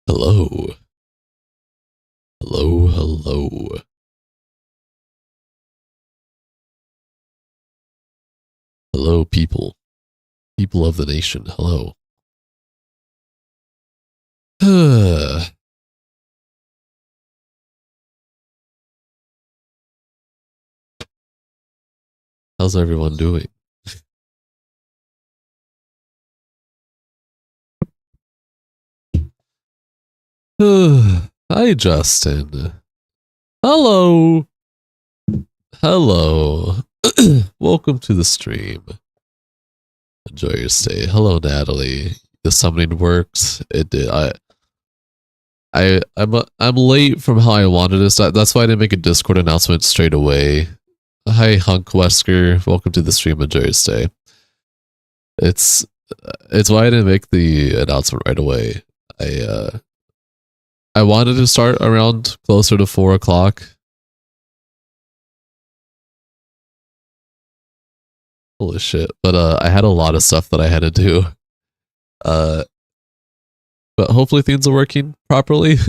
Hello. Hello, hello. Hello, people. People of the nation, hello. How's everyone doing? Hi, Justin. Hello. Hello. Welcome to the stream. Enjoy your stay. Hello, Natalie. The summoning worked. It did. I'm late from how I wanted to start. That's why I didn't make a Discord announcement straight away. Hi, Hunk Wesker. Welcome to the stream. Enjoy your stay. It's why I didn't make the announcement right away. I wanted to start around closer to 4 o'clock. Holy shit. But I had a lot of stuff that I had to do. But hopefully things are working properly.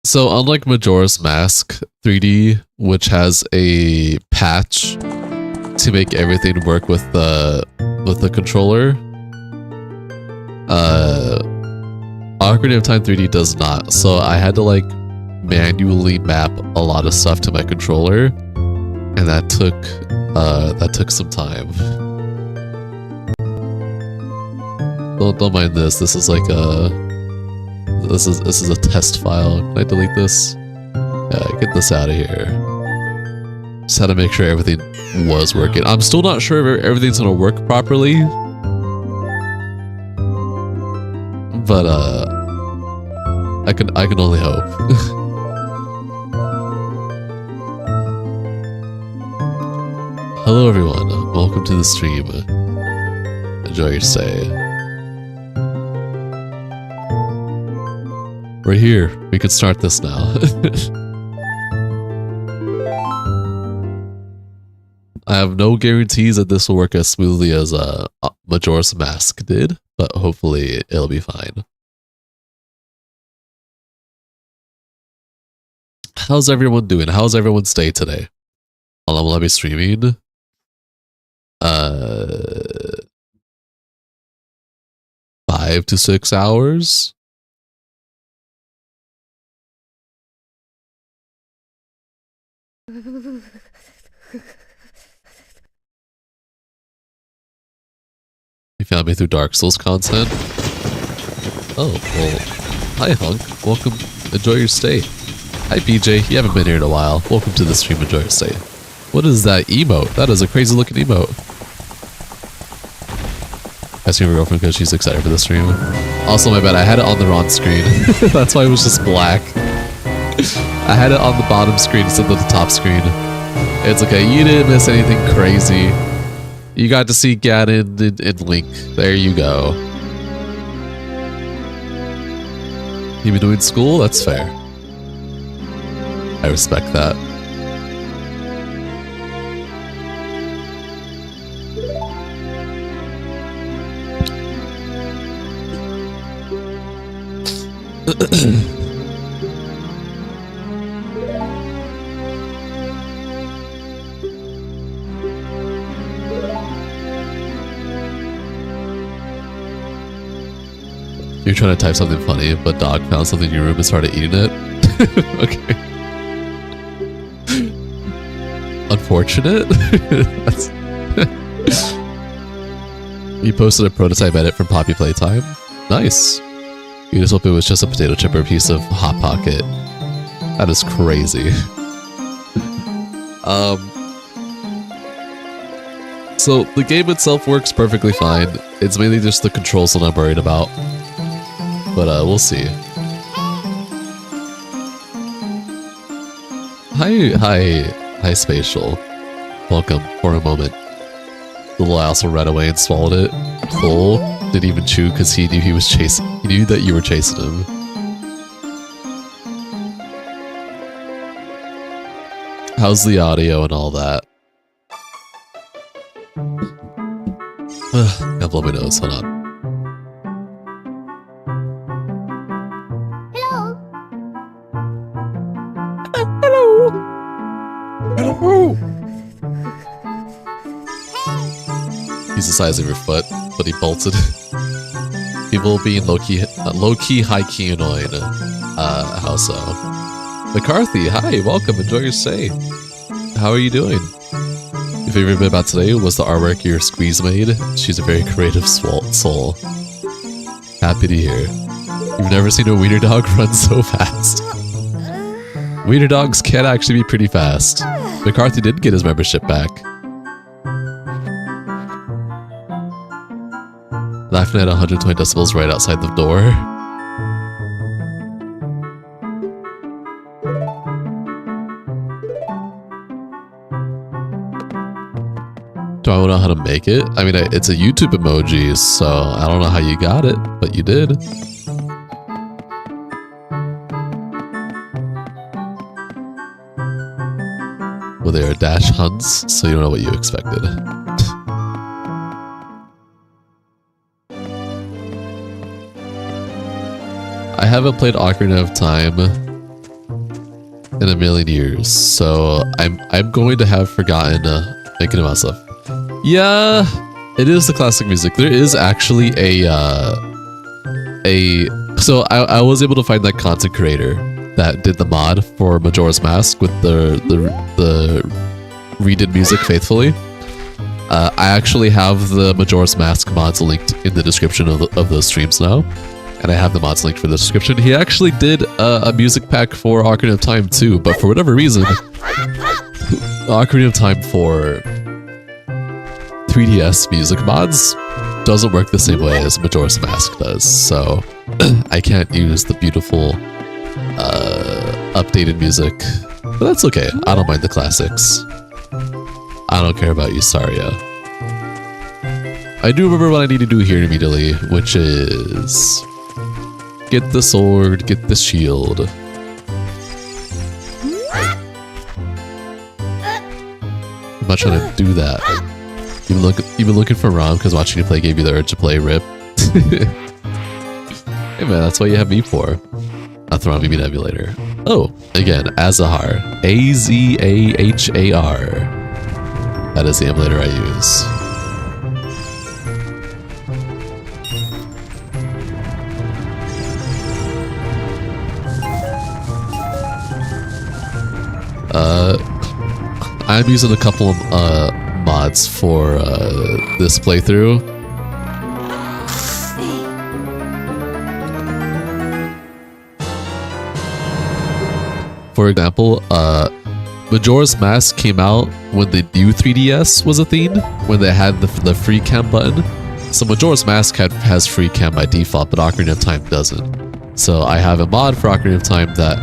So unlike Majora's Mask 3D, which has a patch to make everything work with the controller, Ocarina of Time 3D does not. So I had to like manually map a lot of stuff to my controller, and that took some time. Don't mind this. This is like this is a test file. Can I delete this? Yeah, get this out of here. Just had to make sure everything was working. I'm still not sure if everything's gonna work properly, but I can only hope. Hello everyone, welcome to the stream. Enjoy your stay. We're here. We can start this now. I have no guarantees that this will work as smoothly as Majora's Mask did, but hopefully it'll be fine. How's everyone doing? How's everyone's day today? How long will I be streaming? 5 to 6 hours? You found me through Dark Souls content? Oh, well, hi Hunk, welcome, enjoy your stay. Hi PJ, you haven't been here in a while, welcome to the stream, enjoy your stay. What is that emote? That is a crazy looking emote. Asking my girlfriend because she's excited for the stream. Also my bad, I had it on the wrong screen. That's why it was just black. I had it on the bottom screen instead of the top screen. It's okay, you didn't miss anything crazy. You got to see Ganon and Link. There you go. You been doing school? That's fair. I respect that. You're trying to type something funny, but dog found something in your room and started eating it? Okay. Unfortunate? You posted a prototype edit from Poppy Playtime? Nice. You just hope it was just a potato chip or a piece of Hot Pocket. That is crazy. So the game itself works perfectly fine. It's mainly just the controls that I'm worried about. But we'll see. Hi, Spatial. Welcome for a moment. The little asshole ran away and swallowed it. Cole didn't even chew because he knew he was chasing. He knew that you were chasing him. how's the audio and all that? Gotta blow my nose, hold on. Hello. Hello! He's the size of your foot, but he bolted. People being low-key high-key annoying. How so? McCarthy, hi, welcome, enjoy your stay. How are you doing? Your favorite bit about today was the artwork your squeeze made. She's a very creative soul. Happy to hear. You've never seen a wiener dog run so fast. Wiener dogs can actually be pretty fast. McCarthy did get his membership back. Laughing at 120 decibels right outside the door. Do I know how to make it? I mean, it's a YouTube emoji, so I don't know how you got it, but you did. Well, they are dash hunts, so you don't know what you expected. I haven't played Ocarina of Time in a million years, so I'm going to have forgotten thinking about stuff. Yeah, it is the classic music. There is actually so I was able to find that content creator that did the mod for Majora's Mask with the redid music faithfully. I actually have the Majora's Mask mods linked in the description of those streams now. And I have the mods linked for the description. He actually did a music pack for Ocarina of Time too, but for whatever reason, Ocarina of Time for 3DS music mods doesn't work the same way as Majora's Mask does, so I can't use the beautiful updated music. But that's okay, I don't mind the classics. I don't care about you, Saria. I do remember what I need to do here immediately, which is get the sword, get the shield. I'm not trying to do that. You've been looking for Rom because watching you play gave you the urge to play RIP. Hey man, that's what you have me for. Not the Rom, you mean emulator. Oh, again, Azahar. A-Z-A-H-A-R. That is the emulator I use. I'm using a couple of mods for this playthrough. For example, Majora's Mask came out when the new 3DS was a thing, when they had the free cam button. So Majora's Mask has free cam by default, but Ocarina of Time doesn't. So I have a mod for Ocarina of Time that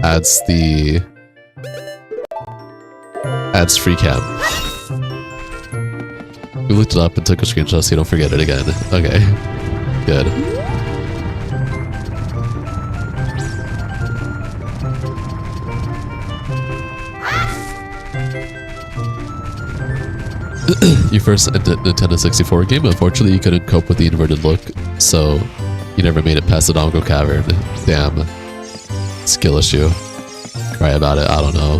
adds free cam. We looked it up and took a screenshot so you don't forget it again. Okay, good. Your first Nintendo 64 game, unfortunately you couldn't cope with the inverted look, so you never made it past the Dongo Cavern. Damn. Skill issue. Cry about it, I don't know.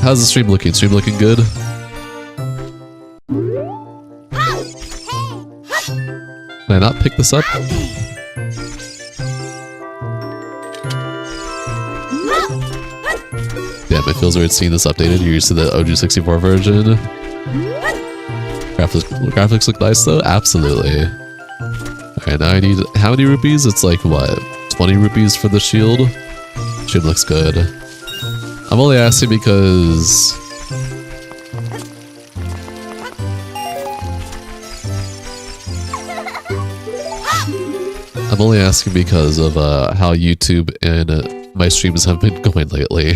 How's the stream looking? Stream looking good? Can I not pick this up? Damn, it feels weird seeing this updated. You're used to the OG 64 version. Graphics look nice though? Absolutely. Alright, now I need... How many rupees? It's like, what? 20 rupees for the shield? Shield looks good. I'm only asking because... I'm only asking because of how YouTube and my streams have been going lately.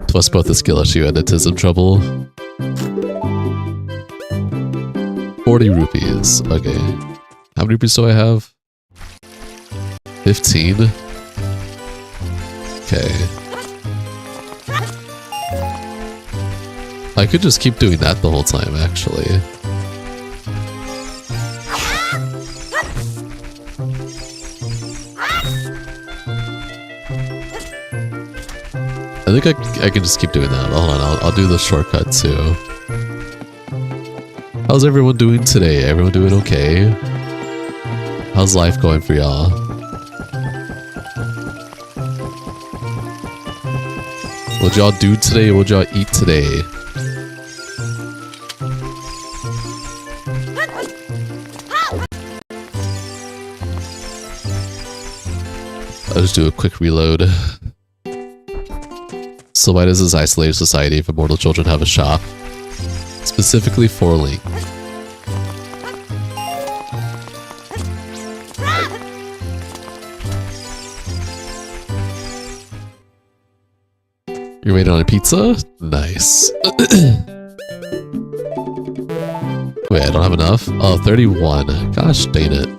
Plus both the skill issue and autism trouble. 40 rupees. Okay. How many rupees do I have? 15? okay. I could just keep doing that the whole time, actually. I think I can just keep doing that. Hold on, I'll do the shortcut too. How's everyone doing today? Everyone doing okay? How's life going for y'all? What'd y'all do today? What'd y'all eat today? I'll just do a quick reload. So why does this isolated society of immortal children have a shop? Specifically for Link. You're waiting on a pizza? Nice. Wait, I don't have enough? Oh, 31. Gosh dang it.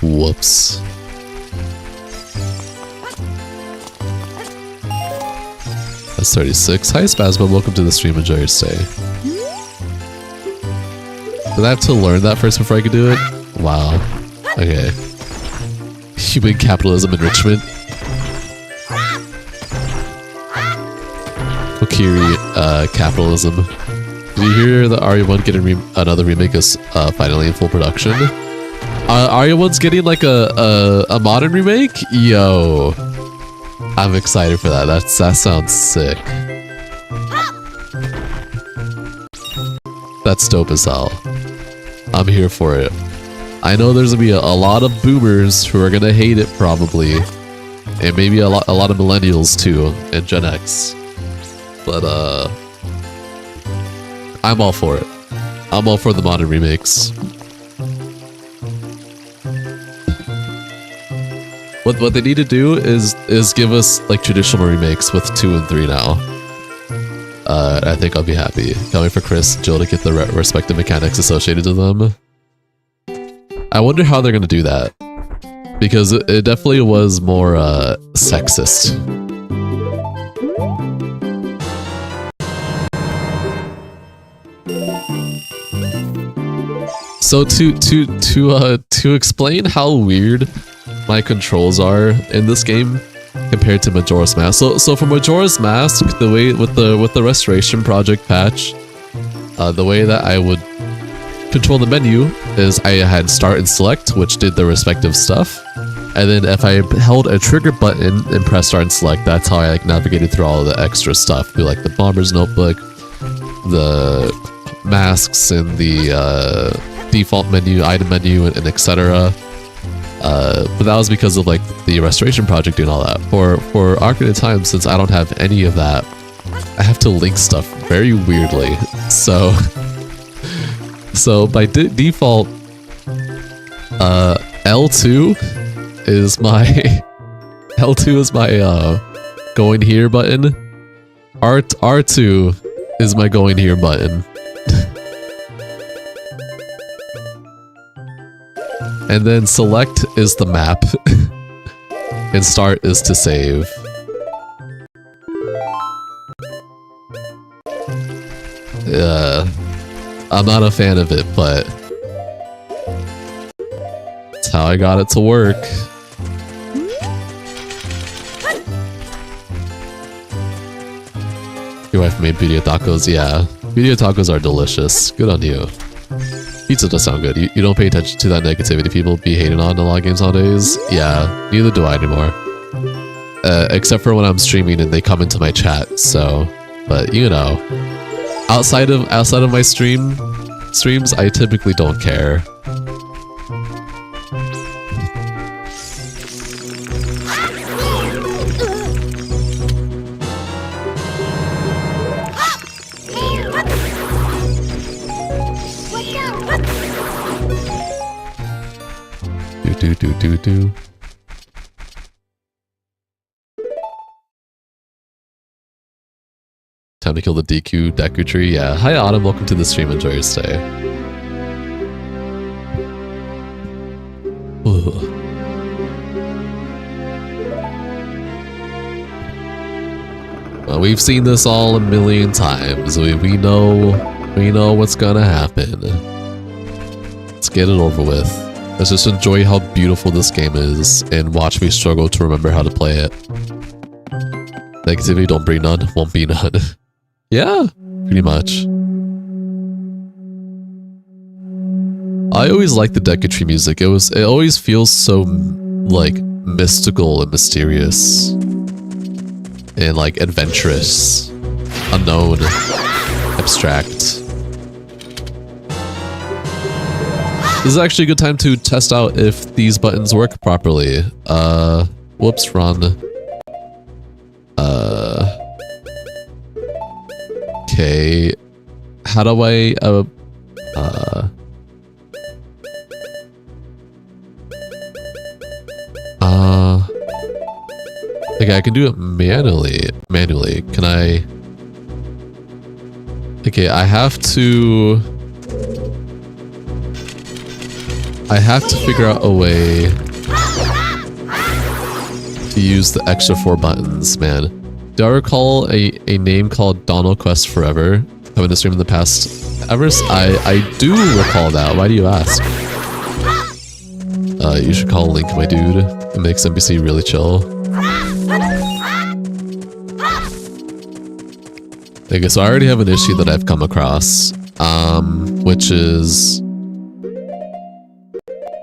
Whoops. That's 36. Hi Spasmo, welcome to the stream. Enjoy your stay. Did I have to learn that first before I could do it? Wow. Okay. Human capitalism enrichment. Kokiri, capitalism. Did you hear that RE1 getting another remake is finally in full production? RE1's getting like a modern remake? Yo. I'm excited for that. That sounds sick. That's dope as hell. I'm here for it. I know there's gonna be a lot of boomers who are gonna hate it probably. And maybe a lot of millennials too, and Gen X. But I'm all for it. I'm all for the modern remakes. What they need to do is give us like traditional remakes with 2 and 3 now. I think I'll be happy. Can't wait for Chris and Jill to get the respective mechanics associated to them. I wonder how they're gonna do that. Because it definitely was more sexist. So to explain how weird my controls are in this game compared to Majora's Mask. So for Majora's Mask, the way with the Restoration Project patch, the way that I would control the menu is I had start and select, which did the respective stuff. And then if I held a trigger button and pressed start and select, that's how I like navigated through all of the extra stuff. Be like the Bomber's Notebook, the masks and the default menu, item menu, and etc. But that was because of like the Restoration Project doing all that. For Ocarina of Time, since I don't have any of that, I have to link stuff very weirdly. So by default, L2 is my L2 is my going here button. R2 is my going here button. And then select is the map. And start is to save. I'm not a fan of it, but that's how I got it to work. Your wife made video tacos, yeah. Video tacos are delicious. Good on you. Pizza does sound good. You don't pay attention to that negativity people be hating on a lot of games nowadays? Yeah, neither do I anymore. Except for when I'm streaming and they come into my chat, so... But, you know... Outside of my streams, I typically don't care. Do. Time to kill the Deku tree. Yeah. Hi Autumn, welcome to the stream. Enjoy your stay. Ugh. We've seen this all a million times. We know what's gonna happen. Let's get it over with. Let's just enjoy how beautiful this game is and watch me struggle to remember how to play it. Negativity don't bring none, won't be none. Yeah, pretty much. I always liked the Decatry music. It always feels so like mystical and mysterious and like adventurous, unknown, abstract. This is actually a good time to test out if these buttons work properly. Whoops, run. Okay. How do I, okay, I can do it manually. Can I? Okay, I have to figure out a way to use the extra 4 buttons, man. Do I recall a name called Donald Quest Forever coming to stream in the past ever? I do recall that. Why do you ask? You should call Link, my dude. It makes NPC really chill. Okay, so I already have an issue that I've come across, which is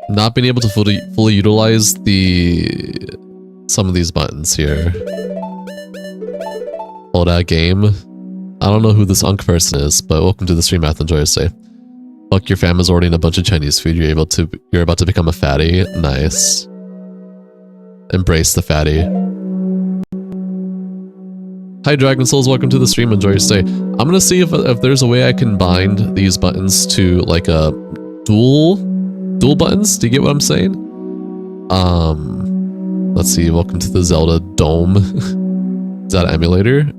not being able to fully utilize some of these buttons here. Hold that game. I don't know who this unk person is, but welcome to the stream, Math. Enjoy your stay. Fuck, your fam is ordering a bunch of Chinese food. You're about to become a fatty. Nice. Embrace the fatty. Hi Dragon Souls, welcome to the stream. Enjoy your stay. I'm gonna see if there's a way I can bind these buttons to like a dual buttons. Do you get what I'm saying? Let's see. Welcome to the Zelda Dome. Is that an emulator?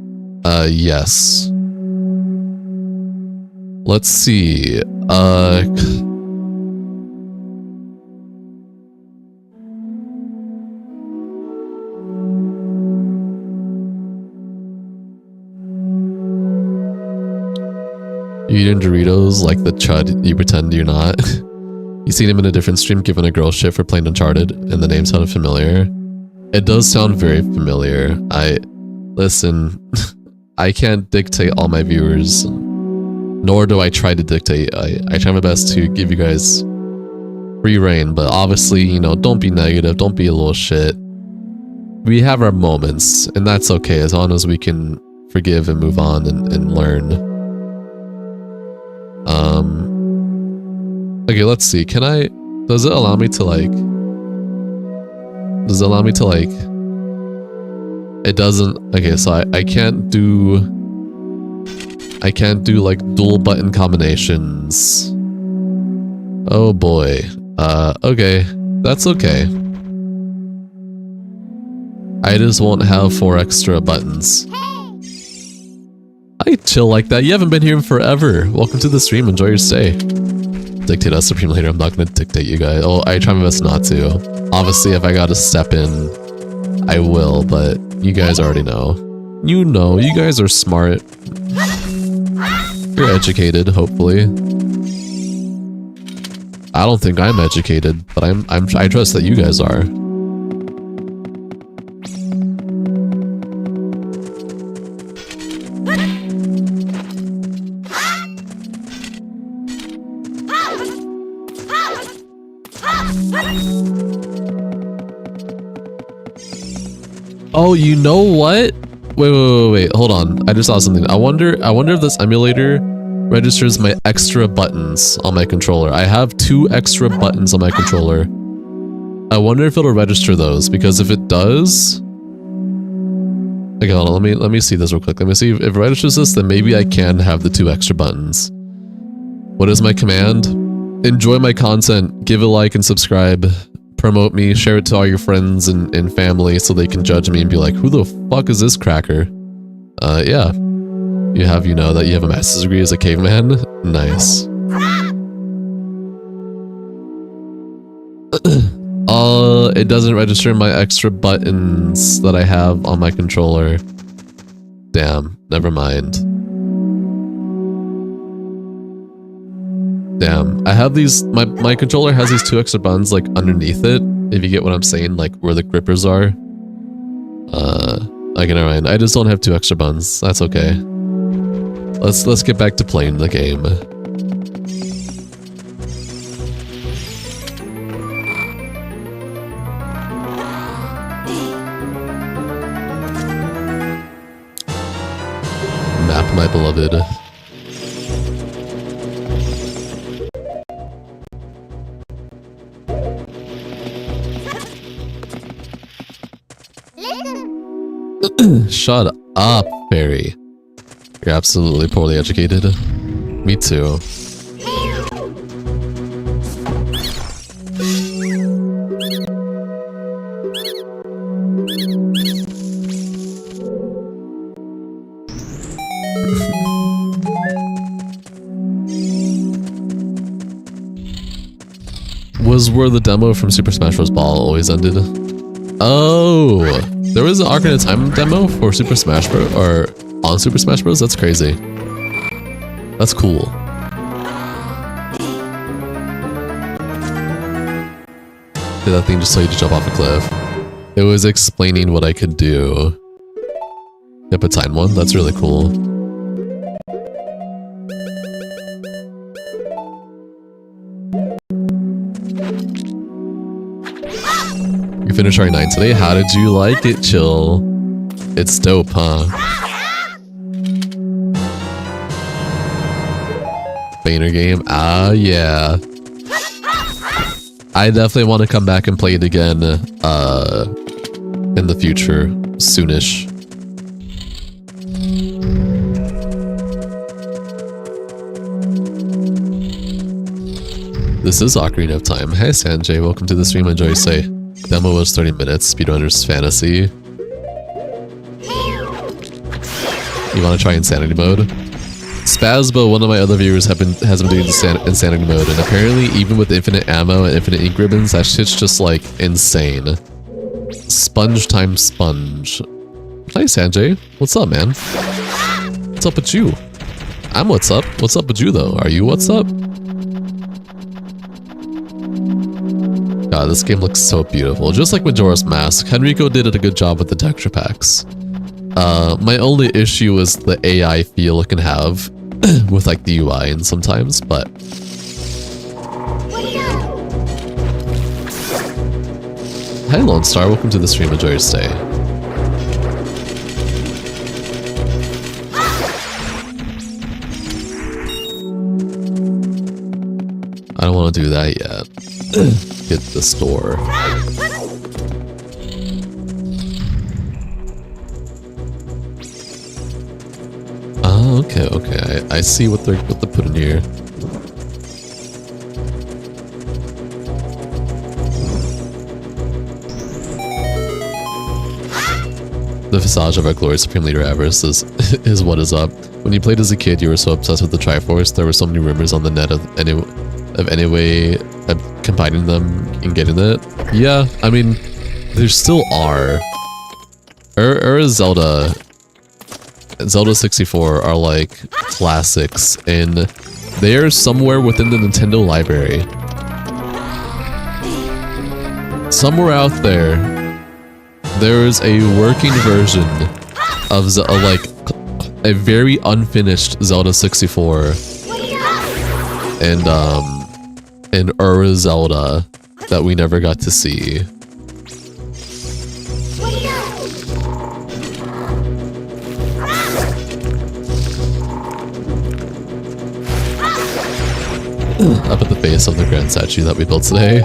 Yes. Let's see. You eating Doritos like the chud you pretend you're not? You seen him in a different stream giving a girl shit for playing Uncharted, and the name sounded familiar. It does sound very familiar. Listen, I can't dictate all my viewers, nor do I try to dictate. I try my best to give you guys free reign, but obviously, you know, don't be negative, don't be a little shit. We have our moments, and that's okay, as long as we can forgive and move on and learn. Okay, let's see. Does it allow me to like, it doesn't, okay, so I can't do like dual button combinations. Oh boy. Okay, that's okay. I just won't have 4 extra buttons. I chill like that. You haven't been here in forever. Welcome to the stream. Enjoy your stay. Dictate us, Supreme Leader. I'm not gonna dictate you guys. Oh, I try my best not to. Obviously, if I gotta step in, I will, but you guys already know. You know, you guys are smart. You're educated, hopefully. I don't think I'm educated, but I trust that you guys are. Oh, you know what? Wait, hold on. I just saw something. I wonder if this emulator registers my extra buttons on my controller. I have 2 extra buttons on my controller. I wonder if it'll register those, because if it does... Okay, hold on, let me see this real quick. Let me see if it registers this, then maybe I can have the 2 extra buttons. What is my command? Enjoy my content, give a like and subscribe. Promote me, share it to all your friends and family so they can judge me and be like, who the fuck is this cracker? Yeah. You know that you have a master's degree as a caveman? Nice. It doesn't register my extra buttons that I have on my controller. Damn, never mind. Damn, I have these, my controller has these 2 extra buttons like underneath it, if you get what I'm saying, like where the grippers are. Okay, never mind. I just don't have 2 extra buttons. That's okay. Let's get back to playing the game. Map, my beloved. Shut up, Barry. You're absolutely poorly educated. Me too. Was where the demo from Super Smash Bros. Ball always ended? Oh, there was an Ocarina of Time demo for Super Smash Bros. Or on Super Smash Bros. That's crazy. That's cool. Did that thing just tell you to jump off a cliff? It was explaining what I could do. Yep, a time one. That's really cool. You finished R9 today? How did you like it, Chill? It's dope, huh? Banger game? Ah, yeah. I definitely want to come back and play it again, in the future. Soonish. This is Ocarina of Time. Hey Sanjay, welcome to the stream. Enjoy your stay. Demo was 30 minutes. Speedrunner's Fantasy. You want to try Insanity Mode? Spazbo, one of my other viewers, has been doing Insanity Mode, and apparently even with infinite ammo and infinite ink ribbons, that shit's just like insane. Sponge times sponge. Hi Sanjay, what's up, man? What's up with you? I'm what's up. What's up with you though? Are you what's up? God, this game looks so beautiful. Just like Majora's Mask, Henrico did a good job with the texture packs. My only issue is the AI feel it can have with like the UI and sometimes, but... Hi Lone Star, welcome to the stream. Enjoy your stay. I don't want to do that yet. Get the store. Oh, okay. I see what they're putting here. The visage of our glorious Supreme Leader Avarice is what is up. When you played as a kid, you were so obsessed with the Triforce. There were so many rumors on the net of any way of combining them and getting it. Yeah, I mean, there still are. Zelda 64 are like classics, and they are somewhere within the Nintendo library. Somewhere out there, there is a working version of like a very unfinished Zelda 64 and Zelda that we never got to see. Up at the base of the grand statue that we built today.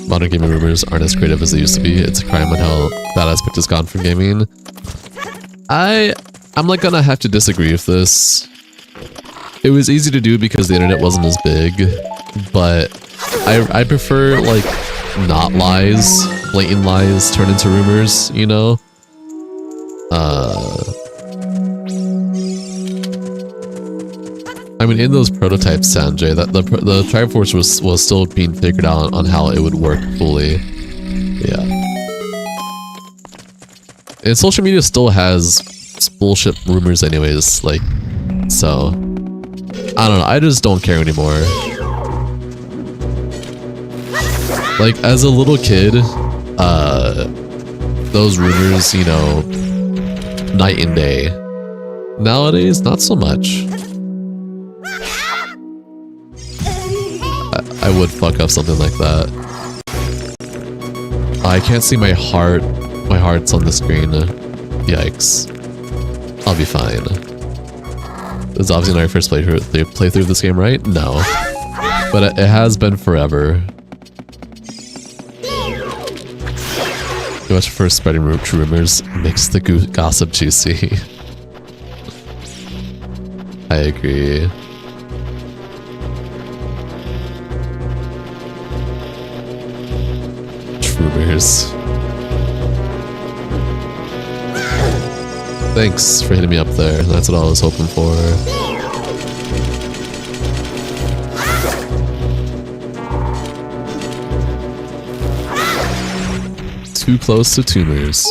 Modern gaming rumors aren't as creative as they used to be. It's a crime on how that aspect is gone from gaming. I'm like gonna have to disagree with this. It was easy to do because the internet wasn't as big, but I prefer like not lies, blatant lies turn into rumors, you know? I I mean, in those prototypes, Sanjay, that the Triforce was still being figured out on how it would work fully. Yeah. And social media still has bullshit rumors anyways, like, so I don't know, I just don't care anymore. Like, as a little kid, those rumors, you know, night and day. Nowadays, not so much. I would fuck up something like that. I can't see my heart. My heart's on the screen. Yikes. I'll be fine. This is obviously not your first playthrough of this game, right? No. But it has been forever. Too much for spreading rumors makes the gossip juicy. I agree. Rumors. Thanks for hitting me up there. That's what I was hoping for. Too close to tumors.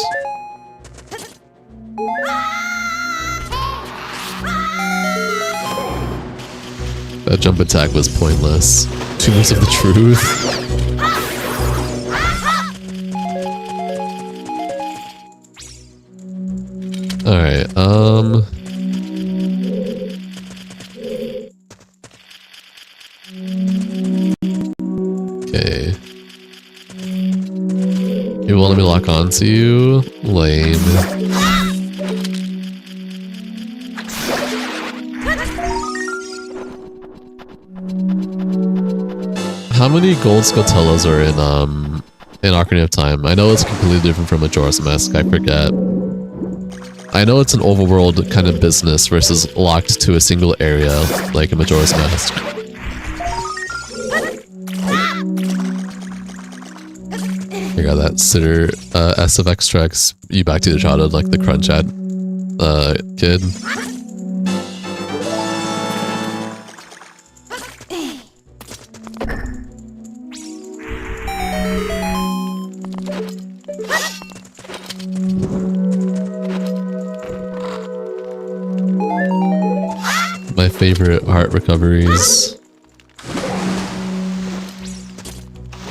That jump attack was pointless. Tumors of the truth. Alright, okay. You won't let me lock onto you? Lame. How many gold Scotellas are in Ocarina of Time? I know it's completely different from Majora's Mask, I forget. I know it's an overworld kind of business versus locked to a single area, like in Majora's Mask. I got that Sitter S of X tracks you back to the childhood like the Crunch ad kid. My favorite heart recoveries.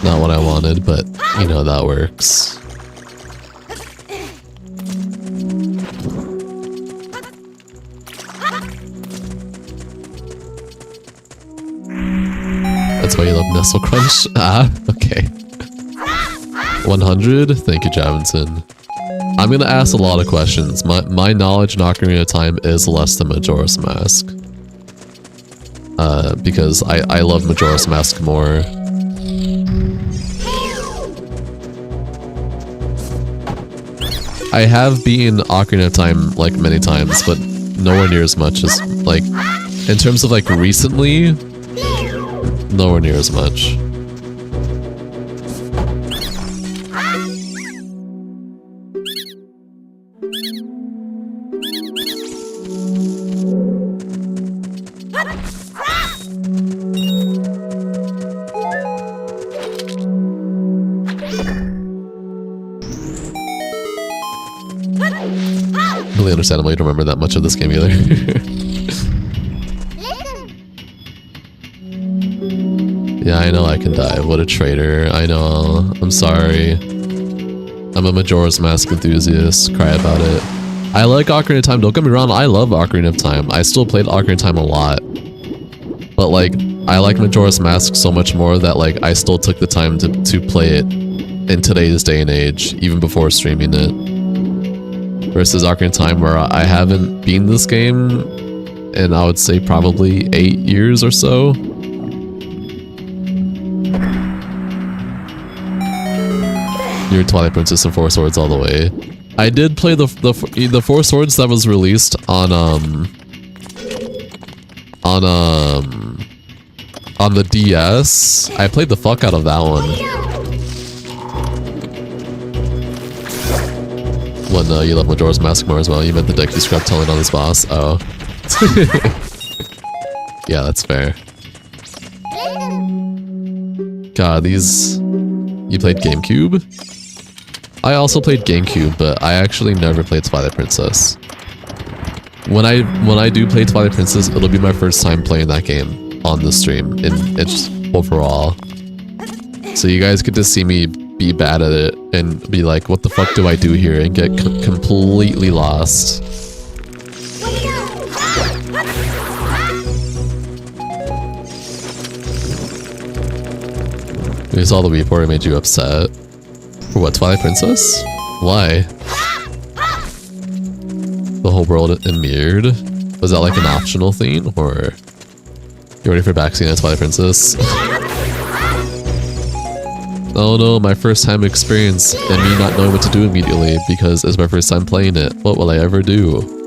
Not what I wanted, but you know that works. That's why you love Nestle Crunch? Ah, okay. 100? Thank you, Javinson. I'm gonna ask a lot of questions. My knowledge in Ocarina of Time is less than Majora's Mask. Because I love Majora's Mask more. I have beaten Ocarina of Time like many times, but nowhere near as much as like in terms of like recently, nowhere near as much. Really understandable you don't remember that much of this game either. Yeah, I know I can die. What a traitor. I know. I'm sorry. I'm a Majora's Mask enthusiast. Cry about it. I like Ocarina of Time. Don't get me wrong. I love Ocarina of Time. I still played Ocarina of Time a lot. But like, I like Majora's Mask so much more that like, I still took the time to play it in today's day and age, even before streaming it. Versus Ocarina of Time, where I haven't beaten this game in, I would say, probably 8 years or so. You're Twilight Princess and Four Swords all the way. I did play the Four Swords that was released on the DS. I played the fuck out of that one. When you love Majora's Mask more as well. You meant the deck you scrubbed telling on this boss. Oh. Yeah, that's fair. God, these... You played GameCube? I also played GameCube, but I actually never played Twilight Princess. When I do play Twilight Princess, it'll be my first time playing that game on the stream, and it's overall. So you guys get to see me be bad at it and be like, what the fuck do I do here? And get completely lost. We saw the report, it made you upset. For what, Twilight Princess? Why? The whole world in mirrored? Was that like an optional thing, or you ready for backseat at Twilight Princess? Oh no, my first time experience and me not knowing what to do immediately because it's my first time playing it. What will I ever do?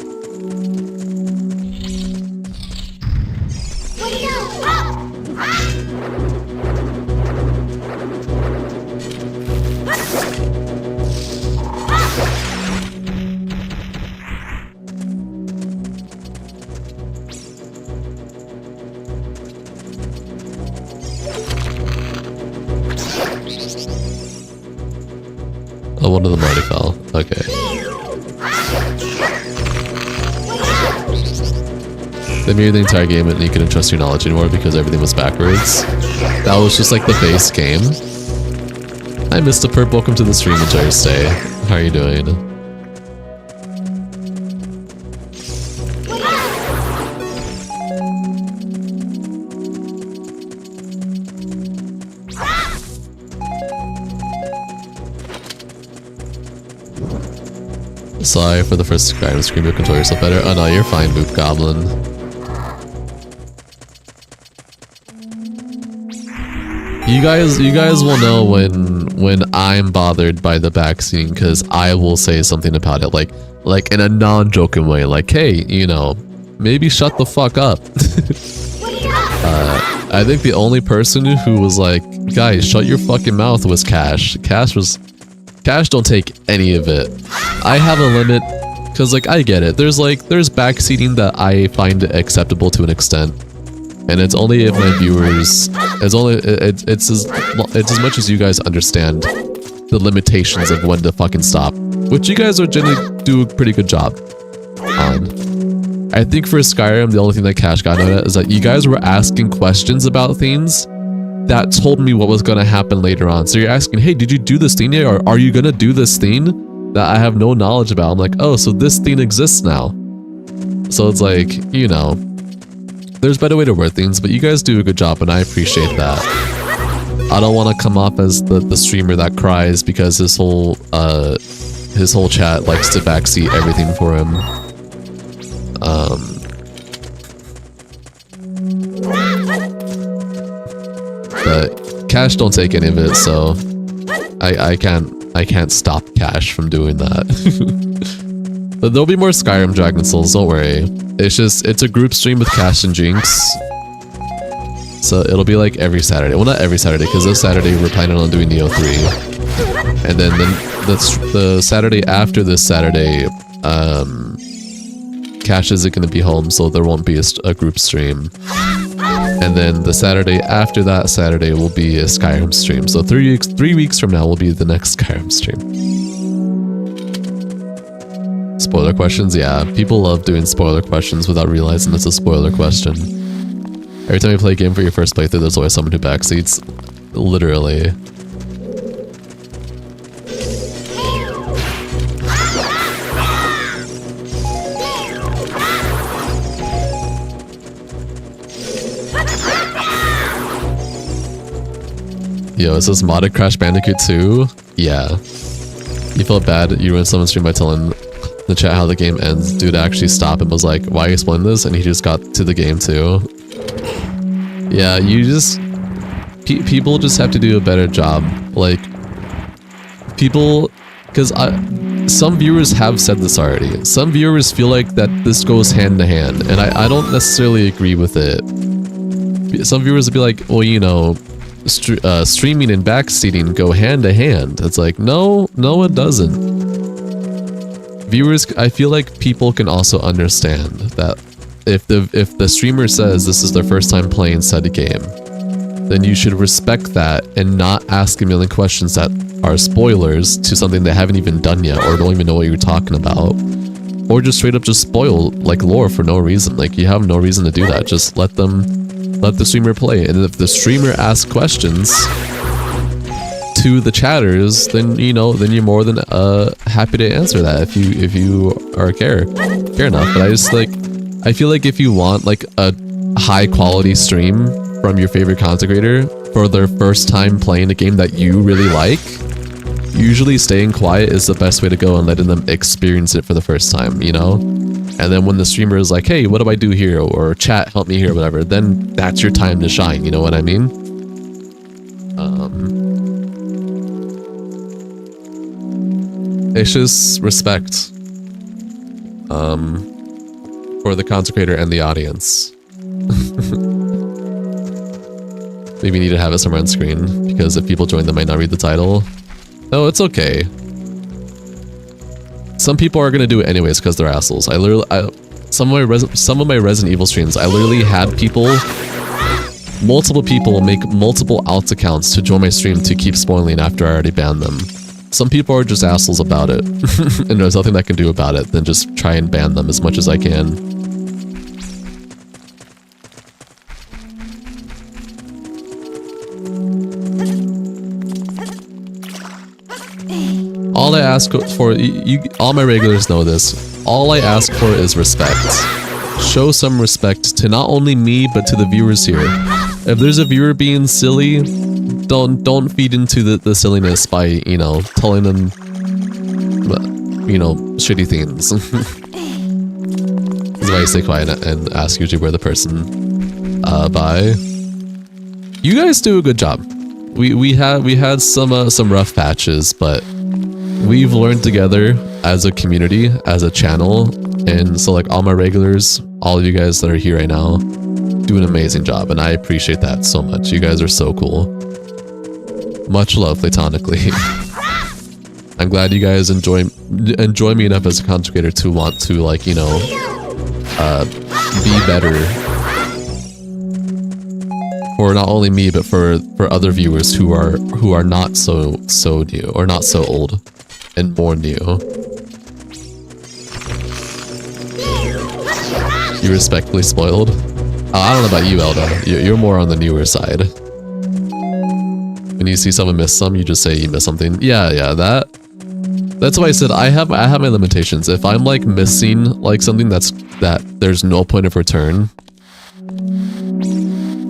Oh, one of them already fell. Okay. They made the entire game and you couldn't trust your knowledge anymore because everything was backwards. That was just like the base game. Hi, Mr. Perp. Welcome to the stream. Enjoy your stay. How are you doing? Sorry for the first Skyrim screen, but control yourself better. Oh no, you're fine, Boop Goblin. You guys will know when I'm bothered by the backseating, because I will say something about it, like in a non-joking way, like, hey, you know, maybe shut the fuck up. I think the only person who was like, guys, shut your fucking mouth was Cash. Cash don't take any of it. I have a limit, because like I get it. There's backseating that I find acceptable to an extent, and it's only if my viewers, it's as much as you guys understand the limitations of when to fucking stop, which you guys are generally do a pretty good job on. I think for Skyrim, the only thing that Cash got out of it is that you guys were asking questions about things that told me what was going to happen later on. So you're asking, hey, did you do this thing yet? Or are you going to do this thing that I have no knowledge about? I'm like, oh, so this thing exists now. So it's like, you know, there's better way to word things, but you guys do a good job and I appreciate that. I don't want to come off as the streamer that cries because his whole chat likes to backseat everything for him. But Cash don't take any of it, so I can't stop Cash from doing that. But there'll be more Skyrim Dragon Souls, don't worry. It's a group stream with Cash and Jinx. So it'll be like every Saturday. Well, not every Saturday, because this Saturday we're planning on doing Neo 3. And then the Saturday after this Saturday, Cash isn't going to be home, so there won't be a group stream. And then the Saturday after that Saturday will be a Skyrim stream. So 3 weeks from now will be the next Skyrim stream. Spoiler questions? Yeah, people love doing spoiler questions without realizing it's a spoiler question. Every time you play a game for your first playthrough, there's always someone who backseats. Literally. Yo, is this modded Crash Bandicoot 2? Yeah. You felt bad, you ruined someone's stream by telling the chat how the game ends. Dude actually stopped and was like, why are you explaining this? And he just got to the game too. Yeah, you just... people just have to do a better job. Like, people... Because some viewers have said this already. Some viewers feel like that this goes hand to hand. And I don't necessarily agree with it. Some viewers will be like, well, you know... streaming and backseating go hand to hand. It's like, no, it doesn't. Viewers, I feel like people can also understand that if the streamer says this is their first time playing said game, then you should respect that and not ask a million questions that are spoilers to something they haven't even done yet or don't even know what you're talking about. Or just straight up just spoil like lore for no reason. Like you have no reason to do that. Just let the streamer play. And if the streamer asks questions to the chatters, then you know, then you're more than happy to answer that if you are care enough. But I feel like if you want like a high quality stream from your favorite content creator for their first time playing a game that you really like, usually staying quiet is the best way to go and letting them experience it for the first time, you know? And then when the streamer is like, hey, what do I do here? Or chat, help me here, whatever, then that's your time to shine, you know what I mean? It's just respect for the content creator and the audience. Maybe you need to have it somewhere on screen, because if people join, they might not read the title. No, it's okay. Some people are gonna do it anyways because they're assholes. Some of my Resident Evil streams, I literally had multiple people make multiple alt accounts to join my stream to keep spoiling after I already banned them. Some people are just assholes about it, and there's nothing I can do about it than just try and ban them as much as I can. All I ask for, all my regulars know this, all I ask for is respect. Show some respect to not only me, but to the viewers here. If there's a viewer being silly, don't feed into the silliness by, you know, telling them, you know, shitty things. That's why you stay quiet and ask usually where the person, bye. You guys do a good job. We had some rough patches, but we've learned together as a community, as a channel, and so like all my regulars, all of you guys that are here right now, do an amazing job, and I appreciate that so much. You guys are so cool. Much love, platonically. I'm glad you guys enjoy me enough as a content creator to want to, like, you know, be better for not only me but for other viewers who are not so new or not so old and more new. You respectfully spoiled? I don't know about you, Elda. You're more on the newer side. When you see someone miss some, you just say you missed something. Yeah, that's why I said I have my limitations. If I'm like missing like something that there's no point of return,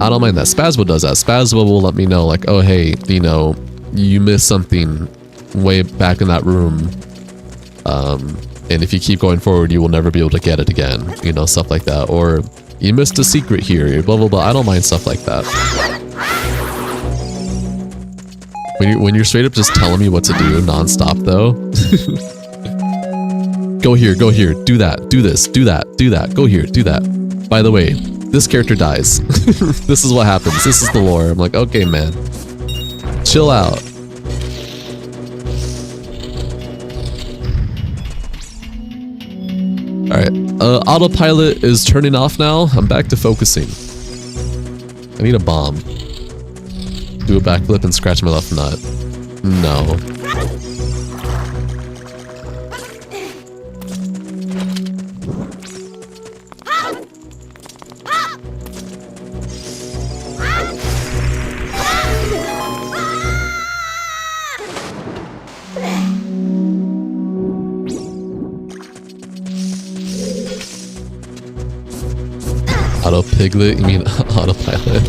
I don't mind that. Spazbo does that. Spazbo will let me know like, oh hey, you know, you missed something way back in that room. And if you keep going forward, you will never be able to get it again. You know, stuff like that. Or you missed a secret here, blah blah blah. I don't mind stuff like that. When you're straight up just telling me what to do non-stop though. Go here, do that, do this, do that, go here, do that. By the way, this character dies. This is what happens. This is the lore. I'm like, okay, man. Chill out. Alright, autopilot is turning off now. I'm back to focusing. I need a bomb. Do a backflip and scratch my left nut. No. Auto piglet? You mean autopilot?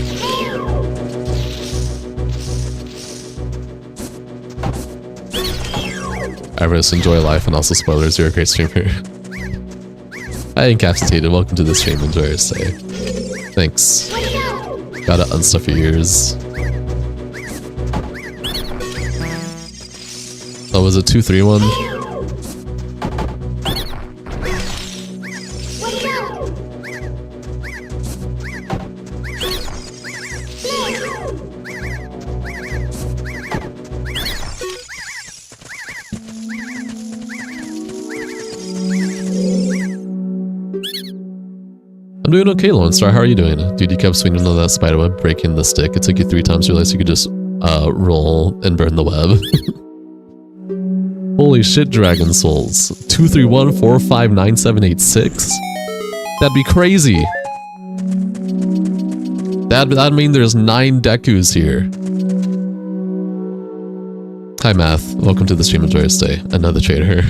I just enjoy life and also spoilers. You're a great streamer. Hi, Incapacitated. Welcome to the stream. Enjoy your stay. Thanks. Gotta unstuff your ears. Oh, was it 2-3-1? I'm doing okay, Lone Star. How are you doing? Dude, you kept swinging on that spider web, breaking the stick. It took you 3 times to realize you could just roll and burn the web. Holy shit, Dragon Souls. 231459786? That'd be crazy. That'd mean there's 9 Dekus here. Hi, Math. Welcome to the stream. Enjoy your stay. Another trader.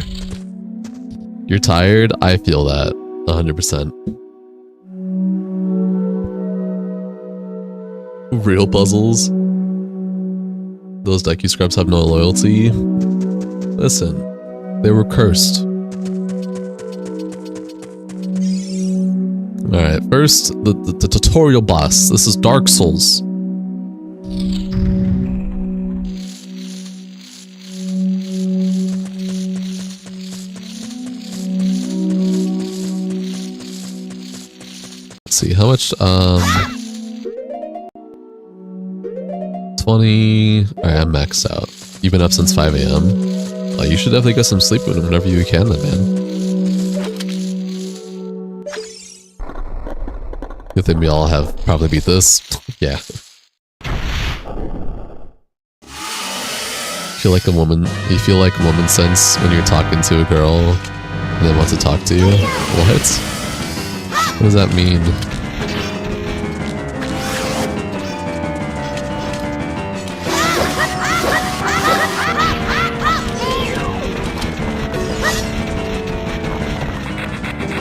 You're tired? I feel that. 100%. Real puzzles. Those Deku scrubs have no loyalty. Listen, they were cursed. Alright, first, the tutorial boss. This is Dark Souls. Let's see, how much, 20... Alright, I'm maxed out. You've been up since 5 a.m. You should definitely get some sleep whenever you can then, man. Good thing we all have probably beat this. Yeah. You feel like woman sense when you're talking to a girl and they want to talk to you? What? What does that mean?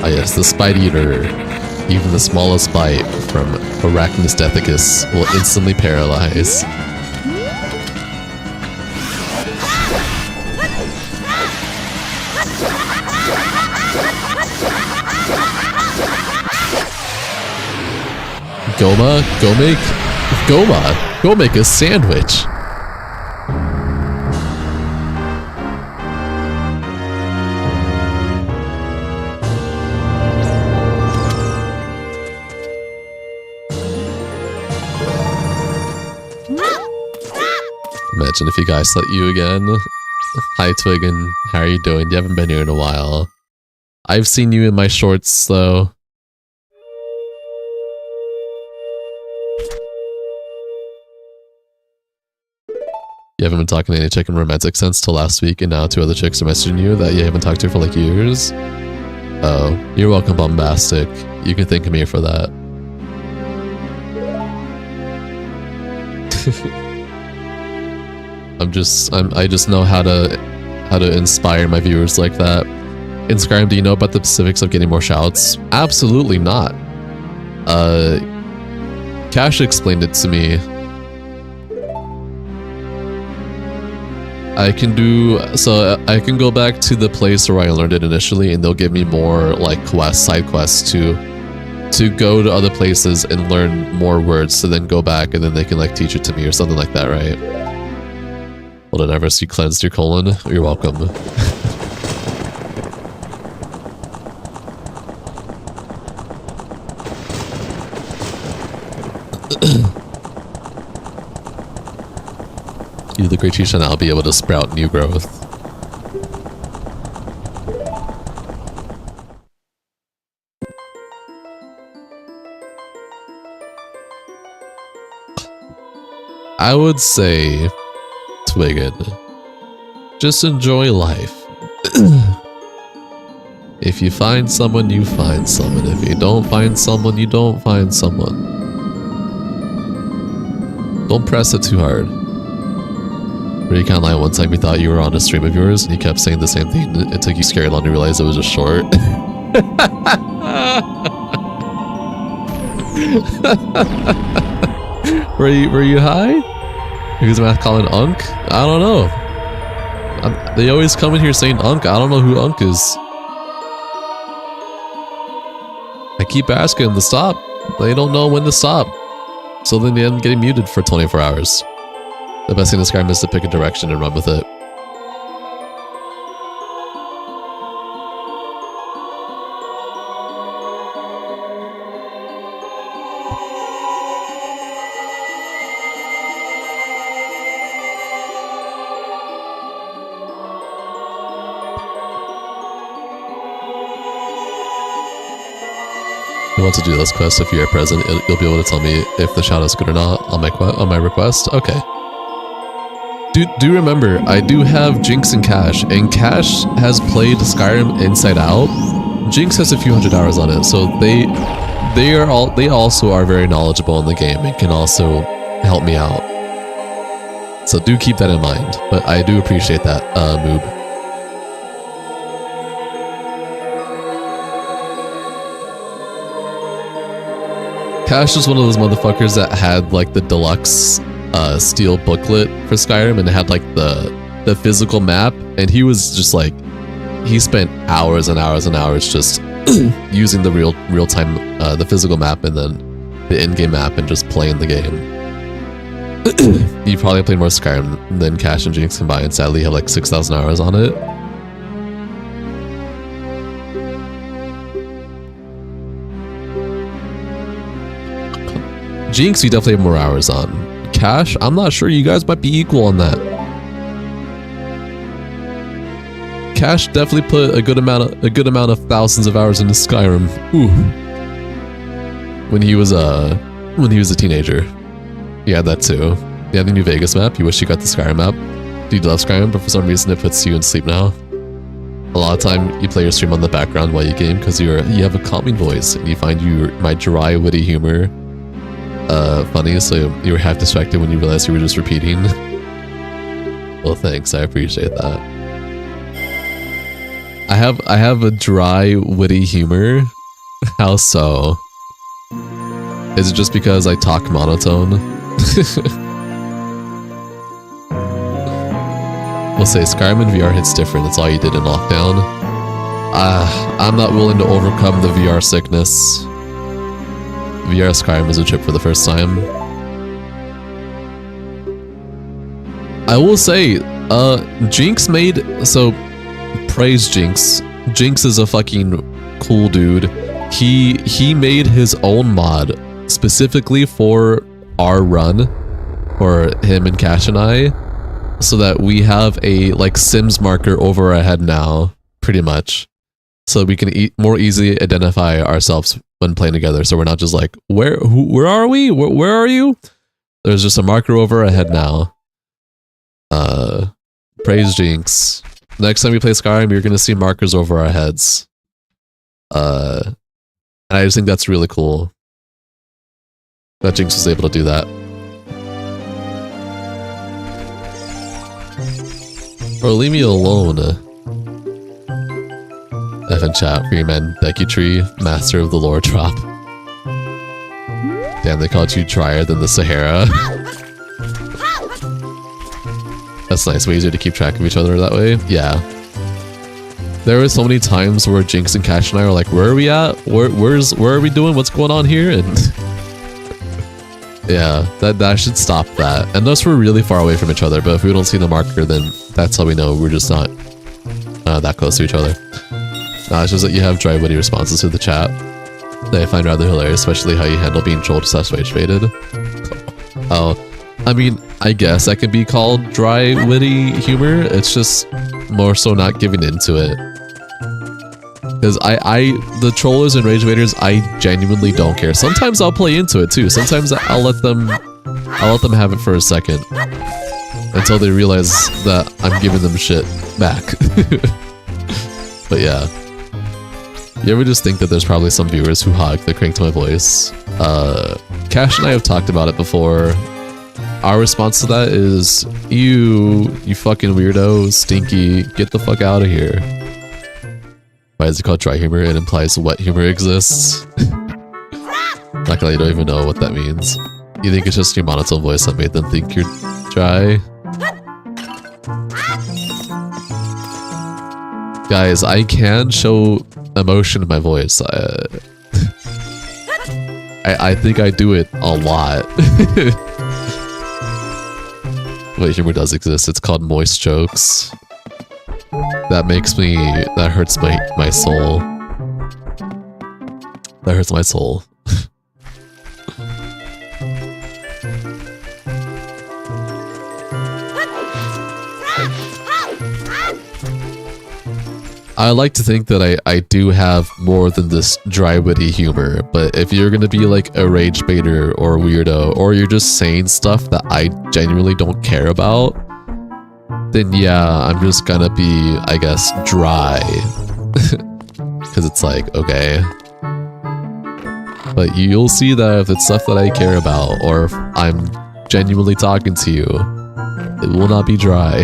Ah yes, the Spite Eater. Even the smallest bite from Arachnus Dethicus will instantly paralyze. Go make a sandwich. Imagine if you guys let you again. Hi Twiggin, how are you doing? You haven't been here in a while. I've seen you in my shorts though. You haven't been talking to any chick in romantic sense till last week, and now 2 other chicks are messaging you that you haven't talked to for like years. Oh, you're welcome, Bombastic. You can thank me for that. I just know how to inspire my viewers like that. Instagram, do you know about the specifics of getting more shouts? Absolutely not. Cash explained it to me. I can go back to the place where I learned it initially, and they'll give me more like side quests to go to other places and learn more words, to then go back and then they can like teach it to me or something like that, right? Well, did ever see cleansed your colon? You're welcome. You, the great tree, shall now be able to sprout new growth. I would say, Twiggin, just enjoy life. If you find someone, you find someone. If you don't find someone, you don't find someone. Don't press it too hard. Really can't lie, one time we thought you were on a stream of yours and you kept saying the same thing. It took you scary long to realize it was just short. Were you high? Who's Math calling Unk? I don't know. They always come in here saying Unk. I don't know who Unk is. I keep asking them to stop. They don't know when to stop. So then they end up getting muted for 24 hours. The best thing to describe is to pick a direction and run with it. You want to do this quest if you are present, you'll be able to tell me if the shout is good or not on my request. Okay. Do remember, I do have Jinx and Cash, and Cash has played Skyrim inside out. Jinx has a few hundred hours on it, so they also are very knowledgeable in the game and can also help me out. So do keep that in mind, but I do appreciate that, Moob. Cash is one of those motherfuckers that had like the deluxe steel booklet for Skyrim and it had like the physical map, and he was just like, he spent hours and hours and hours just using the real time the physical map and then the in-game map and just playing the game. You probably played more Skyrim than Cash and Jinx combined. Sadly, you have like 6,000 hours on it. Jinx, you definitely have more hours on. Cash, I'm not sure. You guys might be equal on that. Cash definitely put a good amount of thousands of hours into Skyrim. Ooh. When he was a teenager. He had that too. You had the New Vegas map. You wish you got the Skyrim map. Do you love Skyrim, but for some reason it puts you in sleep now? A lot of time you play your stream on the background while you game because you have a calming voice and you find my dry, witty humor funny, so you were half distracted when you realized you were just repeating. Well, thanks. I appreciate that. I have a dry, witty humor. How so? Is it just because I talk monotone? We'll say Skyrim in VR hits different. That's all you did in lockdown. I'm not willing to overcome the VR sickness. VR Skyrim was a trip for the first time. I will say, Jinx made, so praise Jinx. Jinx is a fucking cool dude. He made his own mod specifically for our run, for him and Cash and I, so that we have a like Sims marker over our head now, pretty much, so we can more easily identify ourselves when playing together. So we're not just like, where are we? Where are you? There's just a marker over our head now. Praise Jinx. Next time we play Skyrim, you're gonna see markers over our heads. And I just think that's really cool that Jinx was able to do that. Or leave me alone. F in chat for your man Deku Tree, master of the lore drop. Damn, they called you drier than the Sahara. That's nice, way easier to keep track of each other that way. Yeah. There were so many times where Jinx and Cash and I were like, where are we at? Where are we doing? What's going on here? And yeah, that should stop that. Unless we're really far away from each other, but if we don't see the marker, then that's how we know we're just not that close to each other. It's just that you have dry, witty responses to the chat that I find rather hilarious, especially how you handle being trolled / rage baited. Oh, I mean, I guess that could be called dry, witty humor. It's just more so not giving into it. Because the trollers and rage baiters, I genuinely don't care. Sometimes I'll play into it too. Sometimes I'll let them have it for a second until they realize that I'm giving them shit back. But yeah. You ever just think that there's probably some viewers who hog the crank to my voice? Cash and I have talked about it before. Our response to that is, you fucking weirdo, stinky, get the fuck out of here. Why is it called dry humor? It implies wet humor exists. Not gonna, you don't even know what that means. You think it's just your monotone voice that made them think you're dry? Guys, I can show emotion in my voice. I think I do it a lot. Wait, humor does exist. It's called moist jokes. That hurts my soul. That hurts my soul. I like to think that I do have more than this dry witty humor, but if you're gonna be like a rage baiter or weirdo, or you're just saying stuff that I genuinely don't care about, then yeah, I'm just gonna be, I guess, dry. Because it's like, okay. But you'll see that if it's stuff that I care about, or if I'm genuinely talking to you, it will not be dry.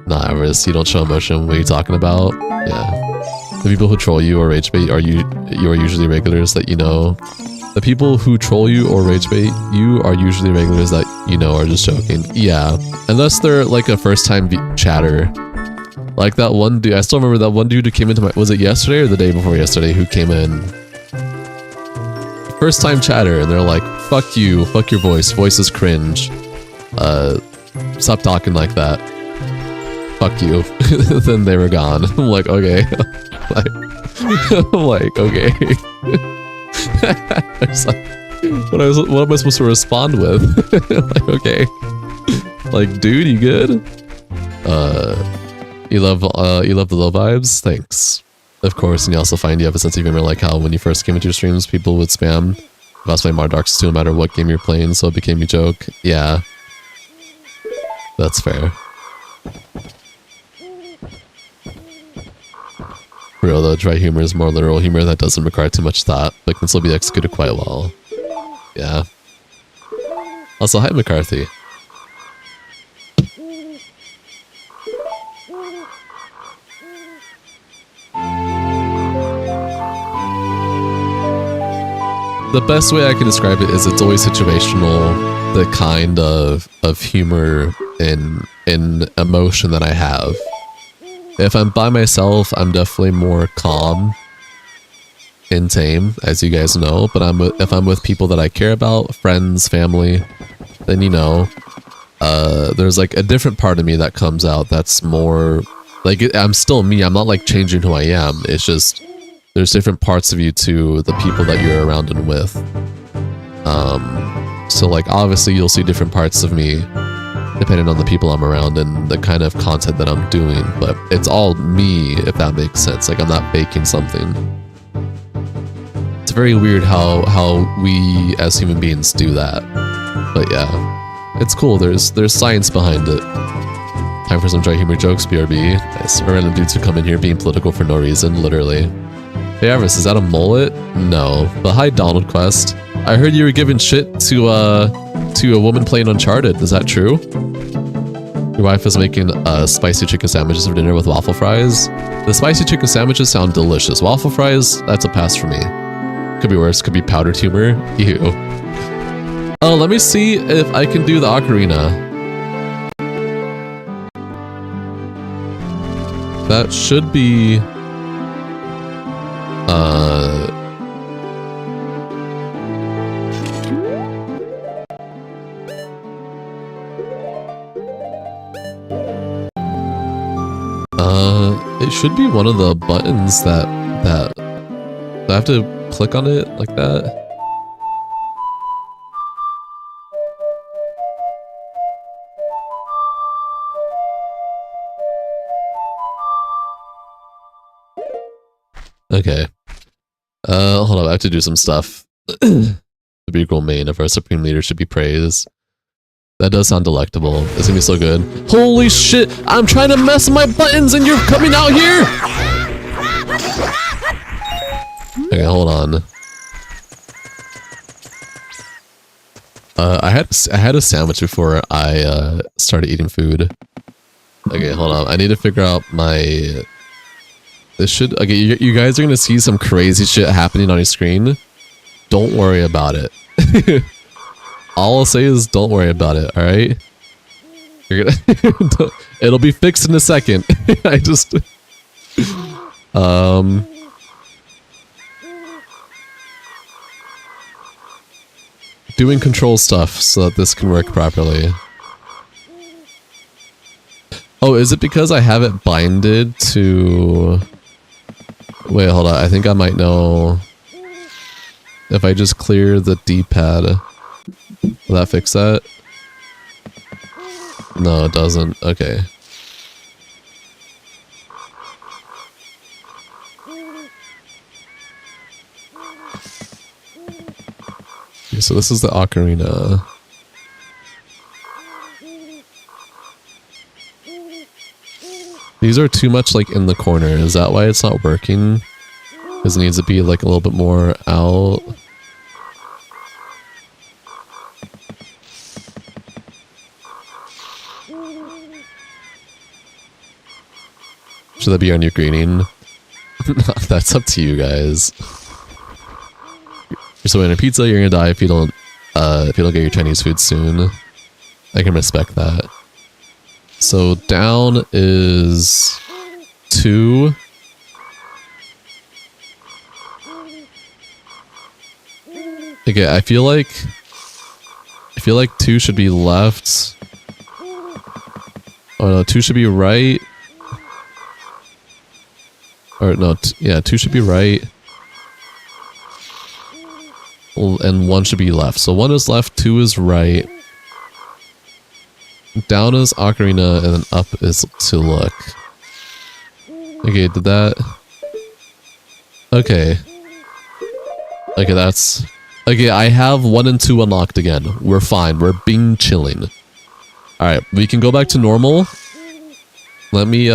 Nah, Everest, you don't show emotion. What are you talking about? Yeah. The people who troll you or rage bait, you are usually regulars that you know. The people who troll you or rage bait you are usually regulars that you know are just joking. Yeah. Unless they're like a first time chatter. Like that one dude, I still remember that one dude who came into my, was it yesterday or the day before yesterday, who came in. First time chatter, and they're like, fuck you, fuck your voice is cringe. Stop talking like that. Fuck you. Then they were gone. I'm like, okay. I'm like, okay. What am I supposed to respond with? Like, okay. Like, dude, you good? You love the low vibes? Thanks. Of course, and you also find you have a sense of humor, like how when you first came into your streams, people would spam about playing Mar Darks too, no matter what game you're playing, so it became a joke. Yeah. That's fair. For real though, dry humor is more literal humor that doesn't require too much thought, but can still be executed quite well. Yeah. Also, hi McCarthy. The best way I can describe it is it's always situational, the kind of humor and emotion that I have. If I'm by myself, I'm definitely more calm and tame, as you guys know, but if I'm with people that I care about, friends, family, then you know, there's like a different part of me that comes out that's more, like, I'm still me, I'm not like changing who I am, it's just, there's different parts of you to the people that you're around and with. So like obviously you'll see different parts of me depending on the people I'm around and the kind of content that I'm doing, but it's all me, if that makes sense. Like I'm not faking something. It's very weird how we as human beings do that. But yeah, it's cool. There's science behind it. Time for some dry humor jokes, BRB. Nice. Random dudes who come in here being political for no reason, literally. Hey Arvis, is that a mullet? No. But hi Donald Quest. I heard you were giving shit to a woman playing Uncharted. Is that true? Your wife is making spicy chicken sandwiches for dinner with waffle fries. The spicy chicken sandwiches sound delicious. Waffle fries, that's a pass for me. Could be worse. Could be powdered humor. Ew. Oh, let me see if I can do the ocarina. That should be... it should be one of the buttons that do I have to click on it like that? Okay. Hold on, I have to do some stuff. The Bugle main of our supreme leader should be praised. That does sound delectable. It's gonna be so good. Holy shit! I'm trying to mess with my buttons and you're coming out here! Okay, hold on. I had a sandwich before I started eating food. Okay, hold on. I need to figure out my... This should... Okay, you guys are gonna see some crazy shit happening on your screen. Don't worry about it. All I'll say is don't worry about it, alright? You're gonna... It'll be fixed in a second. I just... Doing control stuff so that this can work properly. Oh, is it because I have it binded to... Wait, hold on. I think I might know... If I just clear the D-pad... Will that fix that? No, it doesn't. Okay. Okay, so this is the ocarina. These are too much like in the corner. Is that why it's not working? Because it needs to be like a little bit more out. Should that be on your greening? That's up to you guys. You're still eating a pizza, you're gonna die if you don't get your Chinese food soon. I can respect that. So down is 2. Okay, I feel like 2 should be left. Oh no, 2 should be right. Or no, yeah, 2 should be right. And 1 should be left. So 1 is left, 2 is right. Down is ocarina, and then up is to look. Okay, did that... Okay. Okay, that's... Okay, I have 1 and 2 unlocked again. We're fine. We're being chilling. Alright, we can go back to normal. Let me,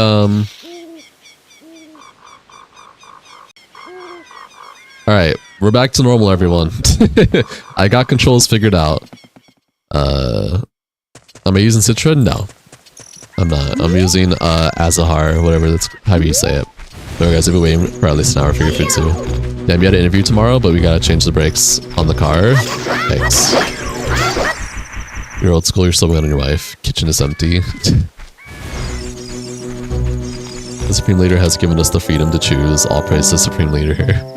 Alright, we're back to normal, everyone. I got controls figured out. Am I using Citra? No. I'm not. I'm using, Azahar, whatever that's how you say it. Alright guys, I've been waiting for at least an hour for your food too. Damn, you had an interview tomorrow, but we gotta change the brakes on the car. Thanks. You're old school, you're still waiting on your wife. Kitchen is empty. The Supreme Leader has given us the freedom to choose. All praise to the Supreme Leader here.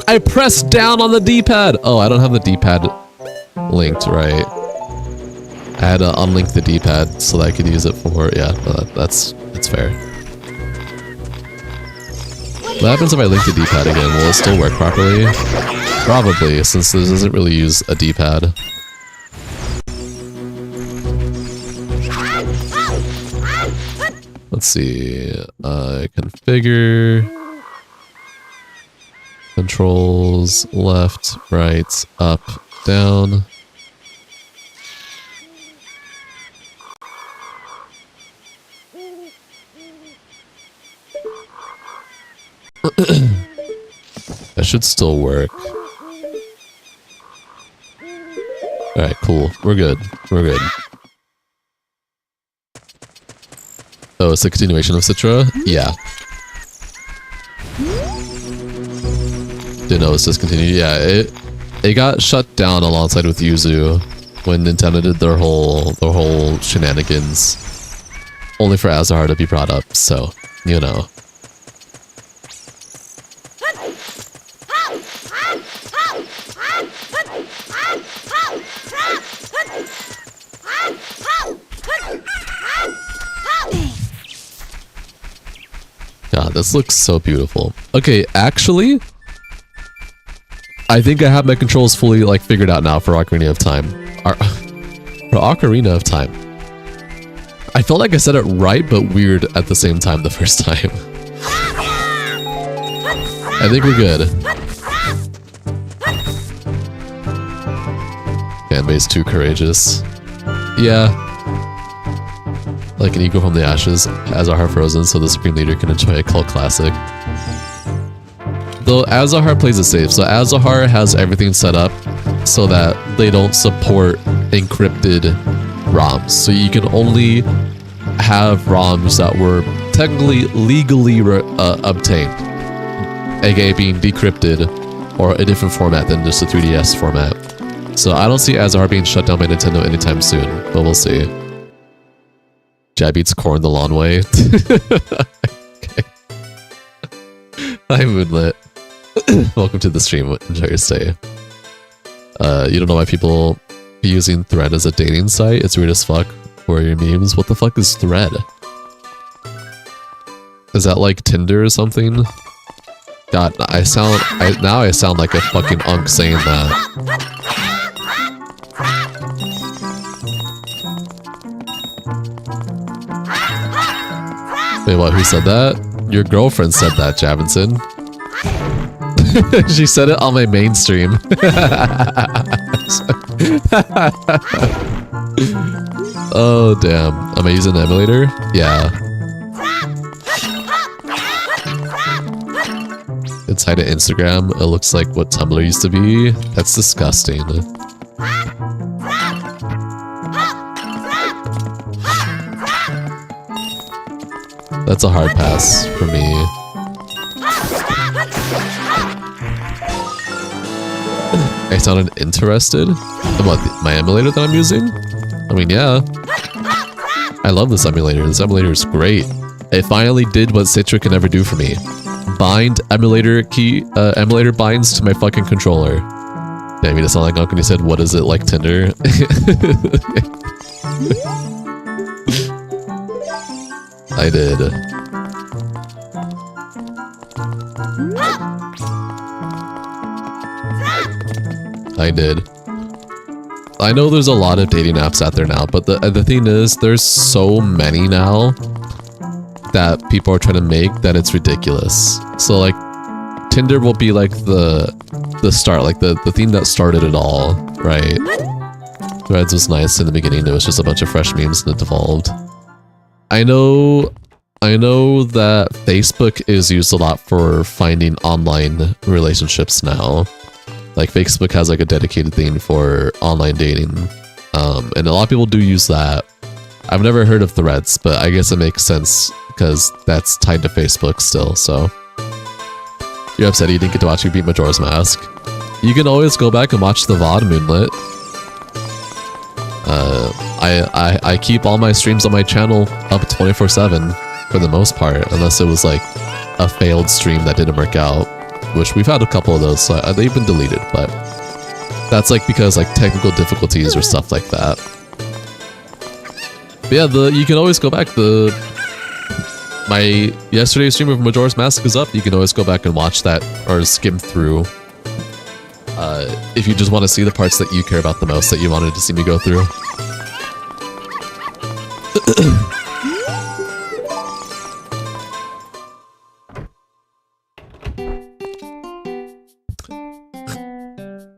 I pressed down on the D-pad! Oh, I don't have the D-pad linked, right? I had to unlink the D-pad so that I could use it for... Yeah, that's fair. What happens if I link the D-pad again? Will it still work properly? Probably, since this doesn't really use a D-pad. Let's see. Configure... Controls, left, right, up, down. That should still work. Alright, cool. We're good. We're good. Oh, it's a continuation of Citra? Yeah. Didn't know it's discontinued. Yeah, it got shut down alongside with Yuzu when Nintendo did their whole shenanigans. Only for Azahar to be brought up, so, you know. God, this looks so beautiful. Okay, actually, I think I have my controls fully like figured out now for Ocarina of Time. For Ocarina of Time. I felt like I said it right, but weird at the same time the first time. I think we're good. Fanbase too courageous. Yeah. Like an eagle from the ashes, Azahar frozen so the Supreme Leader can enjoy a cult classic. Though Azahar plays it safe, so Azahar has everything set up so that they don't support encrypted ROMs. So you can only have ROMs that were technically legally obtained, aka being decrypted or a different format than just the 3DS format. So I don't see Azahar being shut down by Nintendo anytime soon, but we'll see. Jab eats corn the long way. Okay. Hi Moonlit. Welcome to the stream. Enjoy your stay. You don't know why people be using Thread as a dating site? It's weird as fuck. Where are your memes? What the fuck is Thread? Is that like Tinder or something? God, now I sound like a fucking unk saying that. Wait, what? Who said that? Your girlfriend said that, Javinson. She said it on my main stream. Oh, damn. Am I using an emulator? Yeah. Inside of Instagram, it looks like what Tumblr used to be. That's disgusting. That's a hard pass for me. I sounded interested in what, my emulator that I'm using? I mean, yeah. I love this emulator. This emulator is great. It finally did what Citra can never do for me. Bind emulator key, emulator binds to my fucking controller. Damn, you just sound like Uncle when you said, what is it, like Tinder? I did. I did. I know there's a lot of dating apps out there now, but the thing is, there's so many now that people are trying to make that it's ridiculous. So like, Tinder will be like the start, like the thing that started it all, right? Threads was nice in the beginning. It was just a bunch of fresh memes and it evolved. I know that Facebook is used a lot for finding online relationships now. Like Facebook has like a dedicated thing for online dating. And a lot of people do use that. I've never heard of Threads, but I guess it makes sense because that's tied to Facebook still, so. You're upset you didn't get to watch me beat Majora's Mask. You can always go back and watch the VOD, Moonlit. I keep all my streams on my channel up 24/7 for the most part, unless it was like a failed stream that didn't work out, which we've had a couple of those, so they've been deleted, but that's like because like technical difficulties or stuff like that. But yeah, you can always go back. My yesterday's stream of Majora's Mask is up. You can always go back and watch that or skim through. If you just want to see the parts that you care about the most that you wanted to see me go through.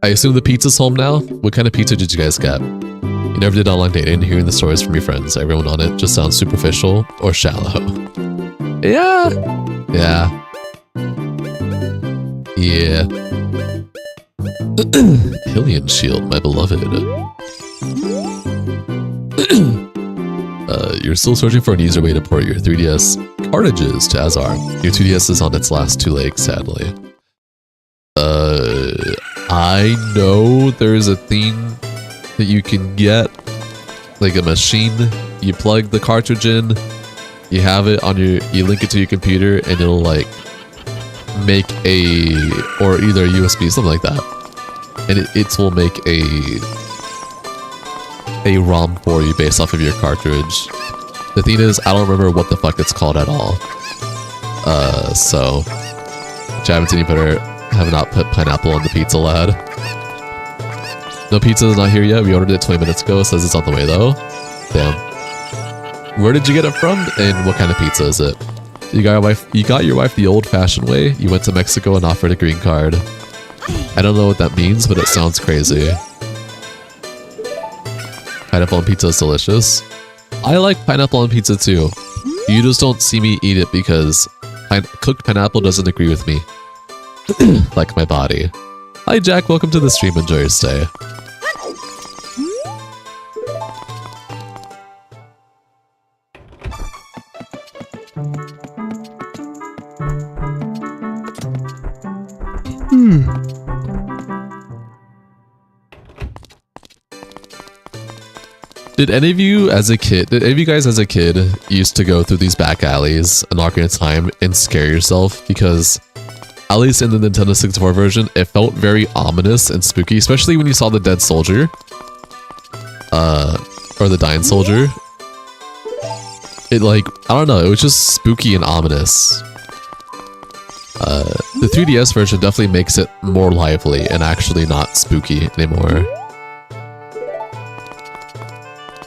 I assume the pizza's home now? What kind of pizza did you guys get? You never did online dating, hearing the stories from your friends, everyone on it just sounds superficial or shallow. Yeah. Yeah. Yeah. Hylian Shield, my beloved. You're still searching for an easier way to port your 3DS cartridges to Azar. Your 2DS is on its last two legs, sadly. I know there's a thing that you can get, like a machine. You plug the cartridge in, you have it on you link it to your computer, and it'll like make or either a USB, something like that, and it will make a ROM for you based off of your cartridge. The thing is, I don't remember what the fuck it's called at all. So Javinson, you better have not put pineapple on the pizza, lad. No, pizza is not here yet. We ordered it 20 minutes ago. It says it's on the way though. Damn. Where did you get it from? And what kind of pizza is it? You got your wife the old-fashioned way. You went to Mexico and offered a green card. I don't know what that means, but it sounds crazy. Pineapple on pizza is delicious. I like pineapple on pizza too. You just don't see me eat it because cooked pineapple doesn't agree with me. Like my body. Hi Jack, welcome to the stream. Enjoy your stay. Did any of you guys as a kid used to go through these back alleys in Ocarina of Time and scare yourself? Because at least in the Nintendo 64 version, it felt very ominous and spooky, especially when you saw the dead soldier. Or the dying soldier. It like, I don't know, it was just spooky and ominous. The 3DS version definitely makes it more lively and actually not spooky anymore.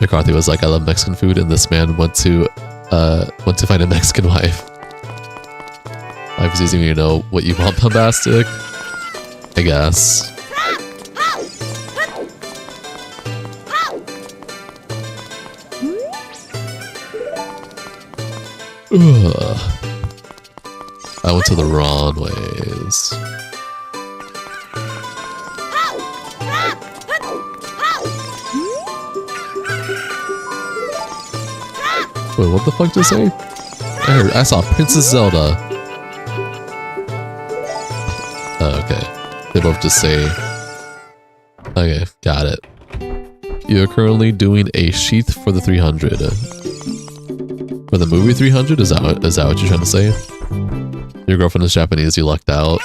McCarthy was like, I love Mexican food, and this man went to want to find a Mexican wife. Life is easy when you know what you want, bombastic. I guess. Ugh. I went to the wrong ways. Wait, what the fuck did I say? I saw Princess Zelda. Oh, okay. They both just say... Okay, got it. You're currently doing a sheath for the 300. For the movie 300? Is that what you're trying to say? Your girlfriend is Japanese, you lucked out.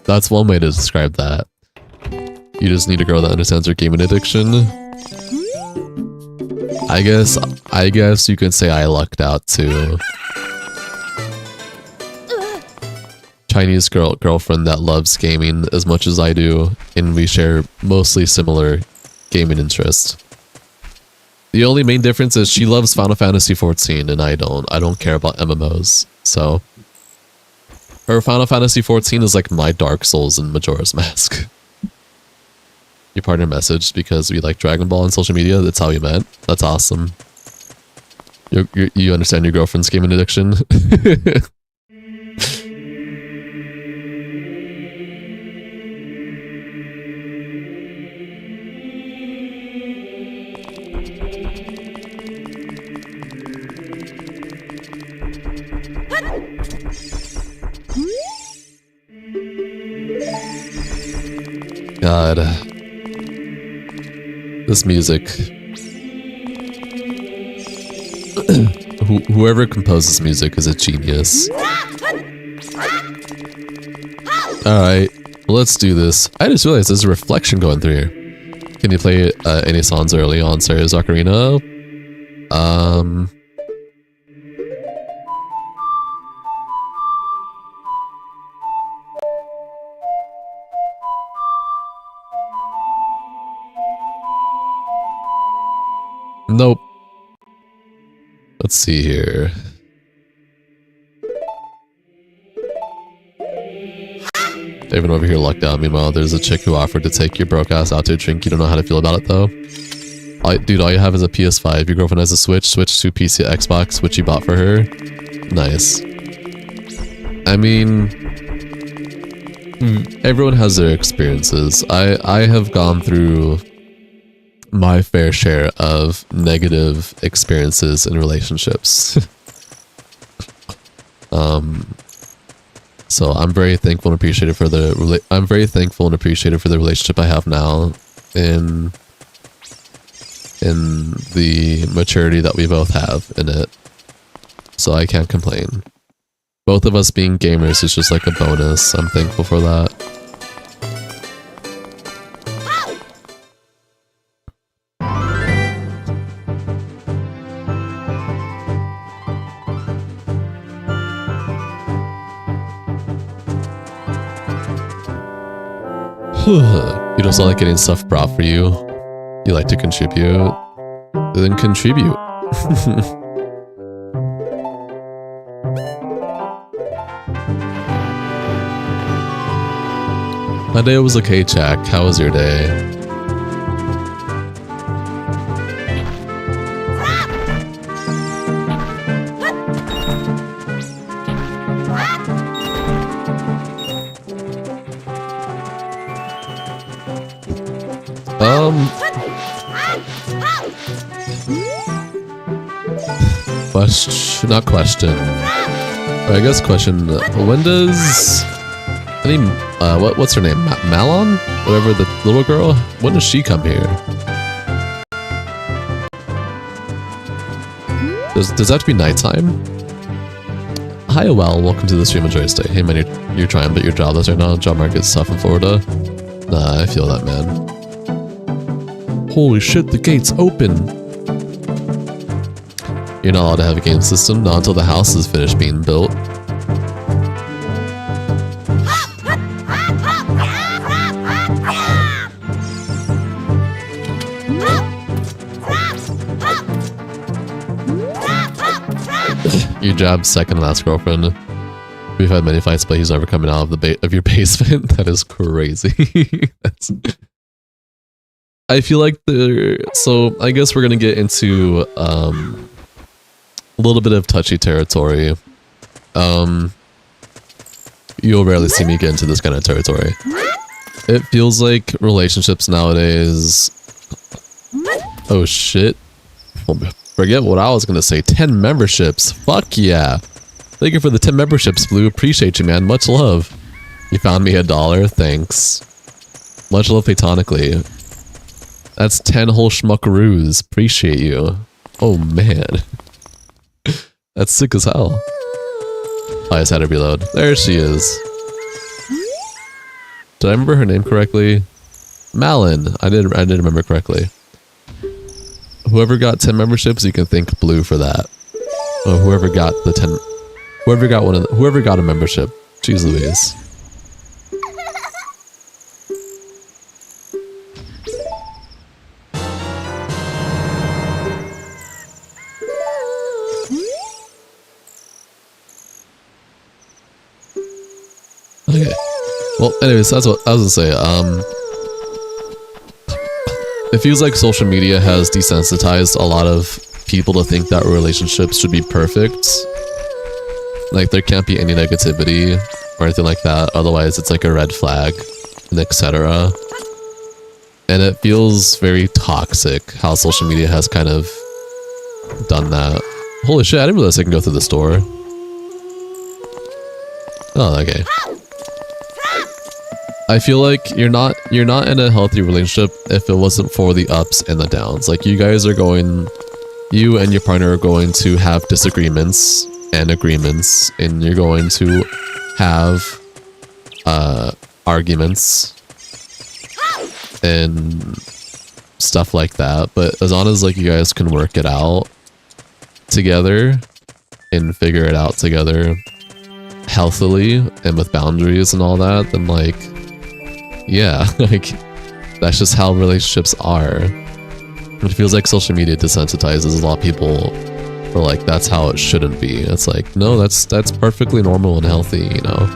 That's one way to describe that. You just need a girl that understands your gaming addiction. I guess you could say I lucked out too. Chinese girlfriend that loves gaming as much as I do, and we share mostly similar gaming interests. The only main difference is she loves Final Fantasy XIV and I don't. I don't care about MMOs. So her Final Fantasy XIV is like my Dark Souls and Majora's Mask. Your partner messaged because we like Dragon Ball on social media. That's how we met. That's awesome. You understand your girlfriend's gaming addiction? God. This music. Whoever composes music is a genius. Alright, let's do this. I just realized there's a reflection going through here. Can you play any songs early on Sarah's Ocarina? Nope. Let's see here. Even over here locked down. Meanwhile, there's a chick who offered to take your broke ass out to a drink. You don't know how to feel about it though. Dude, all you have is a PS5. Your girlfriend has a Switch to PC, Xbox, which you bought for her. Nice. I mean, everyone has their experiences. I have gone through my fair share of negative experiences in relationships. So I'm very thankful and appreciative for the relationship I have now, in the maturity that we both have in it. So I can't complain. Both of us being gamers is just like a bonus. I'm thankful for that. You don't sound like getting stuff brought for you. You like to contribute. Then contribute. My day was okay, Jack. How was your day? Not question. I guess question. When does what's her name? Malon? Whatever, the little girl. When does she come here? Does that have to be nighttime? Hi, well, welcome to the stream. Enjoy your stay. Hey man, you're trying, but you're jobless right now. Job market's tough in Florida. Nah, I feel that, man. Holy shit, the gate's open. You're not allowed to have a game system, not until the house is finished being built. Your job's second to last girlfriend. We've had many fights, but he's never coming out of the of your basement. That is crazy. I feel like so I guess we're gonna get into a little bit of touchy territory. You'll rarely see me get into this kind of territory. It feels like relationships nowadays. Oh shit. Forget what I was gonna say. 10 memberships. Fuck yeah. Thank you for the 10 memberships, Blue. Appreciate you, man. Much love. You found me $1. Thanks. Much love platonically. That's 10 whole schmuckaroos. Appreciate you. Oh man. That's sick as hell. I just had to reload. There she is. Did I remember her name correctly? Malin. I did remember correctly. Whoever got 10 memberships, you can thank Blue for that. Oh, whoever got the 10, whoever got a membership. Jeez Louise. Okay. Well, anyways, that's what I was gonna say. It feels like social media has desensitized a lot of people to think that relationships should be perfect. Like there can't be any negativity or anything like that, otherwise it's like a red flag, and etc. And it feels very toxic how social media has kind of done that. Holy shit, I didn't realize I can go through the store. Oh, okay. I feel like you're not in a healthy relationship if it wasn't for the ups and the downs. Like you and your partner are going to have disagreements and agreements, and you're going to have arguments and stuff like that. But as long as like you guys can work it out together and figure it out together healthily and with boundaries and all that, then like yeah, like that's just how relationships are. It feels like social media desensitizes a lot of people for like that's how it shouldn't be. It's like no, that's perfectly normal and healthy, you know.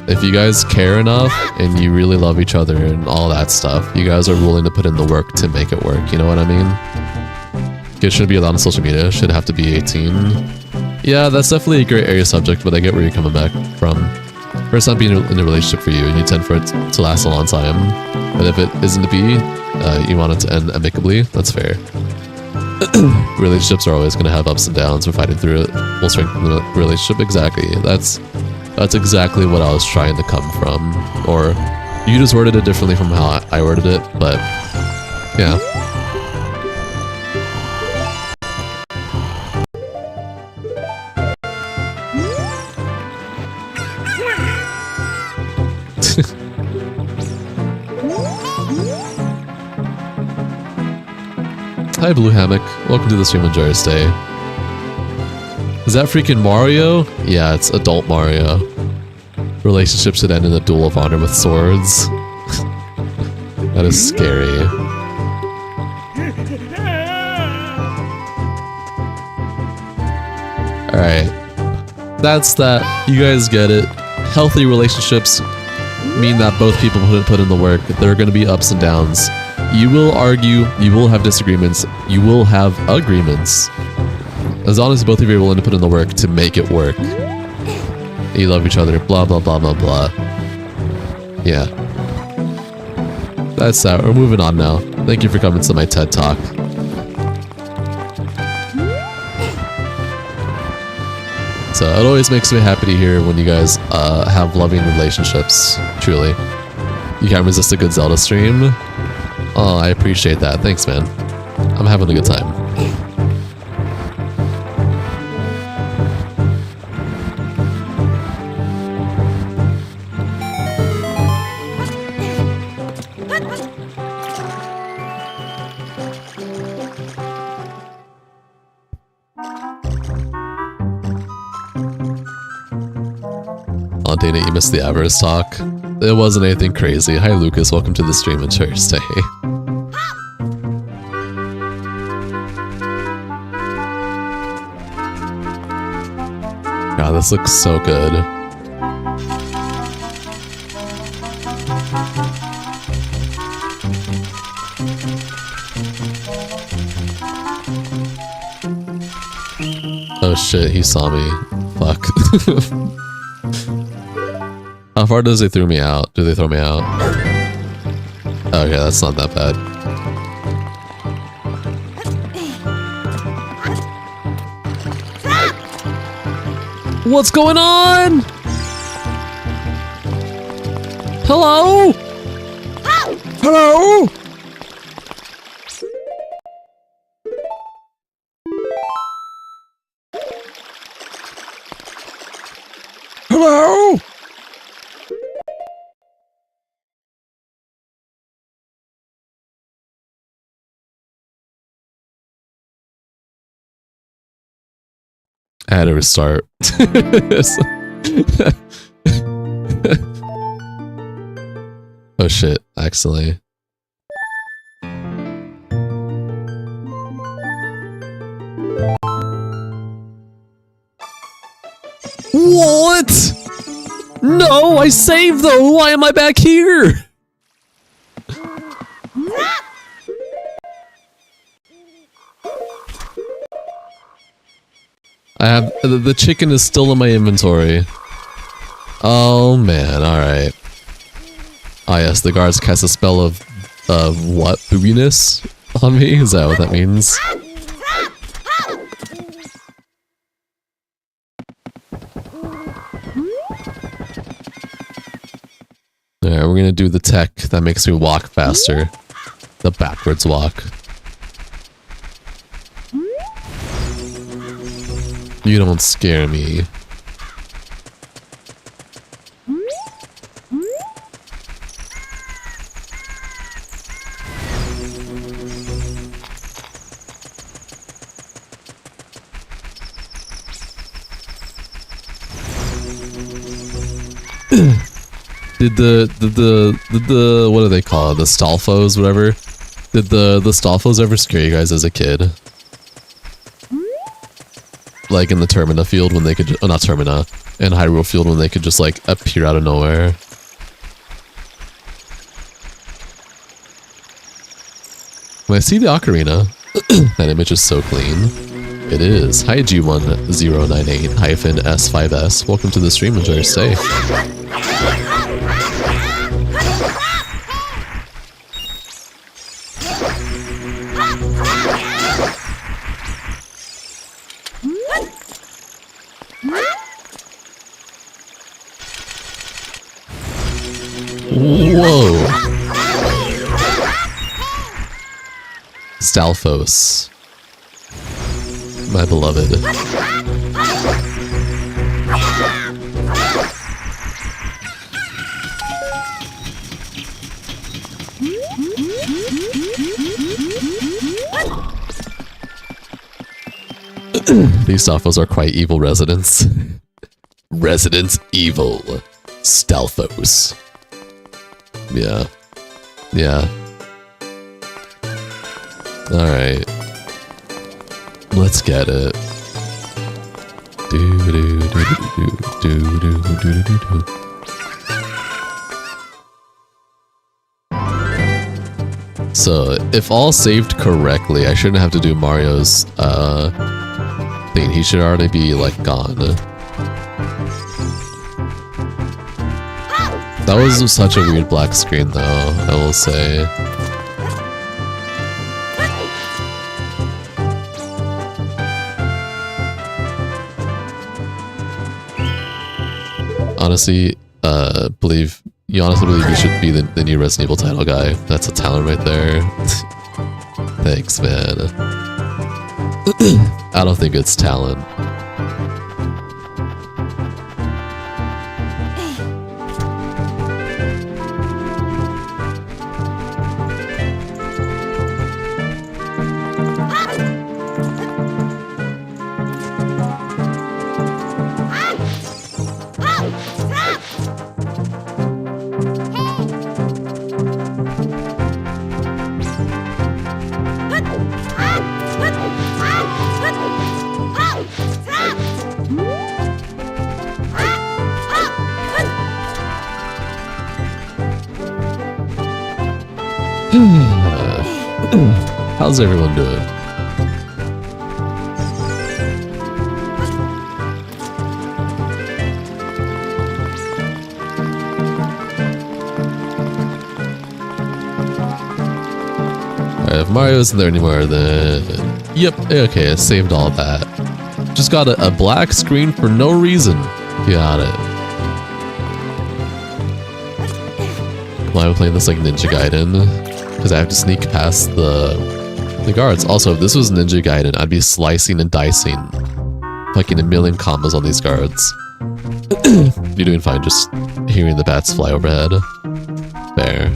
If you guys care enough and you really love each other and all that stuff, you guys are willing to put in the work to make it work, you know what I mean? Kids shouldn't be allowed on social media, should have to be 18. Yeah, that's definitely a great area subject, but I get where you're coming back from. First time being in a relationship for you, and you tend for it to last a long time. But if it isn't to be, you want it to end amicably, that's fair. Relationships are always going to have ups and downs. We're fighting through it. We'll strengthen the relationship. Exactly. That's exactly what I was trying to come from. Or you just worded it differently from how I worded it, but yeah. Hi Blue Hammock, welcome to the stream, enjoy your stay. Is that freaking Mario? Yeah, it's adult Mario. Relationships should end in a duel of honor with swords. That is scary. Alright. That's that. You guys get it. Healthy relationships mean that both people put in the work. There are going to be ups and downs. You will argue, you will have disagreements, you will have agreements. As long as both of you are willing to put in the work to make it work. You love each other, blah, blah, blah, blah, blah. Yeah. That's that. We're moving on now. Thank you for coming to my TED Talk. So it always makes me happy to hear when you guys have loving relationships, truly. You can't resist a good Zelda stream. Oh, I appreciate that. Thanks, man. I'm having a good time. Oh, Dana, you missed the avarice talk. It wasn't anything crazy. Hi, Lucas. Welcome to the stream. Enjoy your stay. this looks so good. Oh shit, he saw me. Fuck. How far does they throw me out? Do they throw me out? Okay, that's not that bad. What's going on? Hello? Hello? Hello? I had to restart. Oh shit, actually. What? No, I saved though. Why am I back here? I have the chicken is still in my inventory. Oh man, alright. Ah yes, the guards cast a spell of what? Boobiness on me? Is that what that means? Alright, we're gonna do the tech that makes me walk faster. The backwards walk. You don't scare me. Did the what do they call it? The Stalfos, whatever. Did the Stalfos ever scare you guys as a kid? Like in the Termina field when they could, oh not Termina, in Hyrule field when they could just like appear out of nowhere. When I see the ocarina, that image is so clean. It is. Hi G1098-S5S. Welcome to the stream. Enjoy your stay. Whoa. Stalfos. My beloved. These Stalfos are quite evil residents. Resident Evil. Stalfos. Yeah. Yeah. Alright. Let's get it. So, if all saved correctly, I shouldn't have to do Mario's thing. He should already be like gone. That was such a weird black screen though, I will say. Honestly, believe you should be the new Resident Evil title guy. That's a talent right there. Thanks, man. I don't think it's talent. How's everyone doing? Alright, if Mario isn't there anymore, then... Yep, okay, I saved all that. Just got a black screen for no reason. Got it. Why am I playing this like Ninja Gaiden? Because I have to sneak past the guards. Also, if this was Ninja Gaiden, I'd be slicing and dicing. Fucking a million combos on these guards. You're doing fine, just hearing the bats fly overhead. Fair.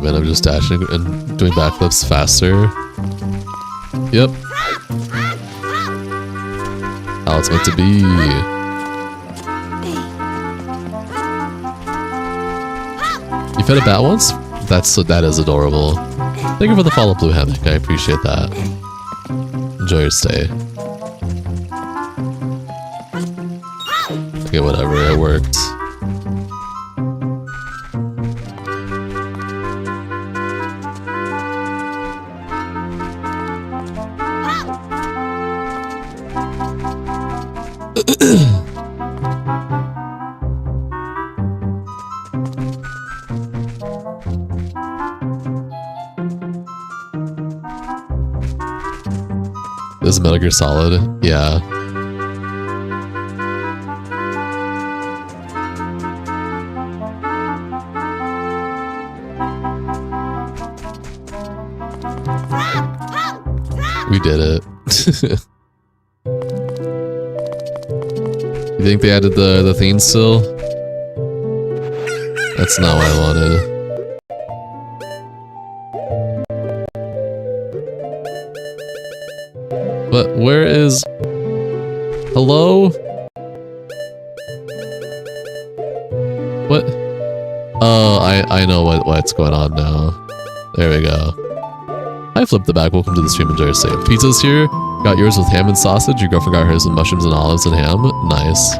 I'm just dashing and doing backflips faster. Yep. How it's meant to be. You fed a bat once? That is adorable. Thank you for the follow, Blue Hammock. I appreciate that. Enjoy your stay. Okay, whatever. It worked. This is Metal Gear Solid, yeah. We did it. You think they added the theme still? That's not what I wanted. But where is... Hello? What? Oh, I know what's going on now. There we go. Hi, Flip the Bag. Welcome to the stream. Enjoy your stay. Pizza's here. Got yours with ham and sausage. Your girlfriend got hers with mushrooms and olives and ham. Nice.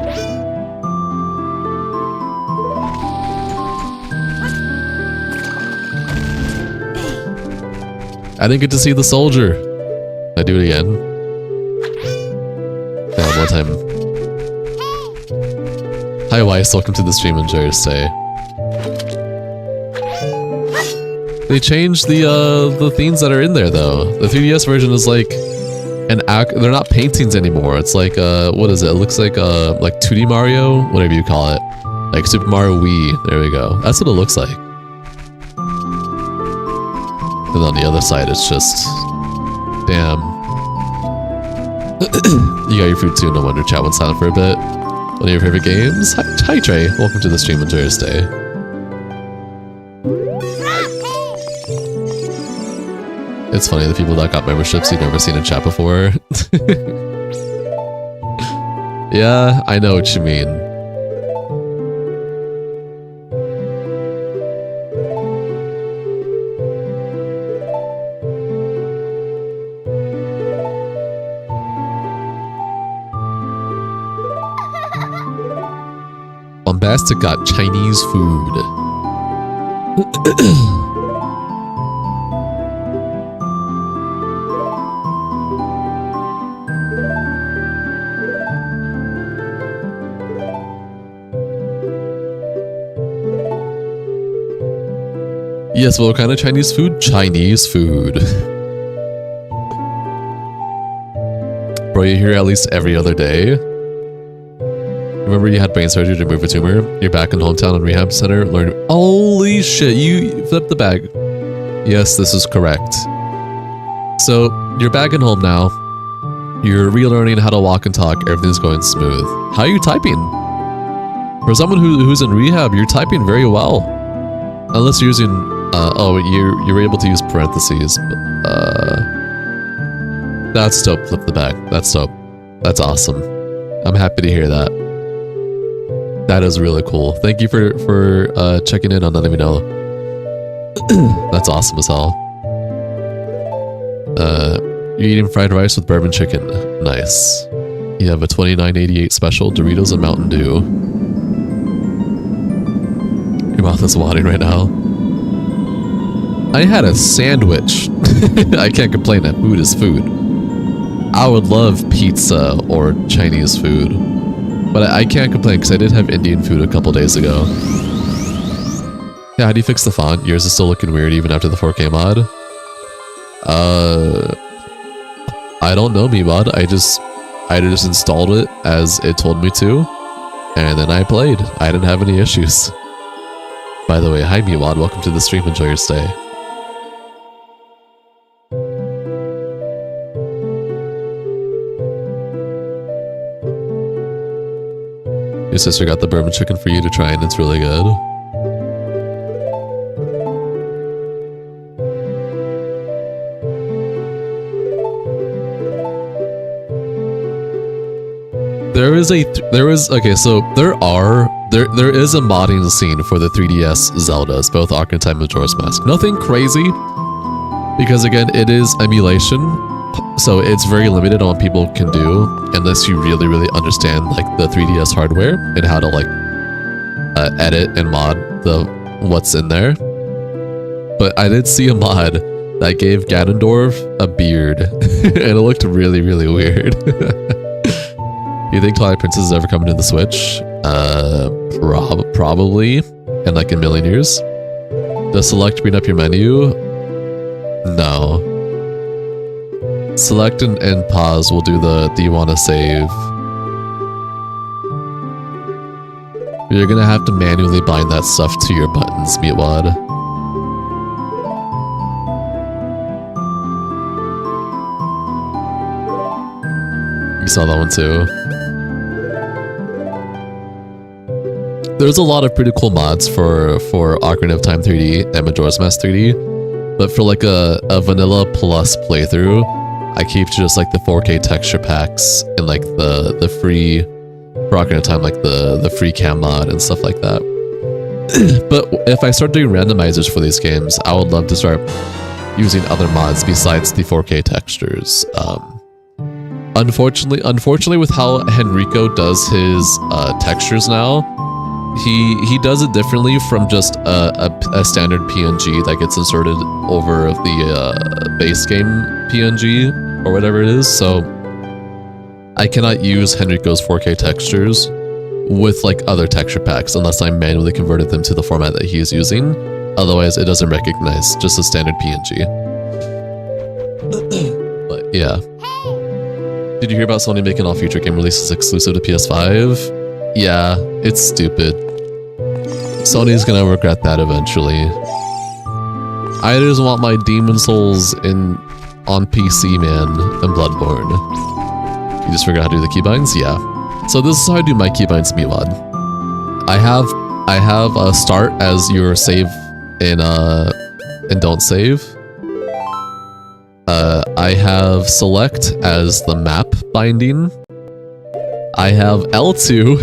I didn't get to see the soldier. Can I do it again? Yeah, one more time. Hi, Weiss. Welcome to the stream. Enjoy your stay. They changed the themes that are in there, though. The 3DS version is like an act. They're not paintings anymore. It's like what is it? It looks like 2D Mario, whatever you call it, like Super Mario Wii. There we go. That's what it looks like. And on the other side, it's just damn. You got your food too. No wonder chat went silent for a bit. One of your favorite games? Hi Trey. Welcome to the stream. Enjoy your stay. It's funny, the people that got memberships you've never seen in chat before. Yeah, I know what you mean. Bombastic got Chinese food. Yes, well, what kind of Chinese food? Chinese food. Bro, you're here at least every other day. Remember you had brain surgery to remove a tumor? You're back in hometown and rehab center. Learn. Holy shit, you flipped the bag. Yes, this is correct. So, you're back at home now. You're relearning how to walk and talk. Everything's going smooth. How are you typing? For someone who's in rehab, you're typing very well. Unless you're using... oh, you're able to use parentheses. But, that's dope. Flip the bag. That's dope. That's awesome. I'm happy to hear that. That is really cool. Thank you for checking in on that. Let me know. That's awesome as hell. You're eating fried rice with bourbon chicken. Nice. You have a $29.88 special, Doritos and Mountain Dew. Your mouth is watering right now. I had a sandwich. I can't complain that food is food. I would love pizza or Chinese food. But I can't complain because I did have Indian food a couple days ago. Yeah, how do you fix the font? Yours is still looking weird even after the 4K mod. I don't know, Meebot. I just installed it as it told me to, and then I played. I didn't have any issues. By the way, hi Meebot. Welcome to the stream. Enjoy your stay. Your sister got the bourbon chicken for you to try, and it's really good. There is a modding scene for the 3DS Zeldas, both Ocarina of Time and Majora's Mask. Nothing crazy, because again, it is emulation, so it's very limited on what people can do unless you really understand like the 3DS hardware and how to like edit and mod what's in there. But I did see a mod that gave Ganondorf a beard, and it looked really weird. You think Twilight Princess is ever coming to the Switch? Probably in like a million years. Does select bring up your menu? No. Select and pause will do the do you want to save? You're gonna have to manually bind that stuff to your buttons, Meatwad. You saw that one too. There's a lot of pretty cool mods for Ocarina of Time 3D and Majora's Mask 3D, but for like a vanilla plus playthrough, I keep just like the 4K texture packs and like the free for Ocarina of Time, like the free cam mod and stuff like that. But if I start doing randomizers for these games, I would love to start using other mods besides the 4K textures. Unfortunately, with how Henrico does his textures now, he does it differently from just a standard PNG that gets inserted over the base game PNG or whatever it is. So I cannot use Henrico's 4K textures with like other texture packs unless I manually converted them to the format that he is using. Otherwise, it doesn't recognize just a standard PNG. But yeah. Did you hear about Sony making all future game releases exclusive to PS5? Yeah, it's stupid. Sony's gonna regret that eventually. I just want my Demon Souls on PC, man, and Bloodborne. You just forgot how to do the keybinds? Yeah. So this is how I do my keybinds, Meatwad. I have a start as your save in and don't save. I have select as the map binding. I have L2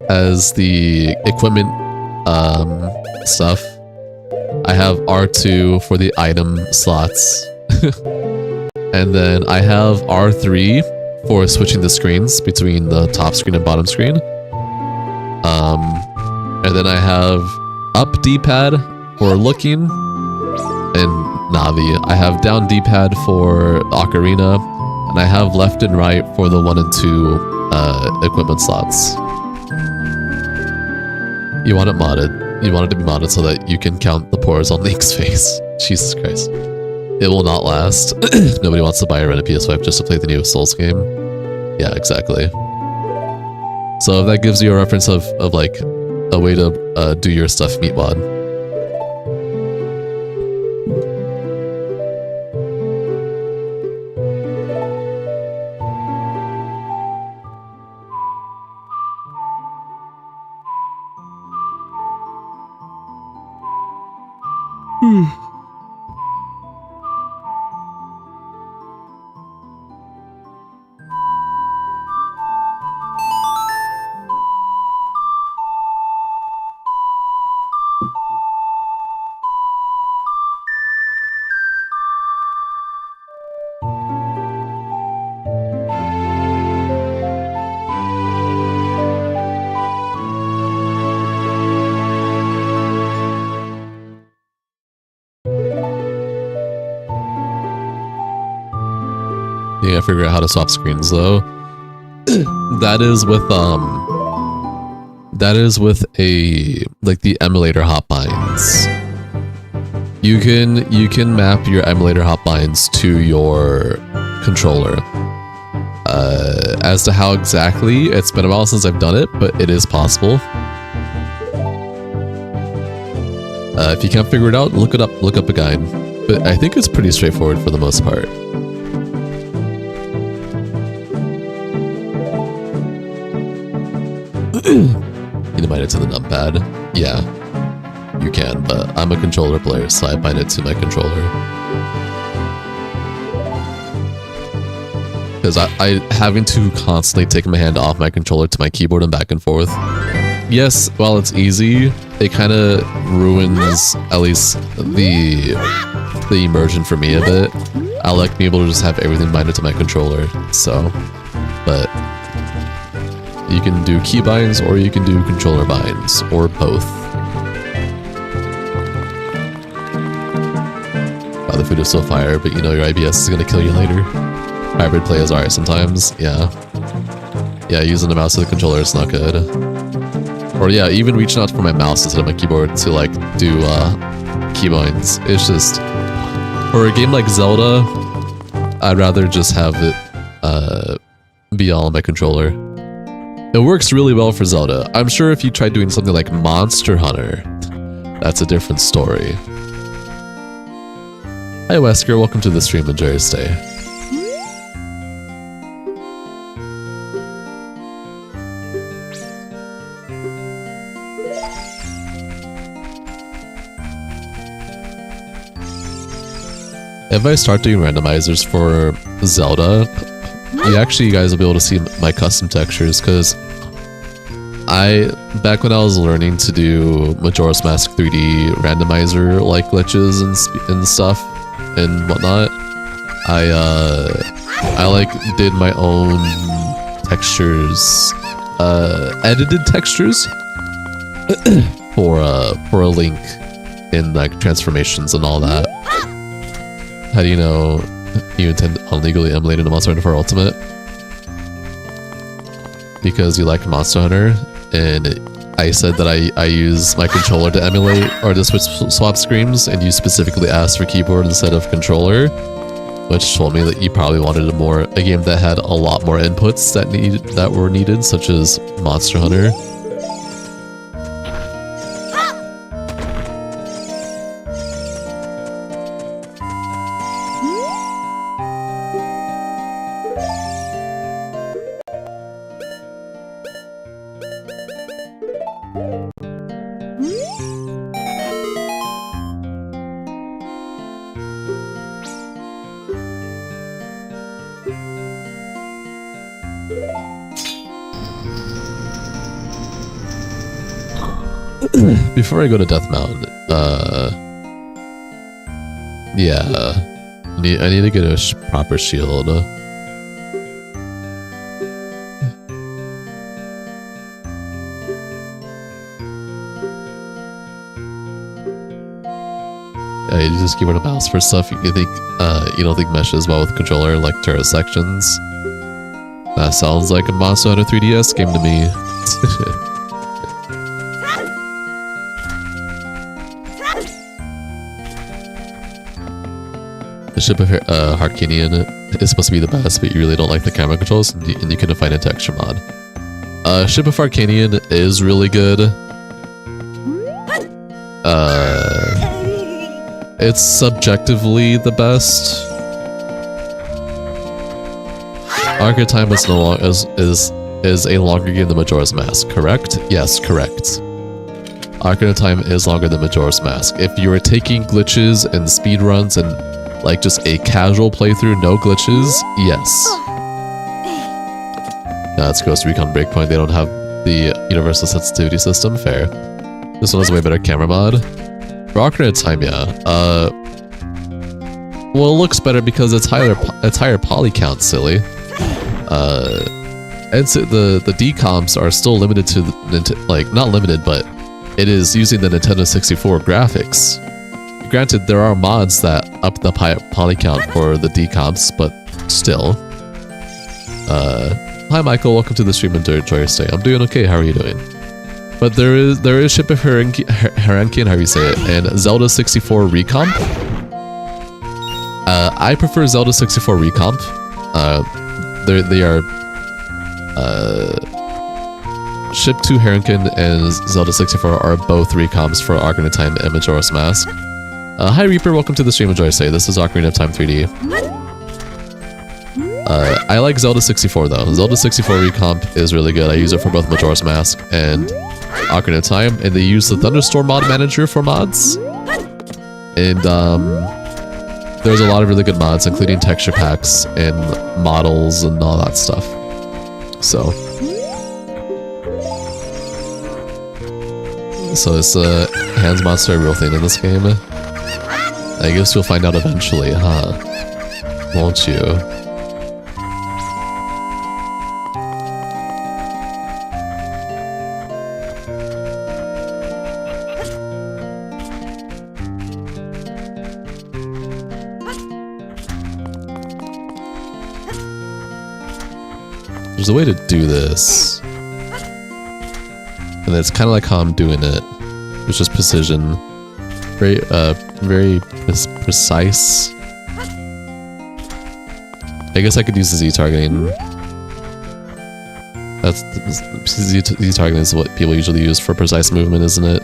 as the equipment stuff. I have R2 for the item slots. And then I have R3 for switching the screens between the top screen and bottom screen. And then I have up D-pad for looking and Navi. I have down D-pad for Ocarina, and I have left and right for the 1 and 2 equipment slots. You want it modded. You want it to be modded so that you can count the pores on Link's face. Jesus Christ. It will not last. Nobody wants to buy or rent a PS5 just to play the new Souls game. Yeah, exactly. So if that gives you a reference of like a way to do your stuff, Meatwad. think I figured out how to swap screens though. That is with a like the emulator hotbinds. You can map your emulator hotbinds to your controller. As to how exactly, it's been a while since I've done it, but it is possible. If you can't figure it out, look up a guide. But I think it's pretty straightforward for the most part. You can bind it to the numpad. Yeah, you can, but I'm a controller player, so I bind it to my controller. Because I having to constantly take my hand off my controller to my keyboard and back and forth. Yes, while it's easy, it kind of ruins at least the immersion for me a bit. I like being able to just have everything binded to my controller, so, but you can do key binds or you can do controller binds, or both. Wow, the food is so fire, but you know your IBS is gonna kill you later. Hybrid play is alright sometimes, yeah. Yeah, using the mouse to the controller is not good. Or yeah, even reaching out for my mouse instead of my keyboard to like do key binds. It's just, for a game like Zelda, I'd rather just have it be all on my controller. It works really well for Zelda. I'm sure if you tried doing something like Monster Hunter, that's a different story. Hi Wesker, welcome to the stream, enjoy your stay. If I start doing randomizers for Zelda, you guys will be able to see my custom textures, because back when I was learning to do Majora's Mask 3D randomizer like glitches and stuff and whatnot, I like did my own textures, edited textures for a Link in like transformations and all that. How do you know you intend on legally emulating the Monster Hunter 4 Ultimate? Because you like Monster Hunter, and I said that I use my controller to emulate or to swap screens, and you specifically asked for keyboard instead of controller, which told me that you probably wanted a game that had a lot more inputs that were needed, such as Monster Hunter. Before I go to Death Mountain, yeah, I need to get a proper shield. Yeah, you just keyboard and mouse for stuff you don't think meshes well with controller, like turret sections. That sounds like a Monster Hunter 3DS game to me. The ship of Harkinian is supposed to be the best, but you really don't like the camera controls, and you couldn't find a texture mod. Ship of Harkinian is really good. It's subjectively the best. Arc of Time is a longer game than Majora's Mask, correct? Yes, correct. Arc of Time is longer than Majora's Mask. If you were taking glitches and speedruns and like just a casual playthrough, no glitches, yes. That's Ghost Recon Breakpoint. They don't have the universal sensitivity system. Fair. This one has a way better camera mod. For Ocarina of Time, yeah. Well, it looks better because it's higher poly count, silly. And so the decomps are still limited to like not limited, but it is using the Nintendo 64 graphics. Granted, there are mods that up the poly count for the decomps, but still. Hi Michael, welcome to the stream and enjoy your stay. I'm doing okay, how are you doing? But there is Ship of Herankian, however you say it, and Zelda 64 Recomp. I prefer Zelda 64 Recomp. They are Ship 2 Herankin and Zelda 64 are both recomps for Ocarina of Time and Majora's Mask. Hi Reaper, welcome to the stream, enjoy your stay. This is Ocarina of Time 3D. I like Zelda 64 though. Zelda 64 Recomp is really good. I use it for both Majora's Mask and Ocarina of Time, and they use the Thunderstorm mod manager for mods. And there's a lot of really good mods, including texture packs and models and all that stuff. So is Hans Monster a real thing in this game? I guess you'll find out eventually, huh? Won't you? There's a way to do this. And it's kind of like how I'm doing it. It's just precision. Very precise. I guess I could use the Z targeting. That's Z targeting is what people usually use for precise movement, isn't it?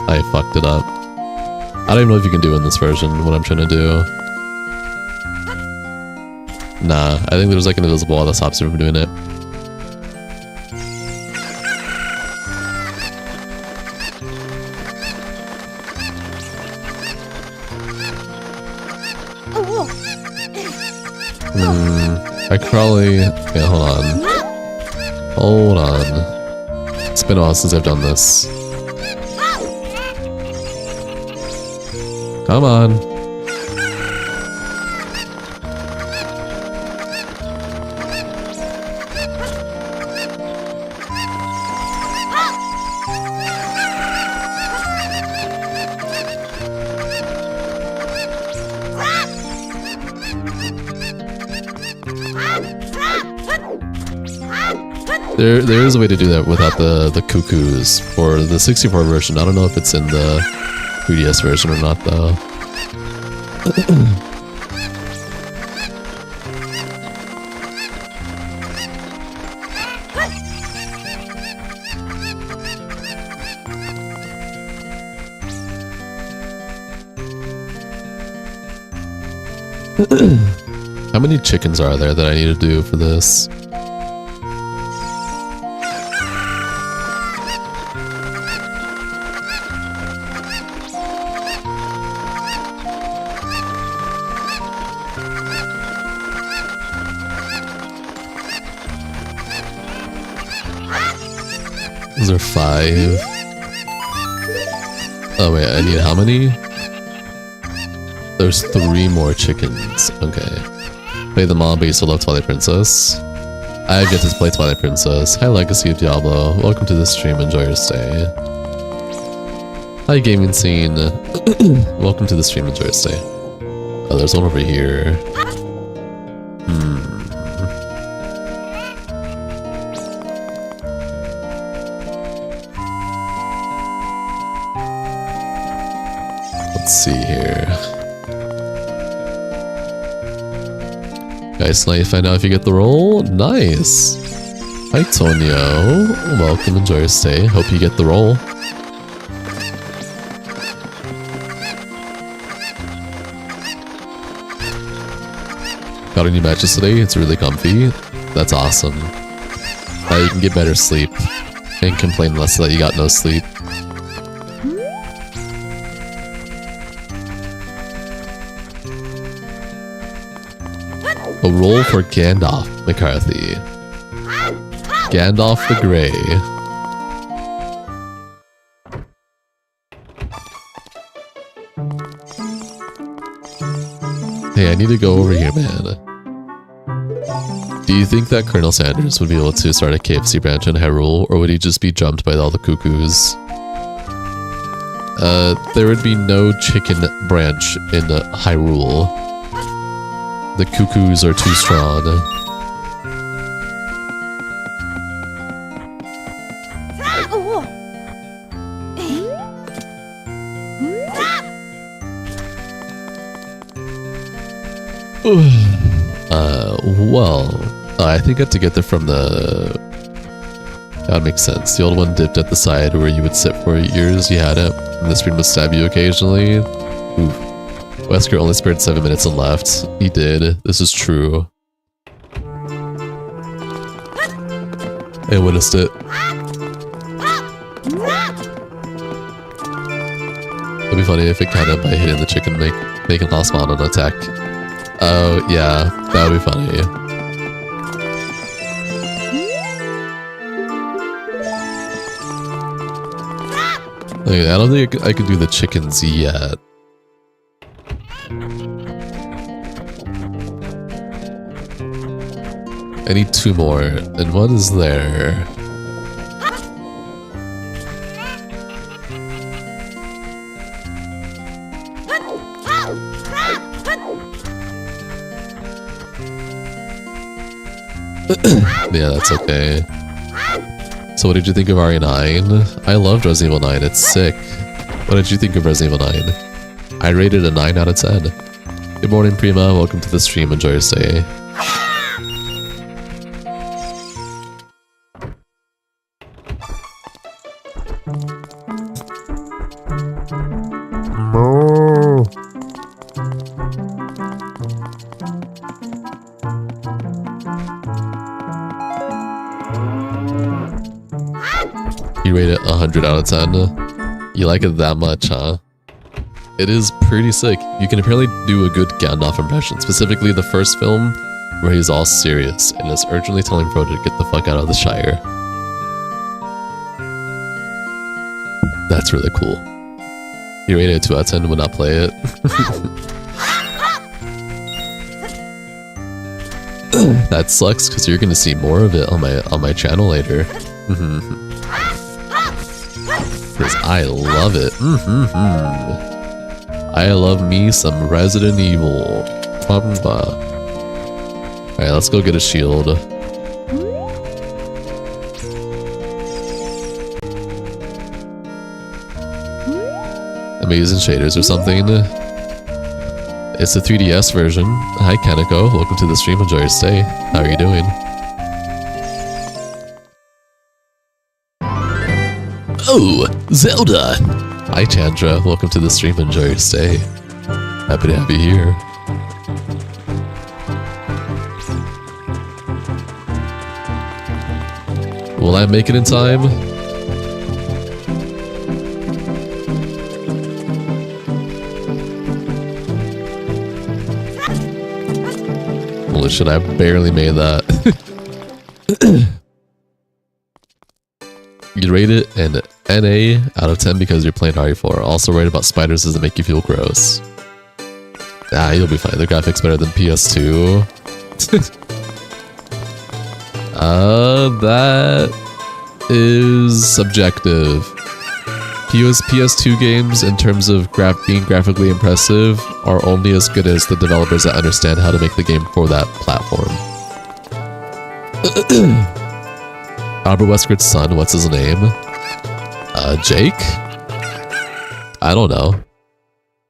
I fucked it up. I don't even know if you can do in this version what I'm trying to do. Nah, I think there's like an invisible wall that stops you from doing it. I could probably... Yeah, hold on. Hold on. It's been a while since I've done this. Come on. There is a way to do that without the cuckoos for the 64 version. I don't know if it's in the 3DS version or not though. How many chickens are there that I need to do for this? Is there 5? Oh wait, I need how many? There's 3 more chickens. Okay. Play the mom, but you still love Twilight Princess. I get to play Twilight Princess. Hi Legacy of Diablo. Welcome to the stream, enjoy your stay. Hi Gaming Scene. Welcome to the stream, enjoy your stay. Oh, there's one over here. Let's see here. Guys, now you find out if you get the roll. Nice. Hi Tonio. Welcome, enjoy your stay. Hope you get the roll. Got any matches today? It's really comfy. That's awesome. Now you can get better sleep and complain less that you got no sleep. A roll for Gandalf McCarthy. Gandalf the Grey. Hey, I need to go over here, man. Do you think that Colonel Sanders would be able to start a KFC branch in Hyrule, or would he just be jumped by all the cuckoos? There would be no chicken branch in Hyrule. The cuckoos are too strong. Well, I think I had to get there from the... That makes sense. The old one dipped at the side where you would sit for years. You had it, and the screen would stab you occasionally. Oof. Wesker only spared 7 minutes and left. He did. This is true. I witnessed it. It'd be funny if it counted by hitting the chicken, making last spawn an attack. Oh, yeah, that would be funny. Okay, I don't think I can do the chickens yet. I need 2 more, and one is there. Yeah, that's okay. So what did you think of RE9? I loved Resident Evil 9, it's sick. What did you think of Resident Evil 9? I rated a 9 out of 10. Good morning, Prima. Welcome to the stream. Enjoy your stay. You rate it 100 out of 10. You like it that much, huh? It is pretty sick. You can apparently do a good Gandalf impression, specifically the first film where he's all serious and is urgently telling Frodo to get the fuck out of the Shire. That's really cool. You rated it 2 out of 10, would not play it. That sucks because you're gonna see more of it on my channel later. Because I love it. I love me some Resident Evil. Alright, let's go get a shield. Amazing shaders or something. It's the 3DS version. Hi Kaneko, welcome to the stream, enjoy your stay. How are you doing? Oh, Zelda! Hi Chandra, welcome to the stream, enjoy your stay. Happy to have you here. Will I make it in time? Holy shit, I barely made that. You rate it an NA out of 10 because you're playing RE4. Also right about spiders doesn't make you feel gross. Ah, you'll be fine. The graphics better than PS2. That is subjective. PS2 games, in terms of being graphically impressive, are only as good as the developers that understand how to make the game for that platform. Albert Wesker's son, what's his name? Jake? I don't know.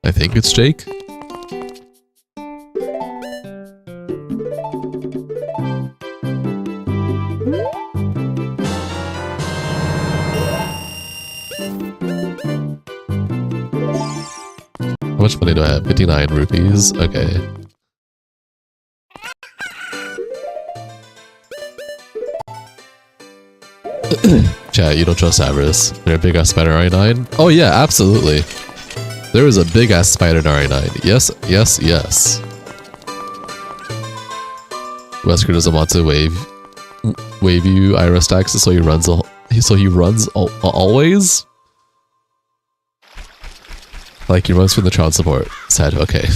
I think it's Jake. How much money do I have? 59 rupees? Okay. Chat, you don't trust Avarice. They're a big ass spider in RE9? Oh yeah, absolutely. There is a big ass spider in RE9. Yes, yes, yes. Wesker doesn't want to wave you Ira stacks, so he runs always? Like he runs from the child support. Sad, okay.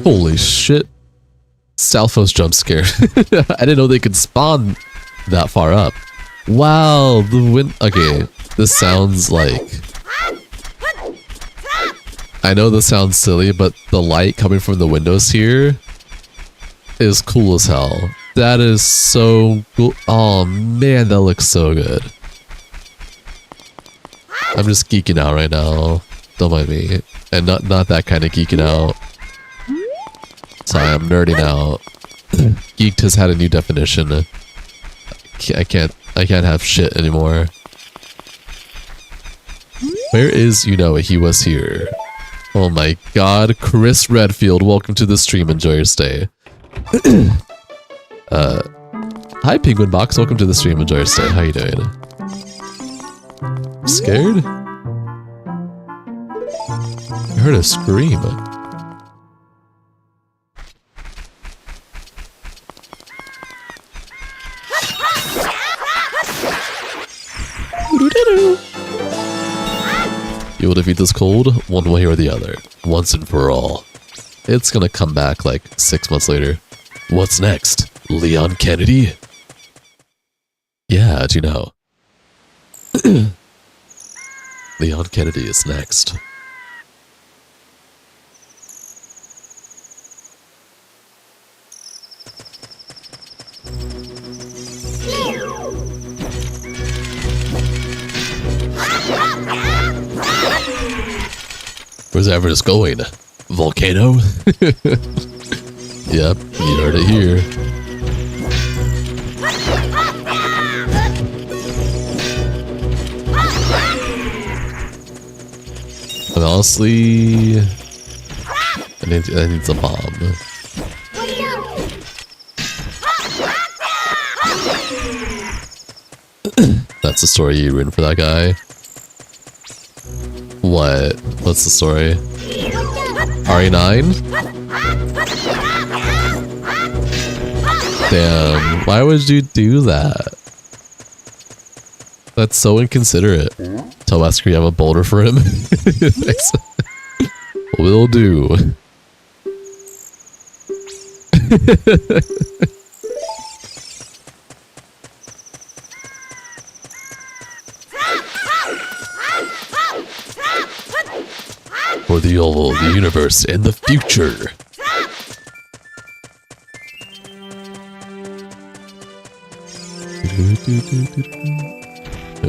Holy shit. Stalfos jump scare. I didn't know they could spawn that far up. Wow, the wind. Okay, this sounds like. I know this sounds silly, but the light coming from the windows here is cool as hell. That is so cool. Oh man, that looks so good. I'm just geeking out right now. Don't mind me. And not that kind of geeking out. Sorry, I'm nerding out. Geeked has had a new definition. I can't have shit anymore. Where is he was here? Oh my god, Chris Redfield, welcome to the stream, enjoy your stay. Hi Penguin Box, welcome to the stream, enjoy your stay. How you doing? Scared? I heard a scream. You will defeat this cold one way or the other, once and for all. It's gonna come back like 6 months later. What's next? Leon Kennedy? Yeah, do you know? Leon Kennedy is next. Where's Everest going? Volcano? Yep, you heard it here. And honestly, I need some bomb. That's the story you ruined for that guy. What? What's the story? RE9? Damn, why would you do that? That's so inconsiderate. Tell Wesker you have a boulder for him. Will do. For the universe and the future.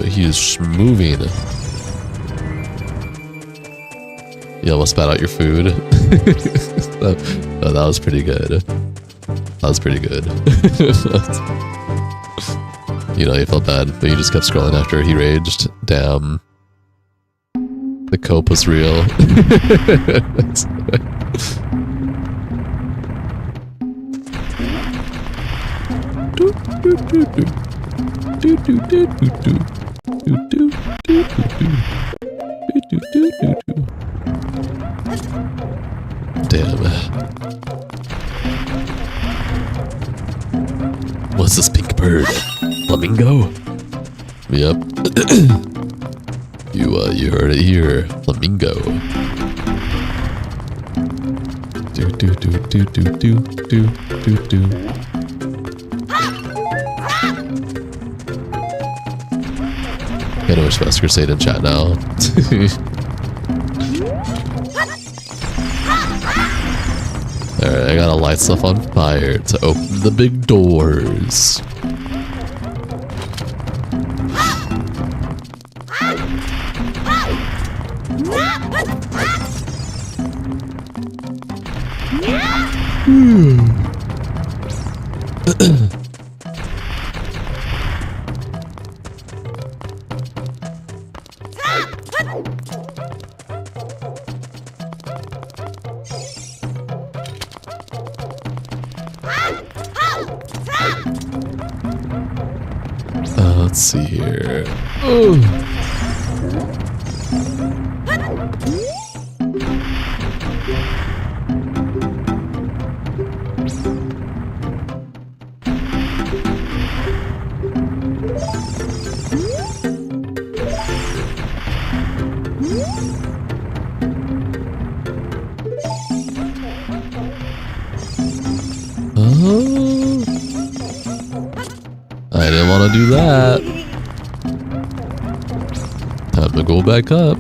He is moving. You almost spat out your food. that was pretty good. That was pretty good. You felt bad, but you just kept scrolling after he raged. Damn. The cope was real. Damn. What's this pink bird? Flamingo? Yep. You heard it here. Flamingo. Do do do do do do do do do. I know which Wesker said in chat now. Alright, I gotta light stuff on fire to open the big doors. Let's see here. wanna do that. Time to go back up.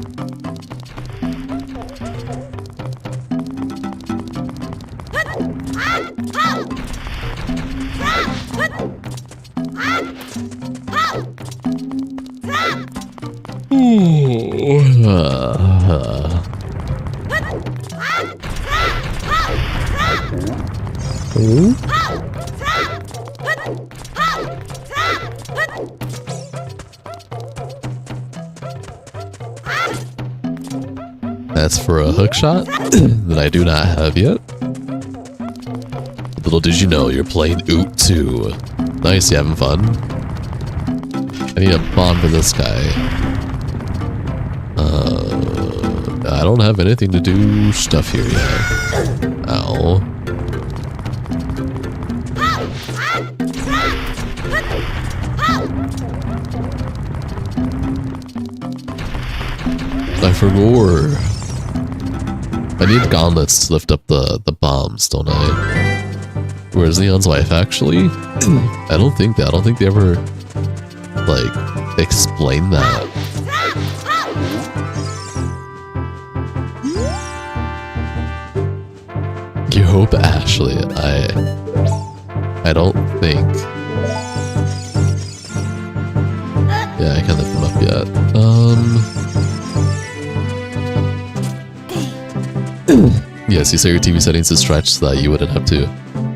That's for a hook shot that I do not have yet. Little did you know, you're playing Oot 2. Nice, you having fun? I need a bomb for this guy. I don't have anything to do stuff here yet. Ow. I forgot. I need gauntlets to lift up the bombs, don't I? Where's Leon's wife, actually? I don't think they ever, like, explain that. You hope, Ashley. I don't think. Yeah, I can't lift them up yet. Yes, you set your TV settings to stretch so that you wouldn't have to.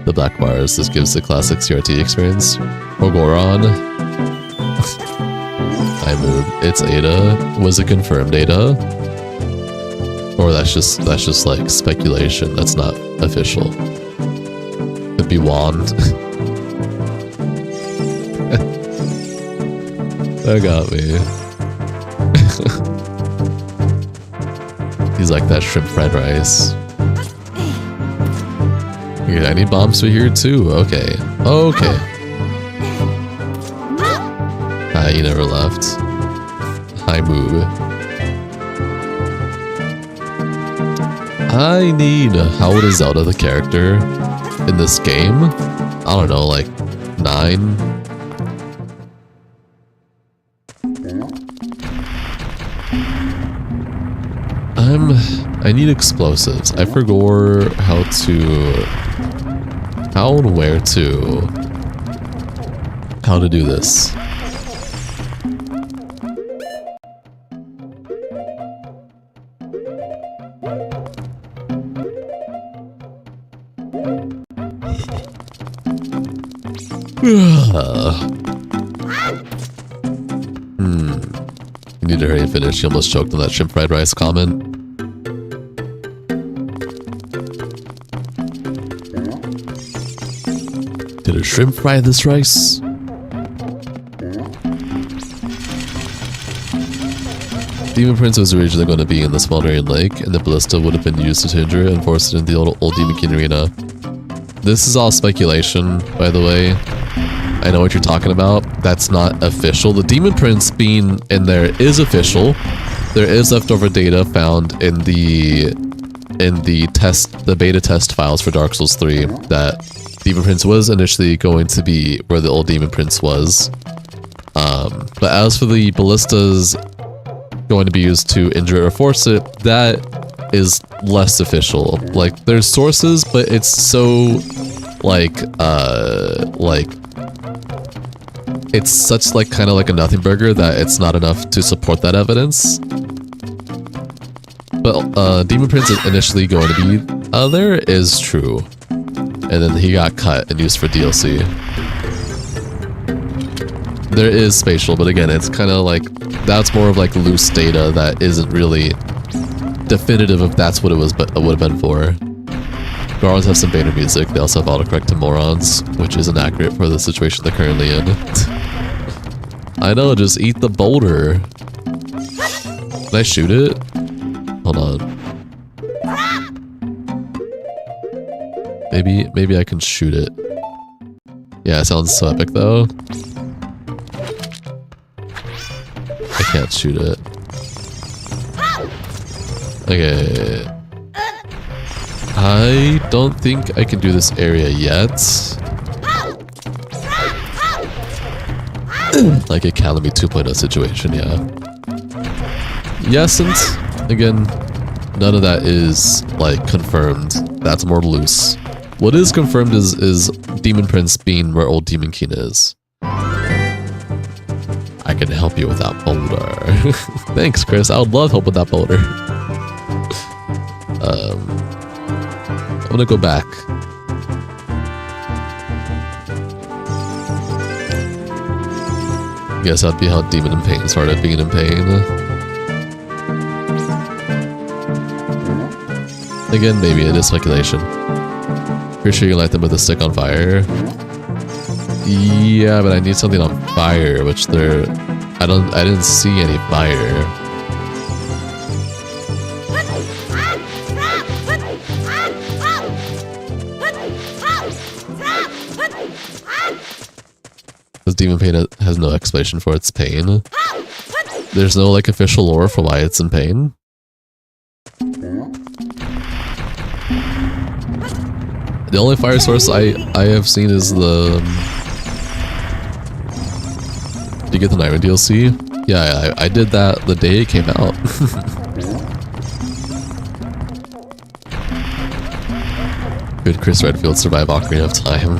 The black bars. This gives the classic CRT experience. Or Goron. I moved. It's Ada. Was it confirmed Ada? Or that's just like speculation. That's not official. Could be Wand. That got me. He's like that shrimp fried rice. Okay, I need bombs for here too. Okay. Okay. Ah, you never left. Hi, Moo. I need... How old is Zelda, the character, in this game? I don't know, like 9? I need explosives. I forgot how and where to... How to do this. You need to hurry and finish. You almost choked on that shrimp fried rice comment. Did a shrimp fry this rice? Demon Prince was originally going to be in the Smoldering Lake, and the ballista would have been used to injure it and force it into the old Demon King arena. This is all speculation, by the way. I know what you're talking about. That's not official. The Demon Prince being in there is official. There is leftover data found in the beta test files for Dark Souls 3 that Demon Prince was initially going to be where the old Demon Prince was. But as for the ballistas going to be used to injure or force it, that is less official. Like, there's sources, but it's so it's such like kind of like a nothing burger that it's not enough to support that evidence. But Demon Prince is initially going to be there is true. And then he got cut and used for DLC. There is spatial, but again, it's kind of like, that's more of like loose data that isn't really definitive if that's what it was, but it would have been for. Gorons have some beta music. They also have autocorrect to morons, which isn't accurate for the situation they're currently in. I know, just eat the boulder. Can I shoot it? Hold on. Maybe I can shoot it. Yeah, it sounds so epic though. I can't shoot it. Okay. I don't think I can do this area yet. Like a Calamy 2.0 situation, yeah. Yes, and again, none of that is like confirmed. That's more loose. What is confirmed is Demon Prince being where old Demon King is. I can help you with that boulder. Thanks, Chris. I would love help with that boulder. I'm gonna go back. Guess that'd be how Demon in Pain started being in pain. Again, maybe it is speculation. Pretty sure you light them with a stick on fire. Yeah, but I need something on fire, which I didn't see any fire. Because Demon Pain has no explanation for its pain. There's no like official lore for why it's in pain. The only fire source I have seen is the... Did you get the Nightmare DLC? Yeah, I did that the day it came out. Could Chris Redfield survive Ocarina of Time?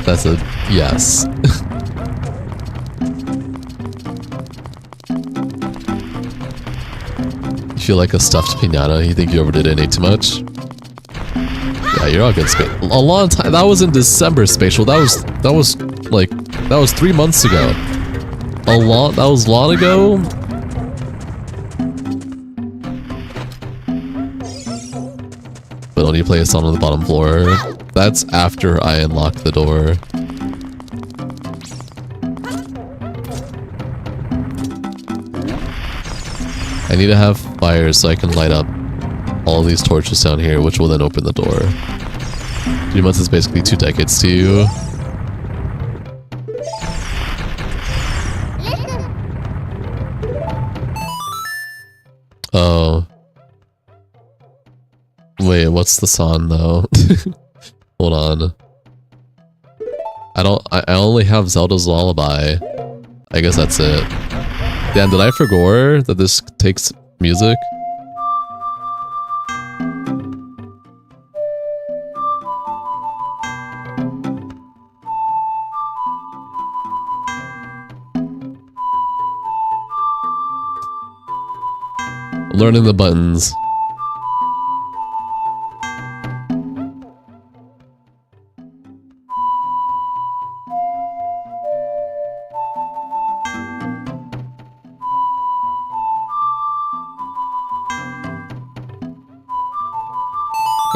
That's a yes. You feel like a stuffed piñata? You think you overdid it and ate too much? Yeah, you're all good. A long time. That was in December, Spatial. That was 3 months ago. That was long ago. But when you play a song on the bottom floor, that's after I unlock the door. I need to have fire so I can light up all these torches down here, which will then open the door. 3 months is basically 2 decades to you. Oh. Wait, what's the song though? Hold on. I only have Zelda's Lullaby. I guess that's it. Damn, did I forget that this takes music? Learning the buttons.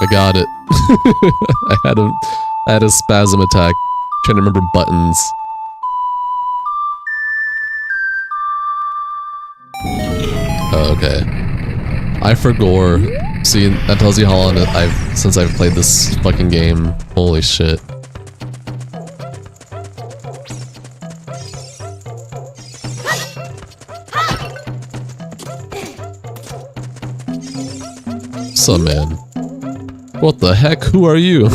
I got it. I had a spasm attack trying to remember buttons. Oh, okay. I forgot. See, that tells you how long since I've played this fucking game. Holy shit. What's up, man? What the heck? Who are you?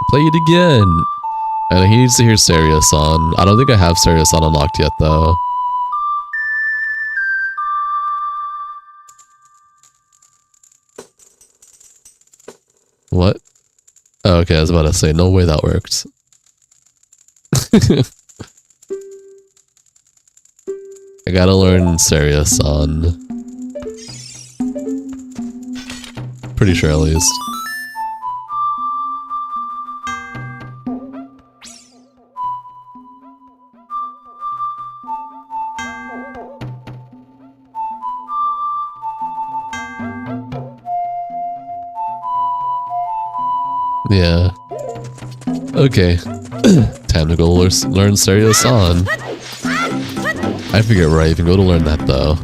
Play it again. And he needs to hear Saria-san. I don't think I have Saria-san unlocked yet, though. What? Oh, okay, I was about to say, no way that worked. I gotta learn Saria-san. Pretty sure, at least. Yeah. Okay. Time to go learn Stereo San. I forget where I even go to learn that though.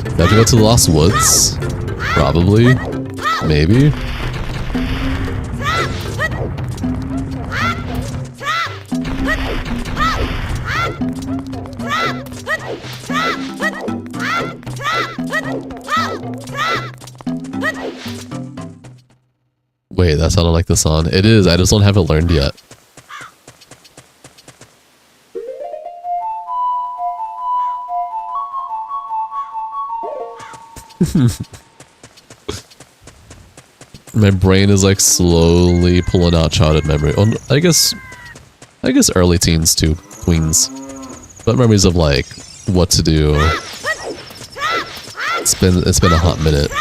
Do I have to go to the Lost Woods? Probably. Maybe. Wait, that sounded like the song. It is, I just don't have it learned yet. My brain is like slowly pulling out childhood memory. Oh, I guess early teens too, tweens. But memories of like what to do. It's been a hot minute.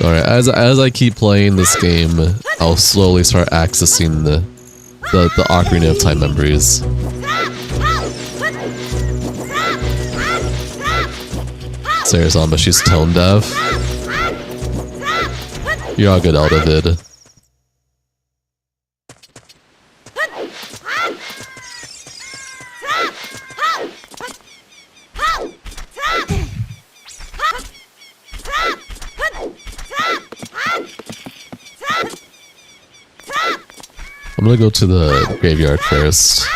Alright, as I keep playing this game, I'll slowly start accessing the Ocarina of Time memories. Sarah's on, but she's tone deaf. You're all good, Eldavid. I'm gonna go to the graveyard first.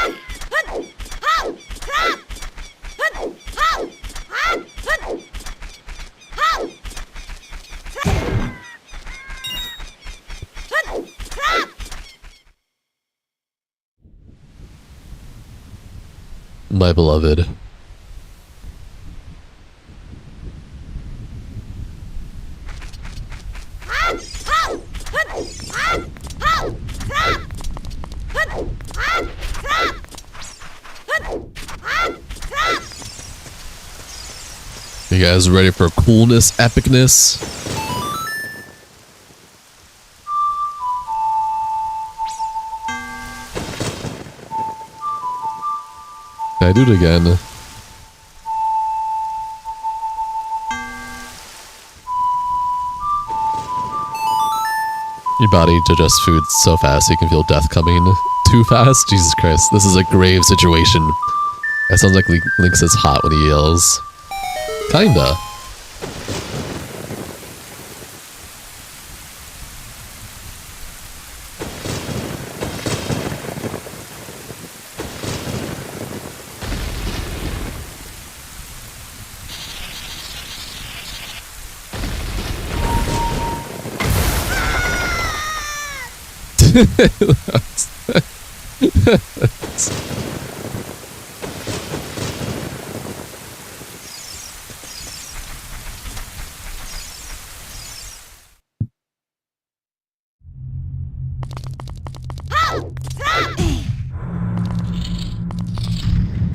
My beloved. You guys ready for coolness, epicness? Can I do it again? Your body digests food so fast you can feel death coming. Too fast? Jesus Christ, this is a grave situation. That sounds like Lynx is hot when he yells. Kinda.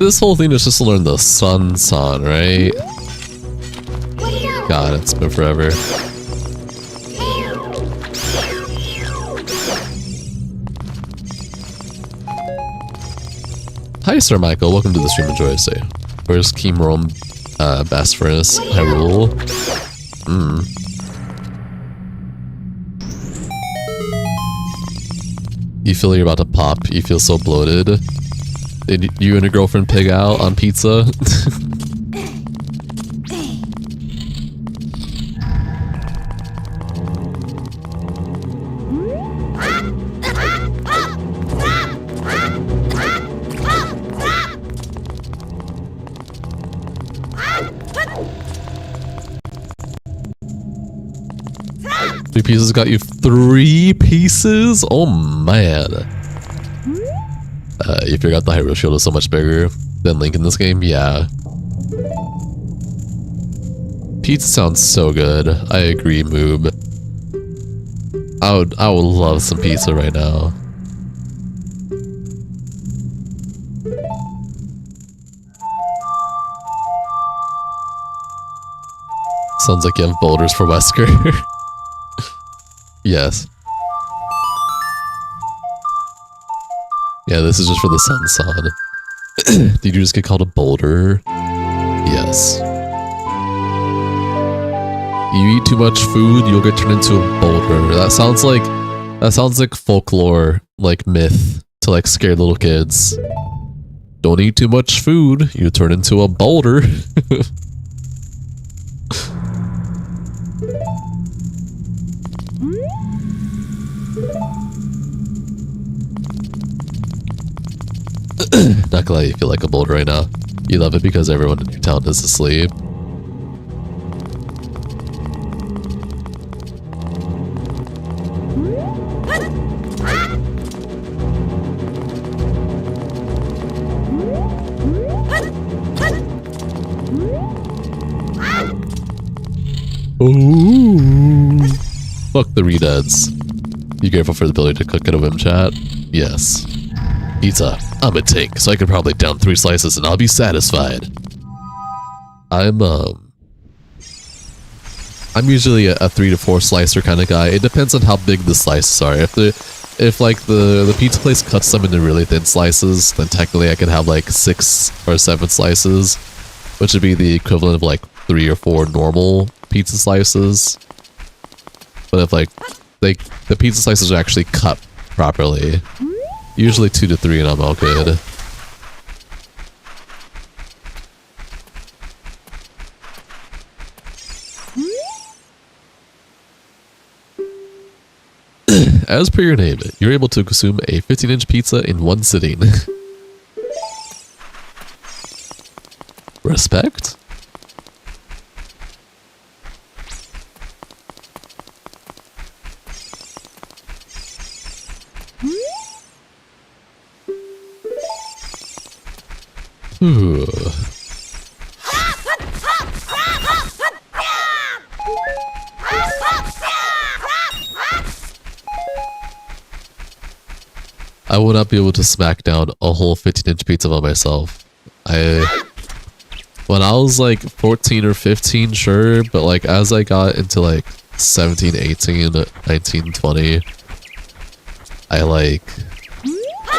This whole thing is just to learn the sun song, right? God, it's been forever. Hi, Sir Michael. Welcome to the stream. Enjoy your stay. Where's Keemrom Best Furnace? Hyrule. You feel you're about to pop. You feel so bloated. Did you and your girlfriend pig out on pizza? Three pieces got you 3 pieces? Oh man. You forgot the Hyrule Shield is so much bigger than Link in this game? Yeah. Pizza sounds so good. I agree, Moob. I would love some pizza right now. Sounds like you have boulders for Wesker. Yes. Yeah, this is just for the sun sod. Did you just get called a boulder? Yes. You eat too much food, you'll get turned into a boulder. That sounds like folklore, like myth to like scare little kids. Don't eat too much food, you turn into a boulder. Not gonna lie, you feel like a boulder right now. You love it because everyone in your town is asleep. Ooh. Fuck the redeads. You grateful for the ability to cook at a whim chat? Yes. Pizza. I'm a tank, so I could probably down 3 slices and I'll be satisfied. I'm usually a 3 to 4 slicer kind of guy. It depends on how big the slices are. If like the pizza place cuts them into really thin slices, then technically I could have like 6 or 7 slices, which would be the equivalent of like 3 or 4 normal pizza slices. But if like the pizza slices are actually cut properly, usually 2 to 3 and I'm all good. As per your name, you're able to consume a 15-inch pizza in one sitting. Respect? Ooh. I would not be able to smack down a whole 15-inch pizza by myself. When I was like 14 or 15, sure, but like as I got into like 17, 18, 19, 20, I like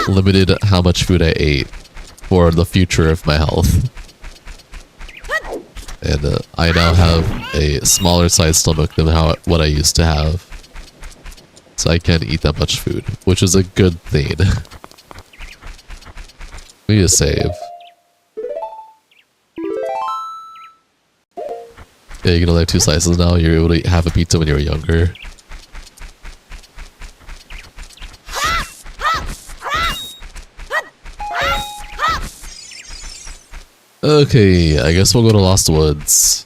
limited how much food I ate for the future of my health. And I now have a smaller sized stomach than what I used to have. So I can't eat that much food, which is a good thing. We need to save. Yeah, you can only have 2 slices now. You're able to eat half a pizza when you were younger. Okay, I guess we'll go to Lost Woods.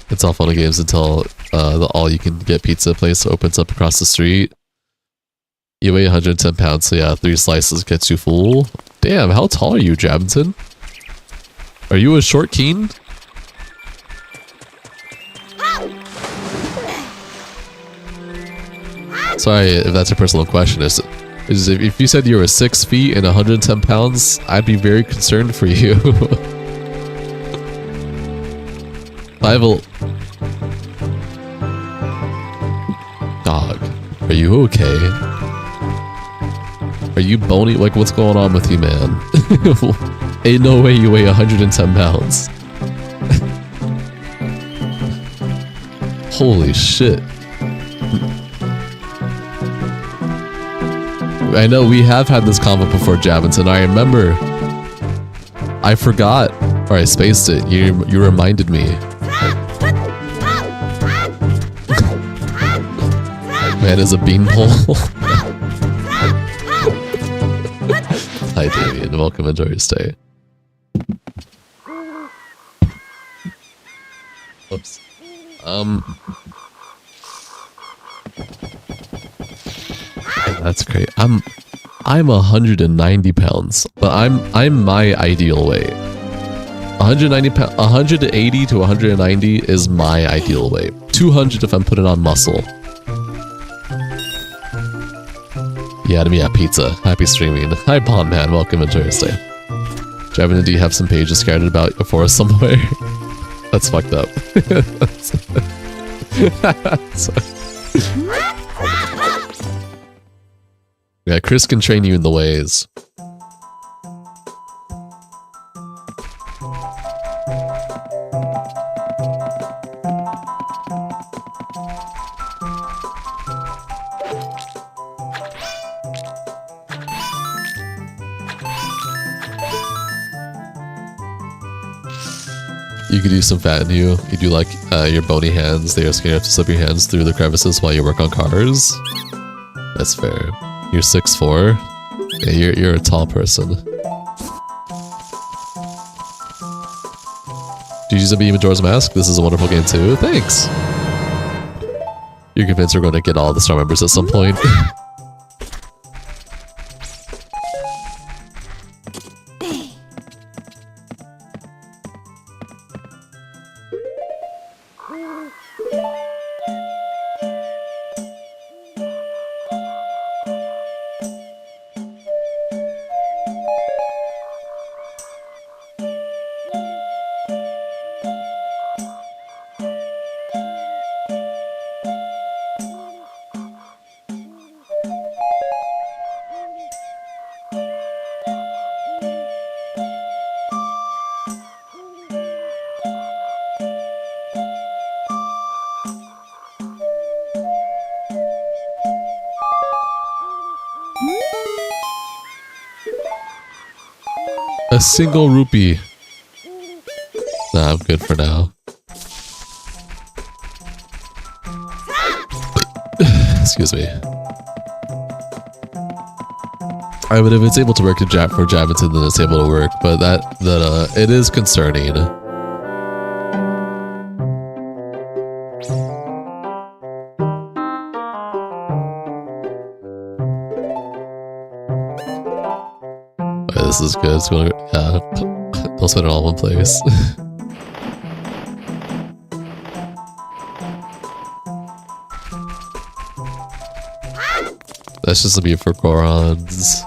It's all fun and games until the all-you-can-get pizza place opens up across the street. You weigh 110 pounds, so yeah, 3 slices gets you full. Damn, how tall are you, Jabinton? Are you a short keen? Sorry if that's a personal question. If you said you were 6 feet and 110 pounds, I'd be very concerned for you. Dog, are you okay? Are you bony? Like, what's going on with you, man? Ain't no way you weigh 110 pounds. Holy shit. I know we have had this convo before, Jabinton. I remember. I forgot. Or I spaced it. You reminded me. Man is a beanpole. Hi, Damien. Welcome. Enjoy your stay. Oops. That's great. I'm 190 pounds, but I'm my ideal weight. 180 to 190 is my ideal weight. 200 if I'm putting on muscle. Yeah, to me, yeah, pizza. Happy streaming. Hi, Pond Man. Welcome. Enjoy your stay. Javin, do you have some pages scattered about your forest somewhere? That's fucked up. Yeah, Chris can train you in the ways. You could use some fat in you. You do like your bony hands. They are scared enough to slip your hands through the crevices while you work on cars. That's fair. You're 6'4". Yeah, you're a tall person. Did you use a beam Majora's Mask? This is a wonderful game too. Thanks. You're convinced we're going to get all the star members at some point. A single rupee. Nah, I'm good for now. Excuse me. I mean, if it's able to work for Javinton, then it's able to work, but it is concerning. This is good. It's going to, yeah, they'll spend it all in one place. That's just a beat for Gorons.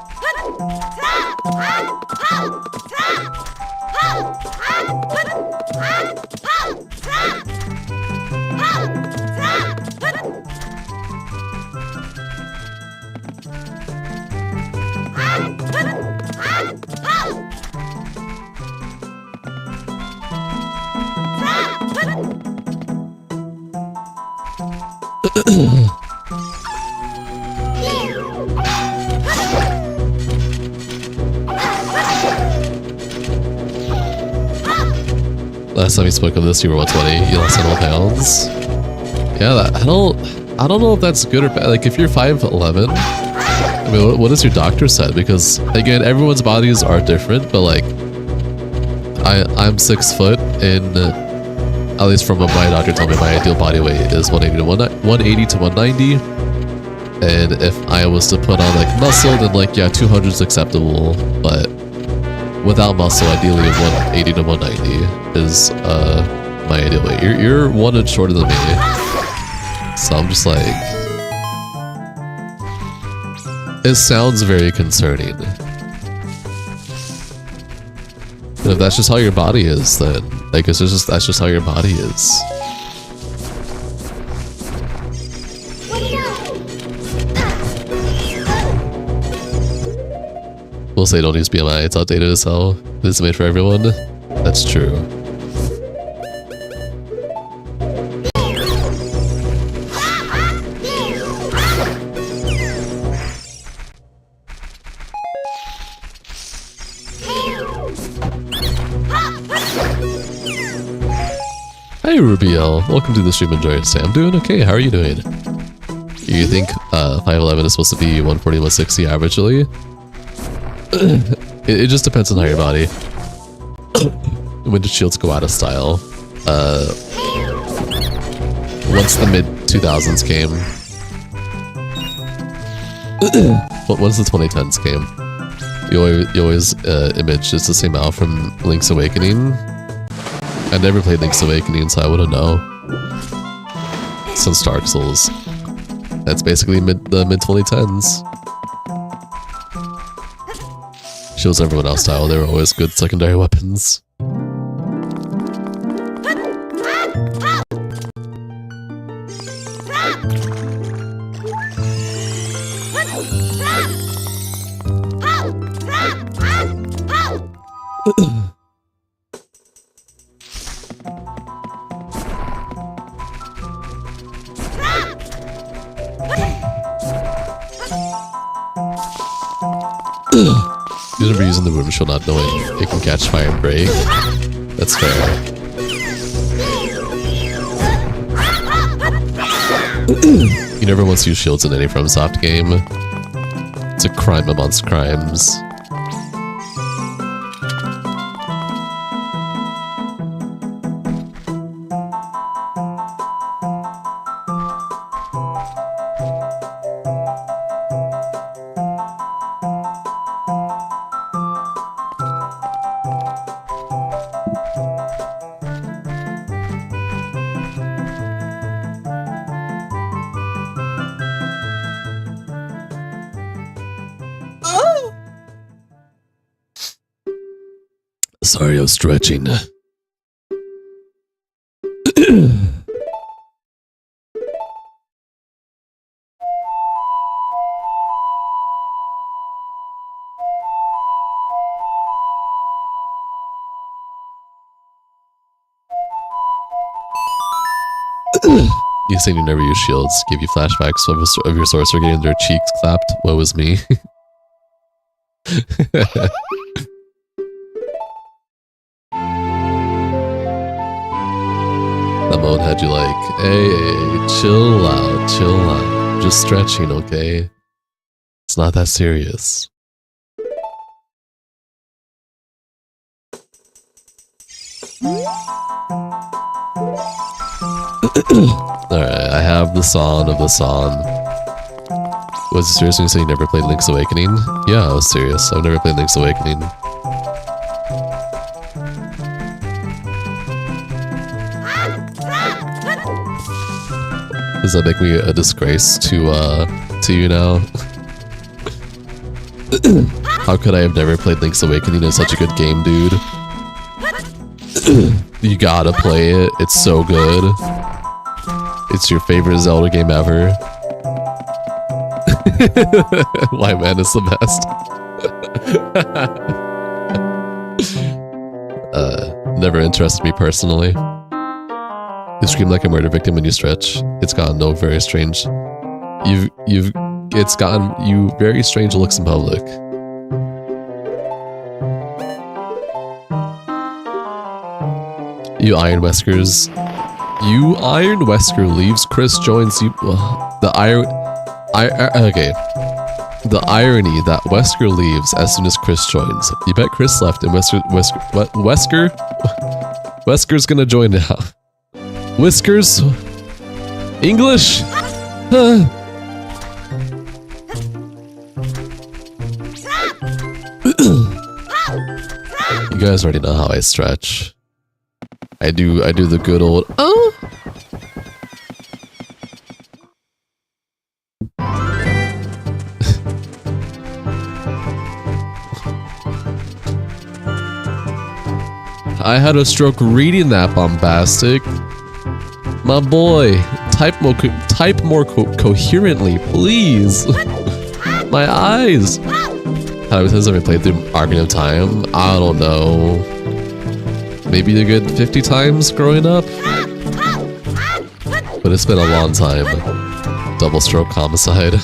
Last time we spoke of this, you were 120. You lost 10 pounds. Yeah, I don't know if that's good or bad. Like, if you're 5'11", I mean, what does your doctor said? Because again, everyone's bodies are different, but like, I'm 6 foot, and at least from what my doctor told me, my ideal body weight is 180 to 190. And if I was to put on like muscle, then like, yeah, 200 is acceptable, but without muscle, ideally 180 to 190 is my ideal weight. You're 1 inch shorter than me, so I'm just like, it sounds very concerning. And if that's just how your body is, then like that's just how your body is. We'll say don't use BMI, it's outdated as hell. This is made for everyone. That's true. Hey Rubiel, welcome to the stream. Enjoy your stay. I'm doing okay, how are you doing? You think 5'11" is supposed to be 140, 160 averagely? It just depends on how your body. When did shields go out of style? Once the mid 2000s came. Once the 2010s came. You always image it's the same out from Link's Awakening. I never played Link's Awakening, so I wouldn't know. Since Dark Souls. That's basically the mid 2010s. Shields everyone else style, they were always good secondary weapons. You never using the room shield not knowing it can catch fire and break. That's fair. You never once use shields in any FromSoft game. It's a crime amongst crimes. Sorry, I was stretching. You saying you never use shields give you flashbacks of your sorcerer getting their cheeks clapped? Woe was me. That mode had you like, hey, chill out, just stretching, okay? It's not that serious. Alright, I have the song of the song. Was it serious when you say you never played Link's Awakening? Yeah, I was serious. I've never played Link's Awakening. Does that make me a disgrace to you now? How could I have never played Link's Awakening? It's such a good game, dude. You gotta play it. It's so good. It's your favorite Zelda game ever. Why man is the best. Never interested me personally. You scream like a murder victim when you stretch. It's gotten no very strange. It's gotten you very strange looks in public. You Iron Weskers. You Iron Wesker leaves. Chris joins you. Okay. The irony that Wesker leaves as soon as Chris joins. You bet Chris left and Wesker's gonna join now. Whiskers? English? You guys already know how I stretch. I do the good old oh. I had a stroke reading that bombastic. My boy, type more coherently, please. My eyes. How many times have I played through Ocarina of Time? I don't know. Maybe a good 50 times growing up? But it's been a long time. Double stroke homicide.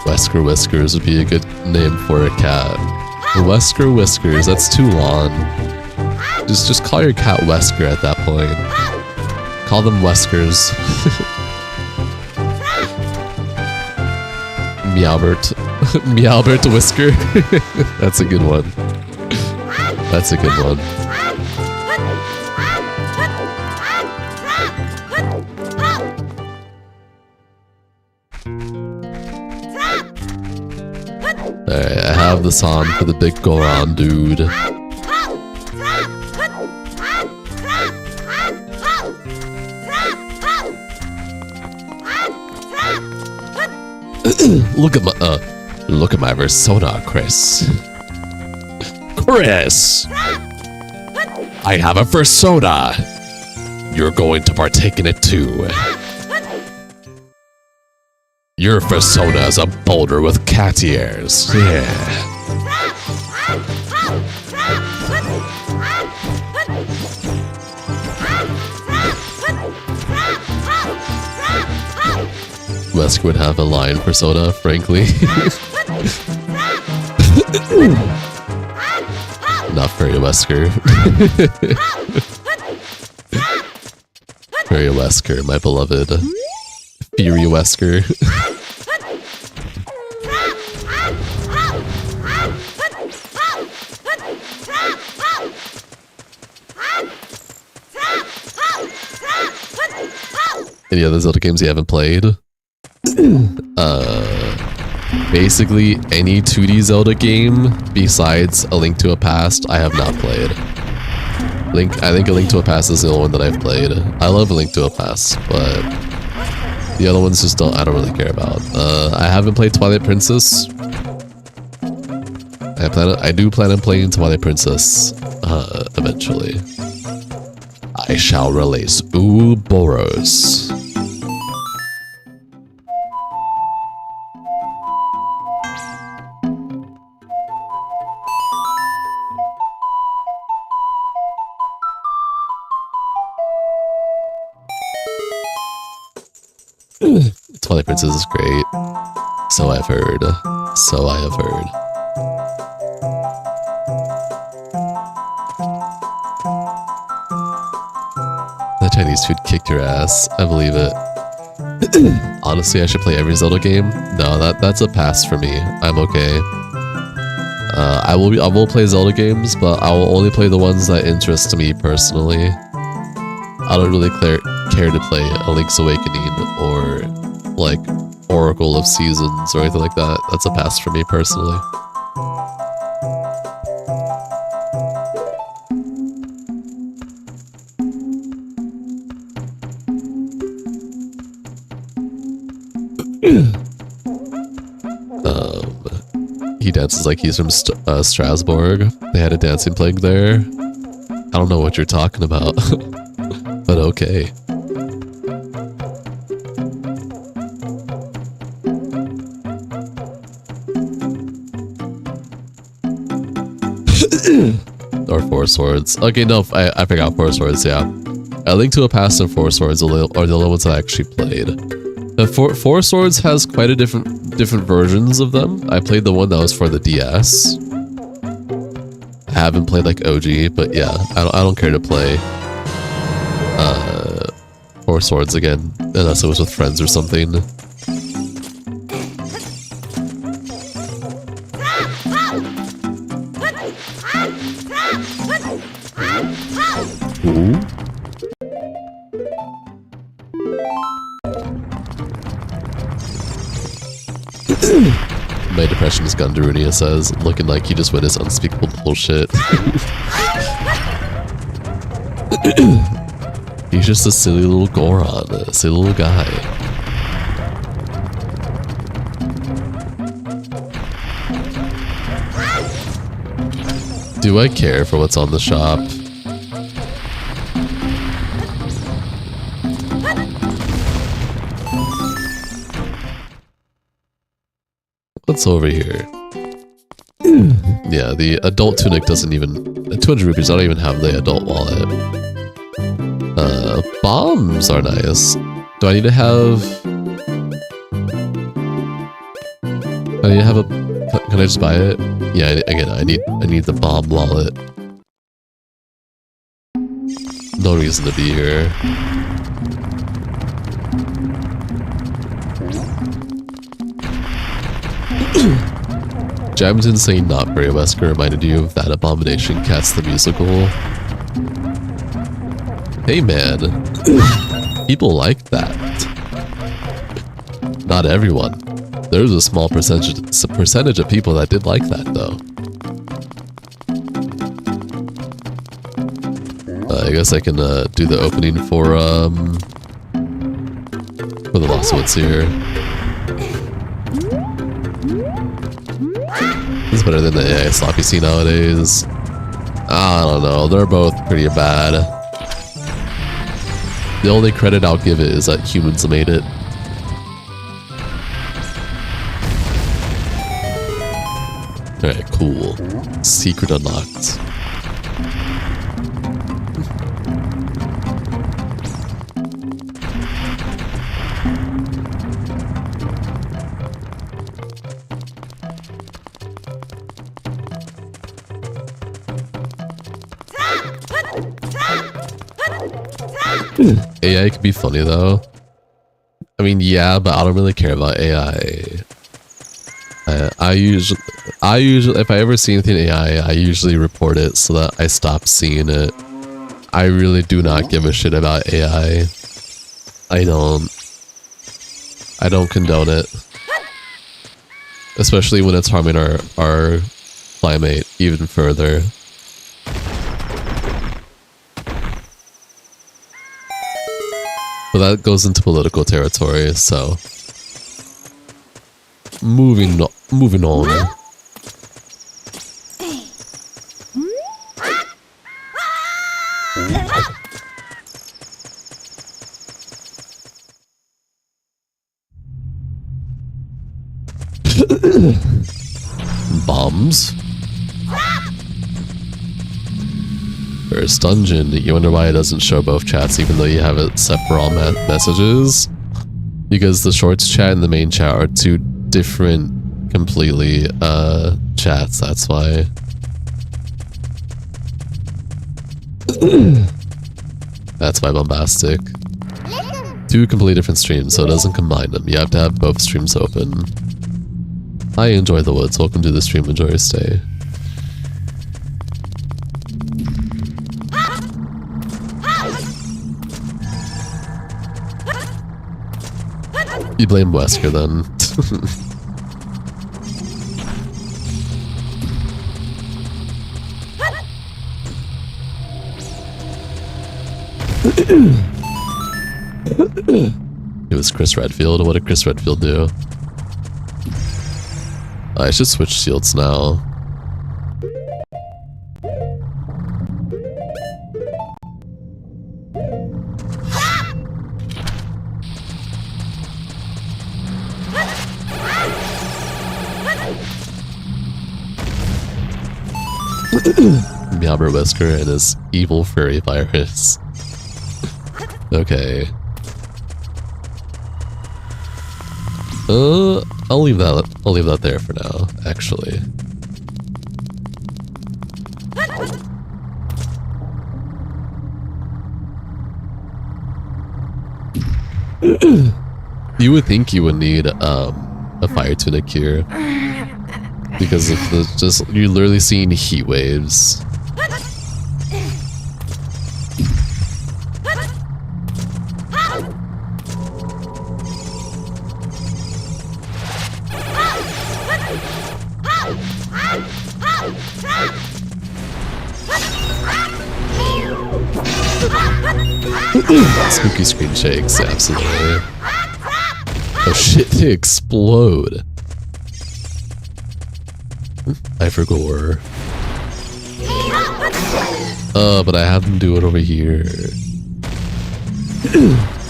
Wesker Whiskers would be a good name for a cat. Wesker Whiskers, that's too long. Just call your cat Wesker at that point. Call them Weskers. Meowbert. Meowbert Whisker. That's a good one. That's a good one. Alright, I have the song for the big Goron dude. Look at my persona, Chris. Chris! I have a persona! You're going to partake in it too. Your persona is a boulder with cat ears. Yeah. Wesker would have a lion persona, frankly. Not very Wesker. Fairy Wesker, my beloved Fury Wesker. Any other Zelda games you haven't played? Basically any 2D Zelda game besides A Link to a Past I have not played. I think A Link to a Past is the only one that I've played. I love A Link to a Past, but the other ones just I don't really care about. I haven't played Twilight Princess. I do plan on playing Twilight Princess eventually. I shall release Ouroboros. Twilight Princess is great. So I've heard. So I have heard. That Chinese food kicked your ass. I believe it. Honestly, I should play every Zelda game. No, that's a pass for me. I'm okay. I will play Zelda games, but I will only play the ones that interest me personally. I don't really care to play A Link's Awakening or like Oracle of Seasons or anything like that. That's a pass for me personally. He dances like he's from Strasbourg. They had a dancing plague there. I don't know what you're talking about, but okay. Or Four Swords. Okay, no, I forgot Four Swords, yeah. A Link to a Past and Four Swords are the only ones I actually played. The Four Swords has quite a different versions of them. I played the one that was for the DS. I haven't played like OG, but yeah, I don't care to play Four Swords again, unless it was with friends or something. Ooh. My depression is gone, Darunia says, looking like you just witnessed unspeakable bullshit. He's just a silly little Goron, a silly little guy. Do I care for what's on the shop? What's over here? Yeah, the adult tunic doesn't even... 200 rupees, I don't even have the adult wallet. Bombs are nice. Do I need to have... Can I just buy it? Yeah, again, I need the bomb wallet. No reason to be here. Jamton saying not very Wesker reminded you of that Abomination Cats the musical. Hey man, people like that. Not everyone. There's a small percentage of people that did like that though. I guess I can do the opening for the Lost Woods here. It's better than the AI slop you see nowadays. I don't know, they're both pretty bad. The only credit I'll give it is that humans made it. Alright, cool. Secret unlocked. AI could be funny though. I mean, yeah, but I don't really care about AI. I usually, if I ever see anything AI, I usually report it so that I stop seeing it. I really do not give a shit about AI. I don't condone it. Especially when it's harming our climate even further. But that goes into political territory, so moving on. Bombs. First dungeon. You wonder why it doesn't show both chats even though you have it set for all messages? Because the shorts chat and the main chat are two different completely chats, that's why. That's why bombastic. Two completely different streams, so it doesn't combine them. You have to have both streams open. I enjoy the woods. Welcome to the stream. Enjoy your stay. You blame Wesker then. It was Chris Redfield. What did Chris Redfield do? I should switch shields now. Meowber Wesker and his evil furry virus. Okay. I'll leave that there for now, actually. You would think you would need a fire tunic here because of the you're literally seeing heat waves. Spooky screen shakes, absolutely. Oh shit, they explode. I forgot. But I have them do it over here.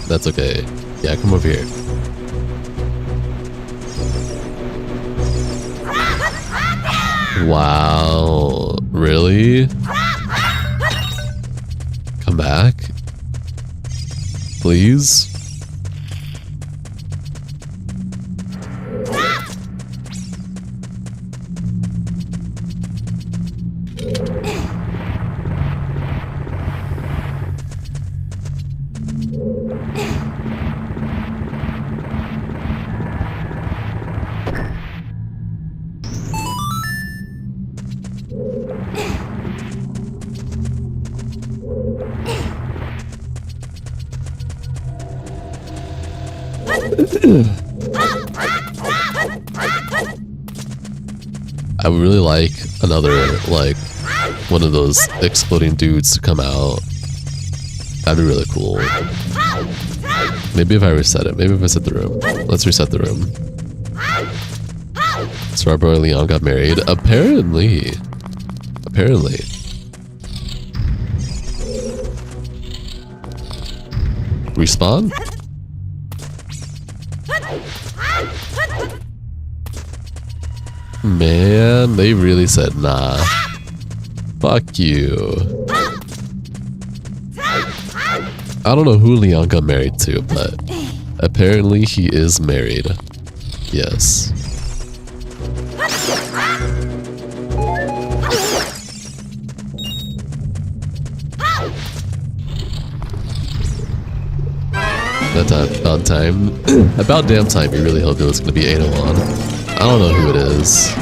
That's okay. Yeah, come over here. Wow, really? Come back? Please? I would really like another, like, one of those exploding dudes to come out. That'd be really cool. Maybe if I reset it. Maybe if I set the room. Let's reset the room. Strawberry and Leon got married. Apparently. Apparently. Respawn? Man, they really said nah. Fuck you. I don't know who Leon got married to, but apparently he is married. Yes. About time. About damn time, you really hope it was gonna be 801. I don't know who it is.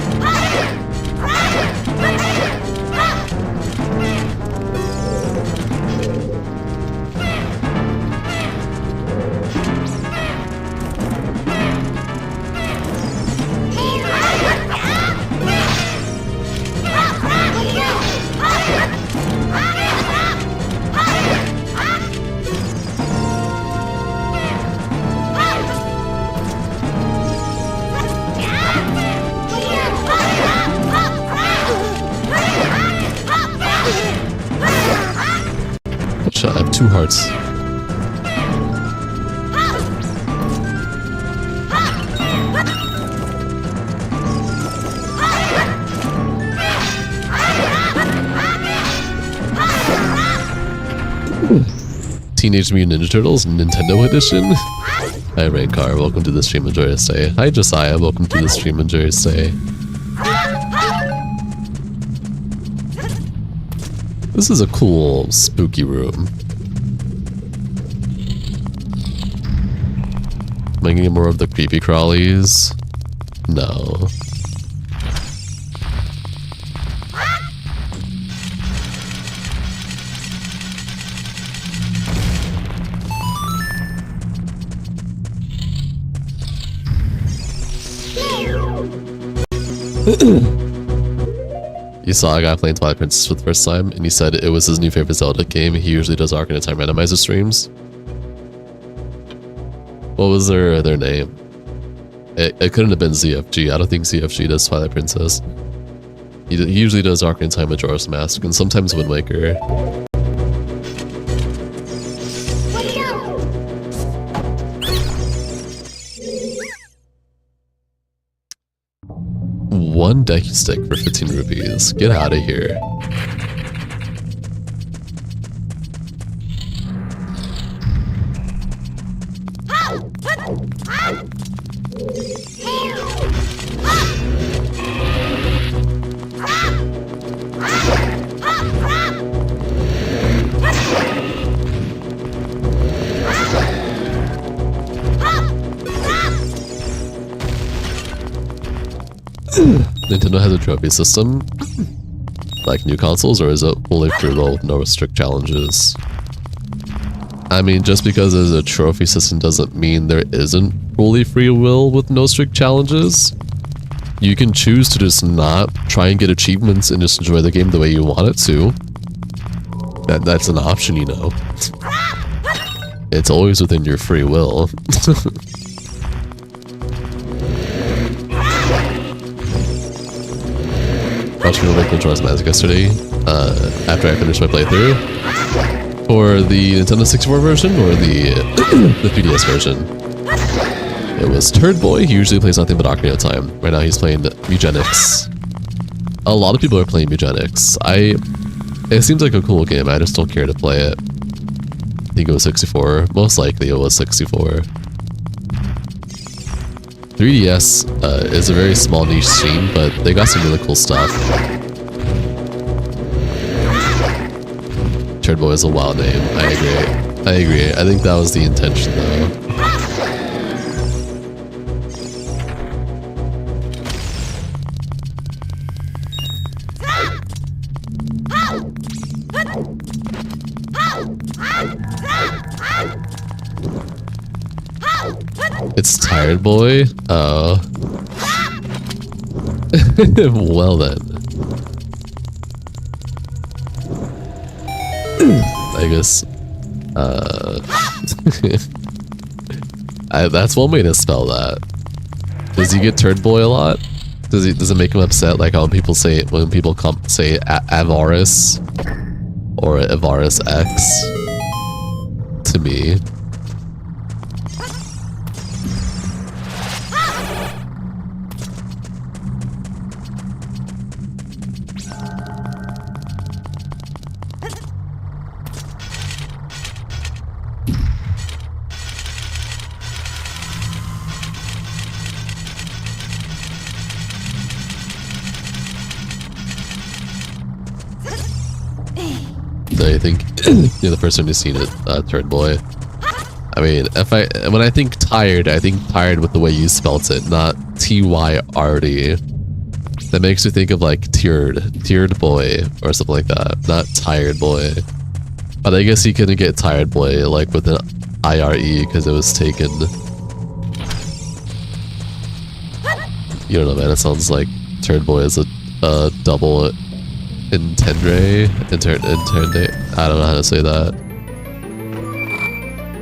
I have 2 hearts. Teenage Mutant Ninja Turtles Nintendo Edition. Hi Rankar, welcome to the stream, enjoy your stay. Hi Josiah, welcome to the stream, enjoy your stay. This is a cool, spooky room. Am I getting more of the creepy crawlies? No. You saw a guy playing Twilight Princess for the first time, and he said it was his new favorite Zelda game. He usually does Ocarina of Time randomizer streams. What was their name? It couldn't have been ZFG. I don't think ZFG does Twilight Princess. He usually does Ocarina of Time, Majora's Mask, and sometimes Wind Waker. One Deku Stick for 15 rupees. Get out of here. Nintendo has a trophy system, like new consoles, or is it fully free roll with no strict challenges? I mean, just because there's a trophy system doesn't mean there isn't fully free will with no strict challenges. You can choose to just not try and get achievements and just enjoy the game the way you want it to. That's an option, you know. It's always within your free will. Watched me make Majora's Mask yesterday, after I finished my playthrough. For the Nintendo 64 version or the 3DS version. It was Turd Boy. He usually plays nothing but Ocarina of Time. Right now he's playing Eugenics. A lot of people are playing Eugenics. It seems like a cool game, I just don't care to play it. I think it was 64. Most likely it was 64. 3DS is a very small niche scene, but they got some really cool stuff. Turd Boy is a wild name. I agree. I think that was the intention, though. It's Tired Boy? Oh. Well then. I guess, that's one way to spell that. Does he get Turd Boy a lot? Does it make him upset, like how when people say Avaris or Avaris X to me? I think you're the first one who's seen it, Turd Boy. I mean, when I think tired with the way you spelt it, not T-Y-R-D. That makes me think of like tiered boy or something like that, not tired boy. But I guess you couldn't get tired boy like with an I-R-E because it was taken. You don't know, man. It sounds like turd boy is a double intendre. I don't know how to say that.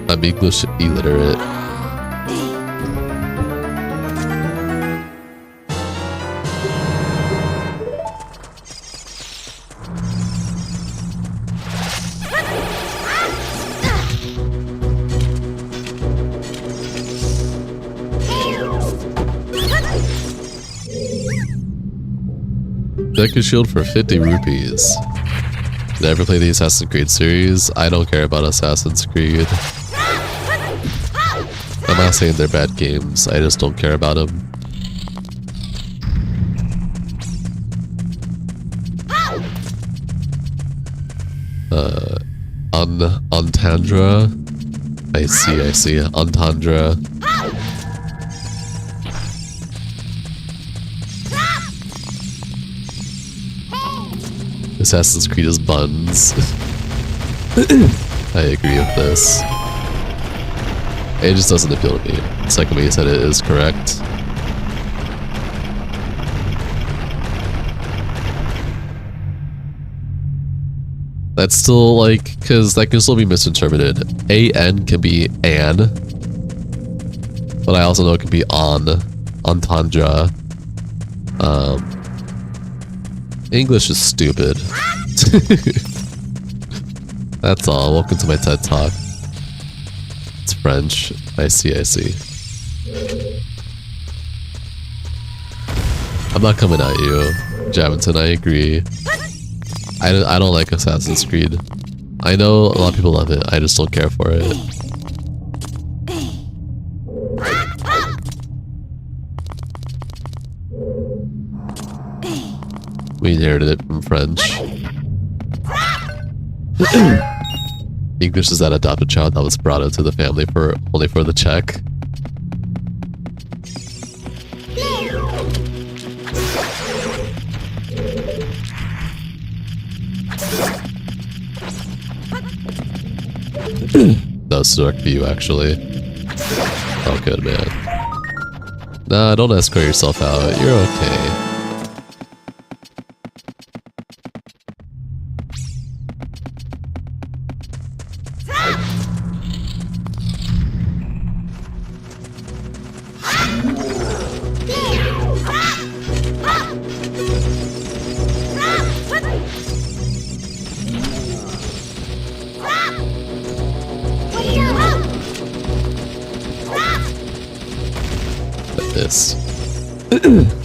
I'm English illiterate. Deku Shield for 50 rupees. Did I ever play the Assassin's Creed series? I don't care about Assassin's Creed. I'm not saying they're bad games, I just don't care about them. Entendre? I see. Entendre. Assassin's Creed is buns. I agree with this. It just doesn't appeal to me. The second way you said it is correct. That's still like, because that can still be misinterpreted. A-N can be an, but I also know it can be on, entendre. English is stupid. That's all. Welcome to my TED Talk. It's French. I see. I'm not coming at you, Javinton. I agree. I don't like Assassin's Creed. I know a lot of people love it. I just don't care for it. We inherited it from French. English is that adopted child that was brought into the family only for the check. That was direct for you, actually. Oh, good, man. Nah, don't escort yourself out. You're okay.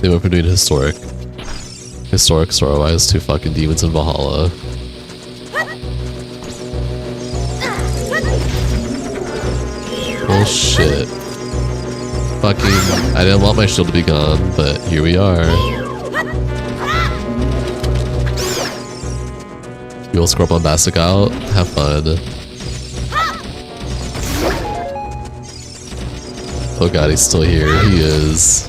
They went from doing historic story-wise to fucking demons in Valhalla. Oh shit. Fucking, I didn't want my shield to be gone, but here we are. You will scrub bombastic out? Have fun. Oh god, he's still here. He is.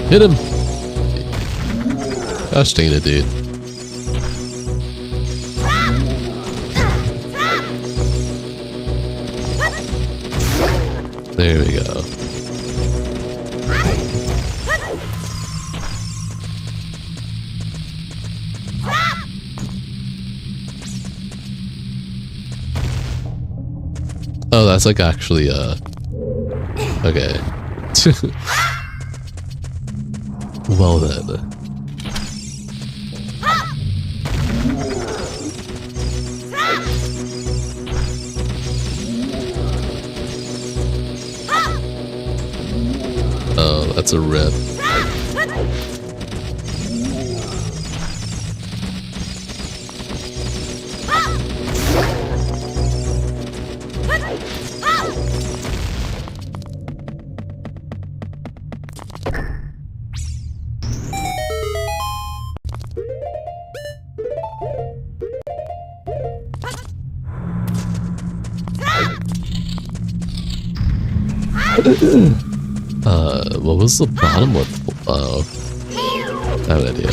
Hit him! Gosh dang it, dude. There we go. Oh, that's like actually, okay. Well then. Oh, that's a rip. What was the bottom one? Oh, I have an idea.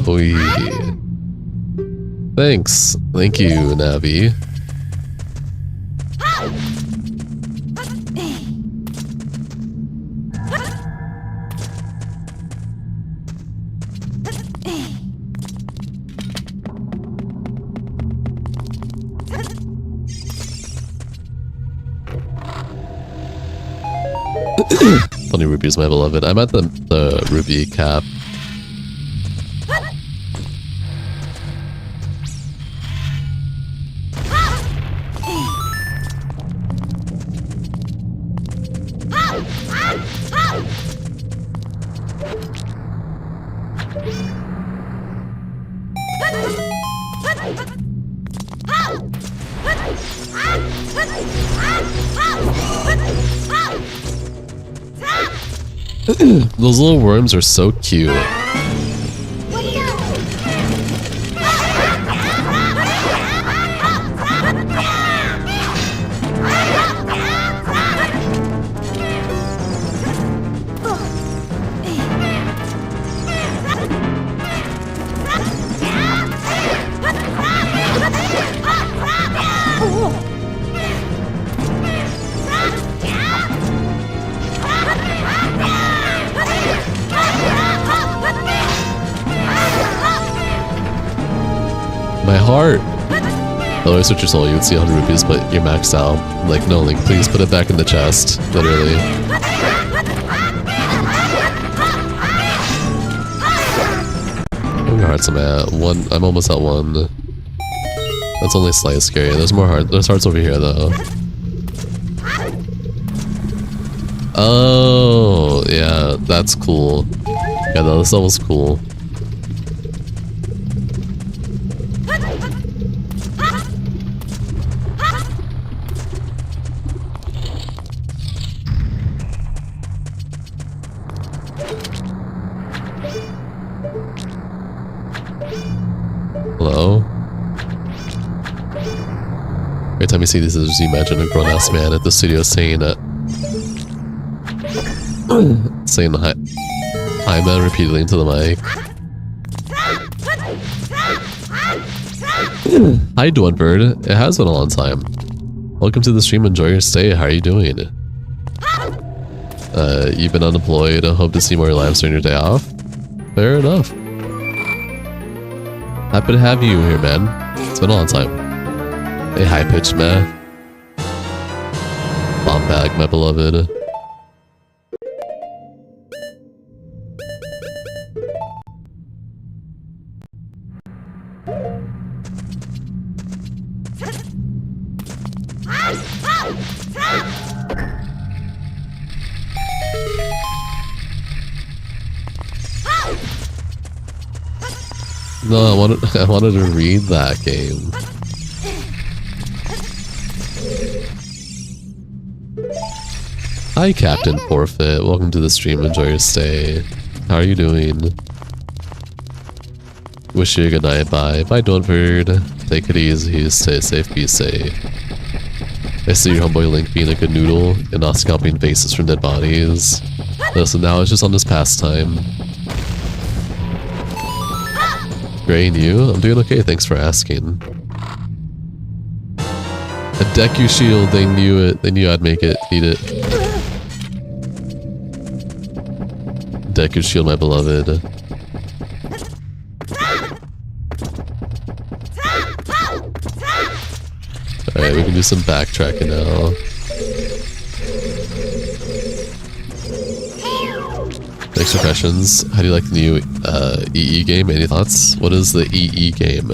Oh yeah. Thanks. Thank you, Navi. Funny rupees, my beloved. I'm at the rupee cap. Those little worms are so cute. My heart! Oh, I switch your soul, you would see 100 rupees, but you're maxed out. Like, no, Link, please put it back in the chest. Literally. How many hearts am I at? One. I'm almost at one. That's only slightly scary. There's more hearts. There's hearts over here, though. Oh, yeah, that's cool. Yeah, this level's cool. Hello? Every time you see this, you imagine a grown-ass man at the studio saying saying hi man repeatedly into the mic. Hi Dwarfbird, it has been a long time. Welcome to the stream, enjoy your stay, how are you doing? You've been unemployed, hope to see more lives during your day off? Fair enough. Happy to have you here, man. It's been a long time. Hey, high-pitched man. Bomb bag, my beloved. No, I wanted to read that game. Hi, Captain Forfeit. Welcome to the stream. Enjoy your stay. How are you doing? Wish you a good night. Bye. Bye, Dwarfbird. Take it easy. Stay safe. Be safe. I see your homeboy Link being a good noodle and not scalping faces from dead bodies. So now it's just on this pastime. Great, and you? I'm doing okay, thanks for asking. A Deku shield, they knew it. They knew I'd make it. Eat it. Deku shield, my beloved. Alright, we can do some backtracking now. Next for questions. How do you like the new EE game? Any thoughts? What is the EE game?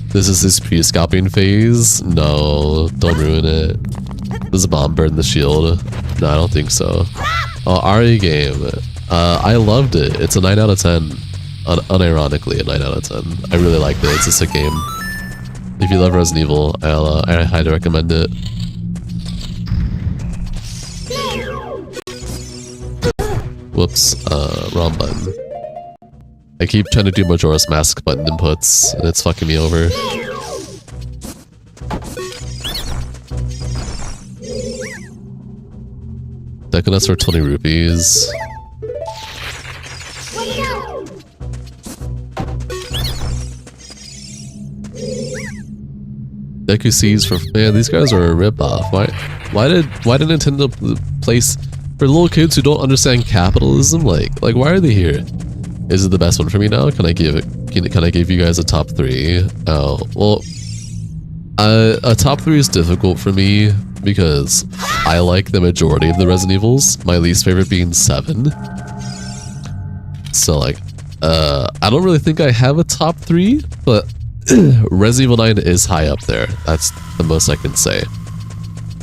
This is this pre-scalping phase? No, don't ruin it. There's a bomb bird in the shield. No, I don't think so. Oh, RE game. I loved it. It's a 9 out of 10. Unironically, a 9 out of 10. I really liked it. It's a sick game. If you love Resident Evil, I highly recommend it. Whoops, wrong button. I keep trying to do Majora's Mask button inputs, and it's fucking me over. Deconuts for 20 rupees. Deku C's for, man, these guys are a ripoff. Why did Nintendo place for little kids who don't understand capitalism? Like why are they here? Is it the best one for me now? Can I give you guys a top 3? Oh, well, a top 3 is difficult for me because I like the majority of the Resident Evils. My least favorite being 7. So like, I don't really think I have a top 3, but Resident Evil 9 is high up there. That's the most I can say.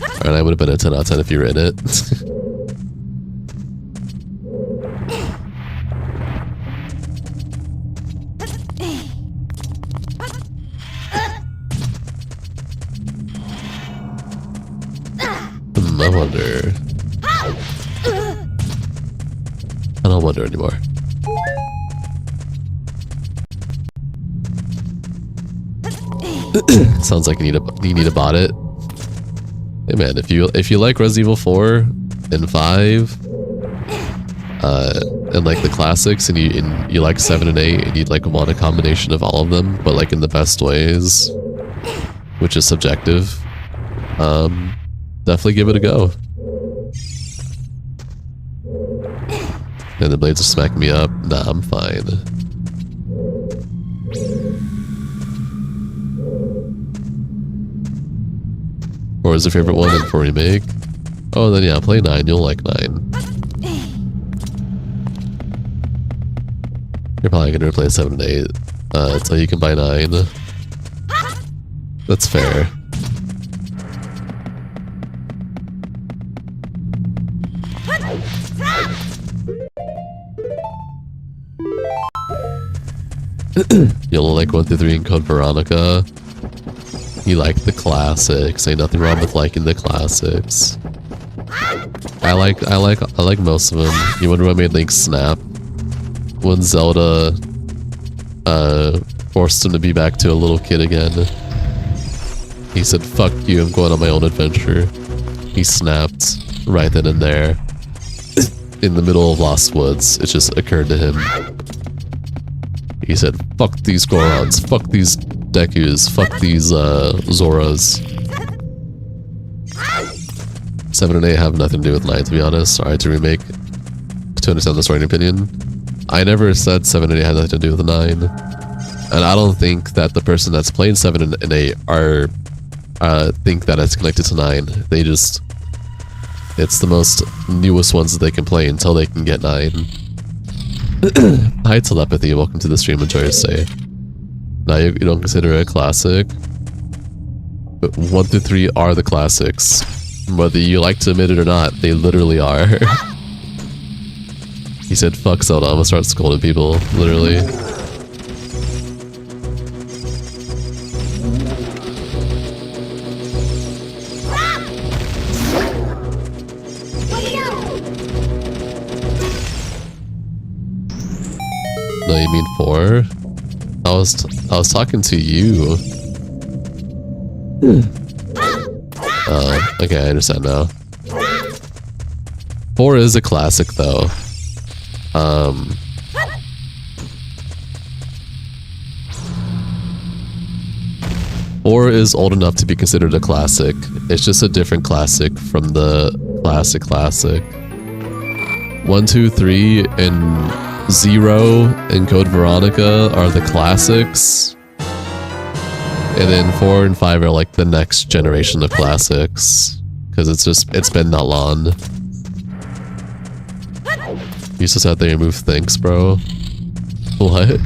Alright, I would have been a 10 out of 10 if you were in it. I wonder. I don't wonder anymore. Sounds like you need a bot it. Hey man, if you like Resident Evil 4 and 5, and like the classics, and you like 7 and 8, and you'd like want a combination of all of them, but like in the best ways, which is subjective, definitely give it a go. And the blades are smacking me up. Nah, I'm fine. Or is your favorite one and for remake? Oh, then yeah, play 9. You'll like 9. You're probably gonna replay 7 and 8 until you can buy 9. That's fair. You'll like 1 through 3 in Code Veronica. You like the classics. Ain't nothing wrong with liking the classics. I like most of them. You wonder what made Link snap when Zelda forced him to be back to a little kid again. He said, "Fuck you, I'm going on my own adventure." He snapped right then and there. In the middle of Lost Woods, it just occurred to him. He said, "Fuck these Gorons, fuck these Dekus, fuck these Zoras." 7 and 8 have nothing to do with 9, to be honest. Alright, to remake, to understand the story and opinion. I never said 7 and 8 had nothing to do with 9. And I don't think that the person that's playing 7 and 8 are think that it's connected to 9. They just, it's the most newest ones that they can play until they can get 9. Hi Telepathy, welcome to the stream, enjoy your stay. Now you don't consider it a classic, but 1 through 3 are the classics. Whether you like to admit it or not, they literally are. He said, "Fuck Zelda, I'm gonna start scolding people," literally. No, you mean 4? I was talking to you. Okay, I understand now. 4 is a classic though. 4 is old enough to be considered a classic. It's just a different classic from the classic. 1, 2, 3, and 0 and Code Veronica are the classics. And then 4 and 5 are like the next generation of classics. Because it's been not long. You just out there and move thanks, bro. What?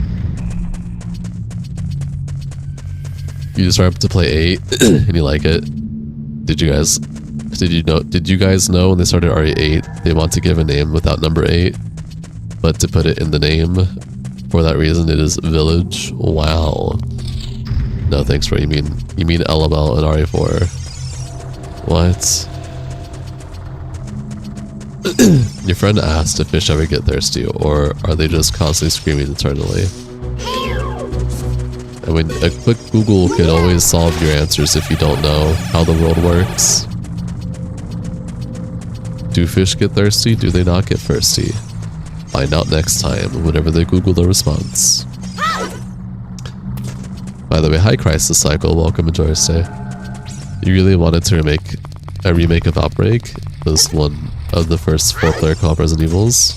You just started to play 8 and you like it. Did you guys know when they started RE8 they want to give a name without number 8? But to put it in the name, for that reason it is Village. Wow. No thanks, bro. You mean LML and RE4. What? Your friend asked if fish ever get thirsty, or are they just constantly screaming eternally? I mean, a quick Google could always solve your answers if you don't know how the world works. Do fish get thirsty? Do they not get thirsty? Find out next time, whenever they Google the response. By the way, hi Crisis Cycle, welcome, enjoy your stay. You really wanted to make a remake of Outbreak? It was one of the first 4-player co-op Resident Evils.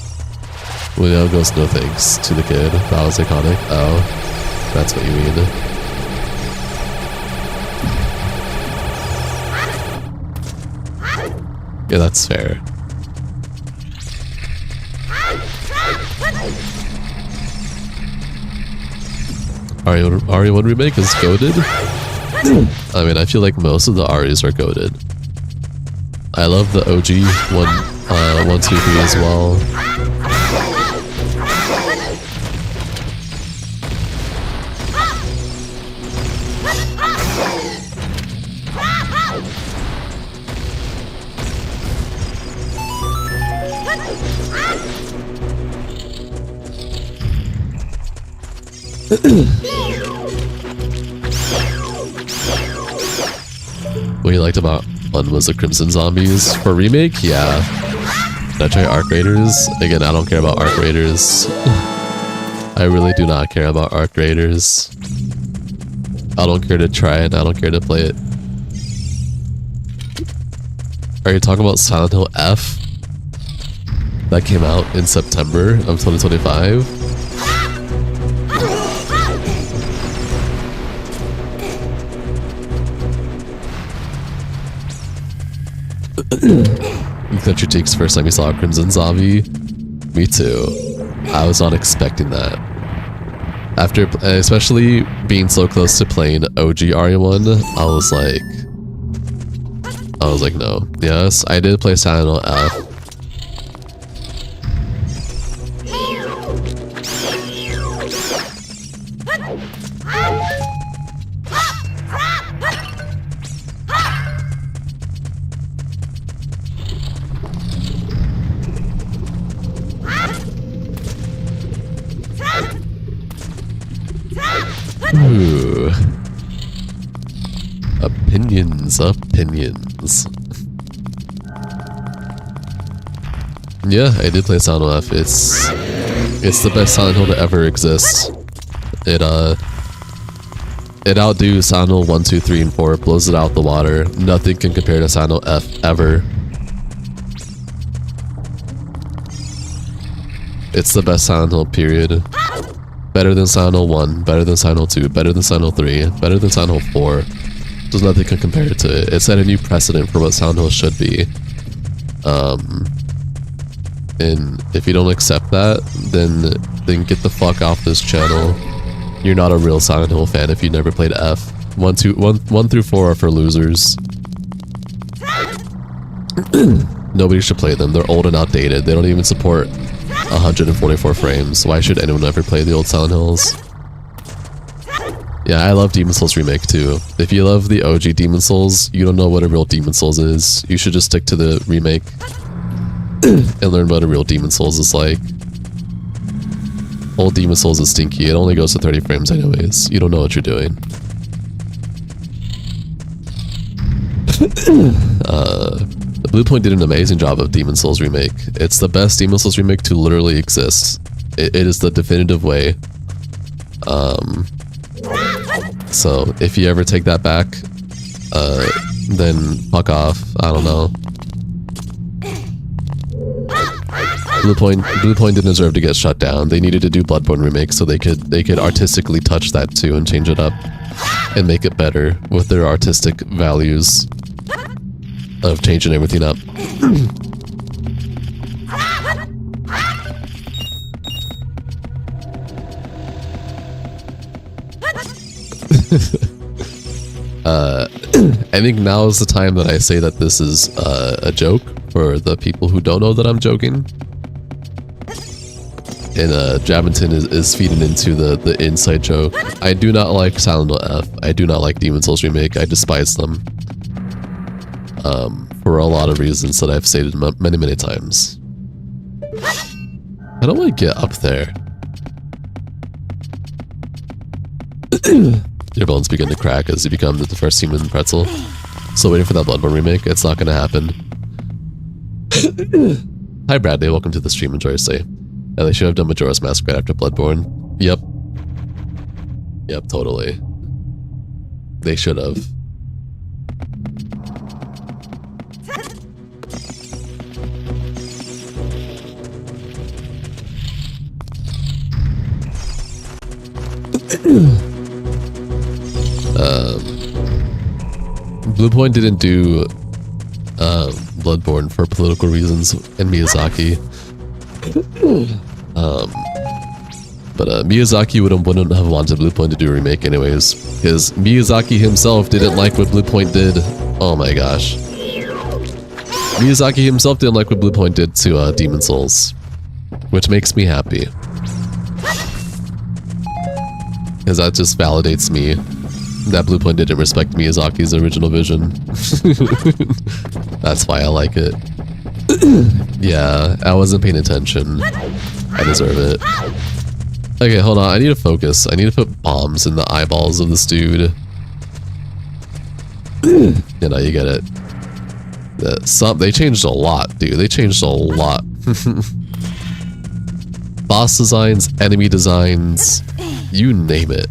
Well, goes no thanks to the kid. That was iconic. Oh, that's what you mean. Yeah, that's fair. RE1 remake is goated? I mean, I feel like most of the REs are goated. I love the OG 1, 2, 3 as well. What you liked about one was the Crimson Zombies. For remake, yeah. Did I try Arc Raiders? Again, I don't care about Arc Raiders. I really do not care about Arc Raiders. I don't care to try it, I don't care to play it. Are you talking about Silent Hill F? That came out in September of 2025? You cut your cheeks first time you saw a Crimson Zombie? Me too. I was not expecting that. After, especially being so close to playing OG RE1, I was like, no. Yes, I did play Silent Hill F. Ooh. Opinions. Yeah, I did play Silent Hill F. It's the best Silent Hill to ever exist. It outdoes Silent Hill 1, 2, 3, and 4. It blows it out the water. Nothing can compare to Silent Hill F ever. It's the best Silent Hill, period. Better than Silent Hill 1, better than Silent Hill 2, better than Silent Hill 3, better than Silent Hill 4. There's nothing can compare it to it. It set a new precedent for what Silent Hill should be. And if you don't accept that, then get the fuck off this channel. You're not a real Silent Hill fan if you never played F. 1 through 4 are for losers. Nobody should play them. They're old and outdated. They don't even support 144 frames. Why should anyone ever play the old Silent Hills? Yeah, I love Demon Souls Remake too. If you love the OG Demon Souls, you don't know what a real Demon Souls is. You should just stick to the remake and learn what a real Demon Souls is like. Old Demon Souls is stinky. It only goes to 30 frames anyways. You don't know what you're doing. Bluepoint did an amazing job of Demon Souls Remake. It's the best Demon Souls Remake to literally exist. It is the definitive way. So if you ever take that back, then fuck off. I don't know. Bluepoint didn't deserve to get shut down. They needed to do Bloodborne Remake so they could artistically touch that too and change it up and make it better with their artistic values of changing everything up. I think now is the time that I say that this is a joke for the people who don't know that I'm joking. And Javinton is feeding into the inside joke. I do not like Silent Hill F. I do not like Demon Souls Remake. I despise them. For a lot of reasons that I've stated many, many times. How do I get up there? Your bones begin to crack as you become the first human pretzel. Still waiting for that Bloodborne remake. It's not gonna happen. Hi Bradley, welcome to the stream. Enjoy your stay. Yeah, they should have done Majora's Mask right after Bloodborne. Yep. Yep, totally. They should have. Bluepoint didn't do Bloodborne for political reasons and Miyazaki. But Miyazaki wouldn't have wanted Bluepoint to do a remake anyways, because Miyazaki himself didn't like what Bluepoint did. Oh my gosh. Miyazaki himself didn't like what Bluepoint did to Demon Souls, which makes me happy. Because that just validates me that Bluepoint didn't respect Miyazaki's original vision. That's why I like it. Yeah, I wasn't paying attention. I deserve it. Okay, hold on. I need to focus. I need to put bombs in the eyeballs of this dude. You know, you get it. They changed a lot, dude. They changed a lot. Boss designs, enemy designs, you name it.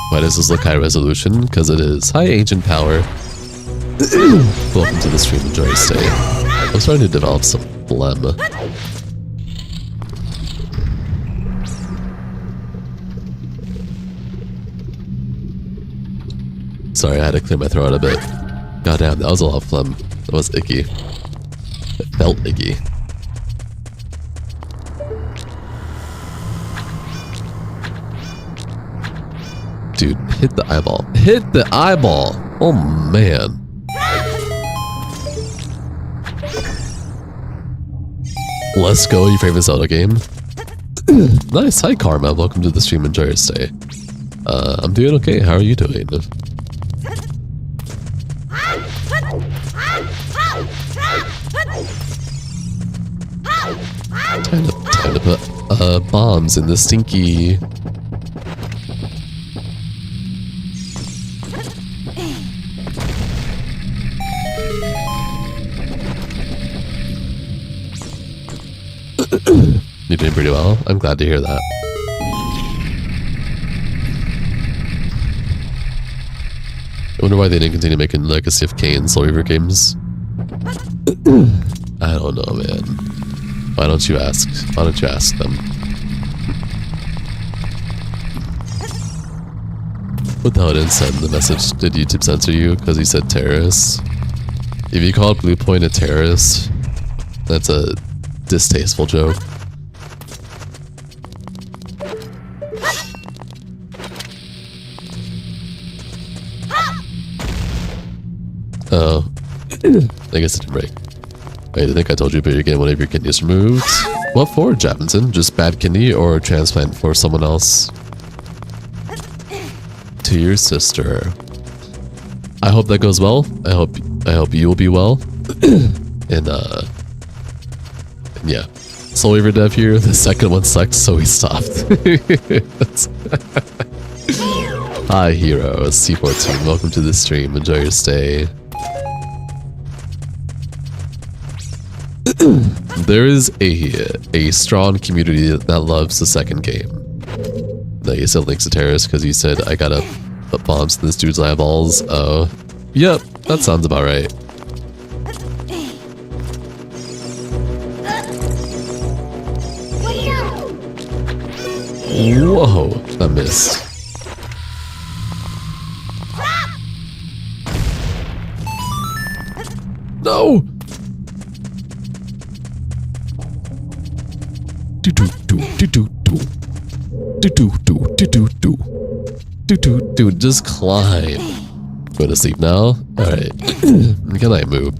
Why does this look high resolution? Because it is. Hi, Ancient Power. Welcome to the stream. Enjoy your stay. I'm starting to develop some phlegm. Sorry, I had to clear my throat a bit. Goddamn, that was a lot of phlegm. That was icky. It felt icky. Dude, hit the eyeball. Hit the eyeball! Oh man. Let's go, your favorite Zelda game. Nice, hi Karma, welcome to the stream, enjoy your stay. I'm doing okay, how are you doing? Time to put bombs in the stinky. You're doing pretty well. I'm glad to hear that. I wonder why they didn't continue making Legacy of Kain Soul Reaver games. I don't know, man. Why don't you ask? Why don't you ask them? What the hell didn't send the message? Did YouTube censor you because he said terrorist? If you called Bluepoint a terrorist, that's a distasteful joke. Oh, I guess it didn't break. Wait, I think I told you about your game whenever your kidney is removed. What for, Japinson? Just bad kidney or transplant for someone else? To your sister. I hope that goes well. I hope you will be well. And yeah. Soul Reaver dev here. The second one sucked, so we stopped. Hi, Hero. C14. Welcome to the stream. Enjoy your stay. There is a strong community that loves the second game. No, you said Link's a terrorist because you said I gotta put bombs in this dude's eyeballs. Oh, yep, that sounds about right. Whoa, that missed. No! Do do do do do do Just climb. Go to sleep now? Alright. Good night, Moo.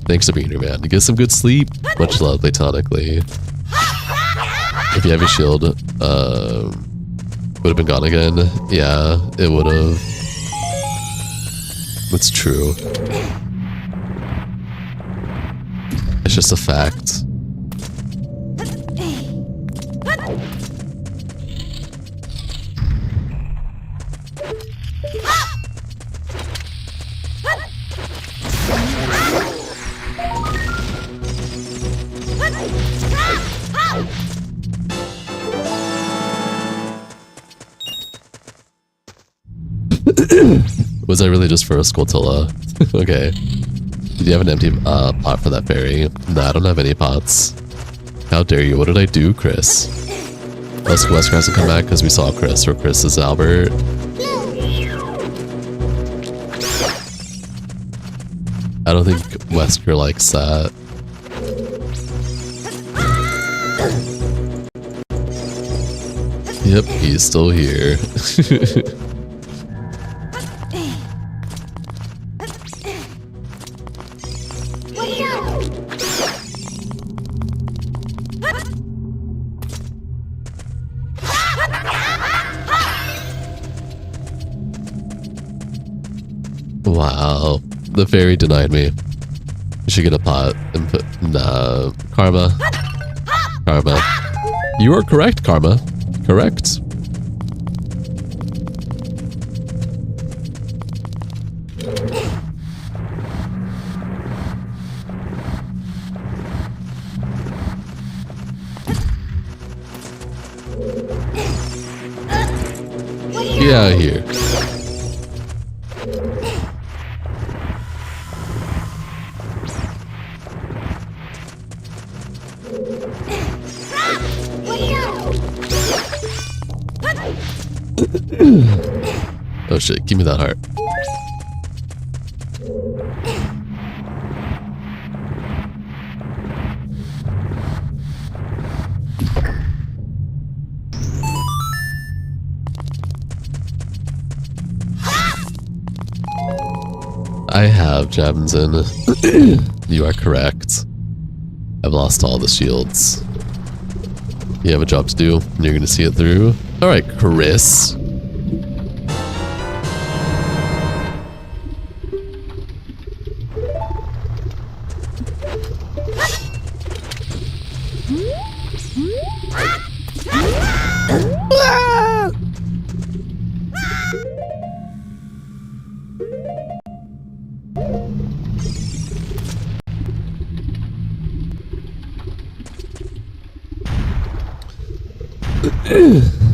Thanks for being here, man. Get some good sleep. Much love, platonically. If you have your shield, would have been gone again. Yeah, it would have. That's true. It's just a fact. Was that really just for a Squirtilla? Okay. Did you have an empty pot for that fairy? No, I don't have any pots. How dare you? What did I do, Chris? Wesker hasn't come back because we saw Chris, or Chris is Albert. I don't think Wesker likes that. Yep, he's still here. Wow, the fairy denied me. You should get a pot and put... Nah, Karma. Karma. You are correct, Karma. Correct. Get out of here. Oh shit, give me that heart. I have Jabinson. You are correct. I've lost all the shields. You have a job to do, and you're gonna see it through. Alright, Chris.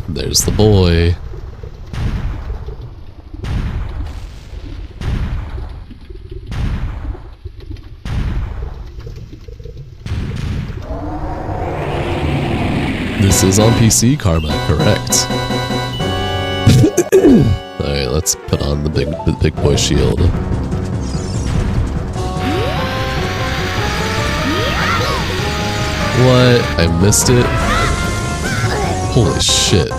There's the boy. This is on PC, Karma, correct. Alright, let's put on the big boy shield. What? I missed it? Holy shit.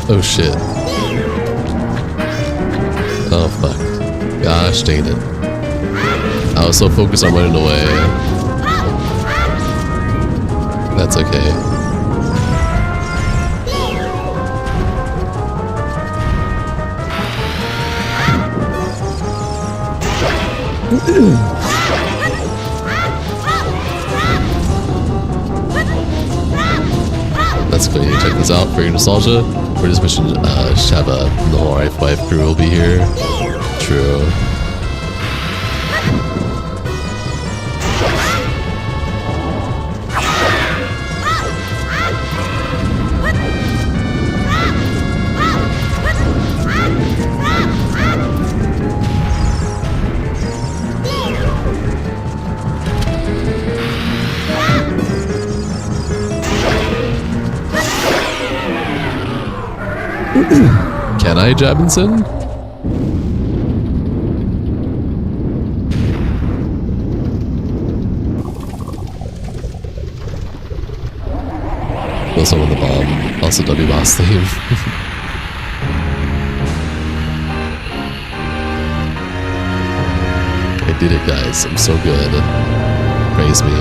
Oh shit. Oh fuck. Gosh dang it. I was so focused on running away. That's okay. That's cool. You check this out for your nostalgia. For this mission, Shaba, the whole wife crew will be here. True. Can I, Jabinson? Also on the bomb. Also W boss leave. I did it, guys. I'm so good. Praise me.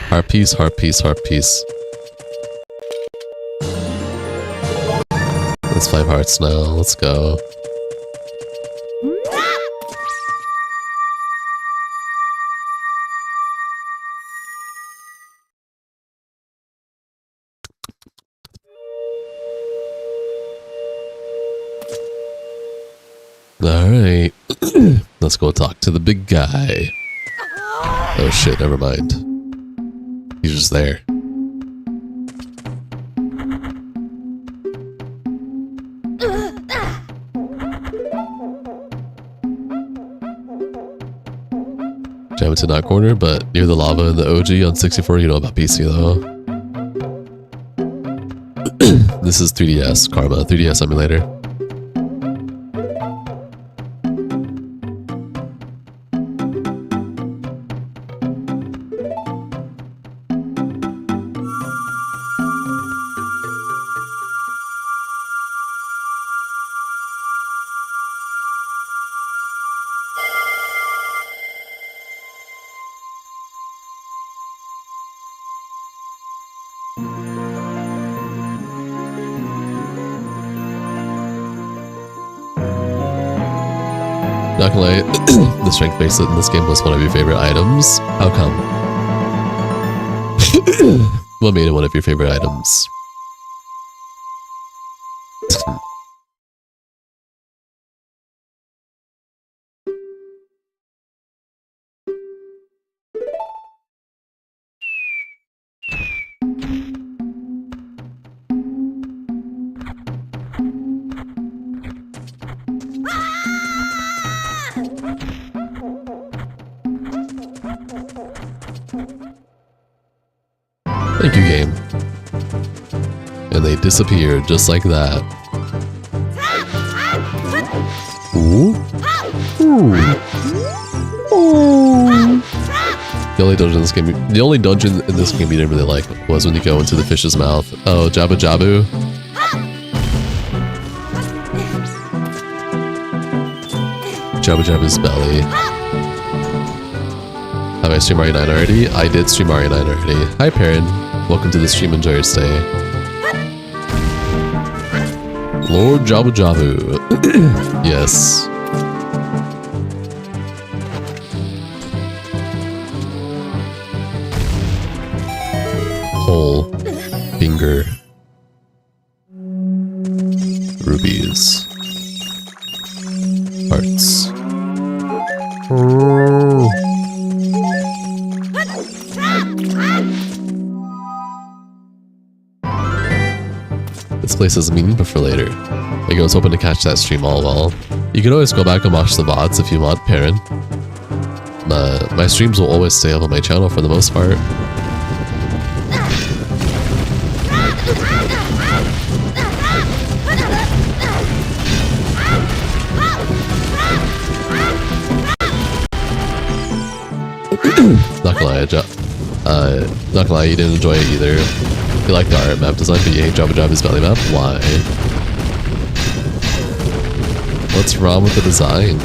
Heart piece, heart piece, heart piece. That's 5 hearts now. Let's go. Alright. Let's go talk to the big guy. Oh shit, never mind. He's just there. Jam into that corner, but near the lava in the OG on 64, you know about PC though. This is 3DS, Karma, 3DS emulator. Not gonna lie, the strength bracelet in this game was one of your favorite items. How come? What made it one of your favorite items? Thank you, game. And they disappeared just like that. Ooh. Ooh. Ooh. The only dungeon in this game you didn't really like was when you go into the fish's mouth. Oh, Jabba Jabu. Jabba Jabu's belly. Have I streamed Mario 9 already? I did stream Mario 9 already. Hi, Perrin. Welcome to the stream. Enjoy your stay. Lord Jabu Jabu. Yes. Hole. Finger. Rubies. Hearts. This place has meaning, but for later. Like I was hoping to catch that stream all well. You can always go back and watch the VODs if you want, Perrin. My streams will always stay up on my channel for the most part. Not gonna lie, you didn't enjoy it either. You like the art map design, but you hate Jabba Jabu's belly map? Why? What's wrong with the design?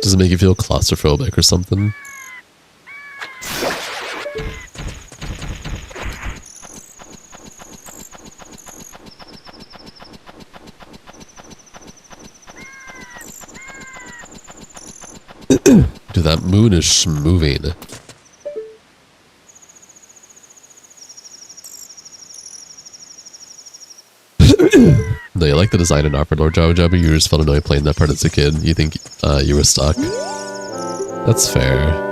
Does it make you feel claustrophobic or something? Dude, that moon is moving. No, you like the design and art for Lord Jabu Jabu, you just felt annoyed playing that part as a kid. You think you were stuck. That's fair.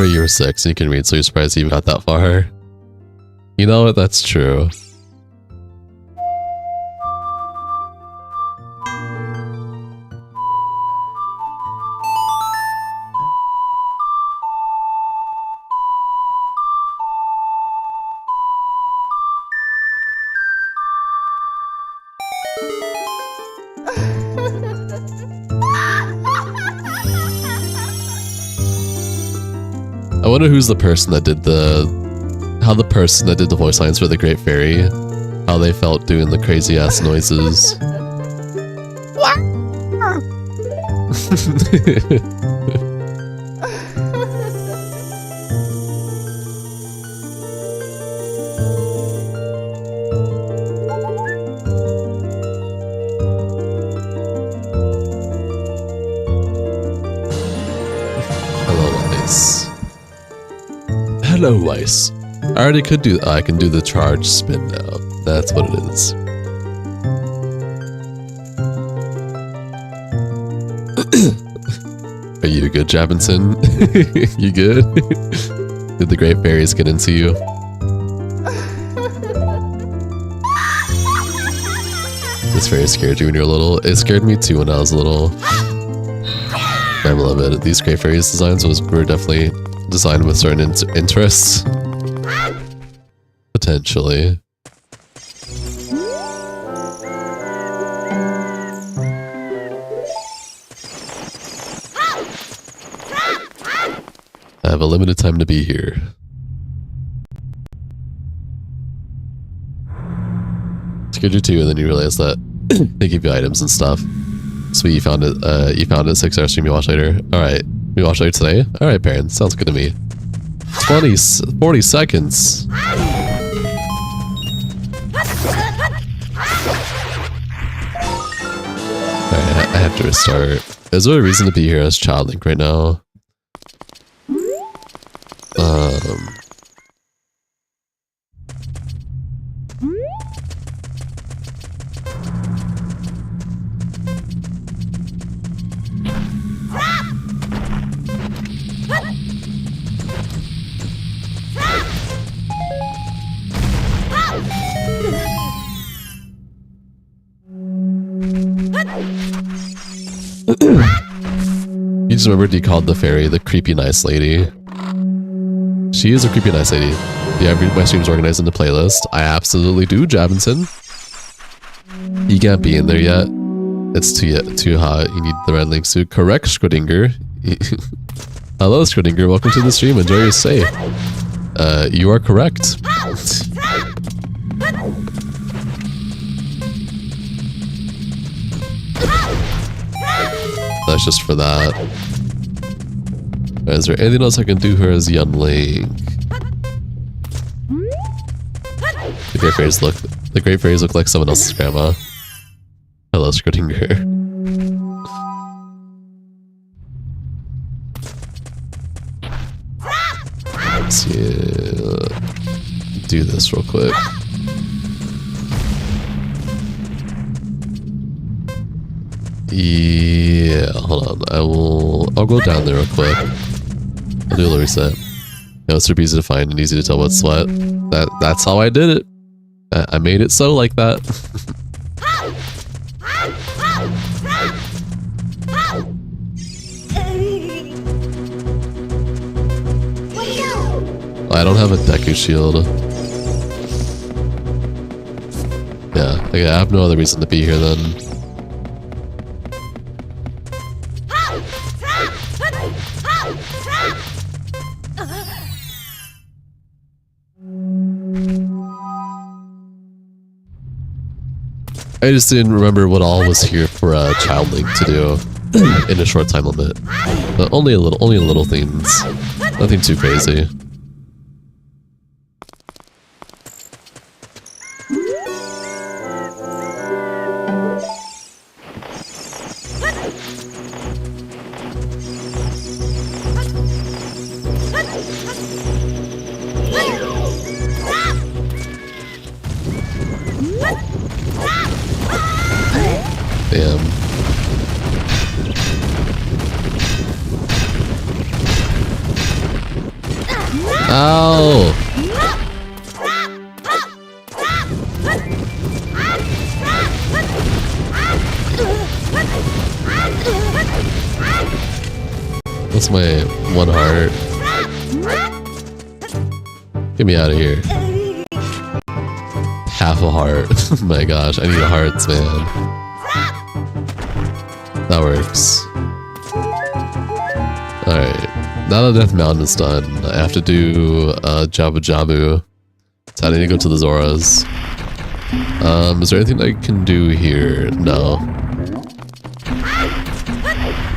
Whatever, you were 6 and you can read, so you're surprised you even got that far. You know what? That's true. I wonder who's the person that did how the person that did the voice lines for the Great Fairy, how they felt doing the crazy ass noises. Hello, Ice. I already could do. I can do the charge spin now. That's what it is. Are you good, Jabinson? You good? Did the Great Fairies get into you? This fairy scared you when you were little? It scared me too when I was little. I love it. These Great Fairies designs were definitely designed with certain interests. Potentially. I have a limited time to be here. Scared you too, and then you realize that they give you items and stuff. Sweet, you found it. You found it. 6 hour stream. You watch later. All right. We watch later today? Alright, Baron. Sounds good to me. 40 seconds. Alright, I have to restart. Is there a reason to be here as Child Link right now? You just remembered you called the fairy the creepy nice lady. She is a creepy nice lady. Do you have my streams organized into playlist? I absolutely do, Jabinson. You can't be in there yet. It's too hot. You need the red link suit. Correct, Schrodinger. Hello, Schrodinger. Welcome to the stream. Enjoy your stay. You are correct. That's just for that. Is there anything else I can do here as young Link? The Great Fairies look like someone else's grandma. Hello, Schrodinger. Let's do this real quick. Yeah, hold on. I'll go down there real quick. I'll do a little reset. It's super easy to find and easy to tell what's what. That's how I did it. I made it so like that. I don't have a Deku shield. Yeah, okay, I have no other reason to be here then. I just didn't remember what all was here for a Child Link to do in a short time limit. But only little things. Nothing too crazy. Ow! That's my one heart. Get me out of here. Half a heart. Oh my gosh, I need hearts, man. That works. Alright. Now that Death Mountain is done, I have to do Jabu Jabu. So I need to go to the Zoras. Is there anything I can do here? No.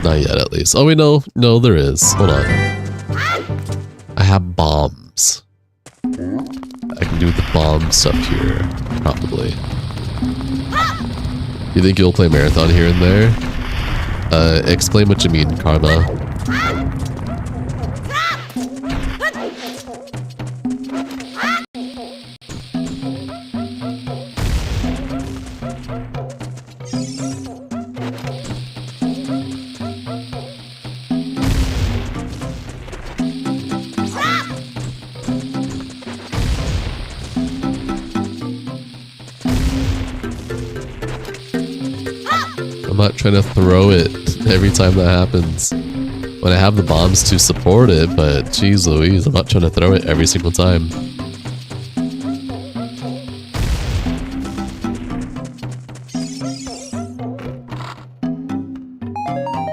Not yet, at least. Oh, wait, no. No, there is. Hold on. I have bombs. I can do the bomb stuff here, probably. You think you'll play Marathon here and there? Explain what you mean, Karma. I'm not trying to throw it every time that happens. When I have the bombs to support it, but geez Louise, I'm not trying to throw it every single time.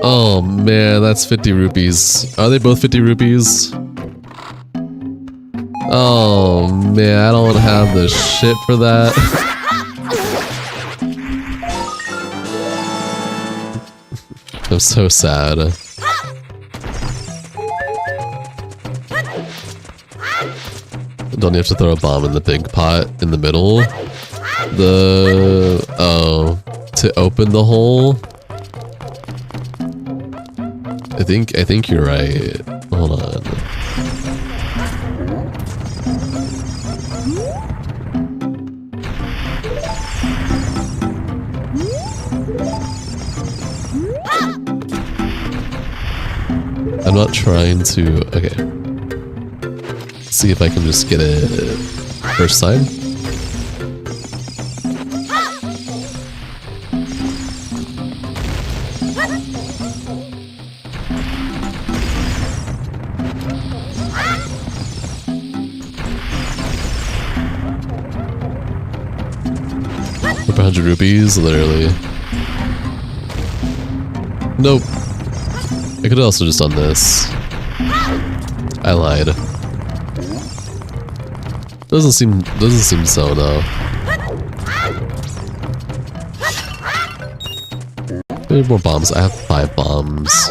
Oh man, that's 50 rupees. Are they both 50 rupees? Oh man, I don't have the shit for that. I'm so sad. Don't you have to throw a bomb in the big pot in the middle? To open the hole? I think you're right. Hold on. I'm not trying to... Okay. See if I can just get it first time. For 100 rupees, literally. Nope. I could have also just done this. I lied. Doesn't seem so though. Maybe more bombs. I have 5 bombs.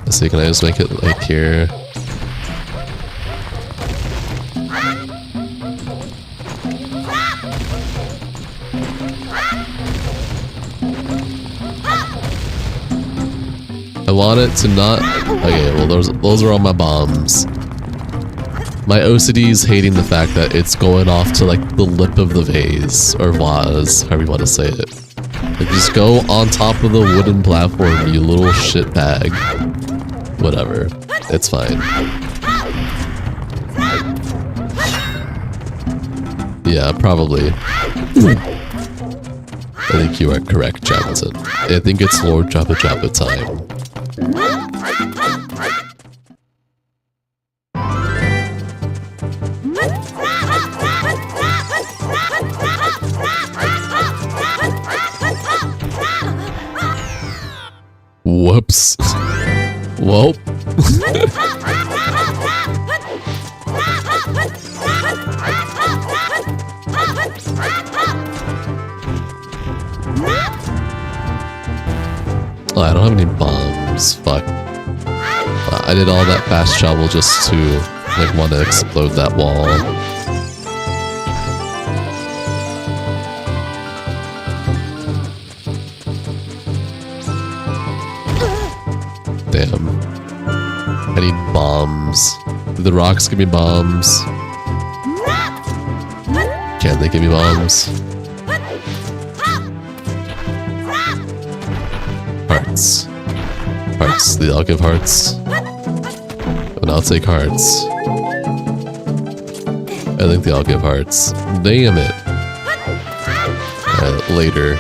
Let's see, can I just make it like here? I want it to not... Okay, well those are all my bombs. My OCD is hating the fact that it's going off to like the lip of the vase, or vase, however you want to say it. Like, just go on top of the wooden platform, you little shit bag. Whatever, it's fine. Yeah, probably. I think you are correct, Jonathan. I think it's Lord Jabba Jabba time. Whoops. Whoa. Oh, I don't have any bombs. Fuck. I did all that fast travel just to, like, want to explode that wall. Damn. I need bombs. Do the rocks give me bombs? Can they give me bombs? Hearts. Hearts. I'll give hearts. And I'll take hearts. I think they all give hearts. Damn it. Later.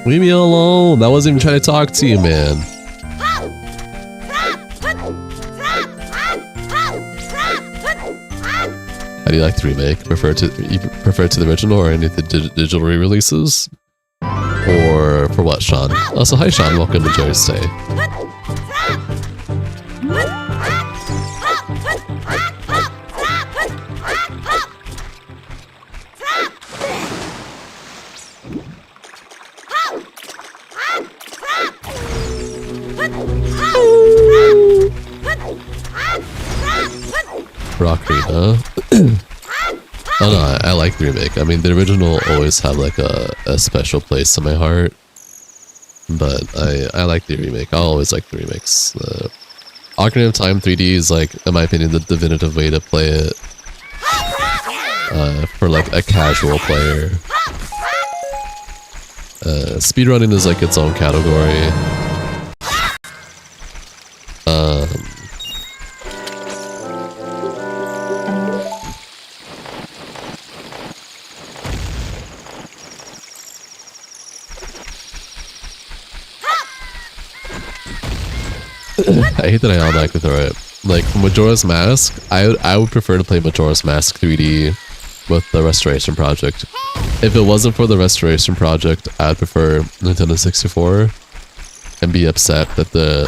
Leave me alone. I wasn't even trying to talk to you, man. How do you like the remake? You prefer to the original or any of the digital re-releases? Or for what, Sean? Also, hi, Sean. Welcome to Joey's Stay. Ocarina. Oh no, I like the remake. I mean, the original always had like a special place in my heart, but I like the remake. I'll always like the remakes. Ocarina of Time 3D is like, in my opinion, the definitive way to play it for like a casual player. Speedrunning is like its own category. I hate that I automatically throw it. Like, Majora's Mask, I would prefer to play Majora's Mask 3D with the Restoration Project. If it wasn't for the Restoration Project, I'd prefer Nintendo 64 and be upset that the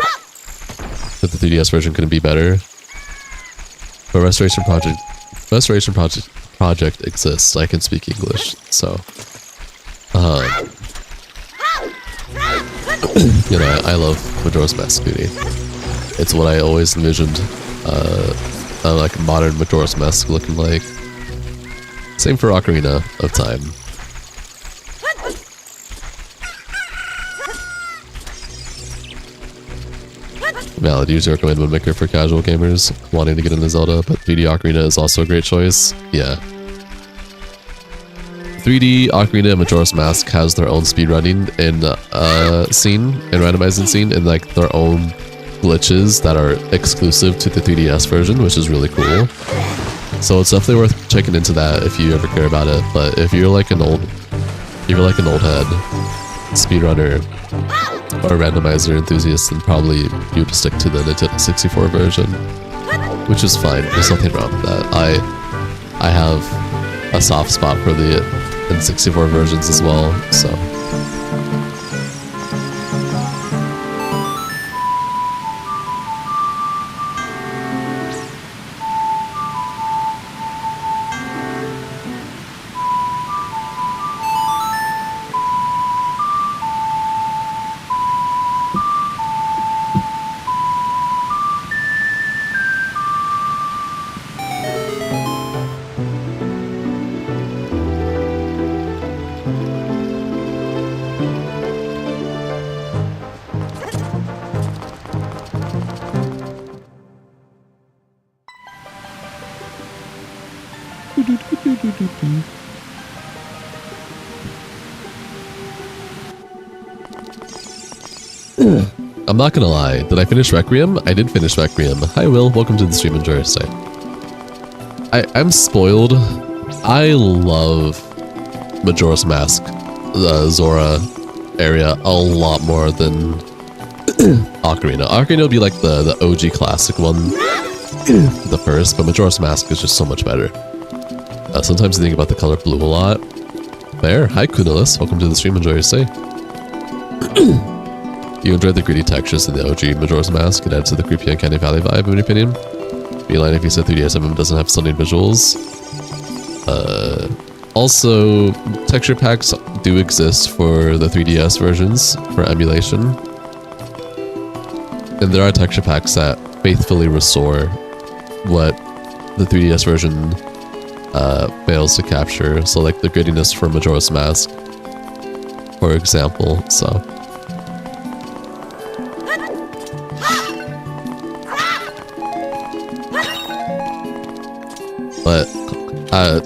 3DS version couldn't be better. But Restoration Project exists. I can speak English, so you know, I love Majora's Mask 3D. It's what I always envisioned, like modern Majora's Mask looking like. Same for Ocarina of Time. Valid, user recommend Wind Waker for casual gamers wanting to get into Zelda, but 3D Ocarina is also a great choice. Yeah. 3D Ocarina and Majora's Mask has their own speedrunning scene and randomizing scene, and like their own glitches that are exclusive to the 3DS version, which is really cool. So it's definitely worth checking into that if you ever care about it. But if you're like an old head speedrunner or randomizer enthusiast, then probably you would stick to the Nintendo 64 version, which is fine. There's nothing wrong with that. I have a soft spot for the N64 versions as well, so. I'm not gonna lie, did I finish Requiem? I did finish Requiem. Hi Will, welcome to the stream, enjoy your stay. I'm spoiled. I love Majora's Mask, the Zora area, a lot more than Ocarina. Ocarina would be like the OG classic one, the first, but Majora's Mask is just so much better. Sometimes you think about the color blue a lot. Fair. Hi Kunalis, welcome to the stream, enjoy your stay. You enjoyed the gritty textures in the OG Majora's Mask. It adds to the creepy Uncanny Valley vibe, in my opinion. Be lying if you said 3DS MM doesn't have stunning visuals. Also, texture packs do exist for the 3DS versions for emulation. And there are texture packs that faithfully restore what the 3DS version fails to capture. So like the grittiness for Majora's Mask, for example, so. But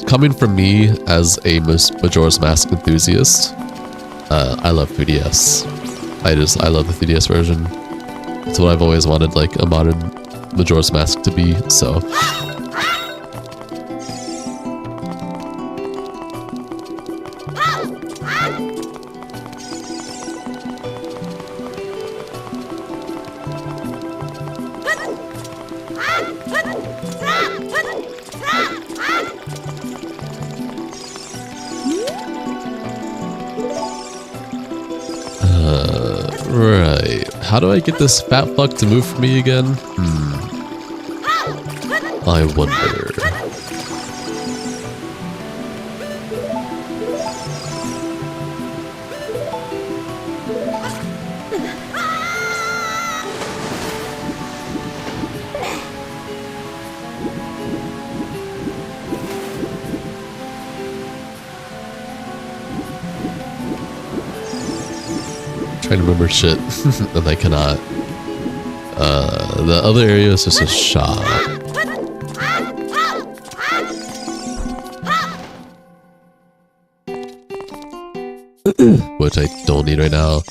coming from me as a Majora's Mask enthusiast, I love 3DS. I love the 3DS version. It's what I've always wanted, like a modern Majora's Mask to be, so. Right. How do I get this fat fuck to move for me again? I wonder. Trying to remember shit and I cannot. The other area is just a shop. Which I don't need right now.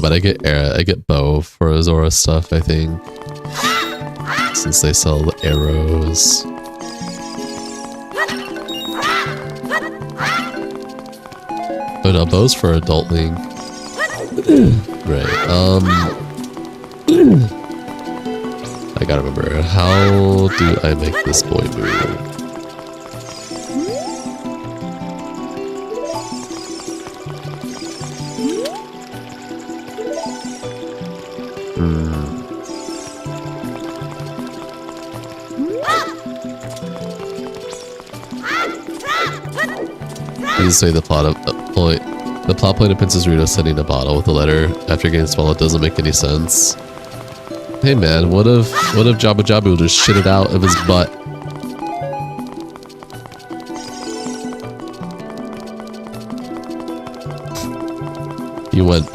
But I get bow for Azora stuff, I think. Since they sell the arrows. Oh no, bow's for adult Link. Right, I gotta remember, how do I make this boy move? Please say the plot point of Princess Rita sending a bottle with a letter after getting swallowed doesn't make any sense. Hey man, what if Jabba Jabu just shit it out of his butt? You went.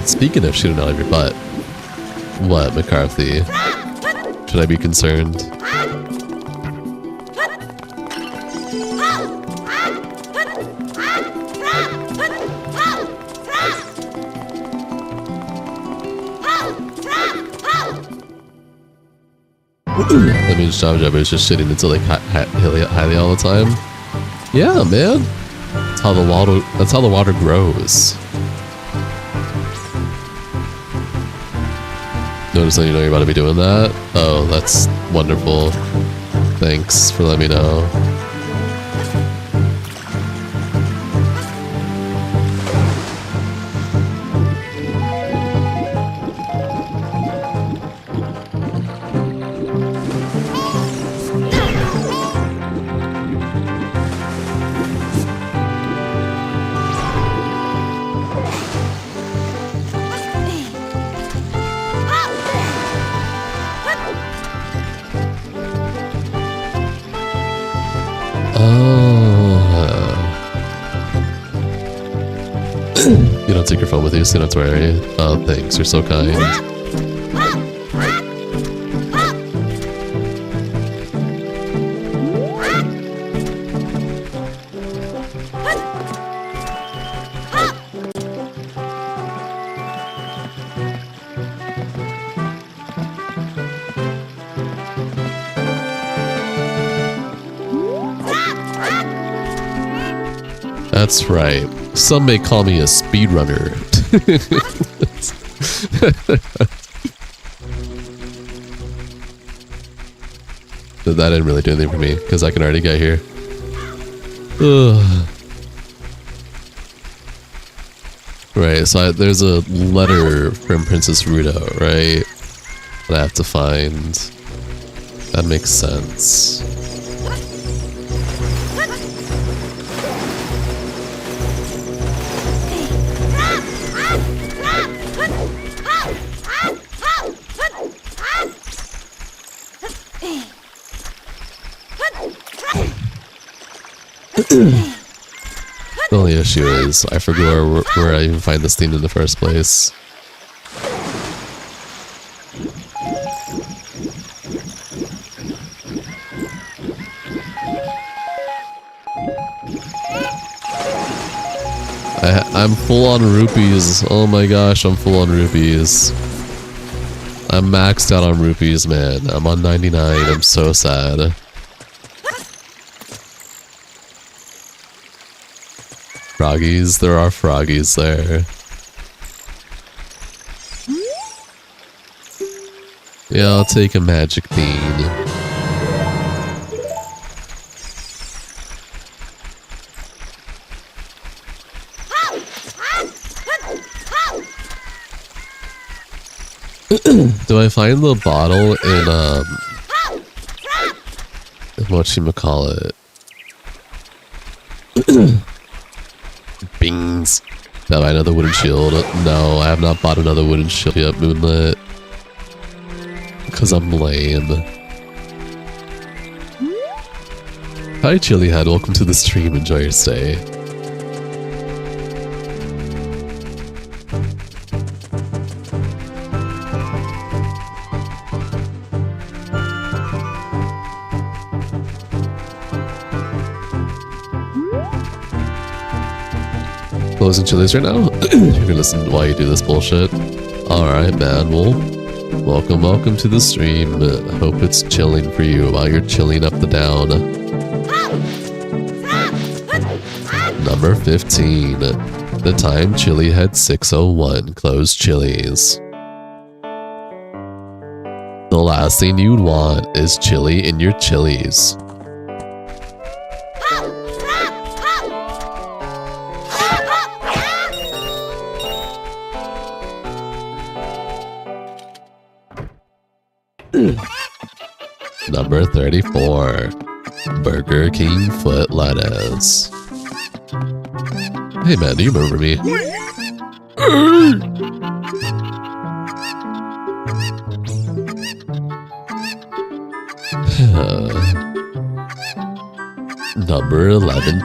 Speaking of shooting out of your butt, what, McCarthy? Should I be concerned? That means Jabba Jabba is just shitting into like highly all the time. Yeah, man. That's how the water grows. Notice that you know you're about to be doing that? Oh, that's wonderful. Thanks for letting me know. You don't take your phone with you, so you don't have to worry. Oh, thanks. You're so kind. That's right. Some may call me a speedrunner. That didn't really do anything for me, because I can already get here. Ugh. Right, so there's a letter from Princess Ruto, right? That I have to find. That makes sense. The only issue is I forgot where I even find this thing in the first place. I'm full on rupees. Oh my gosh, I'm full on rupees. I'm maxed out on rupees, man. I'm on 99. I'm so sad. Froggies, there are froggies there. Yeah, I'll take a magic bean. Do I find the bottle in whatchamacallit? Bings. Have I another wooden shield? No, I have not bought another wooden shield yet, Moonlit. Because I'm lame. Hi, Chilihead. Welcome to the stream. Enjoy your stay. Closing Chili's right now? You can listen while you do this bullshit. Alright, man. Well, welcome to the stream. Hope it's chilling for you while you're chilling up the down. Number 15. The time Chili had 6:01. Closed Chili's. The last thing you'd want is chili in your chilies. Number 34. Burger King foot lettuce. Hey man, do you remember me? Number 11.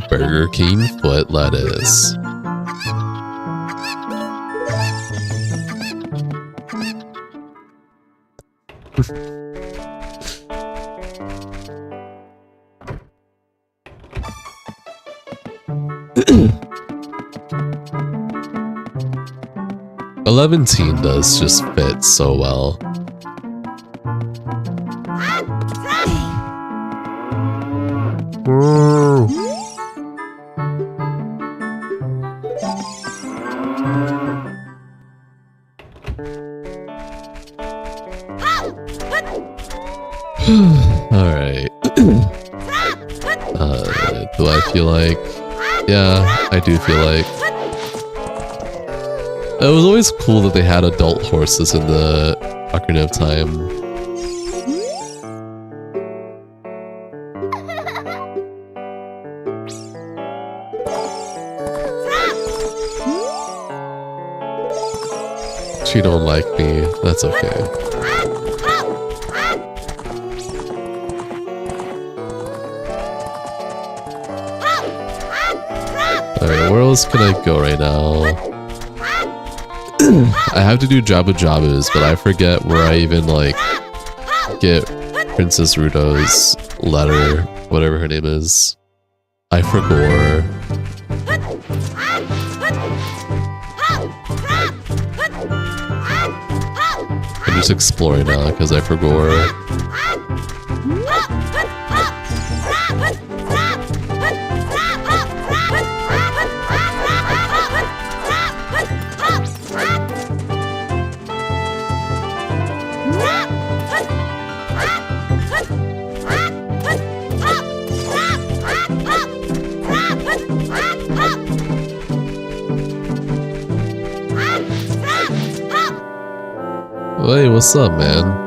Burger King foot lettuce. Eleventeen does just fit so well. Alright. Do I feel like... Yeah, I do feel like... It was always cool that they had adult horses in the Ocarina of Time. She don't like me. That's okay. Alright, where else can I go right now? I have to do Jabu Jabus, but I forget where I even, like, get Princess Ruto's letter, whatever her name is. I forgot. I'm just exploring now, because I forgot. Hey, what's up, man?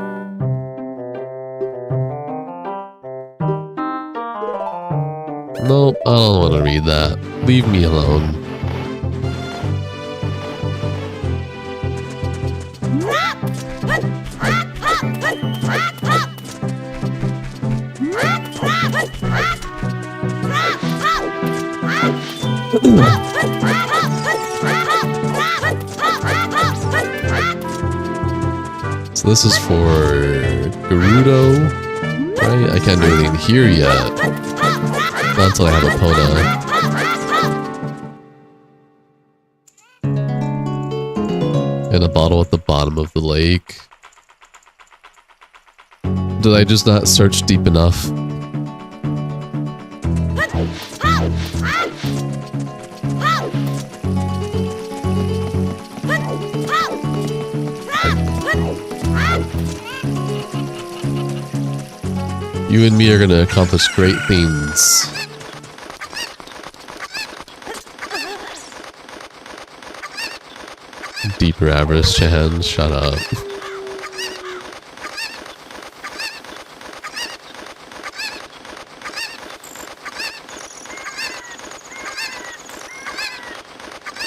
Nope, I don't want to read that. Leave me alone. So this is for Gerudo, right? I can't do anything here yet. Not until I have a Pona. And a bottle at the bottom of the lake. Did I just not search deep enough? You and me are gonna accomplish great things. Deeper avarice, Chan, shut up.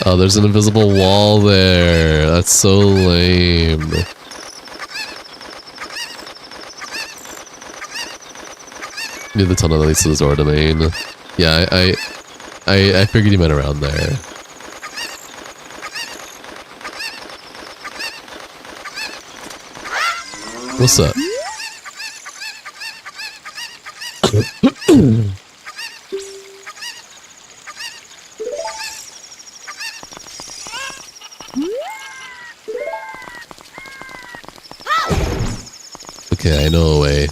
Oh, there's an invisible wall there. That's so lame. Near the tunnel that leads to the Zora domain. Yeah, I figured you meant around there. What's up? Okay, I know a way.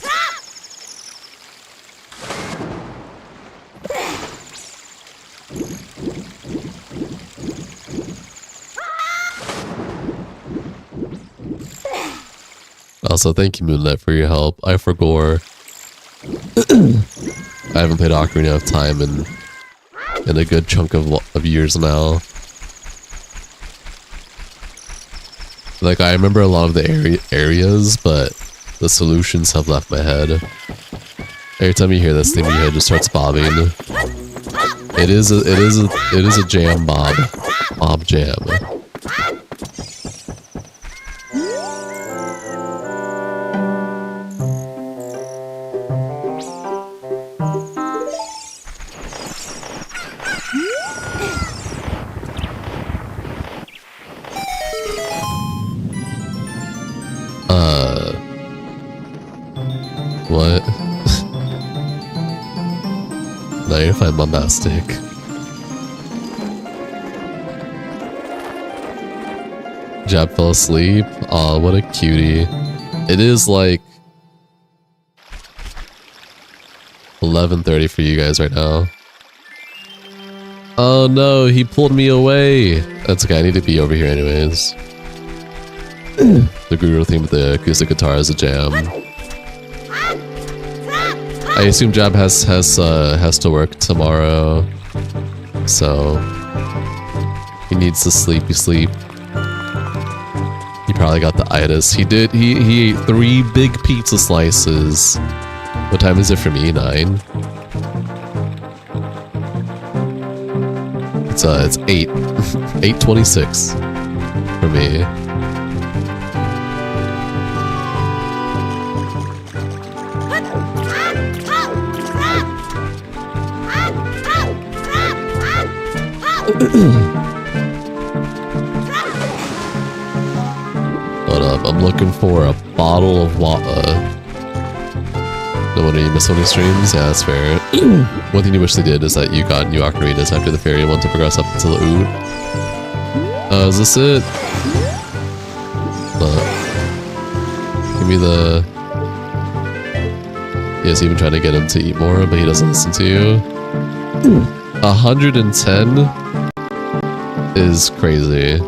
Also, thank you, Moonlight, for your help. I forgot. I haven't played Ocarina of Time in a good chunk of years now. Like, I remember a lot of the areas, but the solutions have left my head. Every time you hear this thing, your head just starts bobbing. It is a jam bob. Bob jam. What? Now you're fine, bombastic. Jab fell asleep. Aw, what a cutie. It is like 11:30 for you guys right now. Oh no, he pulled me away. That's okay, I need to be over here anyways. The Guru theme with the acoustic guitar is a jam. I assume Jab has to work tomorrow, so he needs to sleep. He probably got the itis. He ate 3 big pizza slices. What time is it for me? 9. It's 8. 8:26 for me. Hold up, I'm looking for a bottle of water. No wonder you miss so many streams? Yeah, that's fair. One thing you wish they did is that you got new ocarinas after the fairy one to progress up until the Ood. Is this it? Give me the... Yes, even trying to get him to eat more, but he doesn't listen to you. 110 is crazy.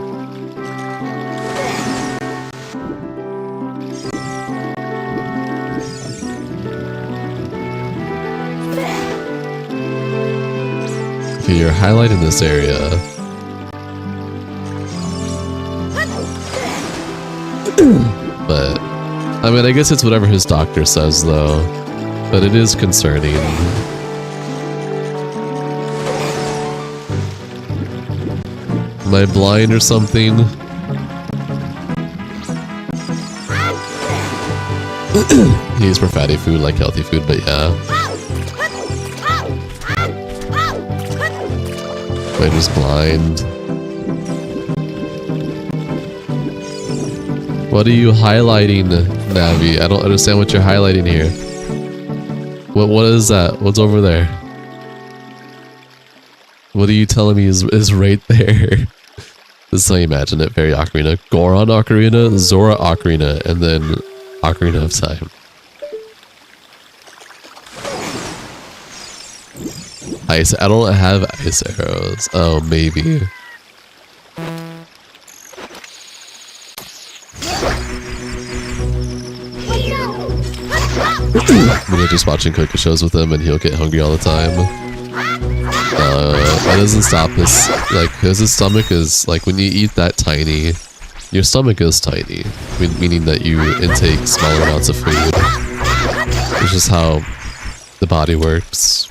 Okay, you're highlighting this area. But, I mean, I guess it's whatever his doctor says, though. But it is concerning. Am I blind or something? He's for fatty food, like healthy food, but yeah. I'm just blind. What are you highlighting, Navi? I don't understand what you're highlighting here. What is that? What's over there? What are you telling me is right there? This is how you imagine it. Fairy Ocarina, Goron Ocarina, Zora Ocarina, and then Ocarina of Time. Ice. I don't have ice arrows. Oh, maybe. I'm just watching cooking shows with him and he'll get hungry all the time. That doesn't stop his, like, because his stomach is, like, when you eat that tiny, your stomach is tiny, meaning that you intake smaller amounts of food. It's just how the body works.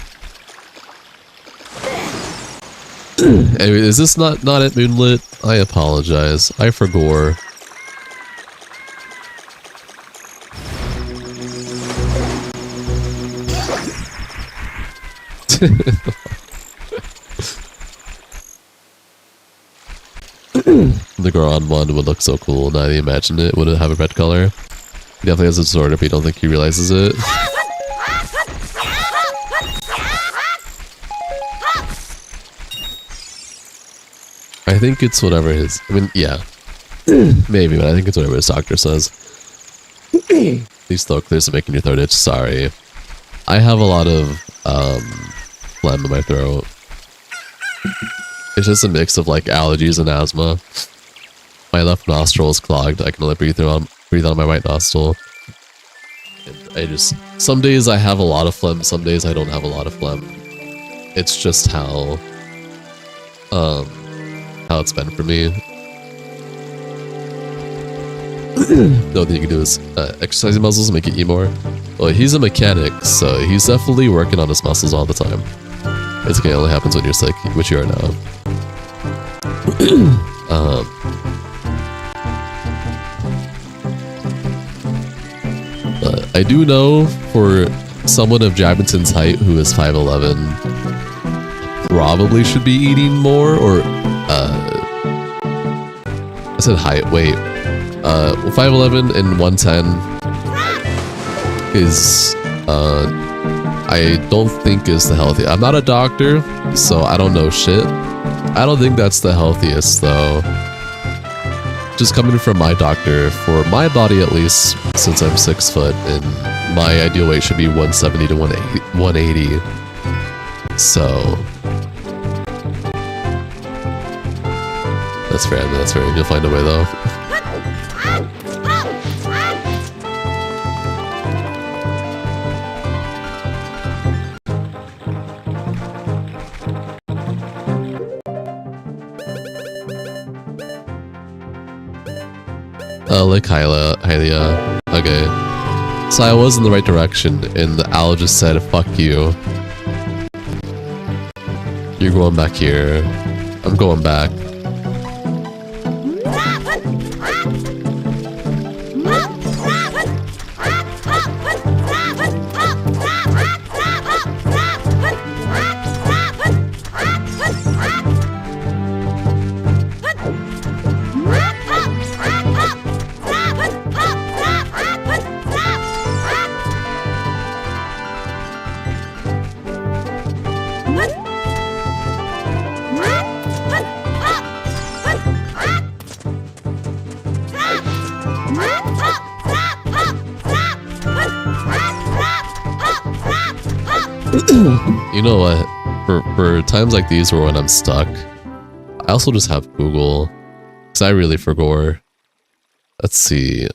Anyway, is this not at Moonlit? I apologize. I forgore. The Goron one would look so cool. Now that you imagine it, would it have a red color? He definitely has a sword if you don't think he realizes it. I think it's whatever his... I mean, yeah. Maybe, but I think it's whatever his doctor says. Please throat clears to making your throat itch. Sorry. I have a lot of phlegm in my throat. It's just a mix of like allergies and asthma. My left nostril is clogged. I can only breathe out my right nostril. And some days I have a lot of phlegm, some days I don't have a lot of phlegm. It's just how it's been for me. The only thing you can do is exercise your muscles and make it eat more. Well, he's a mechanic, so he's definitely working on his muscles all the time. It's okay, it only happens when you're sick, which you are now. But I do know for someone of Jabberton's height who is 5'11", probably should be eating more, or I said height, wait. 5'11" and 110 is, I don't think is the healthiest. I'm not a doctor, so I don't know shit. I don't think that's the healthiest, though. Just coming from my doctor, for my body at least, since I'm 6 foot, and my ideal weight should be 170 to 180. So... that's fair, I mean, that's fair. You'll find a way, though. Like Hylia. Okay. So I was in the right direction, and the owl just said, fuck you. You're going back here. I'm going back. You know what? For times like these or when I'm stuck, I also just have Google, because I really forgore. Let's see.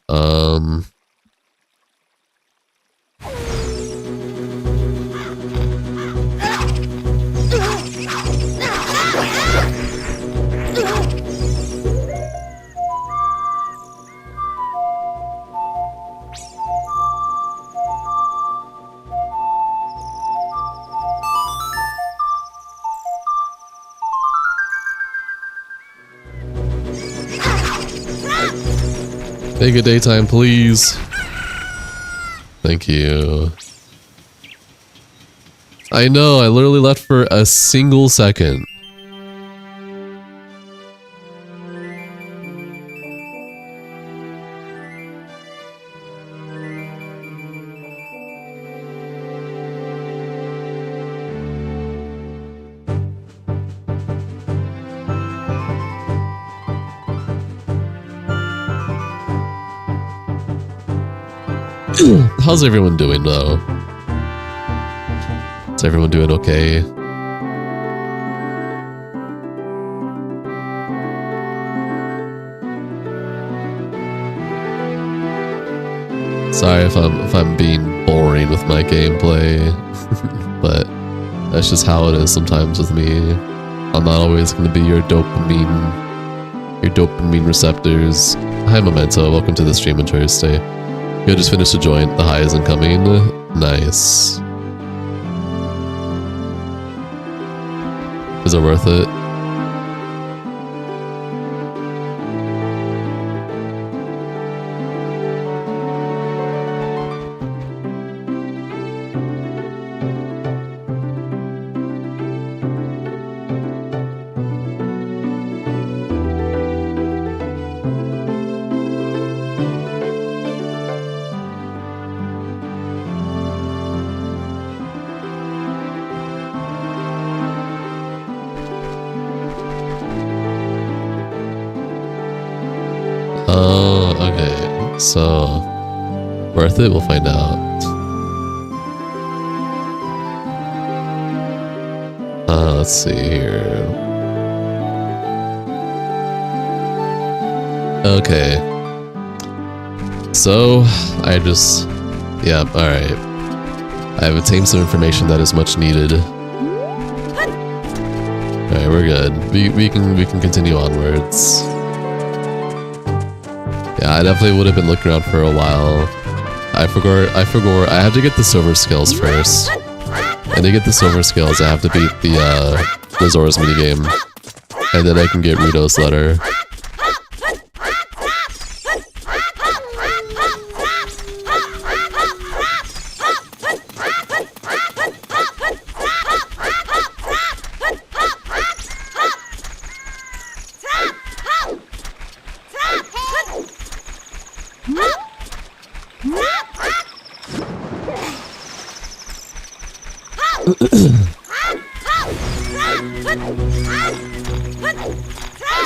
Make it daytime, please. Thank you. I know, I literally left for a single second. How's everyone doing though? Is everyone doing okay? Sorry if I'm being boring with my gameplay, but that's just how it is sometimes with me. I'm not always going to be your dopamine receptors. Hi Memento, welcome to the stream. Enjoy your stay. You just finished a joint. The high is incoming. Nice. Is it worth it? Oh, okay. So, worth it? We'll find out. Let's see here. Okay. So, yeah, alright. I have obtained some information that is much needed. Alright, we're good. We can continue onwards. Yeah, I definitely would have been looking around for a while. I forgot I have to get the silver skills first. And to get the silver skills, I have to beat the Zora's minigame. And then I can get Rito's letter.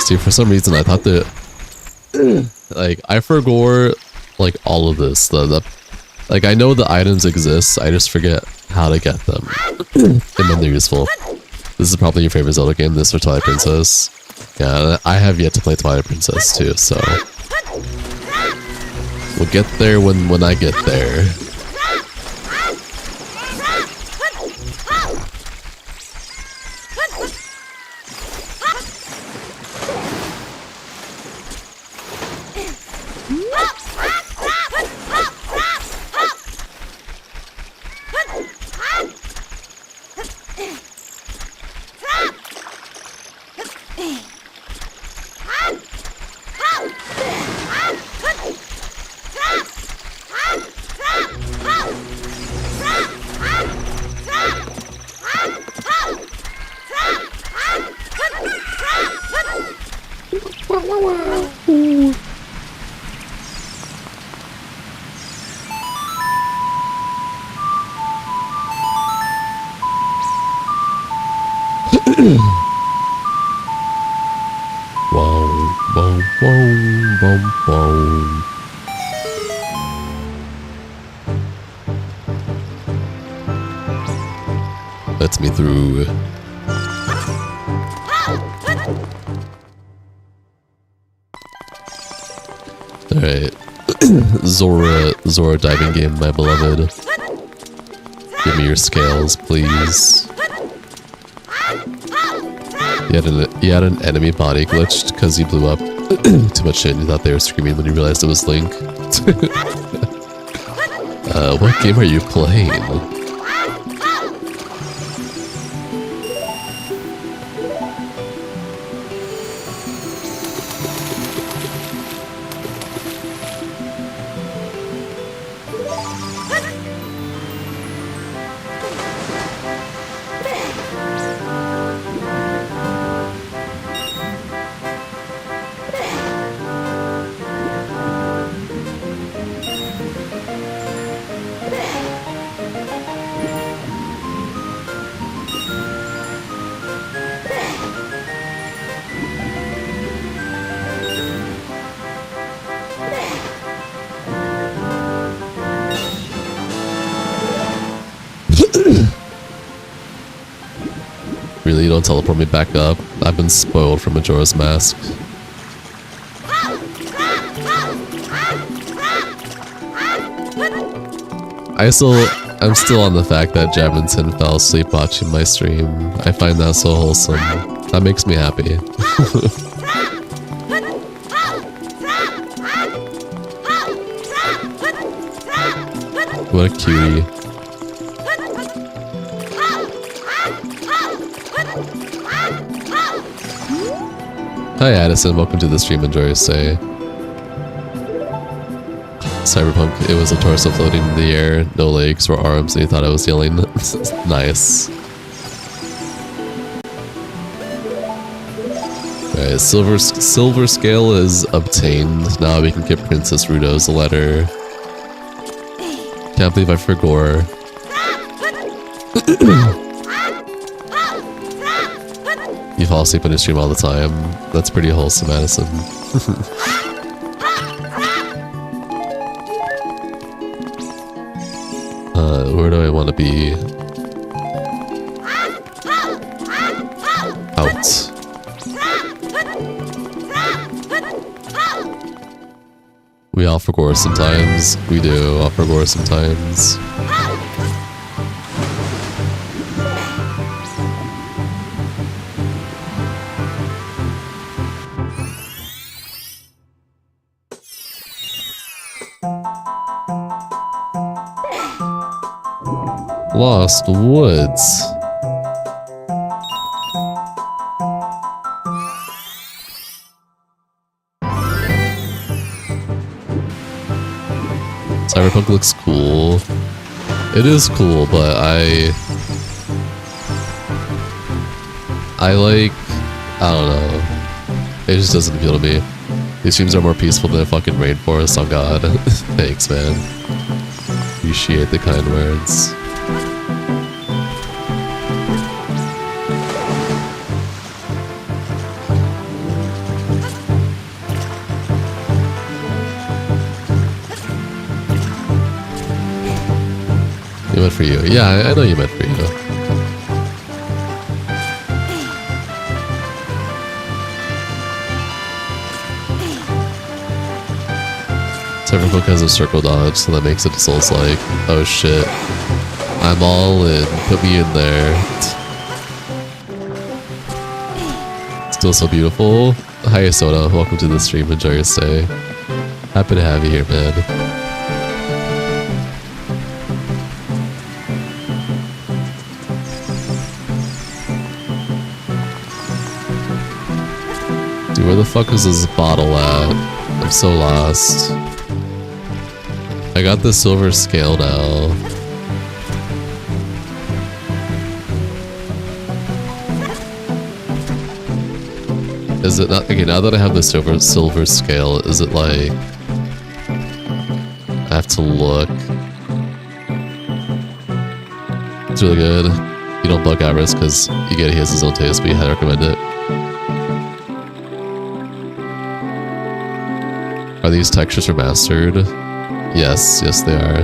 See, for some reason I thought that like I forgot like all of this. Like I know the items exist, I just forget how to get them and when they're useful. This is probably your favorite Zelda game, this or Twilight Princess. Yeah, I have yet to play Twilight Princess too, so we'll get there when I get there. Lets me through. Alright. Zora diving game, my beloved. Give me your scales, please. You had an enemy body glitched because you blew up too much shit and you thought they were screaming when you realized it was Link. What game are you playing? Really, you don't teleport me back up? I've been spoiled from Majora's Mask. I'm still on the fact that Javinton fell asleep watching my stream. I find that so wholesome. That makes me happy. What a cutie. Hi Addison, welcome to the stream, enjoy your stay. Cyberpunk, it was a torso floating in the air, no legs or arms, and you thought I was yelling. Nice. Alright, silver scale is obtained. Now we can give Princess Rudo's a letter. Can't believe I forgot. You fall asleep in your stream all the time. That's pretty wholesome, Addison. Where do I want to be? Out. We all forget sometimes. We do all forget sometimes. Lost Woods. Cyberpunk looks cool. It is cool, but I don't know. It just doesn't appeal to me. These streams are more peaceful than a fucking rainforest, on God. Thanks, man. Appreciate the kind words. You meant for you. Yeah, I know you meant for you. Cyberpunk has a circle dodge, so that makes it Souls-like. Oh shit. I'm all in. Put me in there. Still so beautiful. Hi Soda, welcome to the stream. Enjoy your stay. Happy to have you here, man. Dude, where the fuck is this bottle at? I'm so lost. I got the silver scale now. Is it not? Okay, now that I have the silver scale, is it like... I have to look. It's really good. You don't bug Avarice because he has his own taste, but you highly recommend it. Are these textures remastered? Yes, yes they are.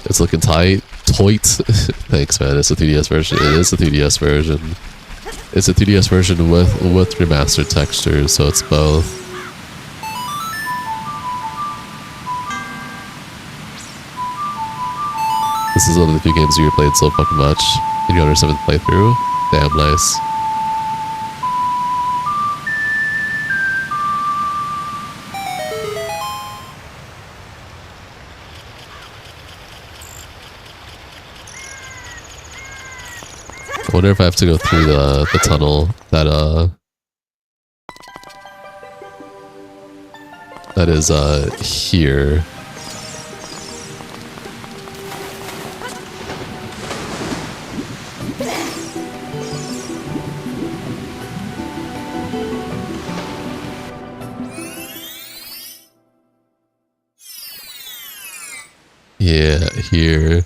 It's looking tight. Thanks, man. It's a 3DS version. It is a 3DS version. It's a 3DS version with remastered textures, so it's both. This is one of the few games you played so fucking much in your 7th playthrough. Damn nice. I wonder if I have to go through the tunnel that is here. Yeah, here.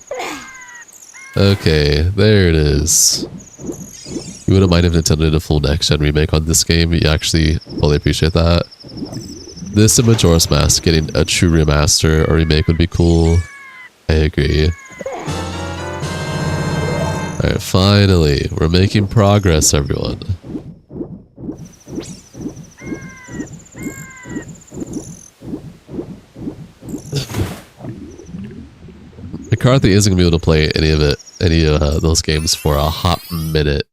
Okay, there it is. You wouldn't mind if Nintendo did a full next-gen remake on this game. You actually fully appreciate that. This and Majora's Mask getting a true remaster or remake would be cool. I agree. Alright, finally. We're making progress, everyone. McCarthy isn't going to be able to play any of those games for a hot minute,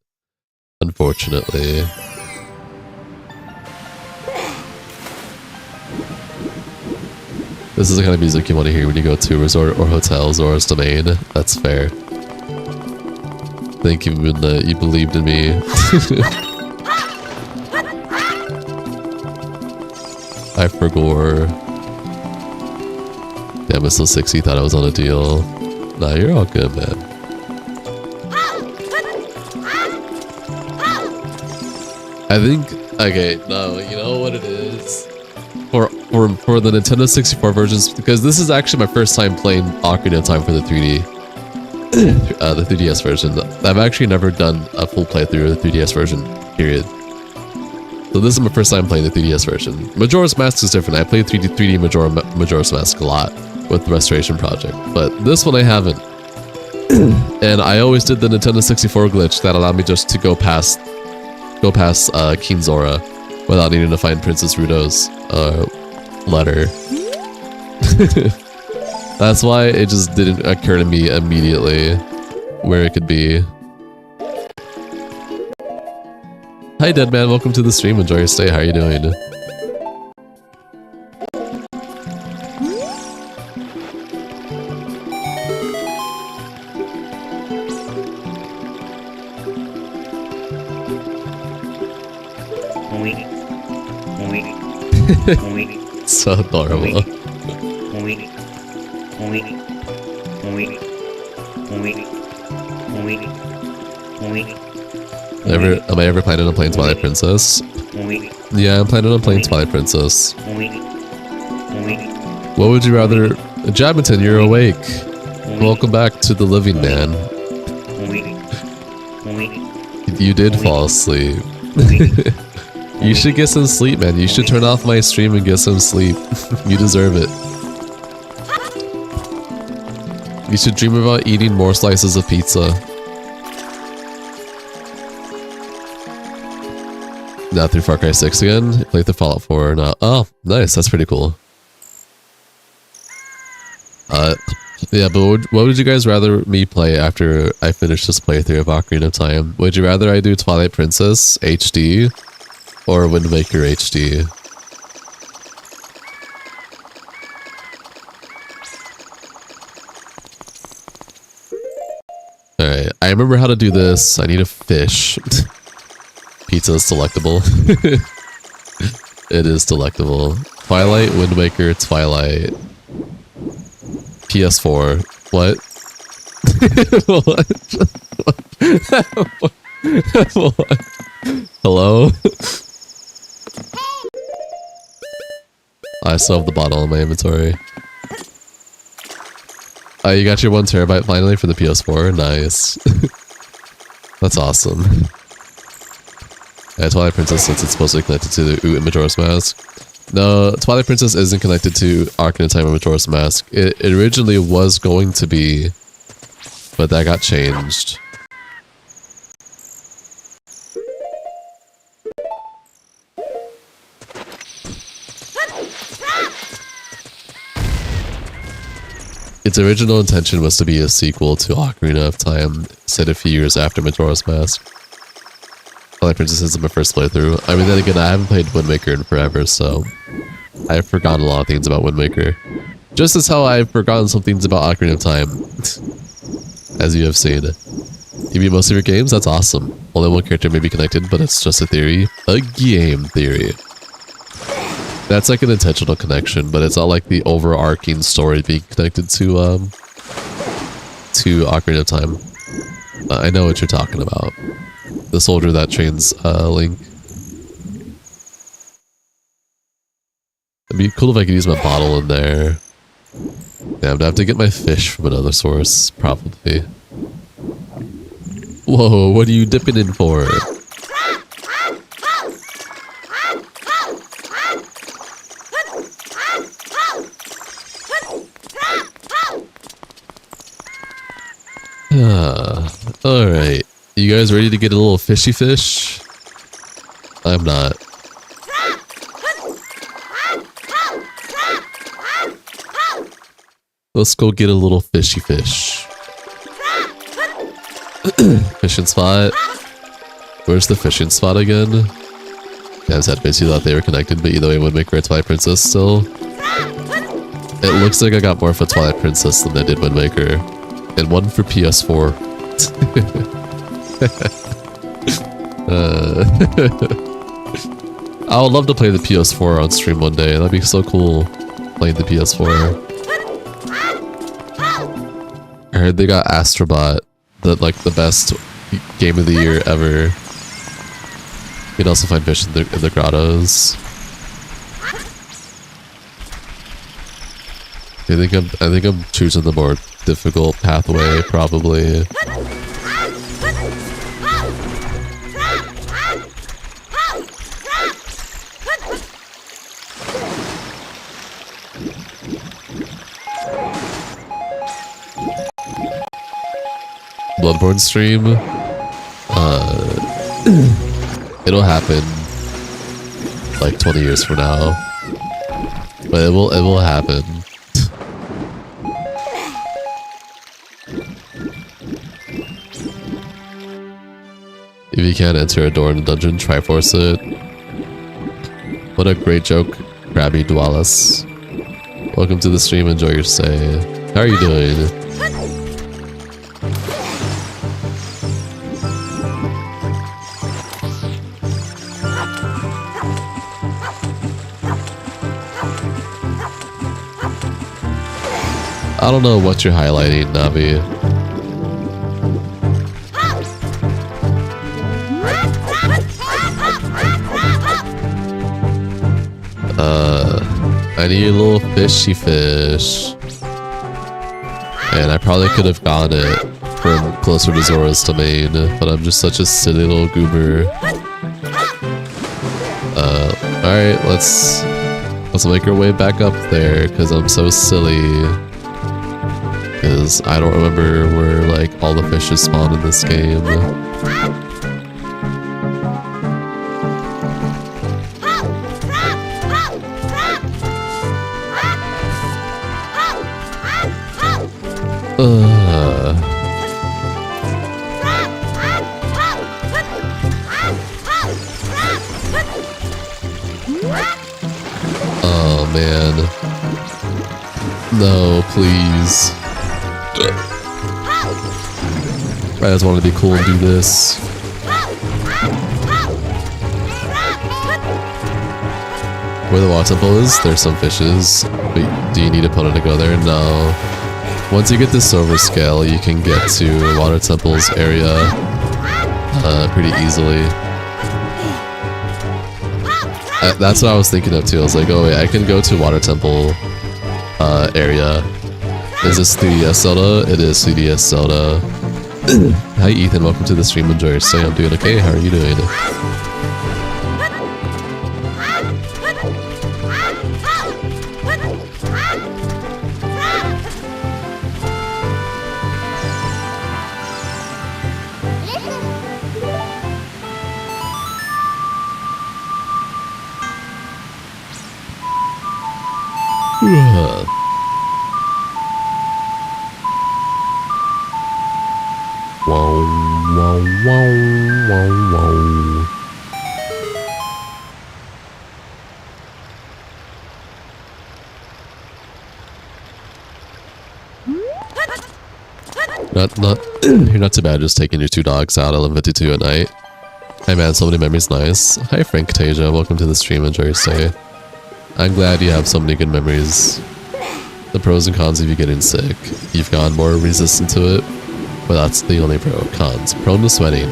unfortunately. This is the kind of music you want to hear when you go to a resort or hotel, Zora's Domain. That's fair. Thank you, that you believed in me. I forgot. Damn, it's still 60. Thought I was on a deal. Nah, you're all good, man. I think. Okay, no, you know what it is. For the Nintendo 64 versions, because this is actually my first time playing Ocarina of Time for the 3D, the 3DS version. I've actually never done a full playthrough of the 3DS version, period. So this is my first time playing the 3DS version. Majora's Mask is different. I played 3D Majora's Mask a lot with the Restoration Project, but this one I haven't. And I always did the Nintendo 64 glitch that allowed me just to go past King Zora without needing to find Princess Ruto's letter. That's why it just didn't occur to me immediately where it could be. Hi Deadman, welcome to the stream. Enjoy your stay. How are you doing? So adorable. Am I ever planning on playing Twilight Princess? Yeah, I'm planning on playing Twilight Princess. What would you rather? Jabberton, you're awake. Welcome back to the living man. You did fall asleep. You should get some sleep, man. You should turn off my stream and get some sleep. You deserve it. You should dream about eating more slices of pizza. Not through Far Cry 6 again? Play through Fallout 4 or not? Oh, nice. That's pretty cool. Yeah, but what would you guys rather me play after I finish this playthrough of Ocarina of Time? Would you rather I do Twilight Princess HD or Wind Waker HD? Alright, I remember how to do this. I need a fish. Pizza is delectable. It is delectable. Twilight, Wind Waker, Twilight. PS4. What? What? What? Hello? I still have the bottle in my inventory. You got your 1 terabyte finally for the PS4. Nice. That's awesome. Yeah, Twilight Princess, since it's supposed to be connected to the Oot and Majora's Mask. No, Twilight Princess isn't connected to Ocarina of Time and Majora's Mask. It originally was going to be, but that got changed. Its original intention was to be a sequel to Ocarina of Time, set a few years after Majora's Mask. Twilight Princess isn't my first playthrough. I mean, then again, I haven't played Wind Waker in forever, so I've forgotten a lot of things about Wind Waker. Just as how I've forgotten some things about Ocarina of Time, as you have seen. You beat most of your games? That's awesome. Only one character may be connected, but it's just a theory. A game theory. That's like an intentional connection, but it's not like the overarching story being connected to Ocarina of Time. I know what you're talking about. The soldier that trains Link. It'd be cool if I could use my bottle in there. Yeah, I'm gonna have to get my fish from another source, probably. Whoa, what are you dipping in for? guys ready to get a little fishy fish? I'm not. Let's go get a little fishy fish. Fishing spot. Where's the fishing spot again? Yeah, I had basically thought they were connected, but either way would make her a Twilight Princess still. It looks like I got more for Twilight Princess than I did Wind Waker. And one for PS4. I would love to play the PS4 on stream one day. That'd be so cool, playing the PS4. I heard they got Astrobot, the best game of the year ever. You can also find fish in the grottos. I think I'm choosing the more difficult pathway, probably. Bloodborne stream. It'll happen like 20 years from now, but it will happen. If you can't enter a door in a dungeon, try force it. What a great joke, Krabby Dwalis. Welcome to the stream, enjoy your stay. How are you doing? I don't know what you're highlighting, Navi. I need a little fishy fish. And I probably could have gotten it from closer to Zora's domain, but I'm just such a silly little goober. Alright, let's make our way back up there, because I'm so silly. Because I don't remember where, like, all the fishes spawn in this game. Oh, man. No, please. I just want to be cool and do this. Where the water temple is, there's some fishes. But do you need a opponent to go there? No. Once you get the silver scale, you can get to water temple's area pretty easily. That's what I was thinking of too. I was like, oh wait, I can go to water temple area. Is this 3DS Zelda? It is 3DS Zelda. Hi Ethan, welcome to the stream. Enjoy your stay. I'm doing okay. How are you doing? You're not too bad just taking your two dogs out at 11:52 at night. Hey man, so many memories, nice. Hi Frank Tasia, welcome to the stream, enjoy your stay. I'm glad you have so many good memories. The pros and cons of you getting sick. You've gotten more resistant to it, but that's the only pro. Cons. Prone to sweating.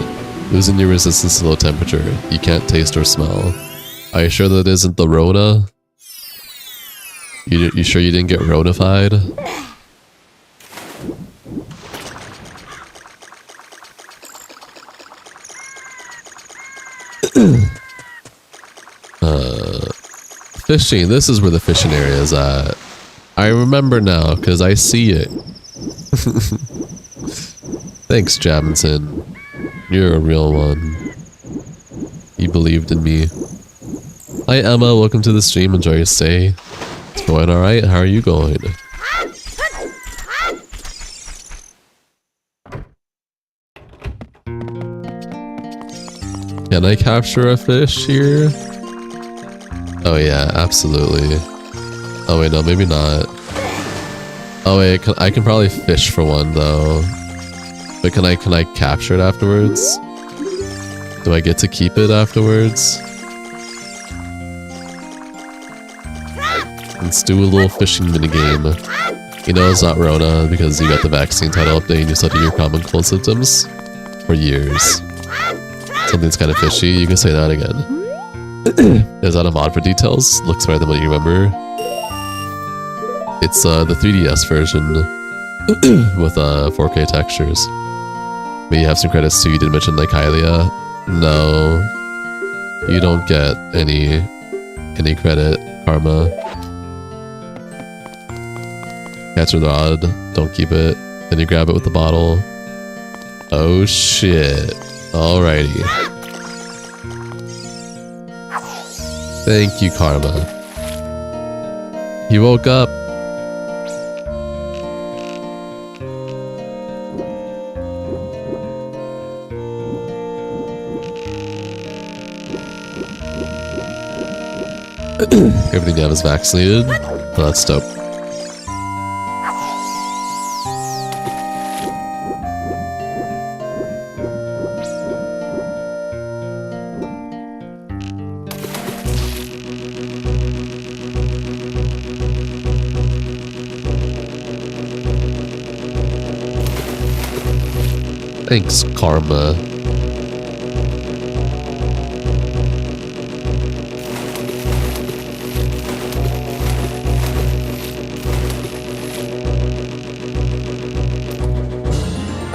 Losing your resistance to low temperature. You can't taste or smell. Are you sure that isn't the Rona? You sure you didn't get Ronified? Fishing. This is where the fishing area is at. I remember now, because I see it. Thanks, Jamison. You're a real one. You believed in me. Hi Emma, welcome to the stream. Enjoy your stay. It's going alright. How are you going? Can I capture a fish here? Oh yeah, absolutely. Oh wait, no, maybe not. Oh wait, I can probably fish for one though. But can I capture it afterwards? Do I get to keep it afterwards? Let's do a little fishing minigame. You know it's not Rona because you got the vaccine title update and you study your common cold symptoms for years. Something's kind of fishy, you can say that again. Is that a mod for details? Looks better than what you remember. It's the 3DS version with 4K textures. But you have some credits too. You did mention like Hylia. No, you don't get any credit, Karma. Catch the rod, don't keep it. Then you grab it with the bottle. Oh shit. Alrighty. Thank you, Karma. He woke up. Everything you have is vaccinated. Oh, that's dope. Thanks, Karma.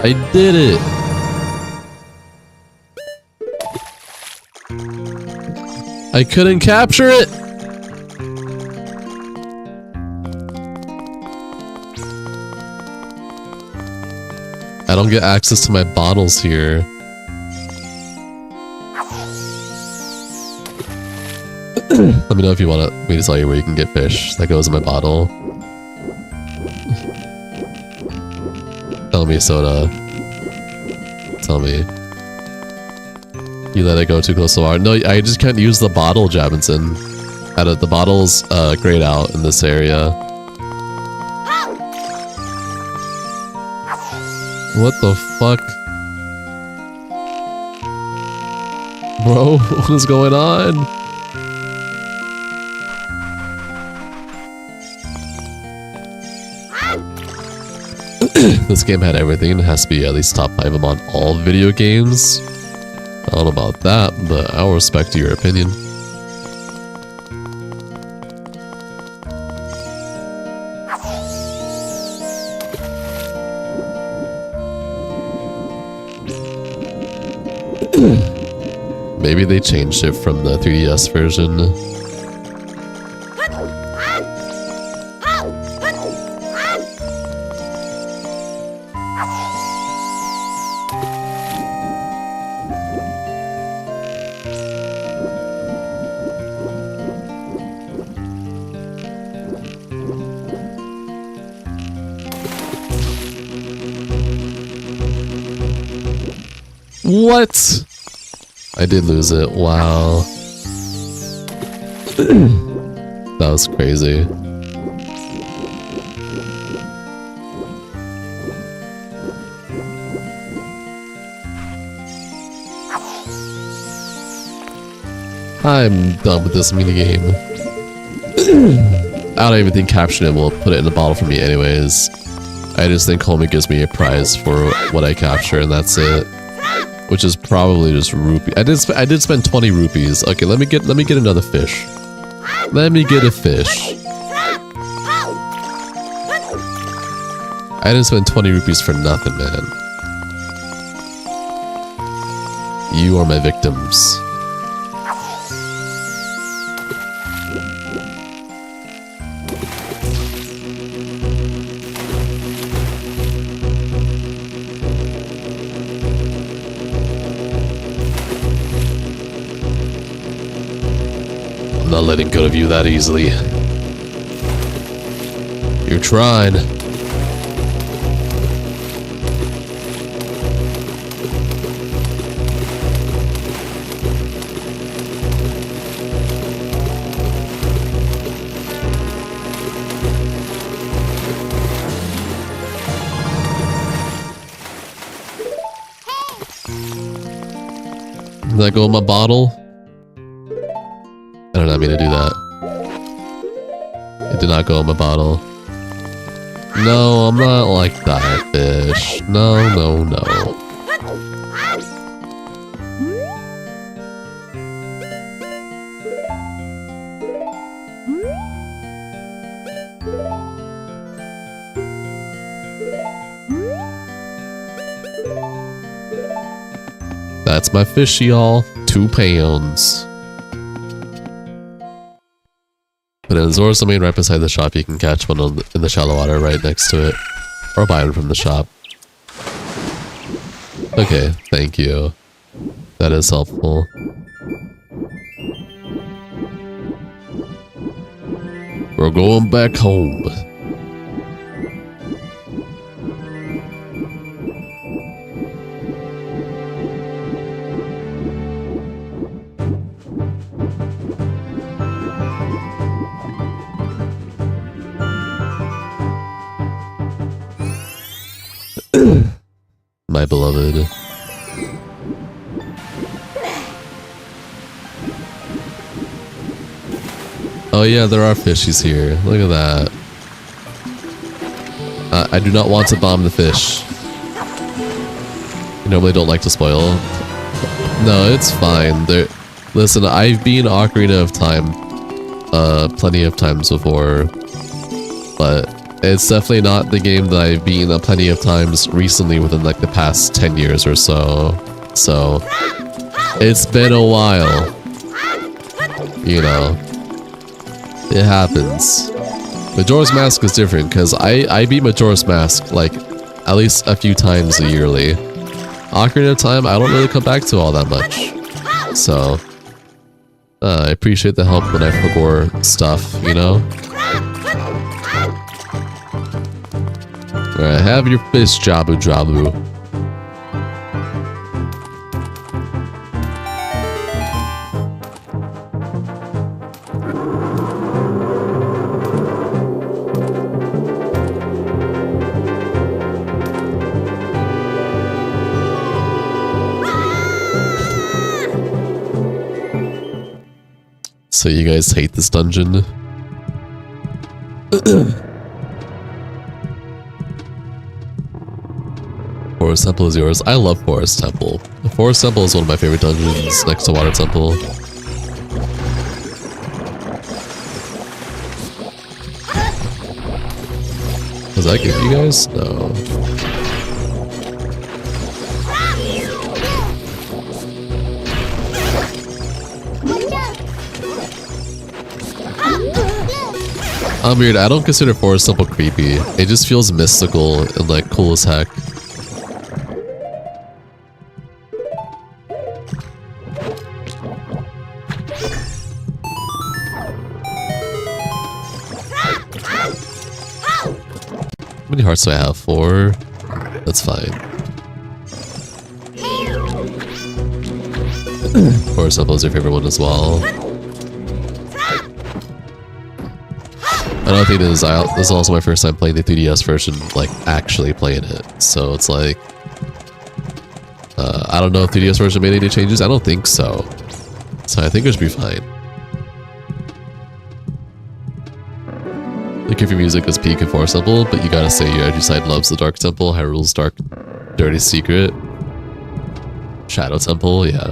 I did it! I couldn't capture it! I don't get access to my bottles here. Let me know if you want me to tell you where you can get fish. That goes in my bottle. Tell me, Soda. Tell me. You let it go too close to water. No, I just can't use the bottle, Jabinson. The bottle's grayed out in this area. What the fuck? Bro, what is going on? This game had everything. It has to be at least top 5 among all video games. I don't know about that, but I'll respect your opinion. Maybe they changed it from the 3DS version. What? I did lose it. Wow. That was crazy. I'm done with this minigame. I don't even think capturing it will put it in the bottle for me anyways. I just think Homie gives me a prize for what I capture and that's it. Which is probably just rupee. I did spend 20 rupees. Okay, let me get another fish. Let me get a fish. I didn't spend 20 rupees for nothing, man. You are my victims. I'm not letting go of you that easily. You're trying. Did that go in my bottle? I did not mean to do that. It did not go in my bottle. No, I'm not like that, fish. No, no, no. That's my fish, y'all. 2 pounds. But in Zora's Domain, right beside the shop, you can catch one in the shallow water right next to it. Or buy one from the shop. Okay, thank you. That is helpful. We're going back home. My beloved. Oh yeah, there are fishies here. Look at that. I do not want to bomb the fish. I normally don't like to spoil. No, it's fine. Listen, I've been Ocarina of Time plenty of times before, but it's definitely not the game that I've been plenty of times recently within like the past 10 years or so. So, it's been a while. You know. It happens. Majora's Mask is different because I beat Majora's Mask like at least a few times a yearly. Ocarina of Time, I don't really come back to all that much. So, I appreciate the help when I forgot stuff, you know? Alright, have your fish, Jabu Jabu. So you guys hate this dungeon? Forest Temple is yours. I love Forest Temple. The Forest Temple is one of my favorite dungeons next to Water Temple. Does that get you guys? No. I'm weird, I don't consider Forest Temple creepy. It just feels mystical and like cool as heck. How many hearts do I have? 4? That's fine. Forest Temple is your favorite one as well. Another thing is, this is also my first time playing the 3DS version, like actually playing it. So it's like, I don't know if 3DS version made any changes. I don't think so. So I think it should be fine. The Goofy music is peak in Forest Temple, but you gotta say your edgy side loves the Dark Temple, Hyrule's dark, dirty secret. Shadow Temple, yeah.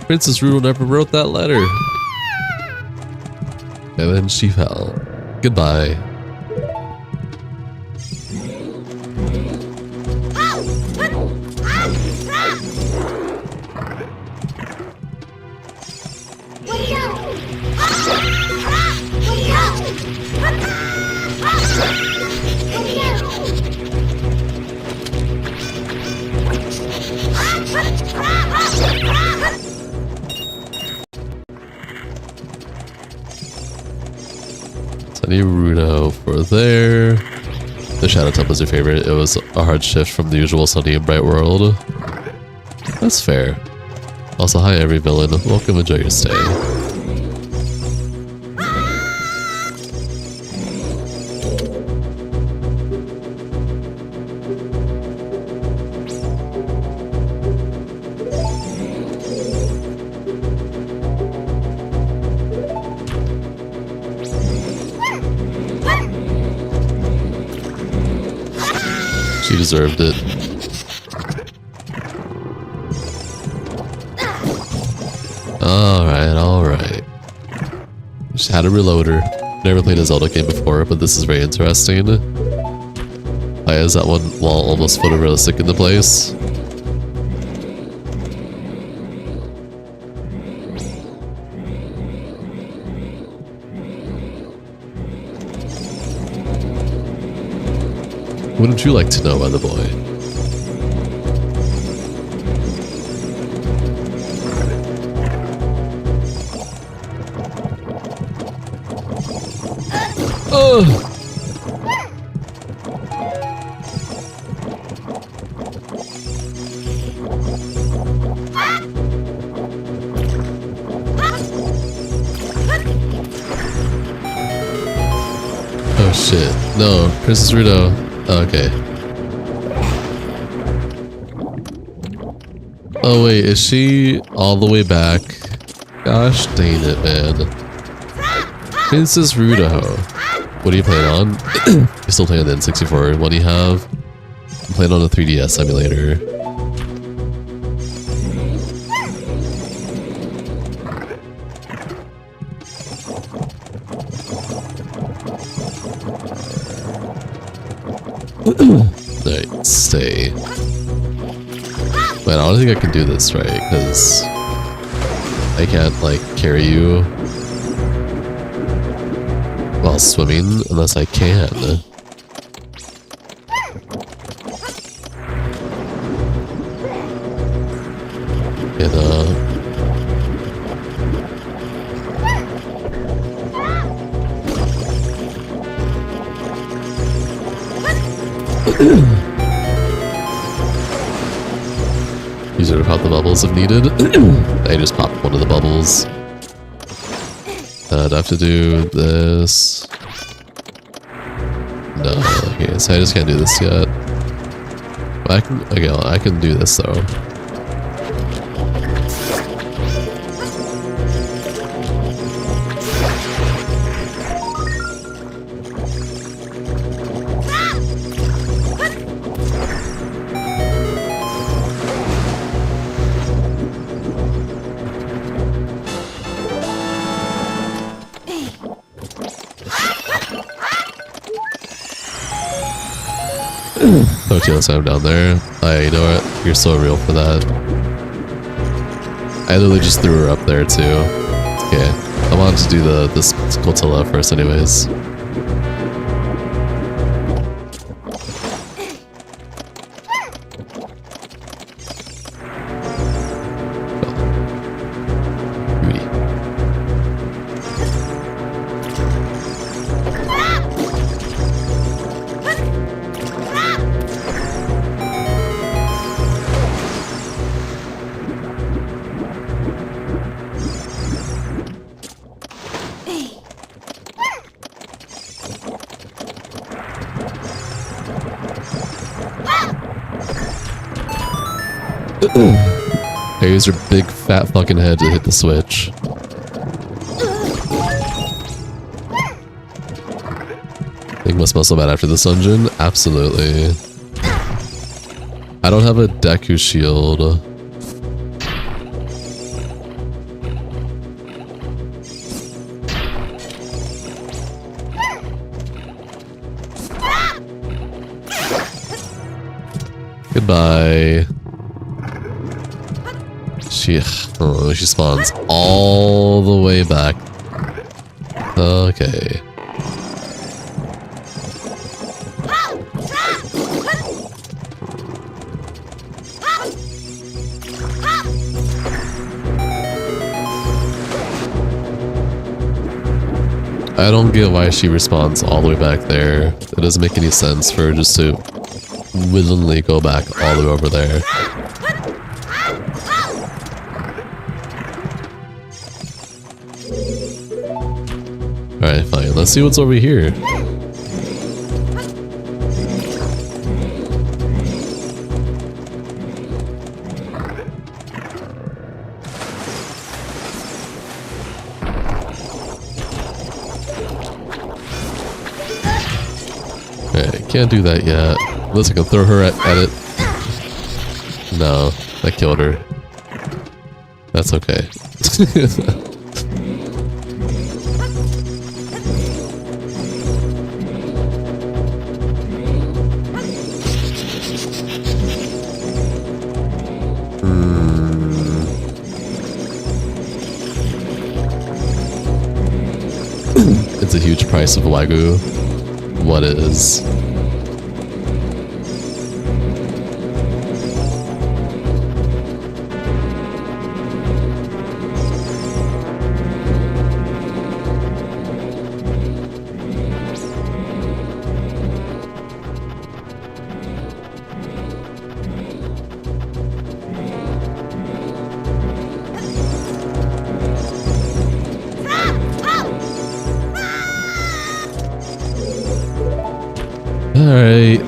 Princess Rudel never wrote that letter. And then she fell. Goodbye. I need Rudo for there. The Shadow Temple was your favorite. It was a hard shift from the usual sunny and bright world. That's fair. Also, hi every villain. Welcome, enjoy your stay. She deserved it. Alright. Just had a reloader. Never played a Zelda game before, but this is very interesting. Why is that one wall almost photorealistic in the place? Wouldn't you like to know, by the boy? Oh! Oh shit. No, Princess Rudo. Okay. Oh wait, is she all the way back? Gosh dang it, man. Princess Rudo. What are you playing on? You're still playing the N64. What do you have? I'm playing on a 3DS emulator. Alright, stay. Man, I don't think I can do this right, because I can't, like, carry you while swimming unless I can. And, use it to pop the bubbles if needed. I just popped one of the bubbles. I'd have to do this. No, okay, so I just can't do this yet. But I can, okay, well, I can do this though. Oh, jealous I'm down there. You know what? You're so real for that. I literally just threw her up there too. Okay, I wanted to do this Scotilla first anyways. I use your big fat fucking head to hit the switch. Think must muscle bad after this dungeon? Absolutely. I don't have a Deku shield. Goodbye. She spawns all the way back. Okay. I don't get why she respawns all the way back there. It doesn't make any sense for her just to willingly go back all the way over there. Alright, fine. Let's see what's over here. Alright, can't do that yet. Unless I can throw her at it. No, that killed her. That's okay. It's a huge price of Wagyu. What is? Alright.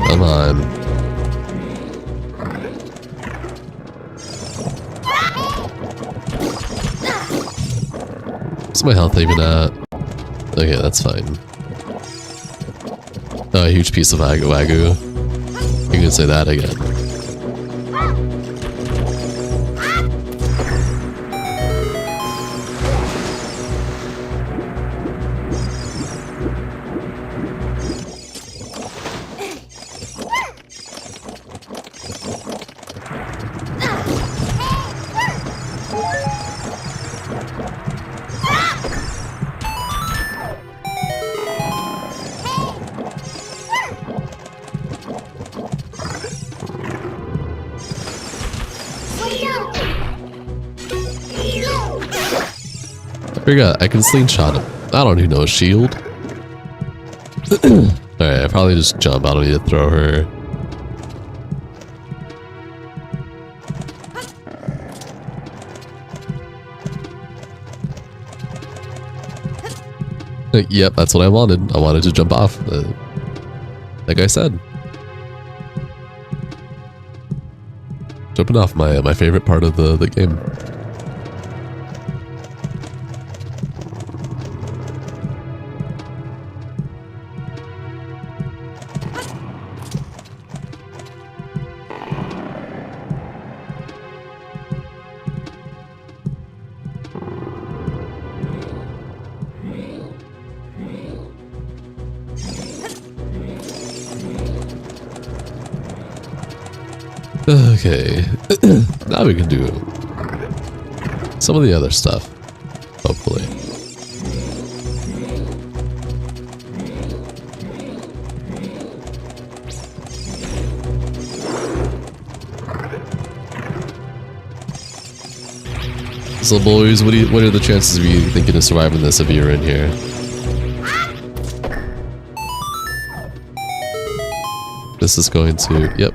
Come on. What's my health even at? Okay, that's fine. Oh, a huge piece of Wagyu. You can say that again. I forgot, I can slingshot him. I don't need no shield. Alright, I probably just jump. I don't need to throw her. Yep, that's what I wanted. I wanted to jump off. Like I said. Jumping off, my favorite part of the game. Okay, now we can do some of the other stuff, hopefully. So boys, what are the chances of you thinking of surviving this if you're in here? This is going to, yep.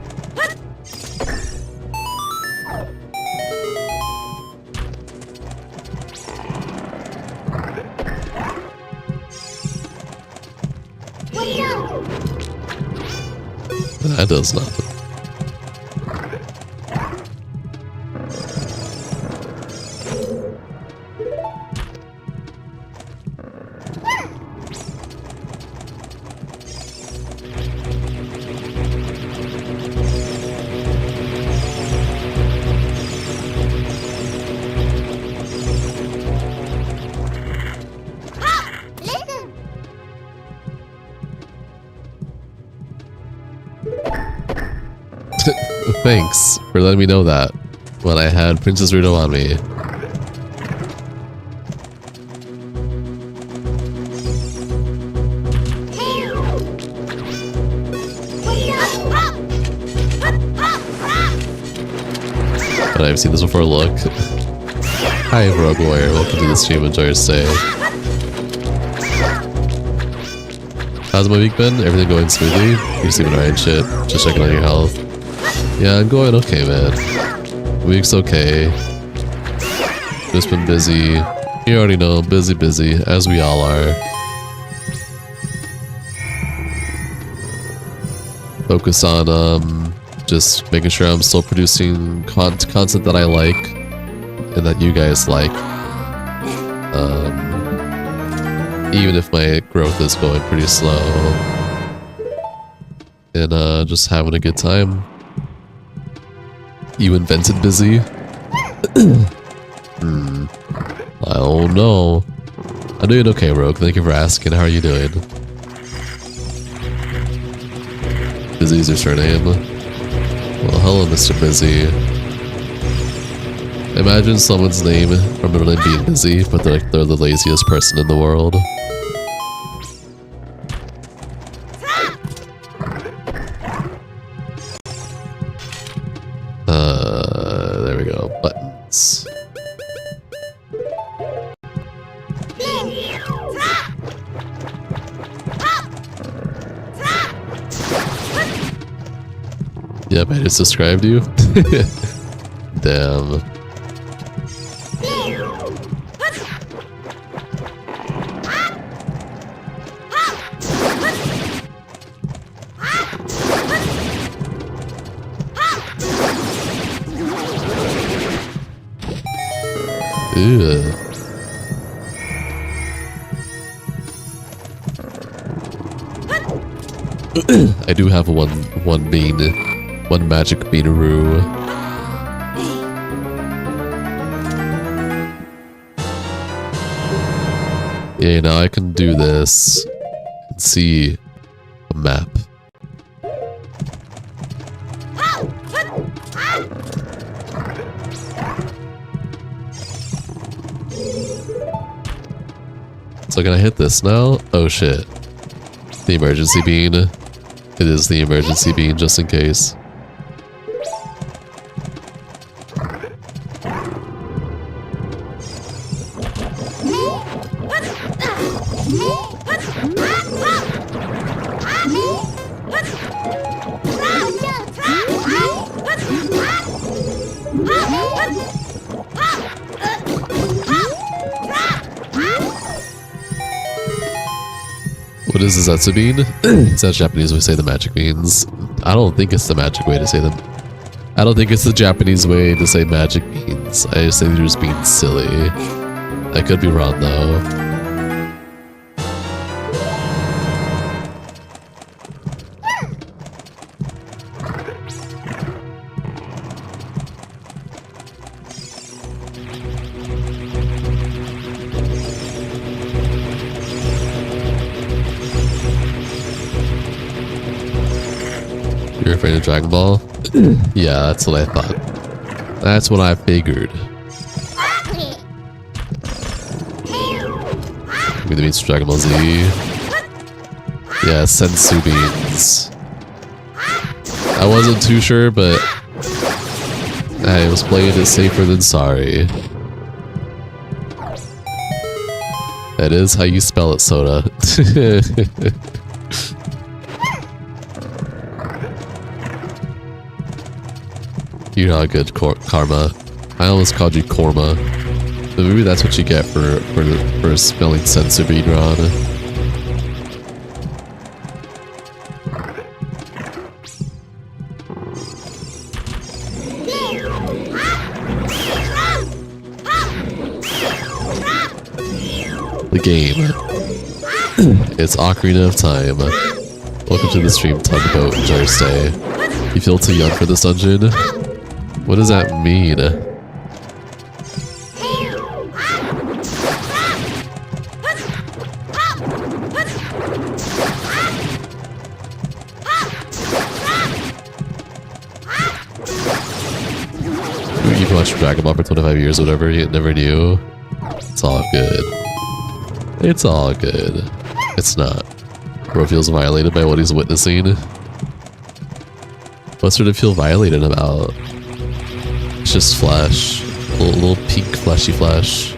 That does nothing. Thanks for letting me know that when I had Princess Ruto on me. But I've seen this before, look. Hi Rogue Warrior, welcome to the stream, enjoy your stay. How's my week been? Everything going smoothly? You sleeping alright, shit? Just checking on your health. Yeah, I'm going okay, man. Week's okay. Just been busy. You already know, busy, as we all are. Focus on, just making sure I'm still producing content that I like and that you guys like. Even if my growth is going pretty slow. And just having a good time. You invented busy? I don't know. I'm doing okay, Rogue. Thank you for asking. How are you doing? Busy is your surname? Well, hello, Mr. Busy. Imagine someone's name from their name being Busy, but they're the laziest person in the world. There we go. Buttons. Yep, I just described you. Damn. Ew. I do have one bean. One magic beaneroo. Yeah, now I can do this and see a map. So can I hit this now? Oh shit. The emergency bean. It is the emergency bean just in case. What is the Zetsu bean? Is that Japanese way to say the magic beans? I don't think it's the magic way to say them. I don't think it's the Japanese way to say magic beans. I just think they're just being silly. I could be wrong though. You're afraid of Dragon Ball? Yeah, that's what I thought. That's what I figured. Maybe that means Dragon Ball Z. Yeah, sensu beans. I wasn't too sure, but I was playing it safer than sorry. That is how you spell it, Soda. You're not good, Karma. I almost called you Korma. But maybe that's what you get for spelling sensu bean wrong. The game. It's Ocarina of Time. Welcome to the stream, Tugboat. Enjoy your stay. You feel too young for this dungeon? What does that mean? You've watched Dragon Ball for 25 years, whatever, you never knew. It's all good. It's all good. It's not. Bro feels violated by what he's witnessing. What's there to feel violated about? It's just flesh. A little pink fleshy flesh.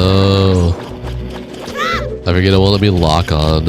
Oh. I forget it won't let me lock on.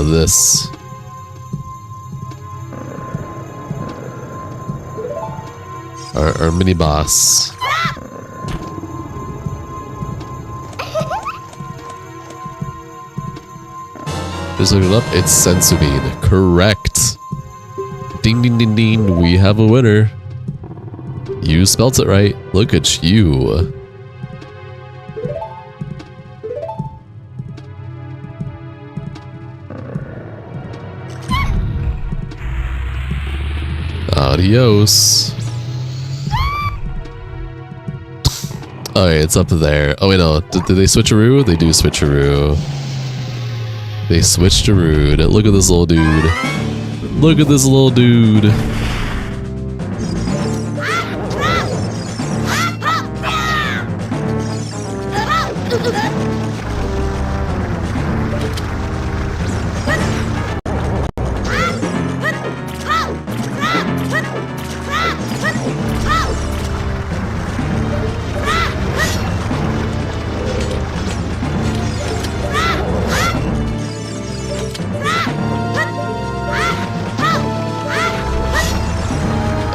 This. Our mini boss. Just look it up. It's Sensubine. Correct. Ding ding ding ding. We have a winner. You spelt it right. Look at you. Adios. Okay, it's up there. Oh wait, no. Did they switcheroo? They do switcheroo. They switcherooed. Look at this little dude. Look at this little dude.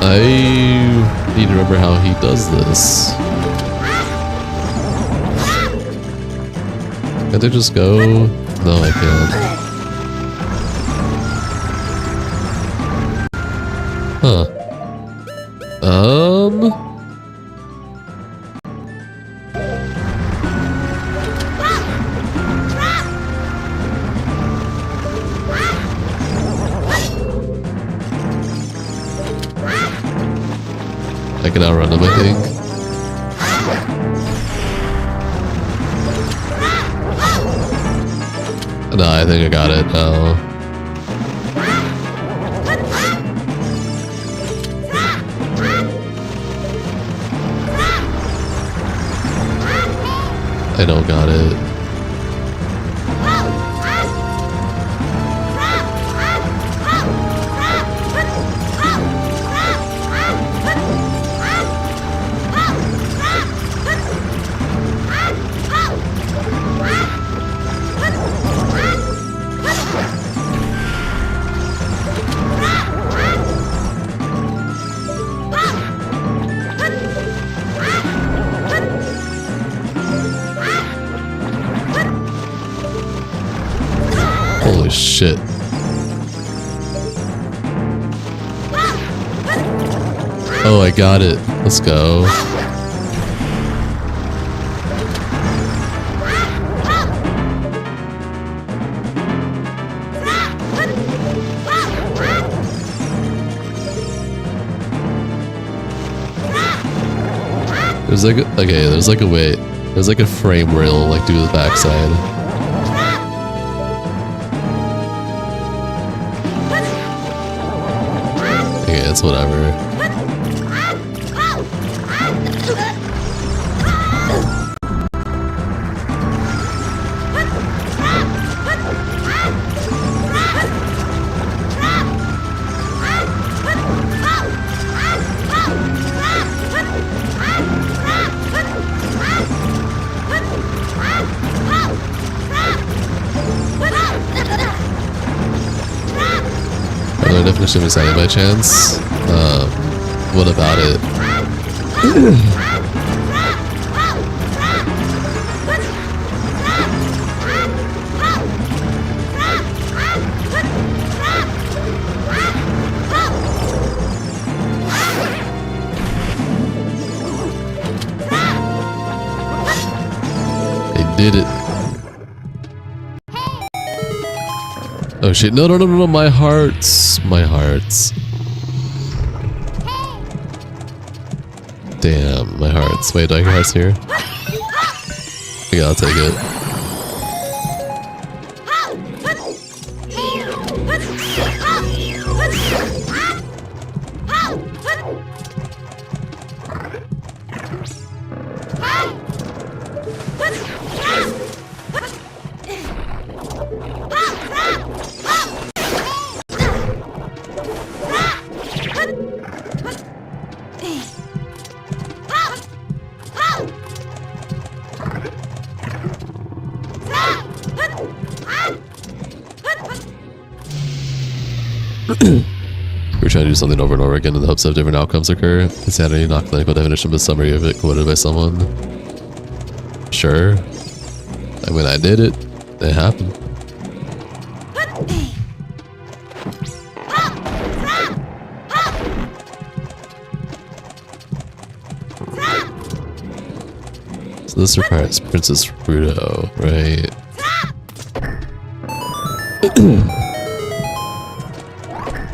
I need to remember how he does this. Can't I just go? No, I can't. Huh. I can outrun him, I think. No, I think I got it. Oh. I don't got it. Holy shit. Oh, I got it. Let's go. There's like, okay, there's like a way. There's like a frame where it'll like do the backside. Yeah, it's whatever. Another definition of excited by chance. What about it? They did it. Oh shit, no, no, no, no, no, my hearts. My hearts. Damn, my hearts. Wait, do I hear hearts here? Yeah, I'll take it. We're trying to do something over and over again in the hopes of different outcomes occur. Insanity, not clinical definition, but summary of it quoted by someone. Sure. I mean, I did it. It happened. So this requires Princess Rudo, right?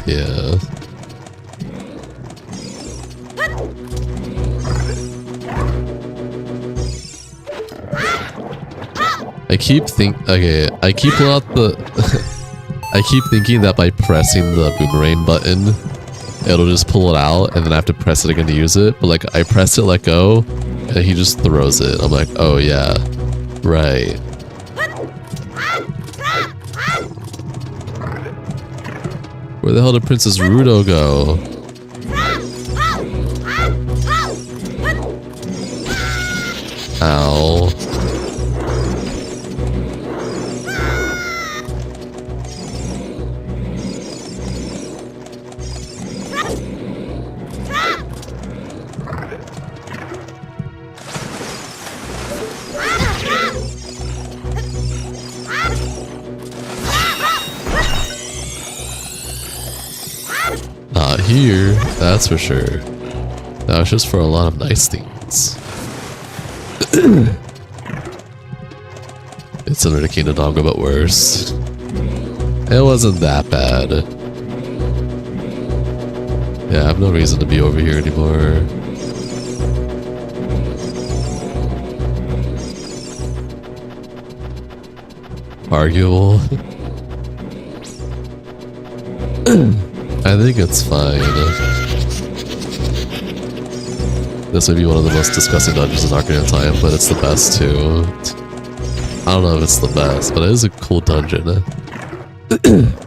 Yeah. I keep pulling out the I keep thinking that by pressing the boomerang button it'll just pull it out and then I have to press it again to use it, but like I press it, let go, and he just throws it. I'm like, oh yeah, right. Where the hell did Princess Rudo go? Ow. Not here, that's for sure. That was just for a lot of nice things. It's under the Kingdom Dongo, but worse. It wasn't that bad. Yeah, I have no reason to be over here anymore. Arguable. I think it's fine. This may be one of the most disgusting dungeons in Ocarina of Time, but it's the best too. I don't know if it's the best, but it is a cool dungeon.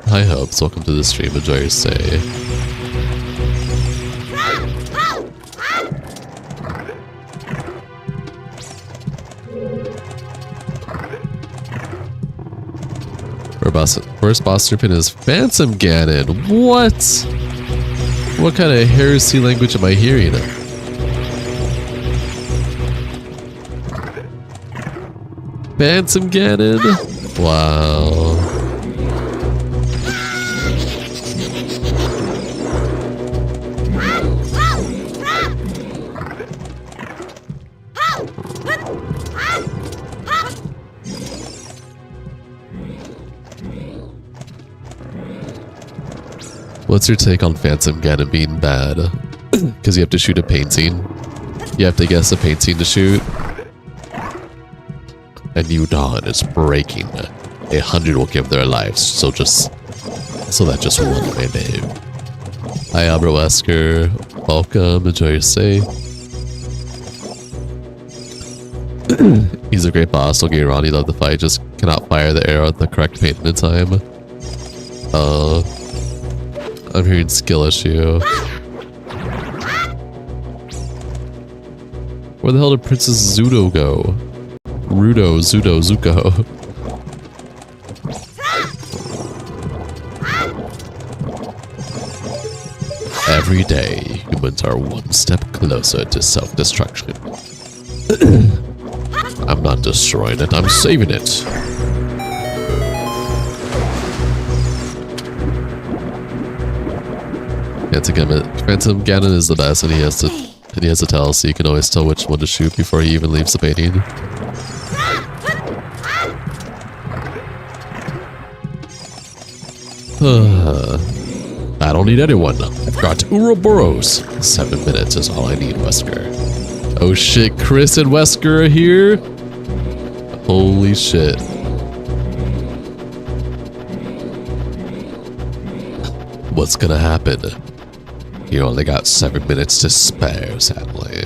Hi hopes, welcome to the stream, enjoy your stay. First boss tripping is Phantom Ganon. What? What kind of heresy language am I hearing? Phantom Ganon? Wow. What's your take on Phantom Ganon being bad? Because you have to shoot a painting. You have to guess a painting to shoot. A new dawn is breaking. 100 will give their lives, so that just one may live. Hi, Albert Wesker. Welcome. Enjoy your stay. He's a great boss. Don't get me wrong. He loved the fight. Just cannot fire the arrow at the correct paint in time. I'm hearing skill issue. Where the hell did Princess Zudo go? Zuko. Every day, humans are one step closer to self-destruction. I'm not destroying it, I'm saving it. Phantom Ganon is the best, and he has to tell, so you can always tell which one to shoot before he even leaves the painting. I don't need anyone. I've got Ouroboros. 7 minutes is all I need, Wesker. Oh shit, Chris and Wesker are here? Holy shit. What's gonna happen? You only got 7 minutes to spare, sadly.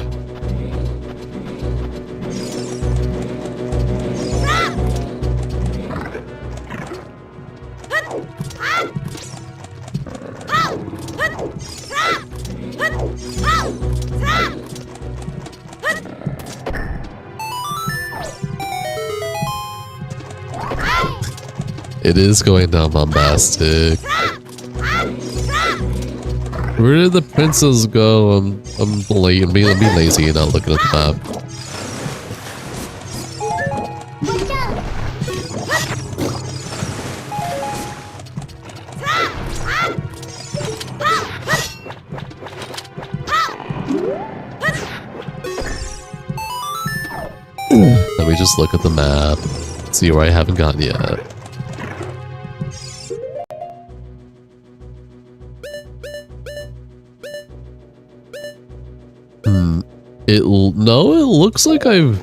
It is going down bombastic. Where did the princess go? I'm late and being lazy and not looking at the map. Let me just look at the map, see where I haven't gotten yet. It looks like I've...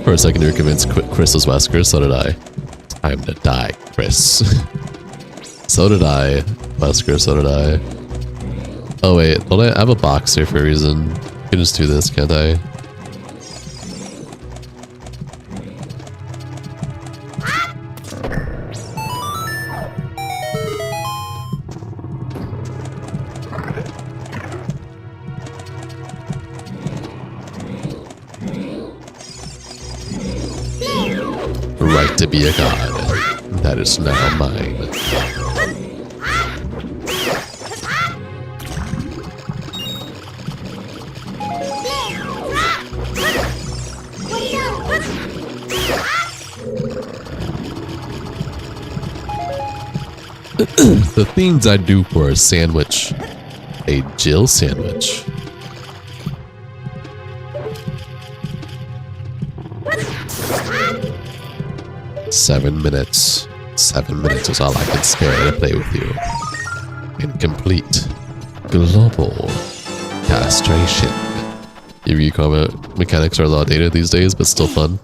For a second you were convinced Chris was Wesker, so did I. Time to die, Chris. So did I. Wesker, so did I. Oh wait, don't I have a box here for a reason? I can just do this, can't I? Right to be a god. That is now mine. The things I do for a sandwich. A Jill sandwich. Seven minutes. 7 minutes is all I can spare to play with you. Incomplete. Global castration. Your recall mechanics are a lot outdated these days, but still fun.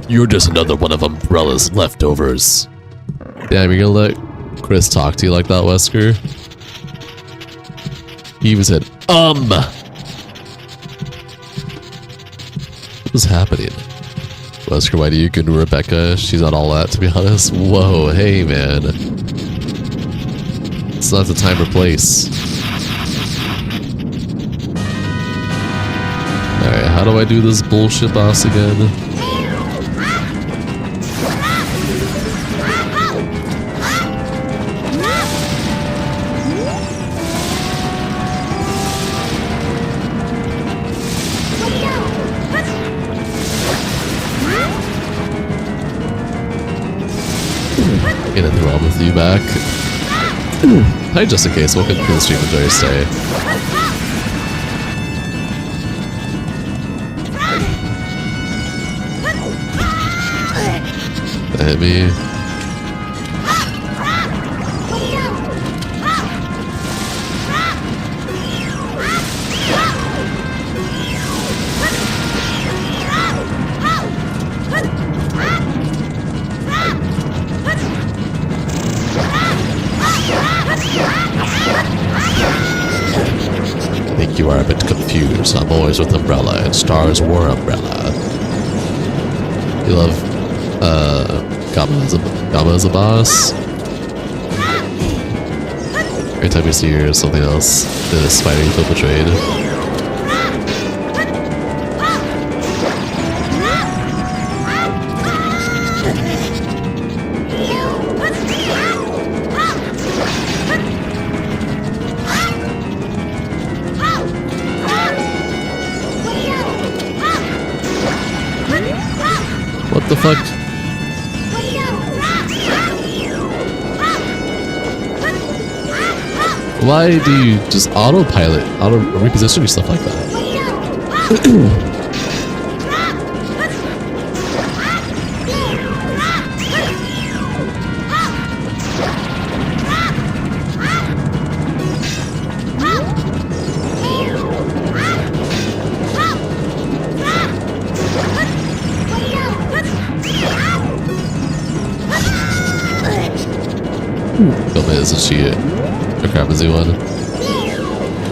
You're just another one of Umbrella's leftovers. Damn, you're gonna let Chris talk to you like that, Wesker? He even said, What's happening? Wesker, why do you go to Rebecca? She's not all that, to be honest. Whoa, hey, man. It's not the time or place. Alright, how do I do this bullshit boss again? Gonna throw with you back. Hi, just in case. Welcome to the stream. Enjoy your stay. That hit me. I think you are a bit confused. I'm always with Umbrella, and stars were Umbrella. You love, Gamma as a boss? Every time you see her, something else, the spider you feel betrayed. What the fuck? Why do you just autopilot, reposition yourself like that? Don't say isn't she a crapazy one?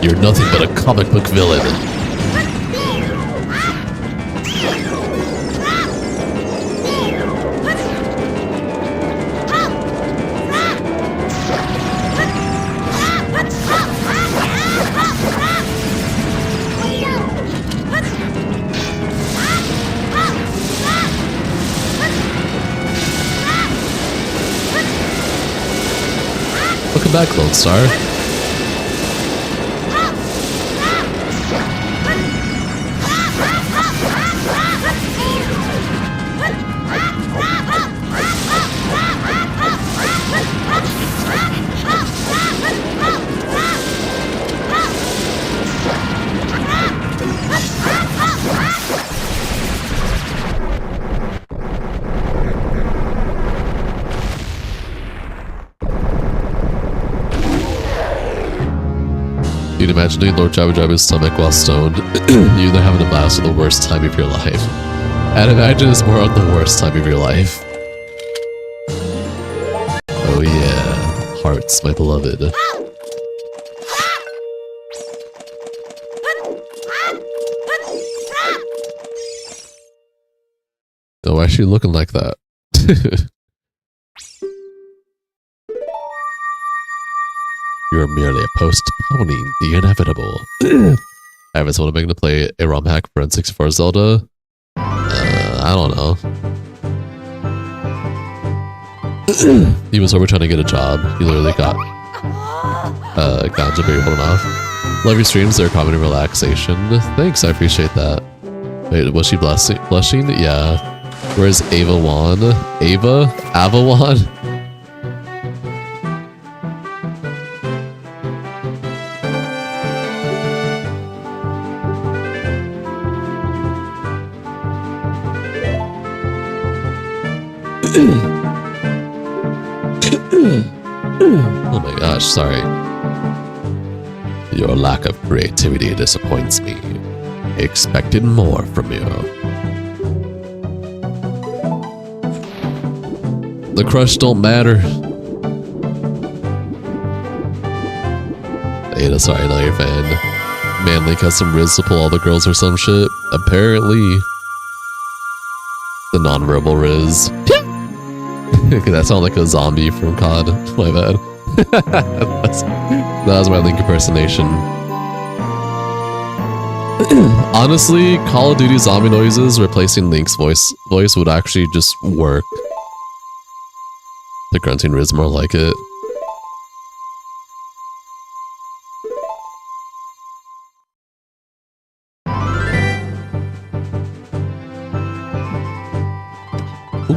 You're nothing but a comic book villain. Welcome back, Lone Star. You'd imagine doing Lord Jabba Jabba's stomach while stoned. You're either having a blast or the worst time of your life. I'd imagine it's more on the worst time of your life. Oh yeah, hearts, my beloved. Oh, why is she looking like that? You're merely a postponing the inevitable. I haven't someone begging to play a ROM hack for N64 Zelda. I don't know. He was over trying to get a job. He literally got ganja berry holding off. Love your streams, they're common and relaxation. Thanks, I appreciate that. Wait, was she blushing? Yeah. Where's Ava Wan? Ava? Avawan? Oh my gosh, sorry. Your lack of creativity disappoints me. Expected more from you. The crush don't matter. Ada, sorry, not your fan. Manly has some riz to pull all the girls or some shit. Apparently. The non-verbal riz. That sounded like a zombie from COD. My bad. That was my Link impersonation. Honestly, Call of Duty zombie noises replacing Link's voice would actually just work. The grunting is more like it.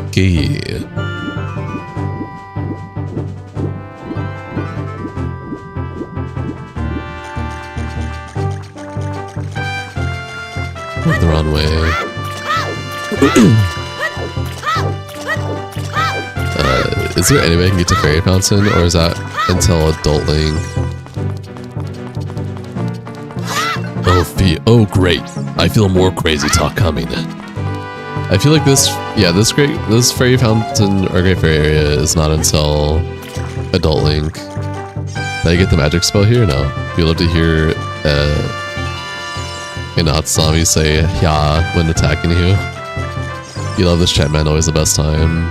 Okay. The wrong way. Is there any way I can get to Fairy Fountain, or is that until Adult Link? Oh great! I feel more crazy talk coming. I feel like this Fairy Fountain or Great Fairy area is not until Adult Link. Did I get the magic spell here? No. You'll love to hear Inatsami say "ya" when attacking you. You love this chat, man. Always the best time.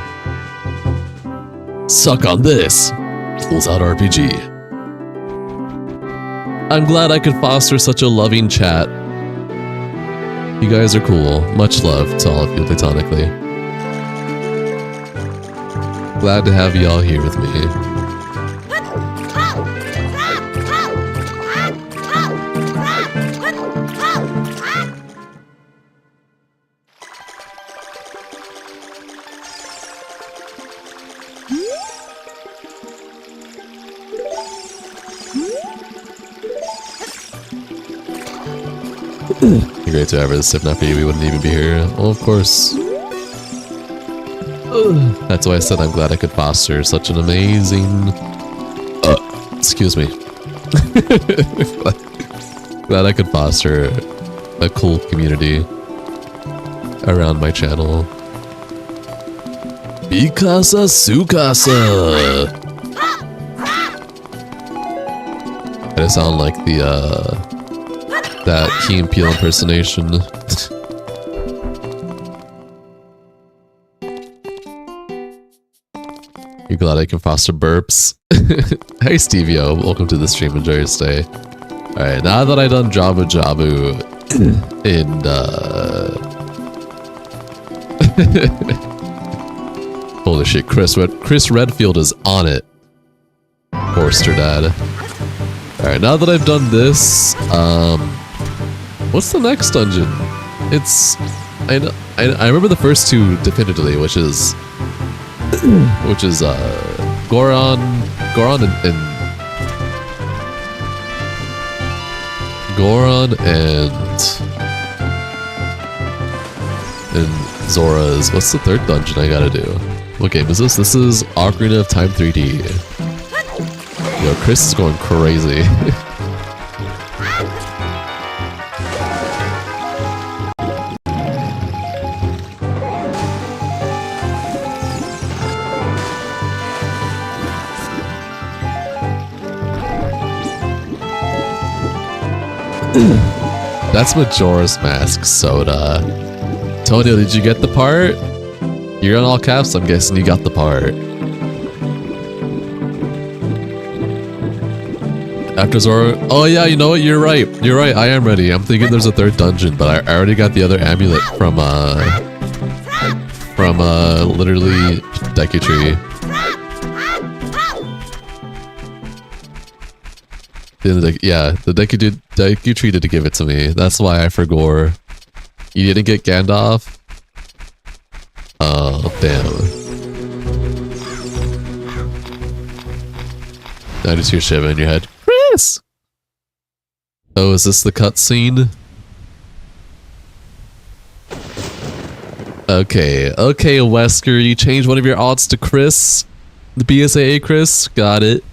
Suck on this! Pulls out RPG. I'm glad I could foster such a loving chat. You guys are cool. Much love to all of you platonically. Glad to have y'all here with me. You're great to ever. If not for you, we wouldn't even be here. Well, of course. That's why I said I'm glad I could foster such an amazing... excuse me. Glad I could foster a cool community around my channel. Mikasa Sukasa! I sound like the, that Key and Peele impersonation. You're glad I can foster burps? Hey Stevio, welcome to the stream, enjoy your stay. Alright, now that I've done Jabu Jabu in, holy shit, Chris Redfield is on it. Forster Dad. Alright, now that I've done this, what's the next dungeon? It's... I remember the first two definitively, which is Goron and Zora's. What's the third dungeon I gotta do? What game is this? This is Ocarina of Time 3D. Yo, Chris is going crazy. That's Majora's Mask Soda. Tonio, did you get the part? You're on all caps, I'm guessing you got the part. After Zora... Oh yeah, you know what? You're right. You're right, I am ready. I'm thinking there's a third dungeon, but I already got the other amulet from literally Deku Tree. Yeah, the Deku Tree did give it to me. That's why I forgot. You didn't get Gandalf? Oh, damn. I just hear Shiva in your head. Chris! Oh, is this the cutscene? Okay, Wesker, you changed one of your odds to Chris? The BSAA Chris? Got it.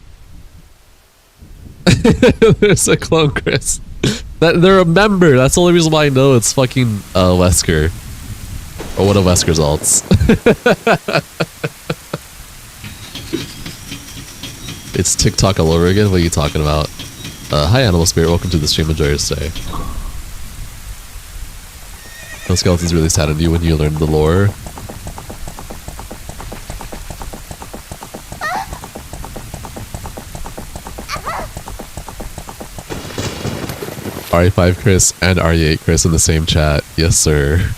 There's a clone Chris. They're a member. That's the only reason why I know it's fucking Wesker. Or one of Wesker's alts. It's TikTok all over again? What are you talking about? Hi Animal Spirit, welcome to the stream, enjoy your stay. No skeletons really saddened you when you learned the lore. RE5 Chris and RE8 Chris in the same chat. Yes, sir.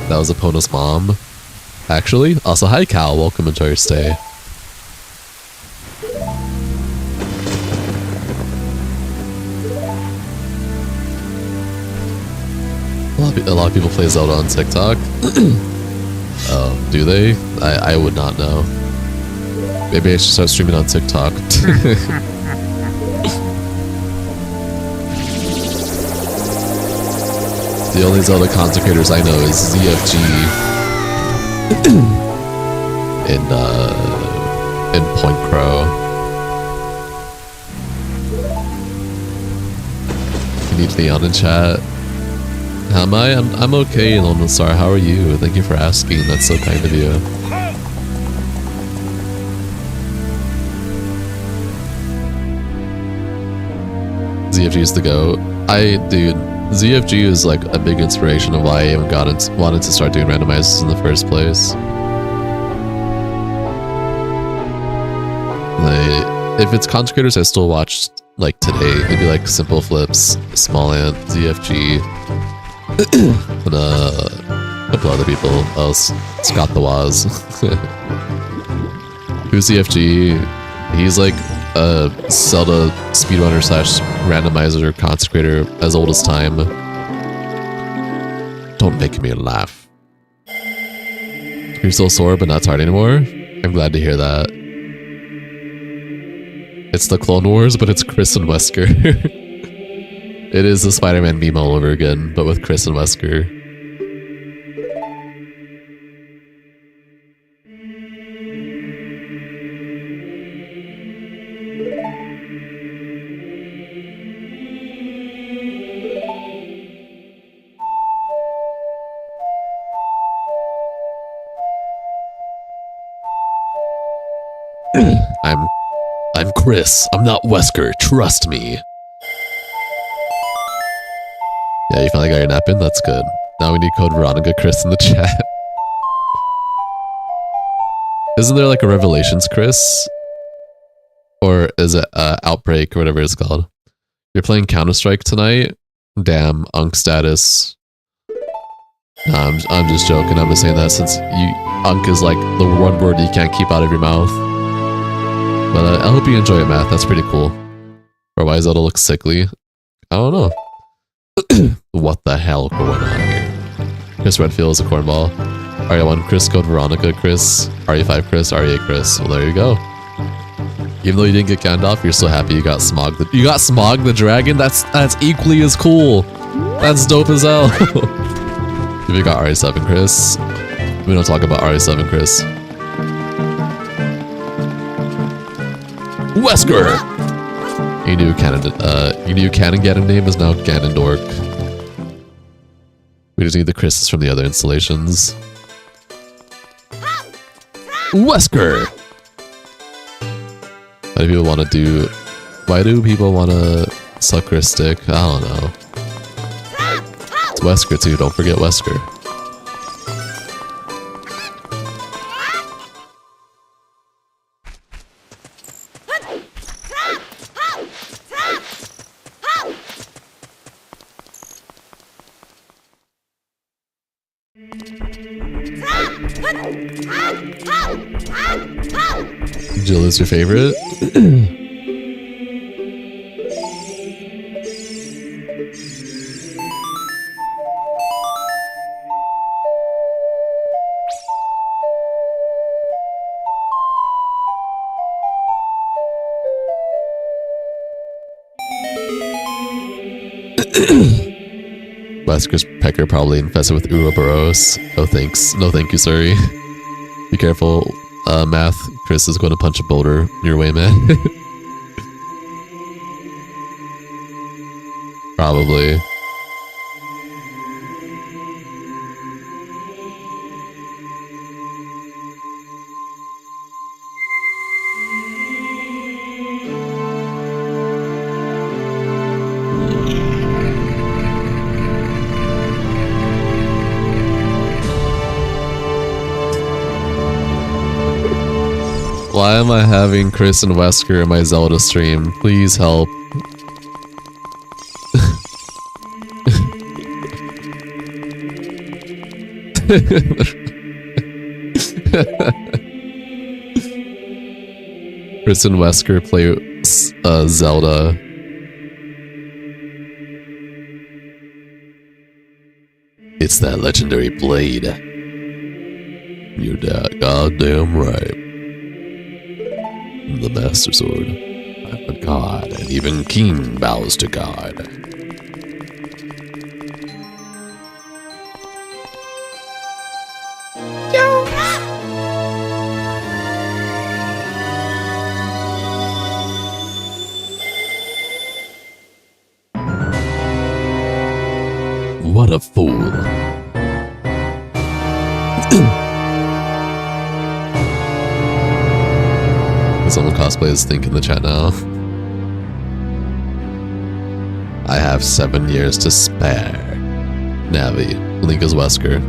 That was Epona's mom. Actually. Also, hi Cal. Welcome, enjoy your stay. A lot of people play Zelda on TikTok. Do they? I would not know. Maybe I should start streaming on TikTok. The only Zelda content creators I know is ZFG and Point Crow. You need Leon in chat. How am I? I'm okay, Lone Star. How are you? Thank you for asking. That's so kind of you. ZFG is the GOAT. Dude, ZFG is like a big inspiration of why I even wanted to start doing randomizers in the first place. Like, if it's content creators I still watch like today, maybe like Simple Flips, Small Ant, ZFG, and a couple other people. Oh, Scott the Waz. Who's ZFG? He's like a Zelda speedrunner slash randomizer content creator as old as time. Don't make me laugh. You're still sore but not tired anymore? I'm glad to hear that. It's the Clone Wars, but it's Chris and Wesker. It is the Spider-Man meme all over again, but with Chris and Wesker. I'm Chris. I'm not Wesker. Trust me. Yeah, you finally got your nap in? That's good. Now we need code Veronica Chris in the chat. Isn't there like a Revelations Chris? Or is it Outbreak or whatever it's called? You're playing Counter-Strike tonight? Damn, Unk status. Nah, I'm just joking. I'm just saying that since Unk is like the one word you can't keep out of your mouth. But I hope you enjoy it, Matt. That's pretty cool. Or why Zelda looks sickly? I don't know. What the hell going on here? Chris Redfield is a cornball. RE1 Chris, code Veronica Chris. RE5 Chris, RE8 Chris. Well, there you go. Even though you didn't get Gandalf, you're still happy you got Smog. You got Smog the dragon? That's equally as cool. That's dope as hell. If you got RE7 Chris. We don't talk about RE7 Chris. Wesker! Your new canon Ganon name is now Ganondork. We just need the Chris's from the other installations. Wesker! Why do people want to suck Chris stick? I don't know. It's Wesker too, don't forget Wesker. Jill is your favorite? Wesker's pecker probably infested with Ouroboros. Oh thanks. No thank you, sorry. Be careful, Math. Chris is going to punch a boulder your way, man. Probably. Why am I having Chris and Wesker in my Zelda stream? Please help. Chris and Wesker play Zelda. It's that legendary blade. You're goddamn right. The Master Sword. I'm a god, and even King bows to God. What a fool. Someone cosplays think in the chat now. I have 7 years to spare. Navi. Link is Wesker.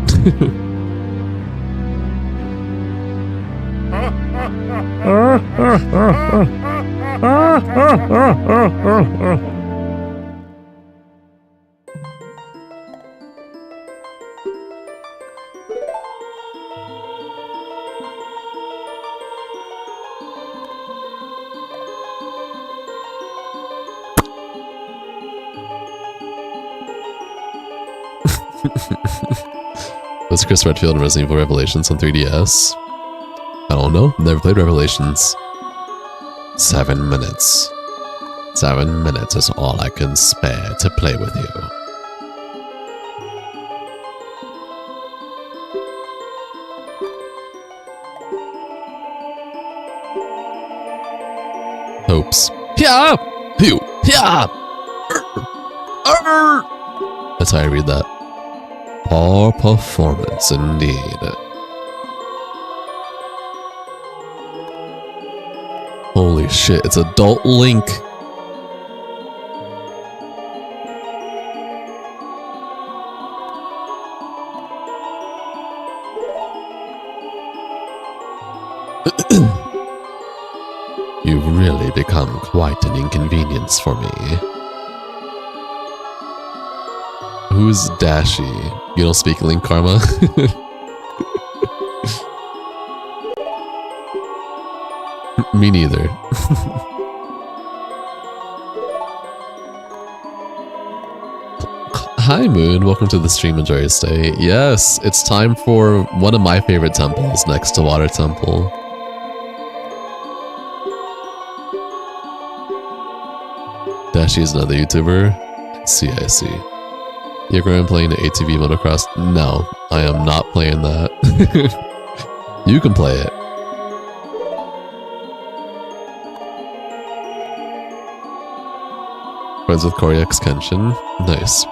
Was Chris Redfield in Resident Evil Revelations on 3DS? I don't know. Never played Revelations. 7 minutes. 7 minutes is all I can spare to play with you. Hopes. Yeah! Pew! Yeah! That's how I read that. Poor performance indeed. Holy shit, it's adult Link. You've really become quite an inconvenience for me. Who's Dashi? You don't speak Link, Karma? Me neither. Hi Moon, welcome to the stream, enjoy your stay. Yes, it's time for one of my favorite temples next to Water Temple. Dashi is another YouTuber? I see. You're going playing the ATV motocross? No, I am not playing that. You can play it. Friends with Corey X Kenshin? Nice.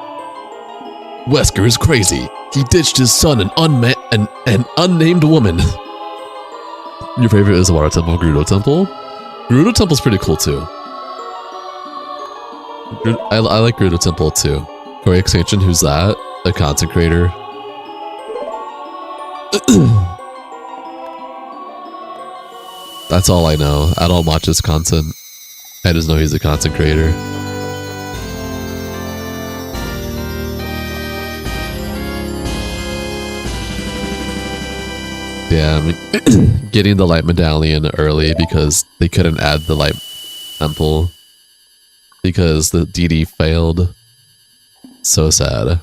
Wesker is crazy. He ditched his son and an unnamed woman. Your favorite is the Water Temple, Gerudo Temple? Gerudo Temple's pretty cool too. I like Gerudo Temple too. Corey X Kenshin, who's that? A content creator. That's all I know. I don't watch his content. I just know he's a content creator. Yeah, I mean, getting the light medallion early because they couldn't add the light temple because the DD failed. So sad.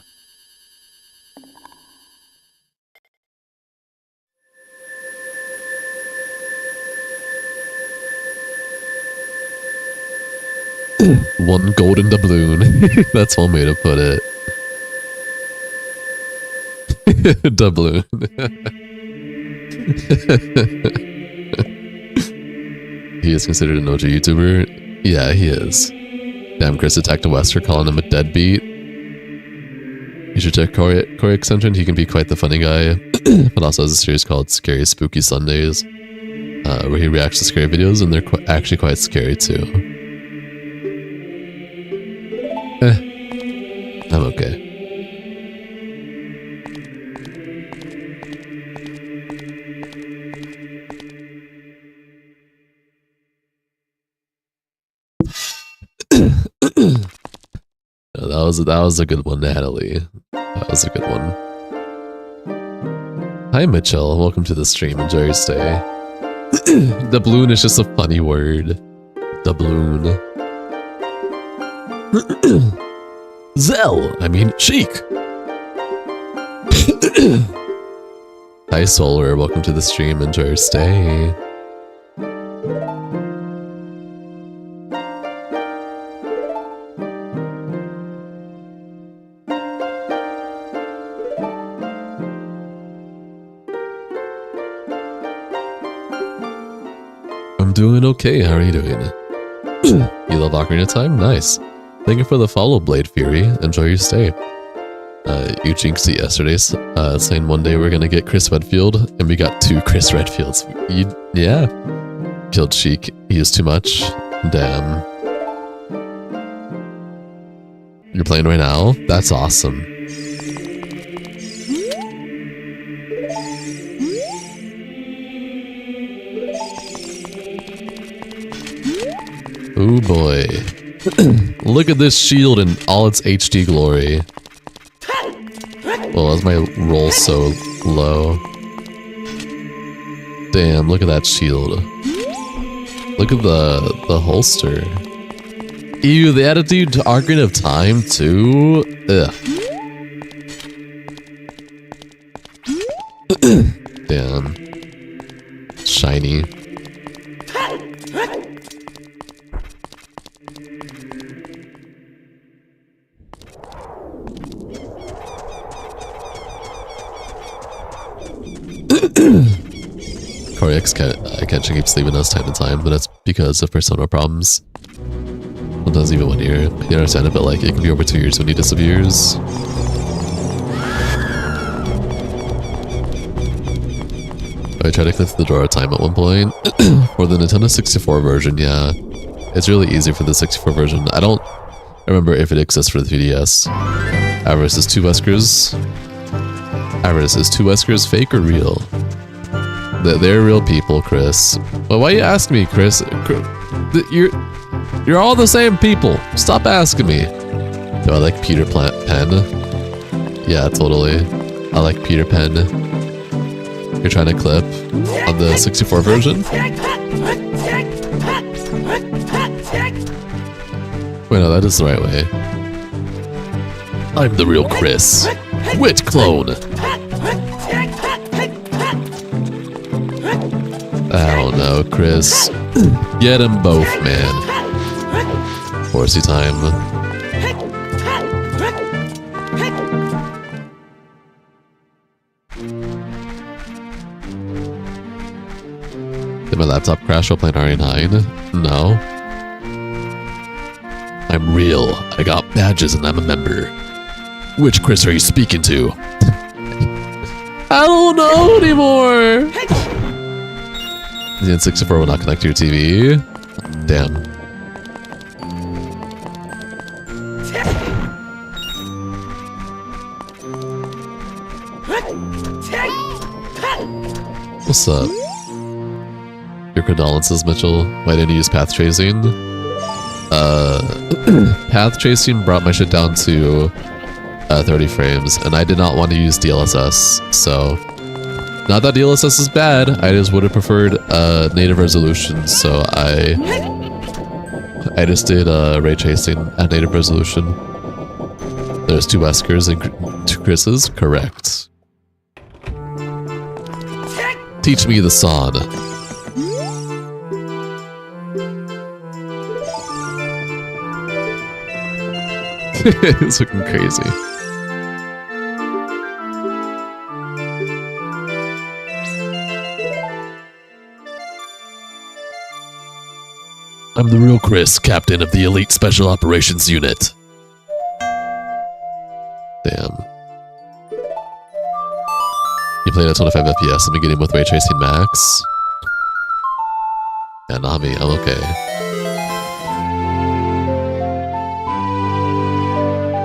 One golden doubloon. That's one way to put it. Doubloon. He is considered an OG YouTuber? Yeah, he is. Damn, Chris attacked a Wesker calling him a deadbeat. You should check Corey Eccentric. He can be quite the funny guy, but also has a series called Scary Spooky Sundays, where he reacts to scary videos, and they're actually quite scary too. I'm okay. That was a good one, Natalie. That was a good one. Hi Mitchell, welcome to the stream. Enjoy your stay. Doubloon is just a funny word. Doubloon. Zell, I mean Sheik. Hi Solar, welcome to the stream. Enjoy your stay. Doing okay, how are you doing? You love Ocarina of Time? Nice. Thank you for the follow, Blade Fury. Enjoy your stay. You jinxed it yesterday, saying one day we're gonna get Chris Redfield, and we got 2 Chris Redfields. Yeah. Killed Sheik. He used too much. Damn. You're playing right now? That's awesome. Oh boy. Look at this shield in all its HD glory. Well, as my roll so low. Damn, look at that shield. Look at the holster. Ew, the attitude to Ocarina of Time too? Ugh. Damn. Shiny. Corey X Kenshin keeps leaving us time to time, but that's because of persona problems. Sometimes even 1 year. You understand it, but like it can be over 2 years when he disappears. I tried to click the door of time at one point. For the Nintendo 64 version, yeah. It's really easy for the 64 version. I don't remember if it exists for the 3DS. Avarice is 2 Weskers. Avarice is 2 Weskers fake or real? They're real people, Chris. Well, why you ask me, Chris? You're all the same people. Stop asking me. Do I like Peter Pan? Yeah, totally. I like Peter Pan. You're trying to clip on the 64 version? Wait, no, that is the right way. I'm the real Chris. Wit clone. I don't know, Chris. Get them both, man. Horsey time. Did my laptop crash while playing RE9? No. I'm real. I got badges and I'm a member. Which Chris are you speaking to? I don't know anymore. The N64 will not connect to your TV. Damn. What's up? Your condolences, Mitchell. Why didn't you use path tracing? Path tracing brought my shit down to 30 frames, and I did not want to use DLSS, so... Not that DLSS is bad, I just would have preferred native resolution, so I just did ray tracing at native resolution. There's 2 Weskers and 2 Chris's? Correct. Teach me the sod. It's looking crazy. I'm the real Chris, captain of the Elite Special Operations Unit. Damn. You played at 25 FPS in the beginning with ray tracing max? Yeah, not me, I'm okay.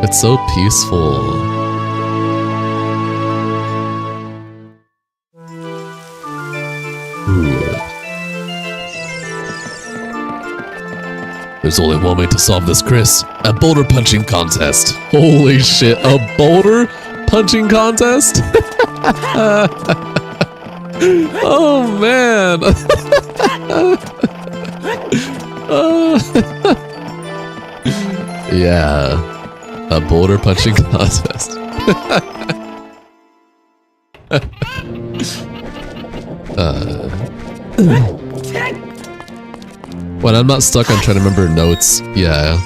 It's so peaceful. Ooh. There's only one way to solve this, Chris. A boulder punching contest. Holy shit, a boulder punching contest? Oh, man. Yeah, a boulder punching contest. When I'm not stuck on trying to remember notes, yeah.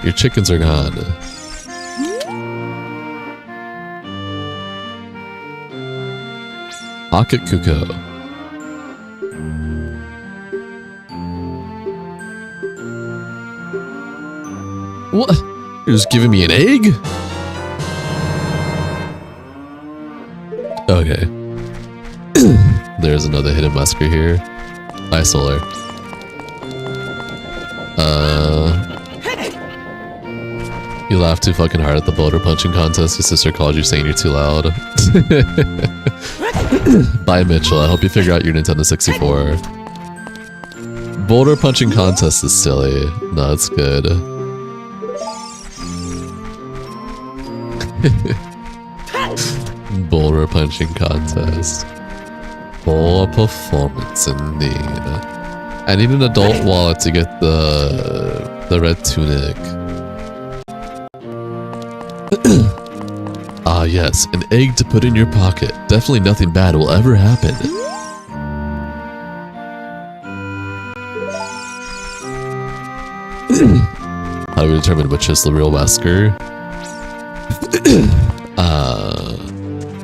Your chickens are gone. Akakuko. What? You're just giving me an egg? Okay. There's another hidden masker here. Hi, Solar. You laughed too fucking hard at the boulder punching contest. Your sister called you saying you're too loud. Bye, Mitchell. I hope you figure out your Nintendo 64. Boulder punching contest is silly. No, it's good. Boulder punching contest. Full performance indeed. I need an adult wallet to get the red tunic. Ah, yes, an egg to put in your pocket. Definitely nothing bad will ever happen. How do we determine which is the real Wesker?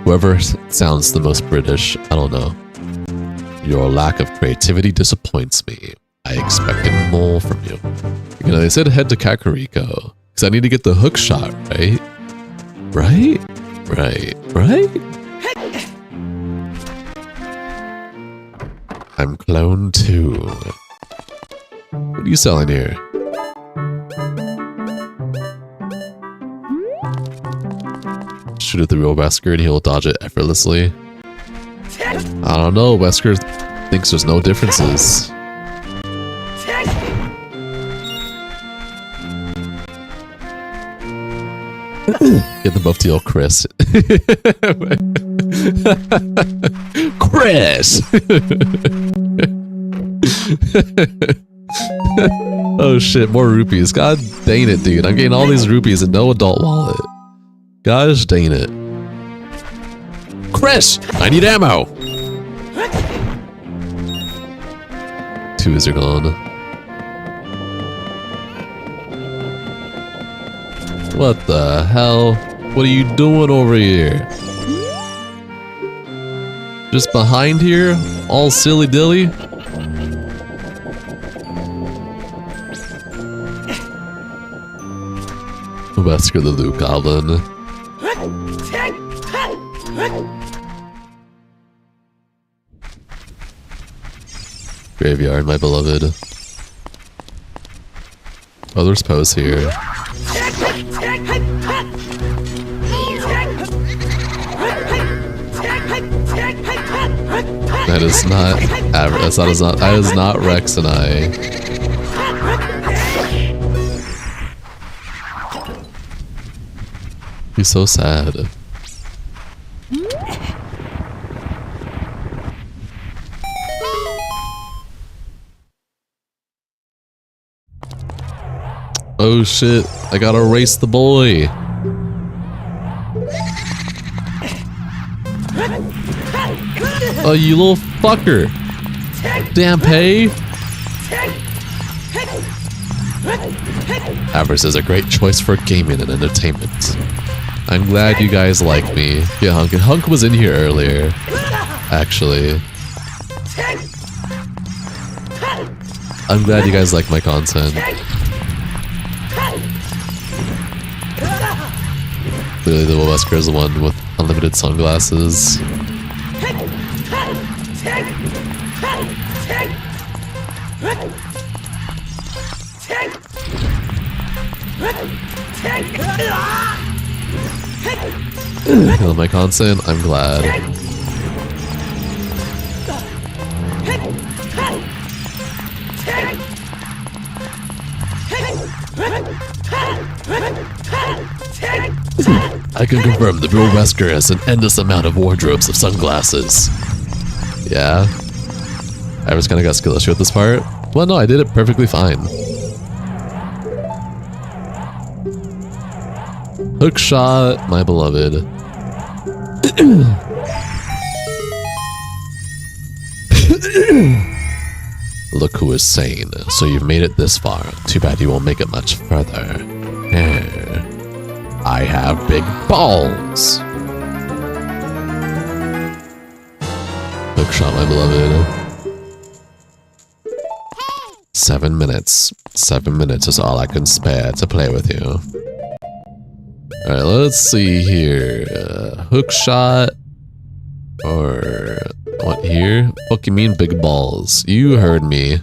Whoever sounds the most British, I don't know. Your lack of creativity disappoints me. I expected more from you. You know, they said head to Kakariko, because I need to get the hook shot, right? Right? I'm clone 2. What are you selling here? Shoot at the real Wesker and he'll dodge it effortlessly. I don't know, Wesker thinks there's no differences. Get them both to yell Chris. Chris! Oh shit, more rupees. God dang it, dude. I'm getting all these rupees and no adult wallet. Gosh dang it. Chris! I need ammo! 2s are gone. What the hell? What are you doing over here? Just behind here? All silly-dilly? Wesker the Luke Goblin. Graveyard, my beloved. Oh, there's Pose here. That is not average. That is not Rex and I. He's so sad. Oh shit, I gotta race the boy. Oh, you little fucker. Damn pay. Avarice is a great choice for gaming and entertainment. I'm glad you guys like me. Yeah, Hunk was in here earlier, actually. I'm glad you guys like my content. Clearly the Wesker is the one with unlimited sunglasses. Kill my content, I'm glad. I can confirm the real Wesker has an endless amount of wardrobes of sunglasses. Yeah? I just kinda got skill issue at this part. Well, no, I did it perfectly fine. Hook shot, my beloved. Look who is sane. So you've made it this far. Too bad you won't make it much further. I have big balls. Hook shot, my beloved. 7 minutes. 7 minutes is all I can spare to play with you. Alright, let's see here. Hook shot. Or what here? What you mean big balls? You heard me.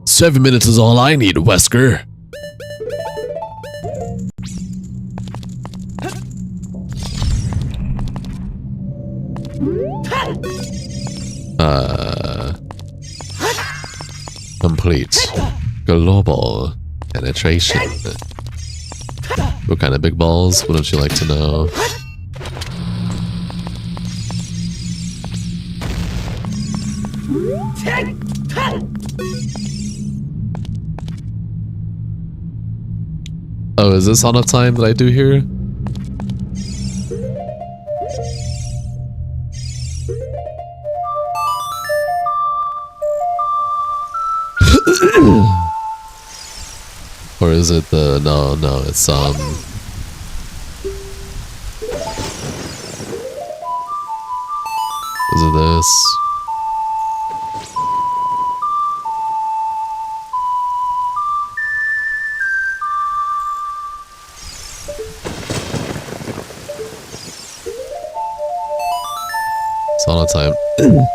7 minutes is all I need, Wesker. Complete. Global penetration. What kind of big balls? Wouldn't you like to know? Oh, is this enough time that I do here? is it the... No, it's, is it this? Sauna time.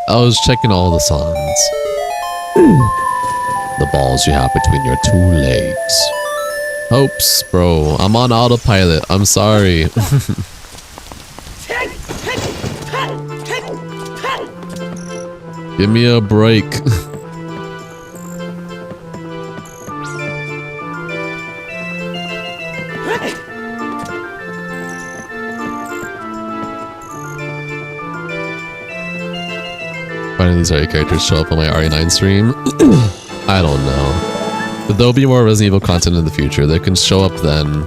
I was checking all the songs. The balls you have between your two legs. Hopes, bro. I'm on autopilot. I'm sorry. Give me a break. Why do these RE characters show up on my RE9 stream? I don't know. But there'll be more Resident Evil content in the future. They can show up then.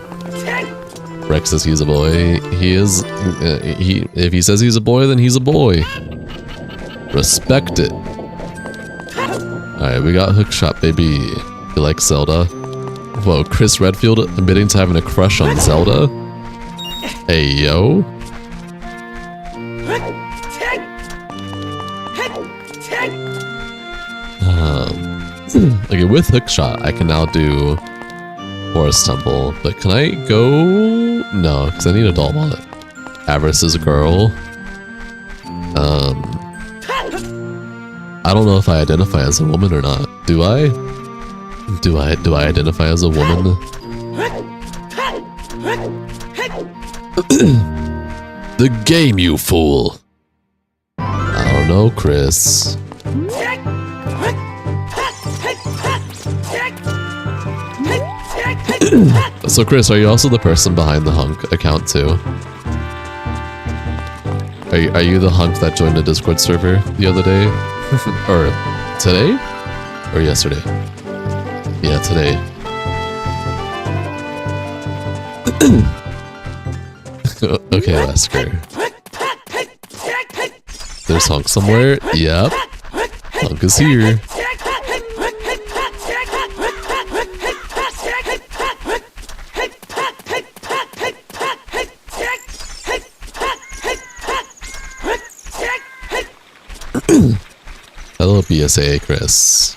Rex says he's a boy. He is. If he says he's a boy, then he's a boy. Respect it. Alright, we got Hookshot, baby. You like Zelda? Whoa, Chris Redfield admitting to having a crush on Zelda? Hey, yo. Okay, with Hookshot, I can now do Forest Temple, but can I go? No, because I need a doll wallet. Avarice is a girl. I don't know if I identify as a woman or not. Do I? Do I identify as a woman? The game, you fool! I don't know, Chris. So Chris, are you also the person behind the Hunk account too? Are you the Hunk that joined the Discord server the other day? Or today? Or yesterday? Yeah, today. Okay, Wesker. There's Hunk somewhere? Yep. Hunk is here. Hello, BSA, Chris.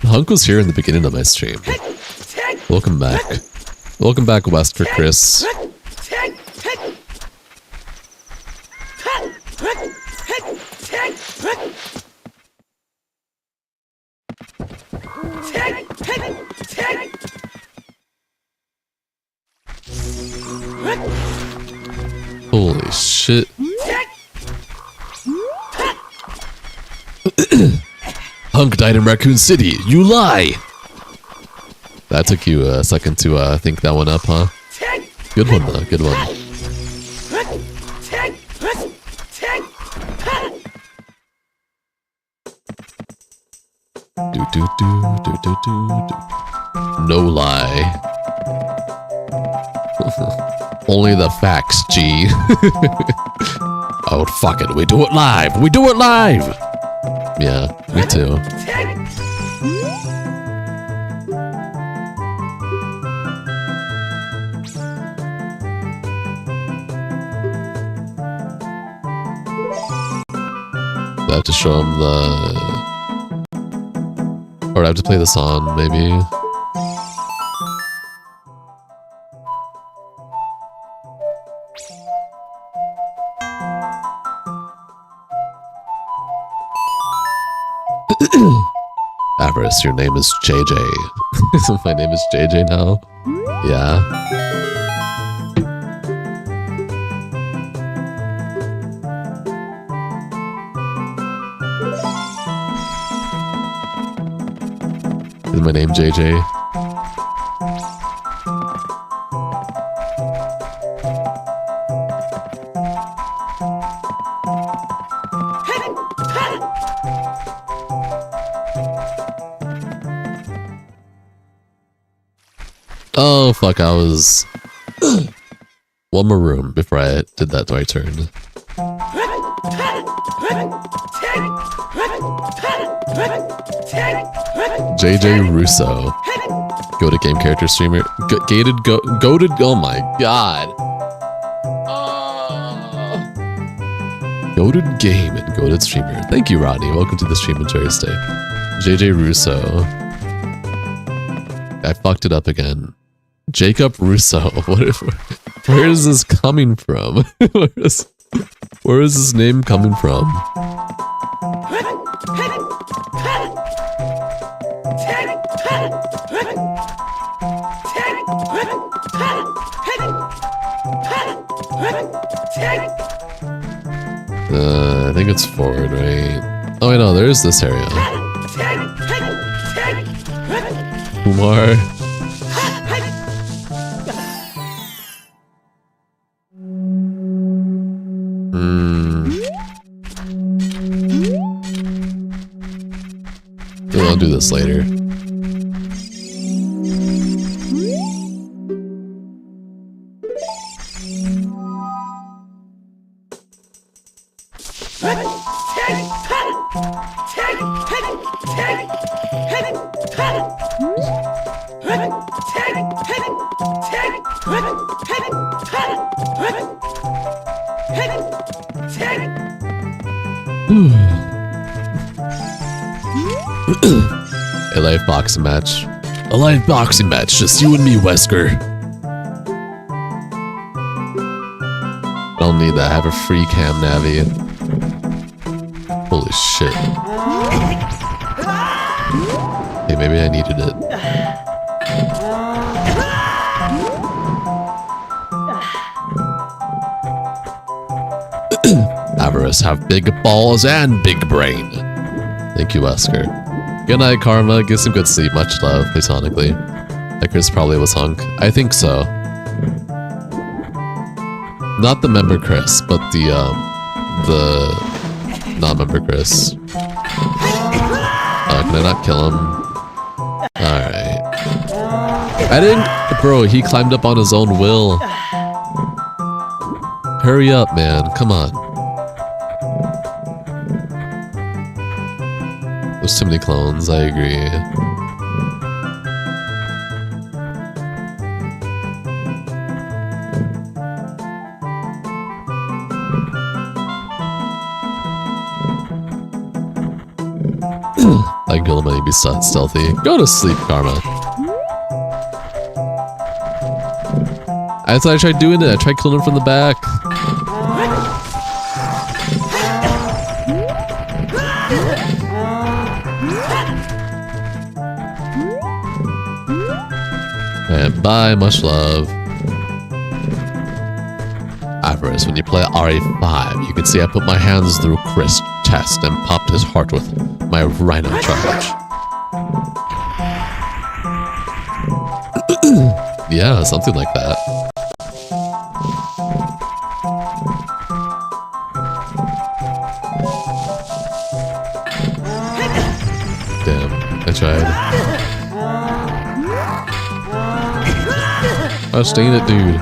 Hunk was here in the beginning of my stream. Welcome back. Welcome back, Wesker, Chris. Holy shit. Hunk died in Raccoon City. You lie! That took you a second to think that one up, huh? Good one, though. Good one. No lie. Only the facts, G. Oh, fuck it. We do it live. We do it live. Yeah, me too. I have to show him the... Or I have to play the song, maybe. Avarice, your name is JJ. My name is JJ now? Yeah. Is my name JJ? Oh, fuck, I was... One more room before I did that right turn. JJ Russo. Go to game character streamer. Goated. Oh my god. Goated game and goated streamer. Thank you, Rodney. Welcome to the stream. Enjoy your stay. JJ Russo. I fucked it up again. Jacob Russo. Where is this coming from? Where is this name coming from? I think it's forward, right? Oh, wait, no, there is this area. Kumar. I'll do this later. A live boxing match. A live boxing match, just you and me, Wesker. I don't need that. I have a free cam navi. Holy shit. Hey, maybe I needed it. Avarice have big balls and big brain. Thank you, Wesker. Good night, Karma. Get some good sleep. Much love, platonically. That Chris probably was hunk. I think so. Not the member Chris, but the non-member Chris. Can I not kill him? Alright. I didn't... Bro, he climbed up on his own will. Hurry up, man. Come on. There's too many clones, I agree. I can kill him and be stealthy. Go to sleep, Karma. I thought I tried doing it. I tried killing him from the back. And bye, much love. Avarice, when you play RA5, you can see I put my hands through Chris' chest and popped his heart with my rhino charge. Yeah, something like that. Damn, I tried. Oh, stain it, dude.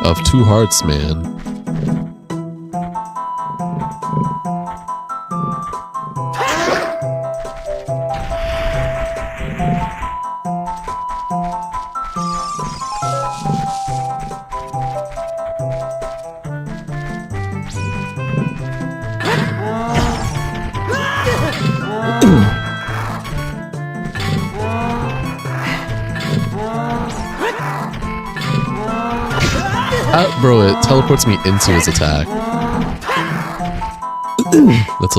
Of 2 hearts, man. Bro, it teleports me into his attack.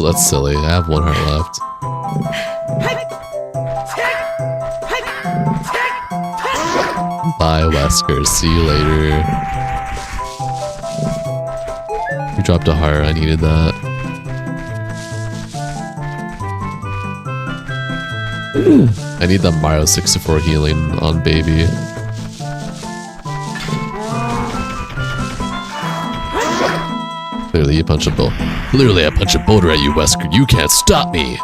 That's silly. I have 1 heart left. Bye, Wesker. See you later. You dropped a heart. I needed that. I need that Mario 64 healing on baby. Clearly, I punch a boulder at you, Wesker. You can't stop me.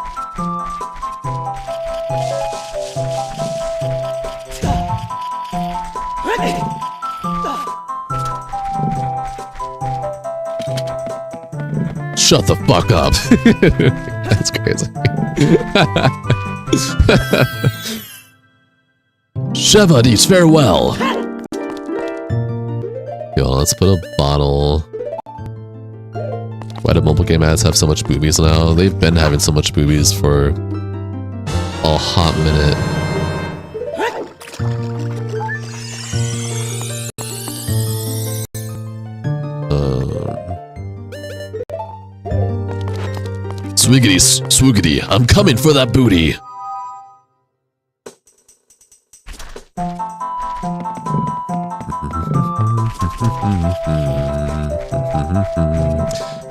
Shut the fuck up. That's crazy. Sheva needs farewell. Yo, let's put a bottle. Why do mobile game ads have so much boobies now? They've been having so much boobies for a hot minute. Swiggity, swoogity, I'm coming for that booty.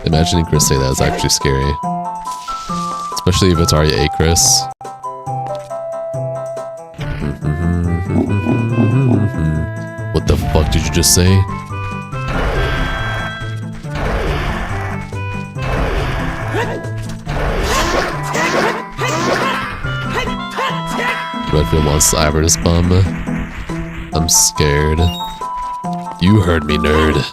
Imagining Chris say that is actually scary. Especially if it's already a Chris. What the fuck did you just say? Redfield wants Ivor's bum. I'm scared. You heard me, nerd.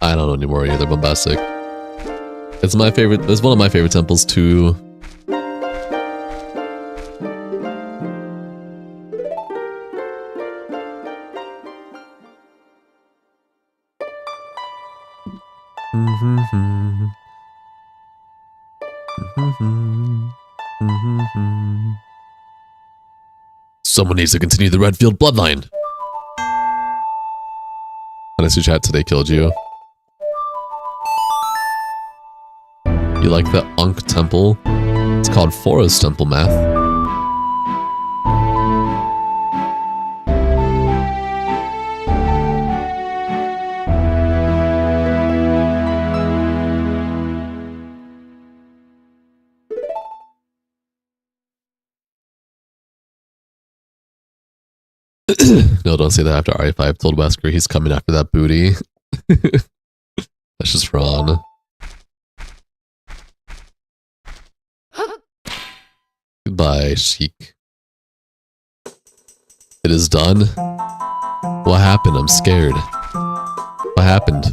I don't know anymore either, bombastic. It's my favorite, it's one of my favorite temples too. Someone needs to continue the Redfield bloodline. Honestly, chat today killed you. You like the Unk Temple? It's called Forest Temple Math. No, don't say that after RE5 told Wesker he's coming after that booty. That's just wrong. Goodbye, Sheik. It is done? What happened? I'm scared. What happened?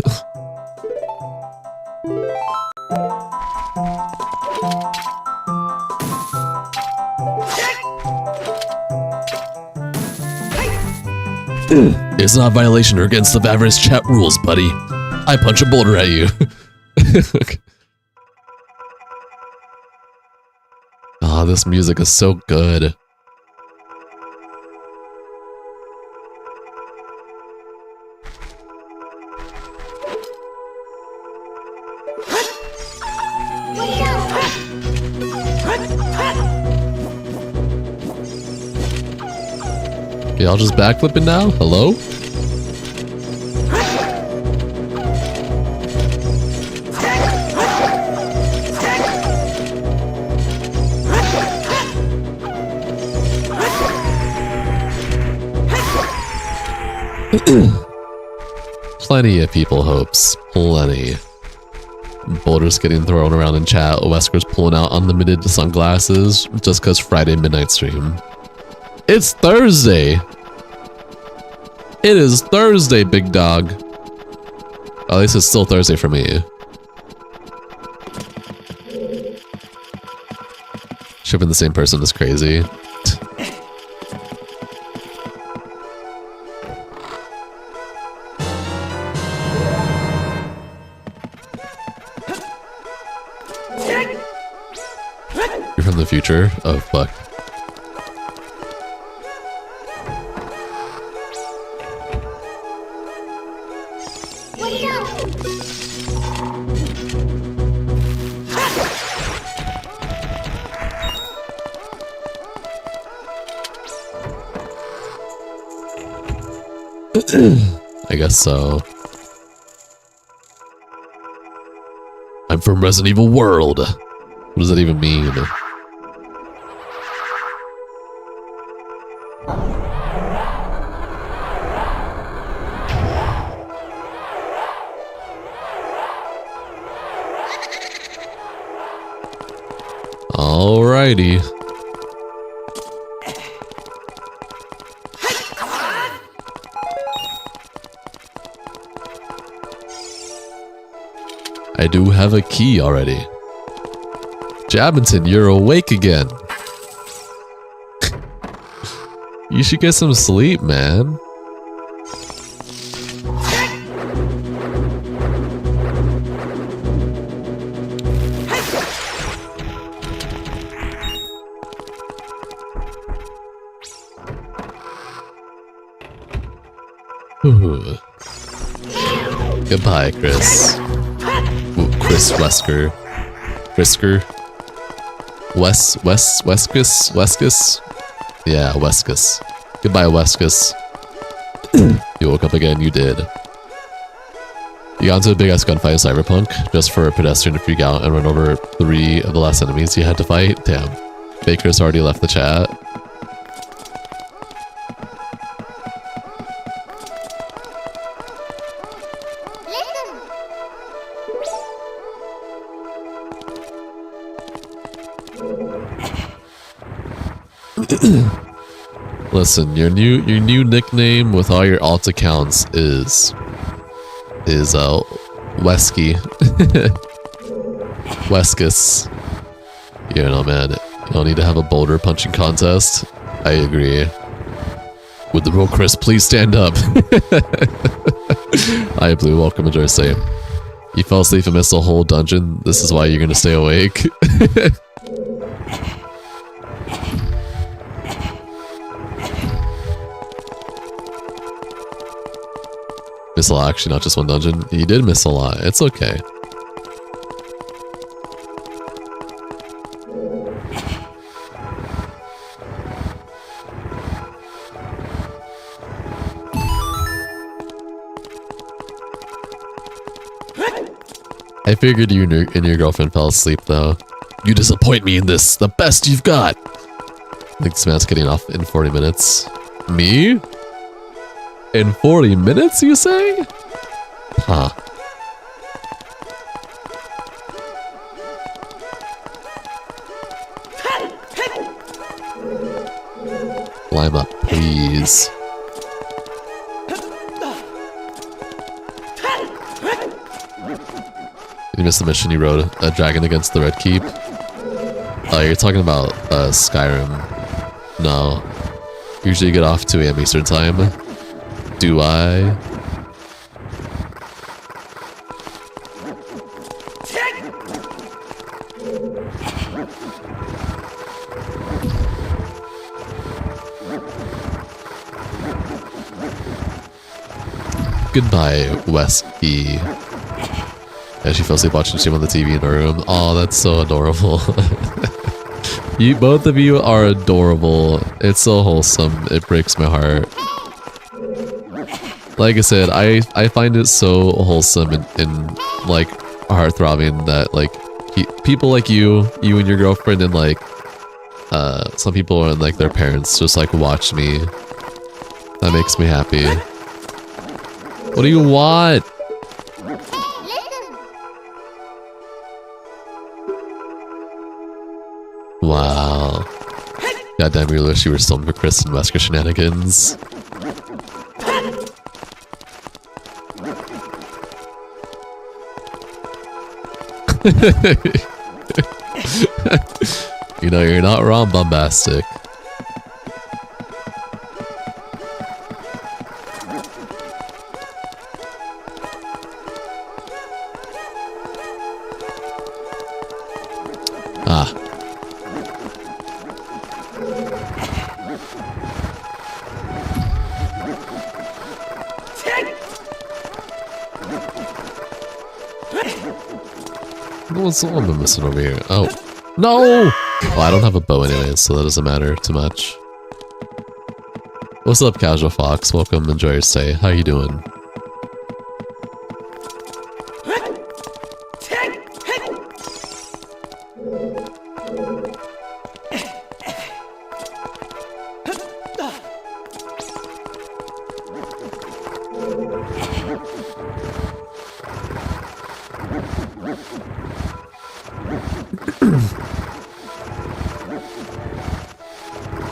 It's not a violation or against the Avarice chat rules, buddy. I punch a boulder at you. Okay. Oh, this music is so good. Okay, I'll just backflip it now. Hello? Plenty of people hopes. Plenty. Boulders getting thrown around in chat. Wesker's pulling out unlimited sunglasses just cause Friday midnight stream. It's Thursday! It is Thursday, big dog. At least it's still Thursday for me. Shipping the same person is crazy. You're from the future? Oh, fuck. I guess so. I'm from Resident Evil World. What does that even mean? Alrighty. I do have a key already. Jabington, you're awake again. You should get some sleep, man. Ooh. Goodbye, Chris. Ooh, Chris Wesker. Frisker. Weskus? Yeah, Weskus. Goodbye, Weskus. You woke up again, you did. You got into a big-ass gunfight in Cyberpunk, just for a pedestrian to freak out and run over 3 of the last enemies you had to fight? Damn. Baker's already left the chat. Listen, your new nickname with all your alt accounts is Wesky. Weskus. You know, man, you don't need to have a boulder punching contest. I agree. Would the real Chris please stand up? Hi Blue, welcome, enjoy stay. You fell asleep and missed the whole dungeon. This is why you're gonna stay awake. Miss a lot, actually, not just one dungeon. You did miss a lot. It's okay. I figured you and your girlfriend fell asleep, though. You disappoint me in this. The best you've got. I think this man's getting off in 40 minutes. Me? In 40 minutes, you say? Huh. Climb up, please. You missed the mission you rode. A dragon against the Red Keep. You're talking about Skyrim. No. Usually you get off 2 AM Eastern time. Do I? Goodbye, Wesky. Yeah, she fell asleep watching stream on the TV in her room. Oh, that's so adorable. Both of you are adorable. It's so wholesome. It breaks my heart. Like I said, I find it so wholesome and like heart-throbbing that like people like you and your girlfriend and like some people and like their parents just like watch me. That makes me happy. What do you want? Wow. Goddamn, you wish you were still for Chris and Wesker shenanigans. You know, you're not wrong, bombastic. Ah. What's all been missing over here? Oh. No! Well, I don't have a bow anyway, so that doesn't matter too much. What's up, Casual Fox? Welcome, enjoy your stay. How you doing?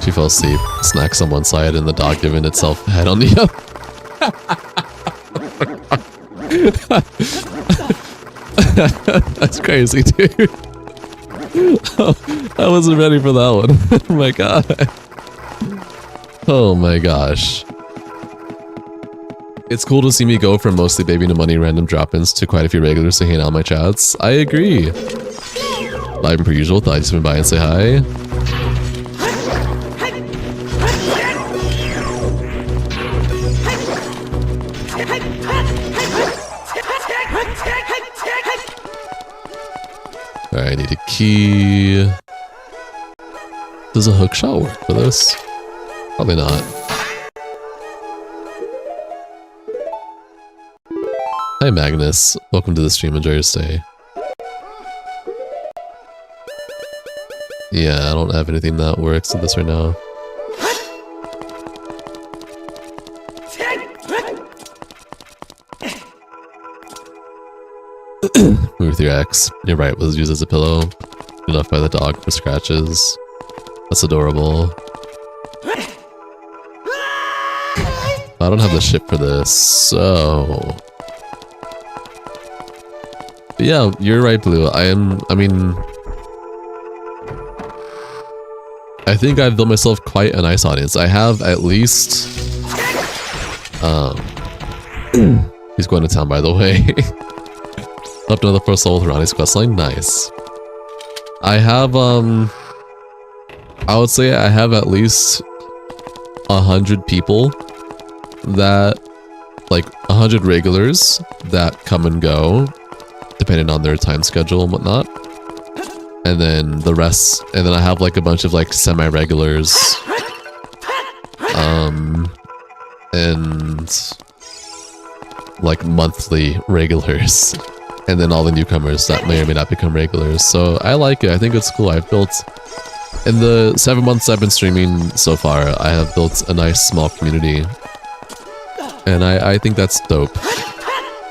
She fell asleep, snacks on one side, and the dog giving itself head on the other. That's crazy, dude. Oh, I wasn't ready for that one. Oh my god. Oh my gosh. It's cool to see me go from mostly baby to money random drop-ins to quite a few regulars to hang out in my chats. I agree. Live per usual, thought I'd swing by and say hi. Alright, I need a key. Does a hook shot work for this? Probably not. Hi Magnus, welcome to the stream, enjoy your stay. Yeah, I don't have anything that works with this right now. Move with your ex. You're right, was used as a pillow. Enough by the dog for scratches. That's adorable. I don't have the ship for this, so... But yeah, you're right, Blue. I think I've built myself quite a nice audience. I have at least... He's going to town, by the way. Left another first soul with Ronnie's questline. Nice. I have, I would say I have at least 100 people that, like 100 regulars that come and go, depending on their time schedule and whatnot. And then the rest, and then I have like a bunch of like semi-regulars, and like monthly regulars. And then all the newcomers that may or may not become regulars. So I like it. I think it's cool. I've built, in the 7 months I've been streaming so far, I have built a nice small community. And I think that's dope.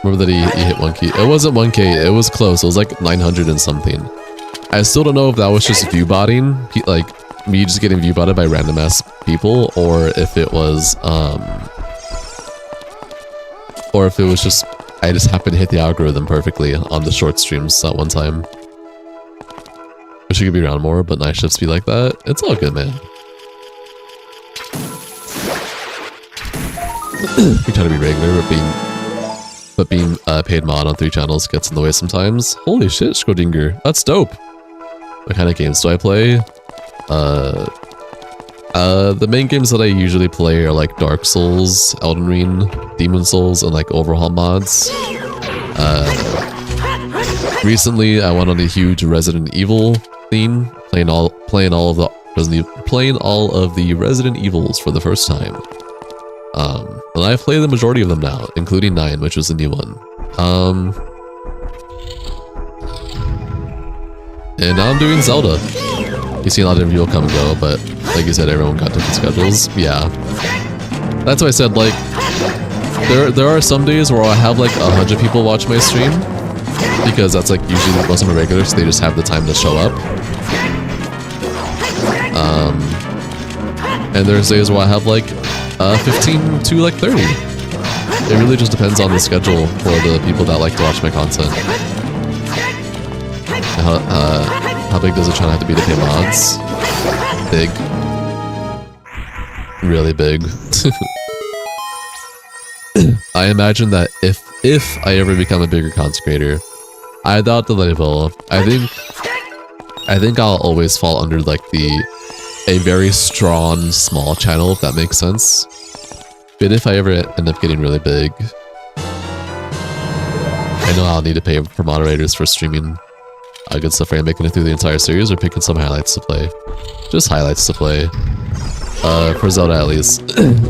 Remember that he hit 1k. It wasn't 1k, it was close. It was like 900 and something. I still don't know if that was just view botting, like me just getting view botted by random ass people, or if it was just I just happened to hit the algorithm perfectly on the short streams that one time. Wish I could be around more, but night shifts be like that. It's all good, man. We try to be regular, but being paid mod on 3 channels gets in the way sometimes. Holy shit, Schrodinger. That's dope. What kind of games do I play? The main games that I usually play are like Dark Souls, Elden Ring, Demon Souls, and like Overhaul mods. Recently, I went on a huge Resident Evil theme, playing all of the Resident Evils for the first time. And I've played the majority of them now, including 9, which was the new one. And now I'm doing Zelda. You see a lot of people come and go, but like you said, everyone got different schedules. Yeah. That's why I said, like, there are some days where I have like 100 people watch my stream, because that's like usually most of my regulars, so they just have the time to show up. And there's days where I have like 15 to like 30. It really just depends on the schedule for the people that like to watch my content. How big does a channel have to be to pay mods? Big. Really big. I imagine that if I ever become a bigger content creator, I doubt that I will. I think I'll always fall under like a very strong small channel, if that makes sense. But if I ever end up getting really big, I know I'll need to pay for moderators for streaming good stuff. Are you making it through the entire series or picking some highlights to play? Just highlights to play. For Zelda at least.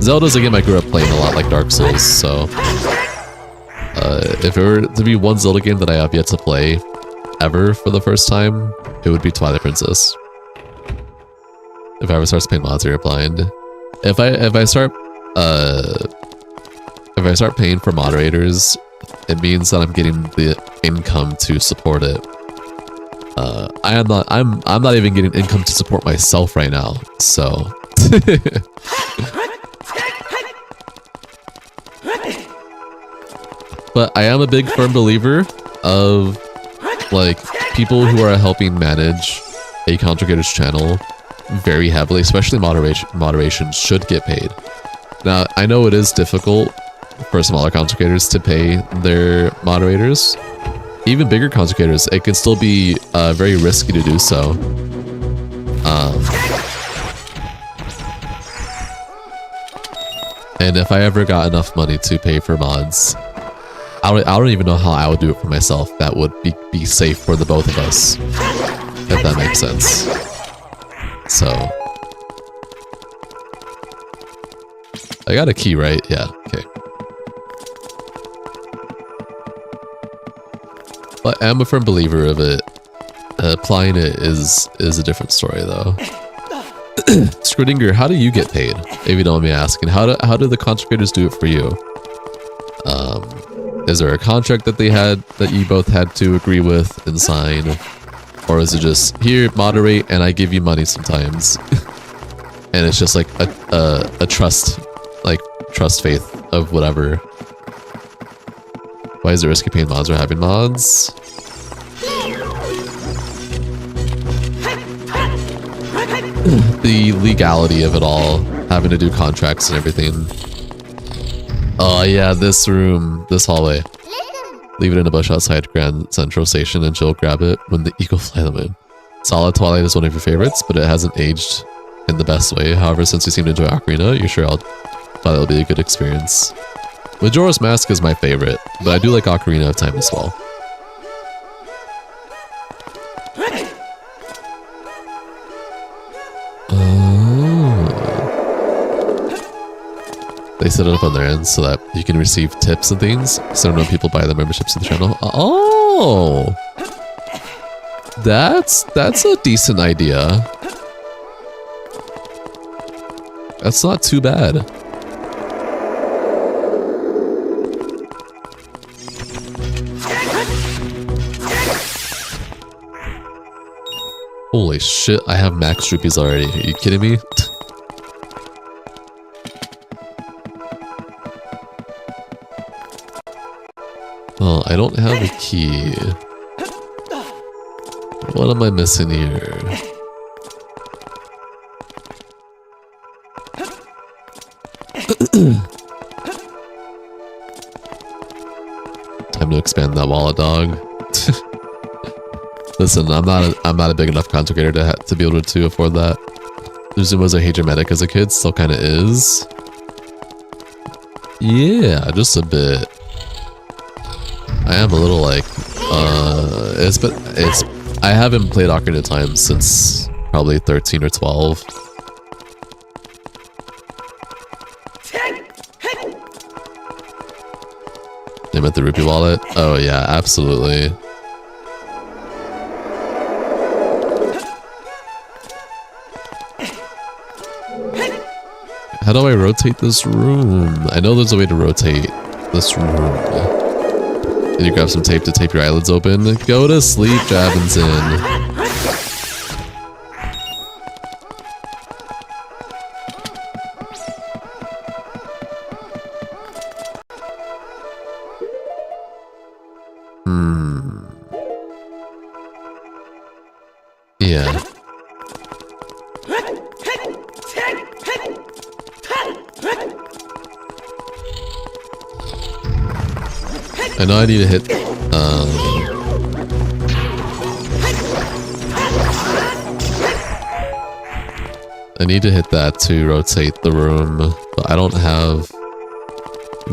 Zelda's a game I grew up playing a lot, like Dark Souls, so... if it were to be one Zelda game that I have yet to play ever for the first time, it would be Twilight Princess. If I ever start paying mods, you're blind. If I start paying for moderators, it means that I'm getting the income to support it. I'm not even getting income to support myself right now, so But I am a big firm believer of like people who are helping manage a content creator's channel very heavily, especially moderation should get paid. Now, I know it is difficult for smaller content creators to pay their moderators. Even bigger content creators, it can still be very risky to do so. And if I ever got enough money to pay for mods, I don't even know how I would do it for myself. That would be safe for the both of us, if that makes sense. So, I got a key, right? Yeah, okay. But I'm a firm believer of it. Applying it is a different story, though. Schrodinger, how do you get paid? If you don't mind me asking, how do the content creators do it for you? Is there a contract that that you both had to agree with and sign, or is it just here, moderate, and I give you money sometimes, and it's just like a trust faith of whatever? Why is it risky paying mods or having mods? The legality of it all, having to do contracts and everything. Oh yeah, this room, this hallway. Leave it in a bush outside Grand Central Station and she'll grab it when the eagle fly the moon. Solid Twilight is one of your favorites, but it hasn't aged in the best way. However, since you seem to enjoy Ocarina, you're sure it'll be a good experience. Majora's Mask is my favorite, but I do like Ocarina of Time as well. They set it up on their end so that you can receive tips and things, so when people buy the memberships to the channel. Oh, that's a decent idea. That's not too bad. Holy shit, I have max rupees already. Are you kidding me? Well, I don't have a key. What am I missing here? Time to expand that wallet, dog. Listen, I'm not a big enough content creator to be able to afford that. Susan was a Hagermatic as a kid, still kind of is. Yeah, just a bit. I am a little like, I haven't played Ocarina of Time since probably 13 or 12. Name it the rupee wallet? Oh yeah, absolutely. How do I rotate this room? I know there's a way to rotate this room. Then you grab some tape to tape your eyelids open. Go to sleep, Javinson. Yeah. I know I need to hit, I need to hit that to rotate the room, but I don't have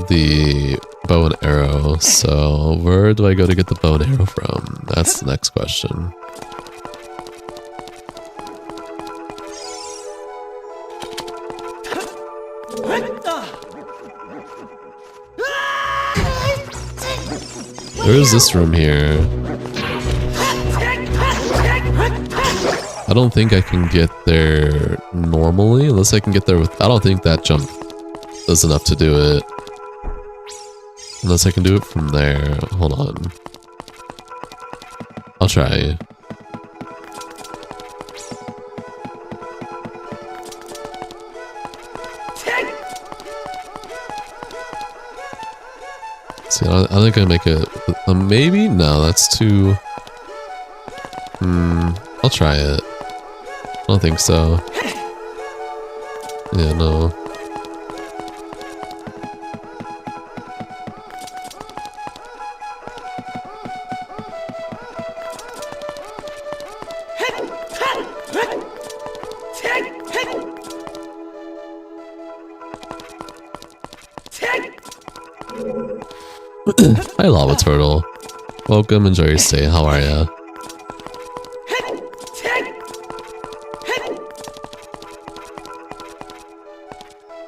the bow and arrow, so where do I go to get the bow and arrow from? That's the next question. Where is this room here? I don't think I can get there normally, unless I can get there with... I don't think that jump is enough to do it. Unless I can do it from there. Hold on. I'll try. See, I don't think I make it. Maybe? No, that's too... I'll try it. I don't think so. Yeah, no. Hi, Lava Turtle. Welcome, enjoy your stay. How are ya?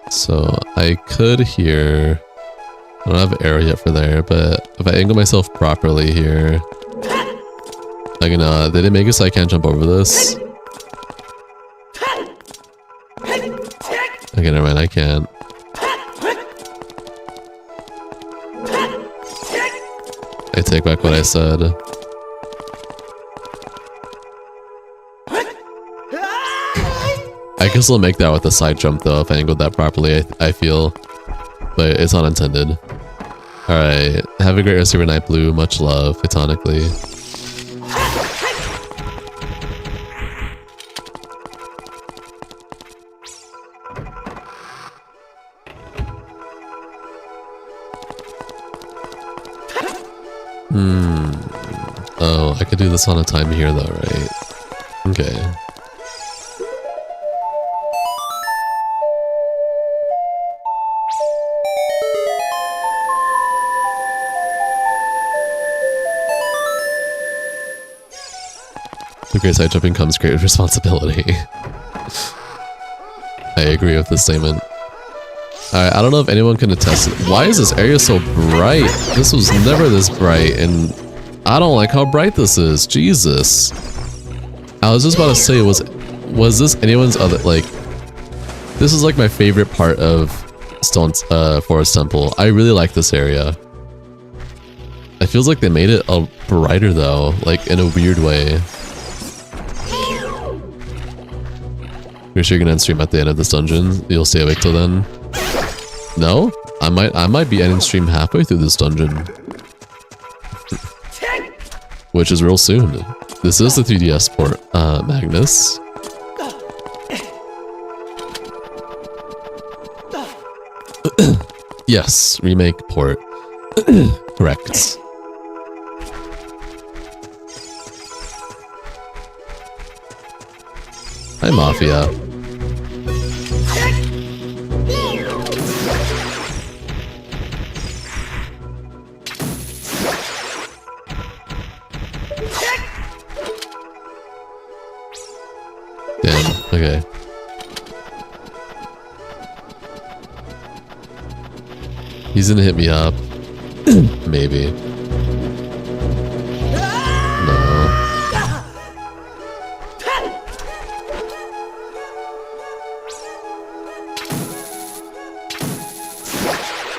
So, I could hear... I don't have an arrow yet for there, but if I angle myself properly here... Like, no, they didn't make it so I can't jump over this. Okay, never mind, I can't. I take back what I said. I can still make that with a side jump though if I angled that properly, I feel. But it's unintended. Alright, have a great rest of your night, Blue. Much love, platonically. Oh, I could do this on a time here though, right? Okay. With great side jumping comes great responsibility. I agree with this statement. Alright, I don't know if anyone can attest it. Why is this area so bright? This was never this bright, and I don't like how bright this is. Jesus. I was just about to say, was this anyone's other, like... This is like my favorite part of Forest Temple. I really like this area. It feels like they made it brighter though, like in a weird way. You're sure you're gonna end stream at the end of this dungeon? You'll stay awake till then? No? I might be ending stream halfway through this dungeon. Which is real soon. This is the 3DS port, Magnus. Yes, remake port. Correct. Hi, Mafia. Damn, okay. He's gonna hit me up. Maybe. No.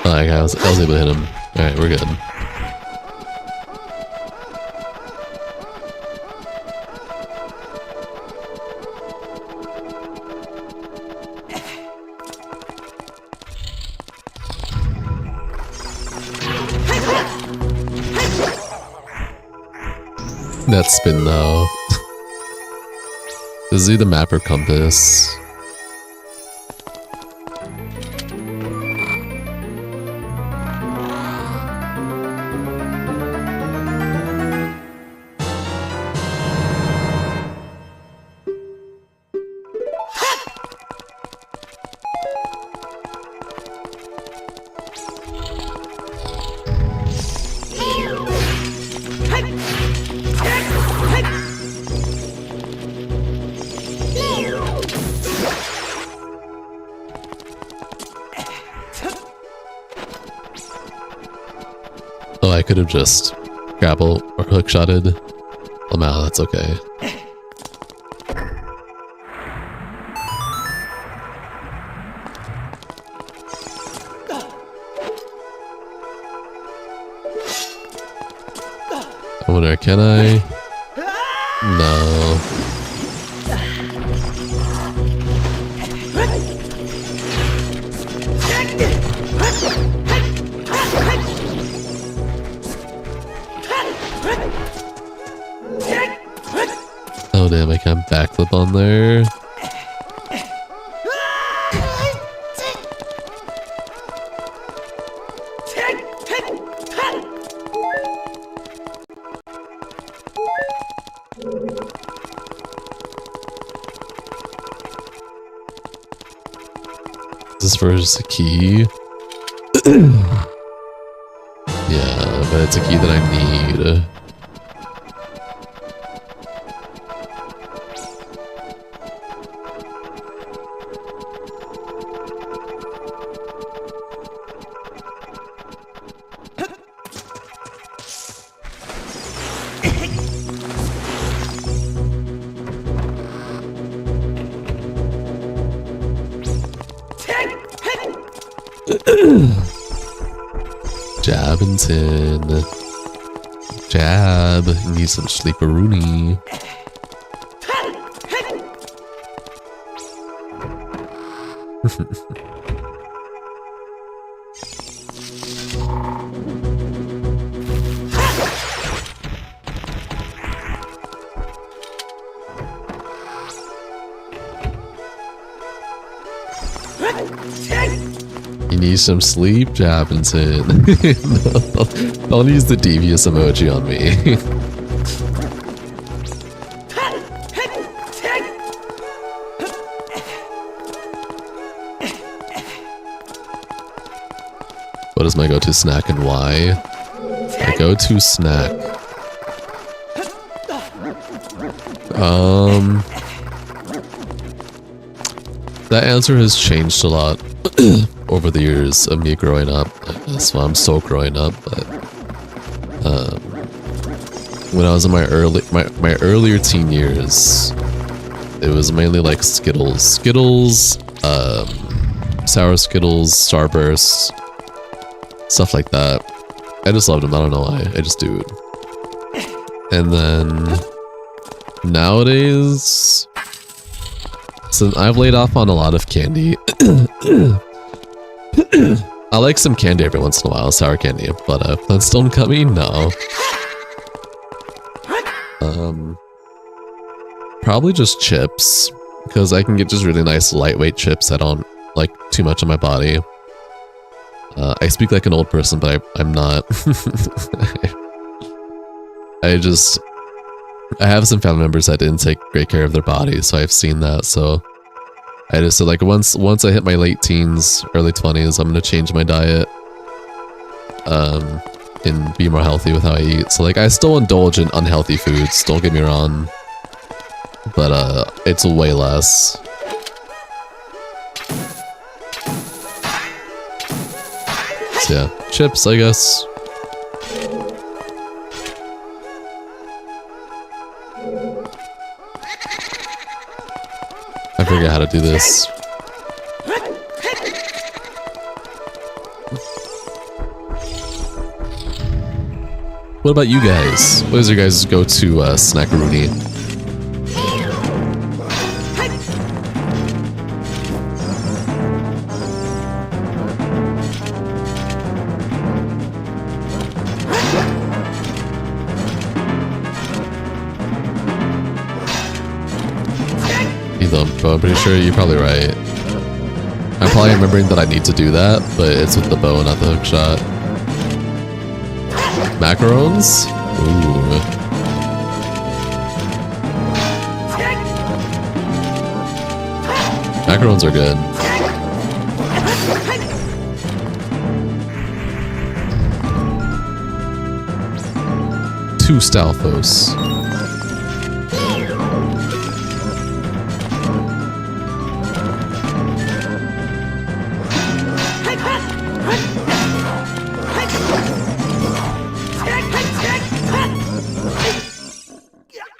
Alright, I was able to hit him. Alright, we're good. That spin though. This is either map or compass. Oh, I could have just grapple or hookshotted. Oh, no, that's okay. I wonder, can I? No. backflip on there. This is for just a key. Yeah, but it's a key that I need. Jabinton. Jab. Need some sleeperoonie. You need some sleep, Jabinton. Don't use the devious emoji on me. What is my go-to snack and why? My go-to snack. That answer has changed a lot over the years of me growing up. That's why I'm still growing up, but when I was in my earlier teen years, it was mainly like Skittles, sour Skittles, Starburst, stuff like that. I just loved them. I don't know why. I just do. And then nowadays, so I've laid off on a lot of candy. I like some candy every once in a while, sour candy, but Flintstone Gummy, no. Probably just chips, because I can get just really nice lightweight chips that don't like too much on my body. I speak like an old person, but I'm not. I have some family members that didn't take great care of their bodies, so I've seen that, so I just said like once I hit my late teens, early 20s, I'm gonna change my diet and be more healthy with how I eat. So like I still indulge in unhealthy foods, don't get me wrong, but it's way less. So yeah, chips, I guess. I forget how to do this. What about you guys? What is your guys' go-to snackaroonie? But I'm pretty sure you're probably right. I'm probably remembering that I need to do that, but it's with the bow, not the hook shot. Macarons? Ooh. Macarons are good. Two Stalfos.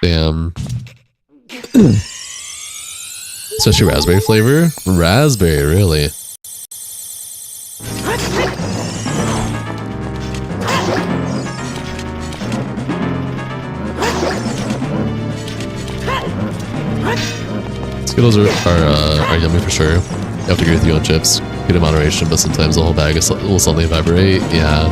Damn. Especially raspberry flavor? Raspberry, really? Skittles are yummy for sure. You have to agree with you on chips. Good in moderation, but sometimes the whole bag will suddenly vibrate. Yeah.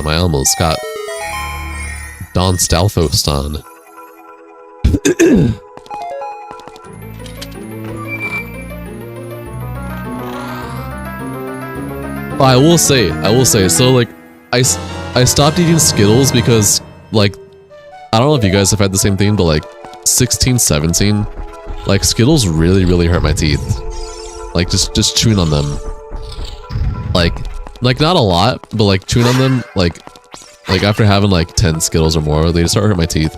Damn, I almost got Don Stalfos on. I will say, so like, I stopped eating Skittles because, like, I don't know if you guys have had the same thing, but like, 16, 17, like, Skittles really, really hurt my teeth. Like, just chewing on them. Like not a lot, but like, chewing on them, like after having like 10 Skittles or more, they just start hurting my teeth.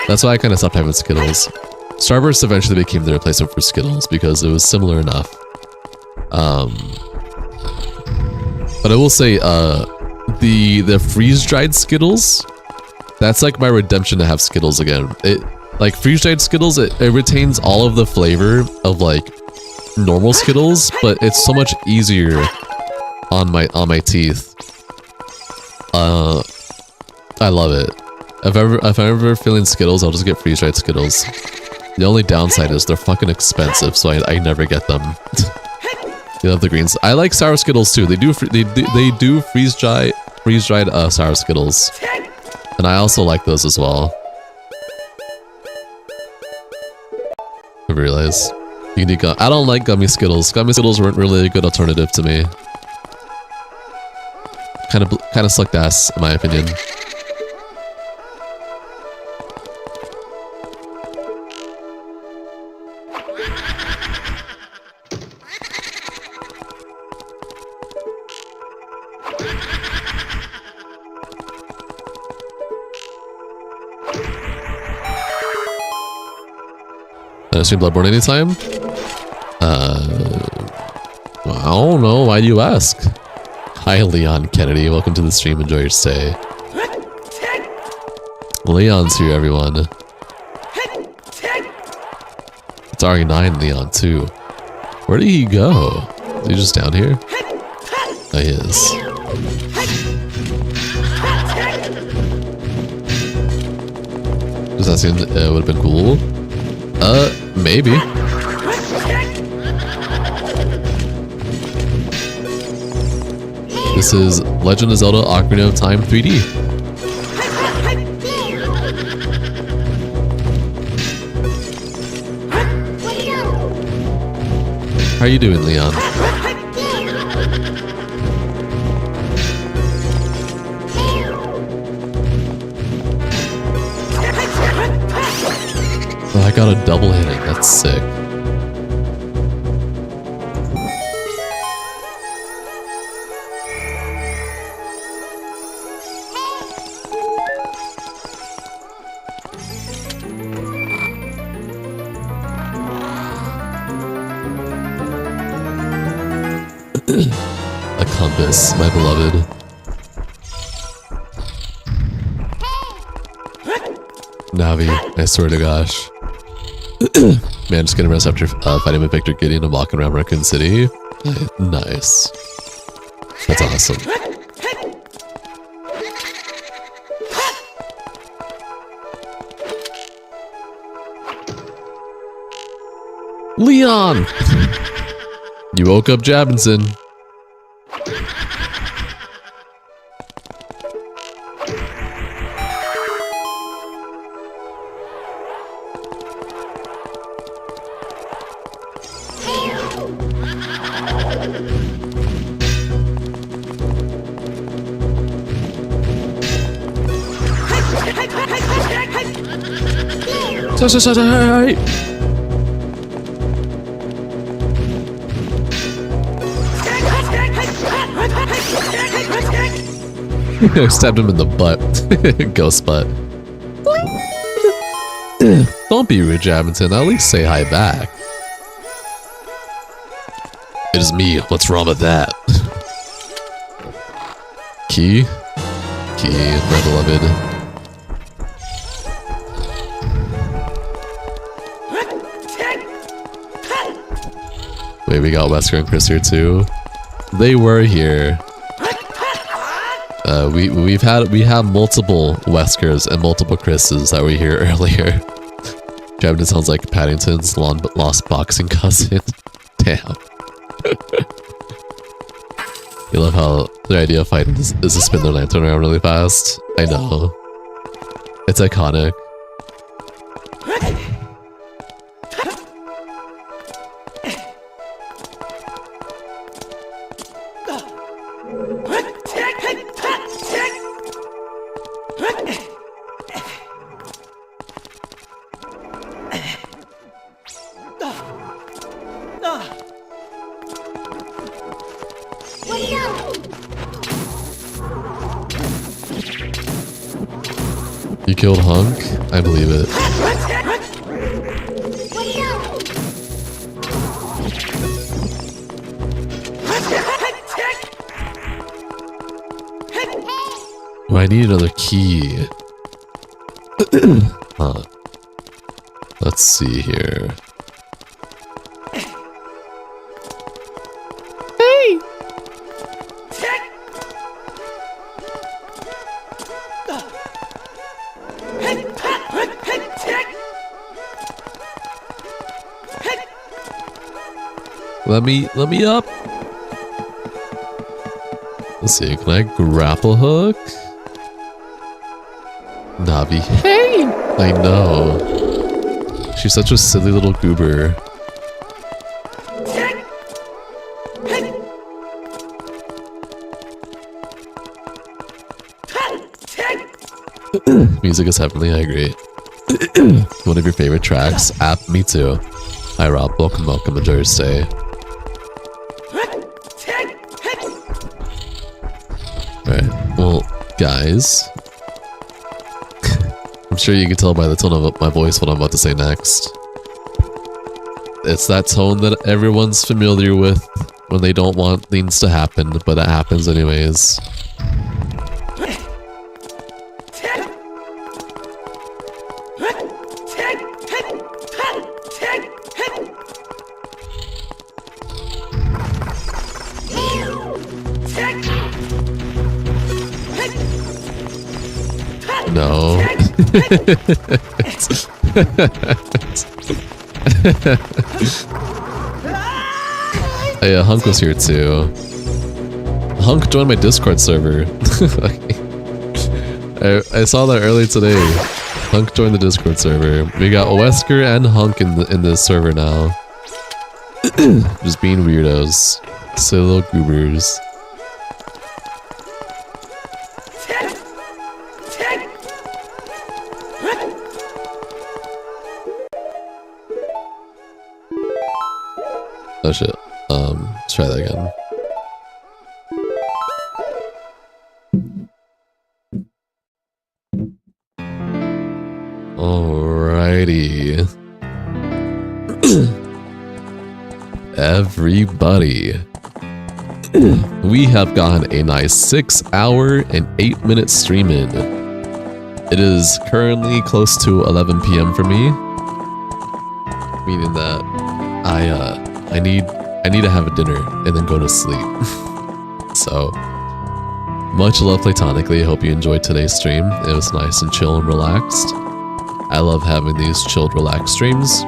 That's why I kind of stopped having Skittles. Starburst eventually became the replacement for Skittles because it was similar enough. But I will say, the freeze-dried Skittles, that's like my redemption to have Skittles again. Like freeze-dried Skittles, it retains all of the flavor of like normal Skittles, but it's so much easier on my teeth. I love it. If I'm ever feeling Skittles, I'll just get freeze-dried Skittles. The only downside is they're fucking expensive, so I never get them. You love the greens. I like sour Skittles too. They do freeze-dried sour Skittles, and I also like those as well. I realize you need I don't like gummy Skittles. Gummy Skittles weren't really a good alternative to me. Kind of sucked ass, in my opinion. Stream Bloodborne anytime? I don't know. Why do you ask? Hi, Leon Kennedy. Welcome to the stream. Enjoy your stay. Leon's here, everyone. It's RE9 Leon, too. Where did he go? Is he just down here? Oh, he is. Does that seem it would have been cool? Maybe. This is Legend of Zelda Ocarina of Time 3D. How are you doing, Leon? Oh, I got a double hitting. That's sick. A compass, my beloved. Navi, I swear to gosh. Man, just getting rest after fighting with Victor Gideon and walking around Raccoon City. Nice. That's awesome. Leon! You woke up Jabinson. I stabbed him in the butt. Ghost butt. Don't be rude, Jabington. At least say hi back. It is me. What's wrong with that? Key? Key, my beloved. Wait, we got Wesker and Chris here too. They were here. We have multiple Weskers and multiple Chris's that were here earlier. Jabington sounds like Paddington's lost boxing cousin. Damn. You love how the idea of fighting is to spin their lantern around really fast. I know. It's iconic. You killed Hunk? I believe it. Oh, I need another key. Huh. Let's see here. Hey! Let me up. Let's see, can I grapple hook? Navi. Hey! I know. She's such a silly little goober. Music is heavenly, I agree. One of your favorite tracks? Me too. Hi Rob, welcome, enjoy your stay. Alright, well, guys. I'm sure you can tell by the tone of my voice what I'm about to say next. It's that tone that everyone's familiar with when they don't want things to happen, but that happens anyways. No. Hey, Hunk was here too. Hunk joined my Discord server. I saw that early today. Hunk joined the Discord server. We got Wesker and Hunk in this server now. Just being weirdos. Silly little goobers. Oh shit. Let's try that again. Alrighty. Everybody. We have gotten a nice 6 hour and 8 minute stream in. It is currently close to 11 p.m. for me. Meaning that I need to have a dinner and then go to sleep. So, much love platonically. I hope you enjoyed today's stream. It was nice and chill and relaxed. I love having these chilled, relaxed streams.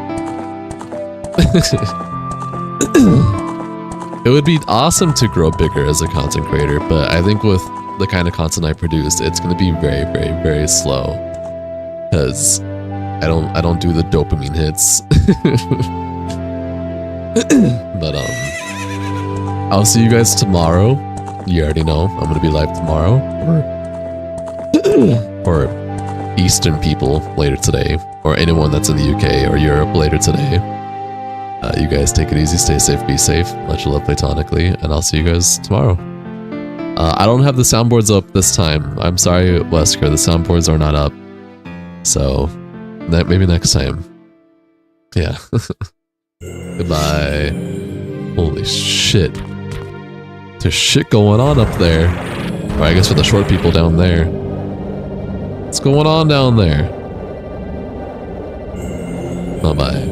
It would be awesome to grow bigger as a content creator, but I think with the kind of content I produce, it's going to be very, very, very slow. Because I don't do the dopamine hits. But I'll see you guys tomorrow. You already know I'm gonna be live tomorrow, or Eastern people later today, or anyone that's in the UK or Europe later today. You guys take it easy, stay safe, be safe. Much love platonically, and I'll see you guys tomorrow. I don't have the soundboards up this time. I'm sorry, Wesker, the soundboards are not up. So maybe next time. Yeah. Goodbye. Holy shit. There's shit going on up there. Or I guess for the short people down there. What's going on down there? Bye-bye.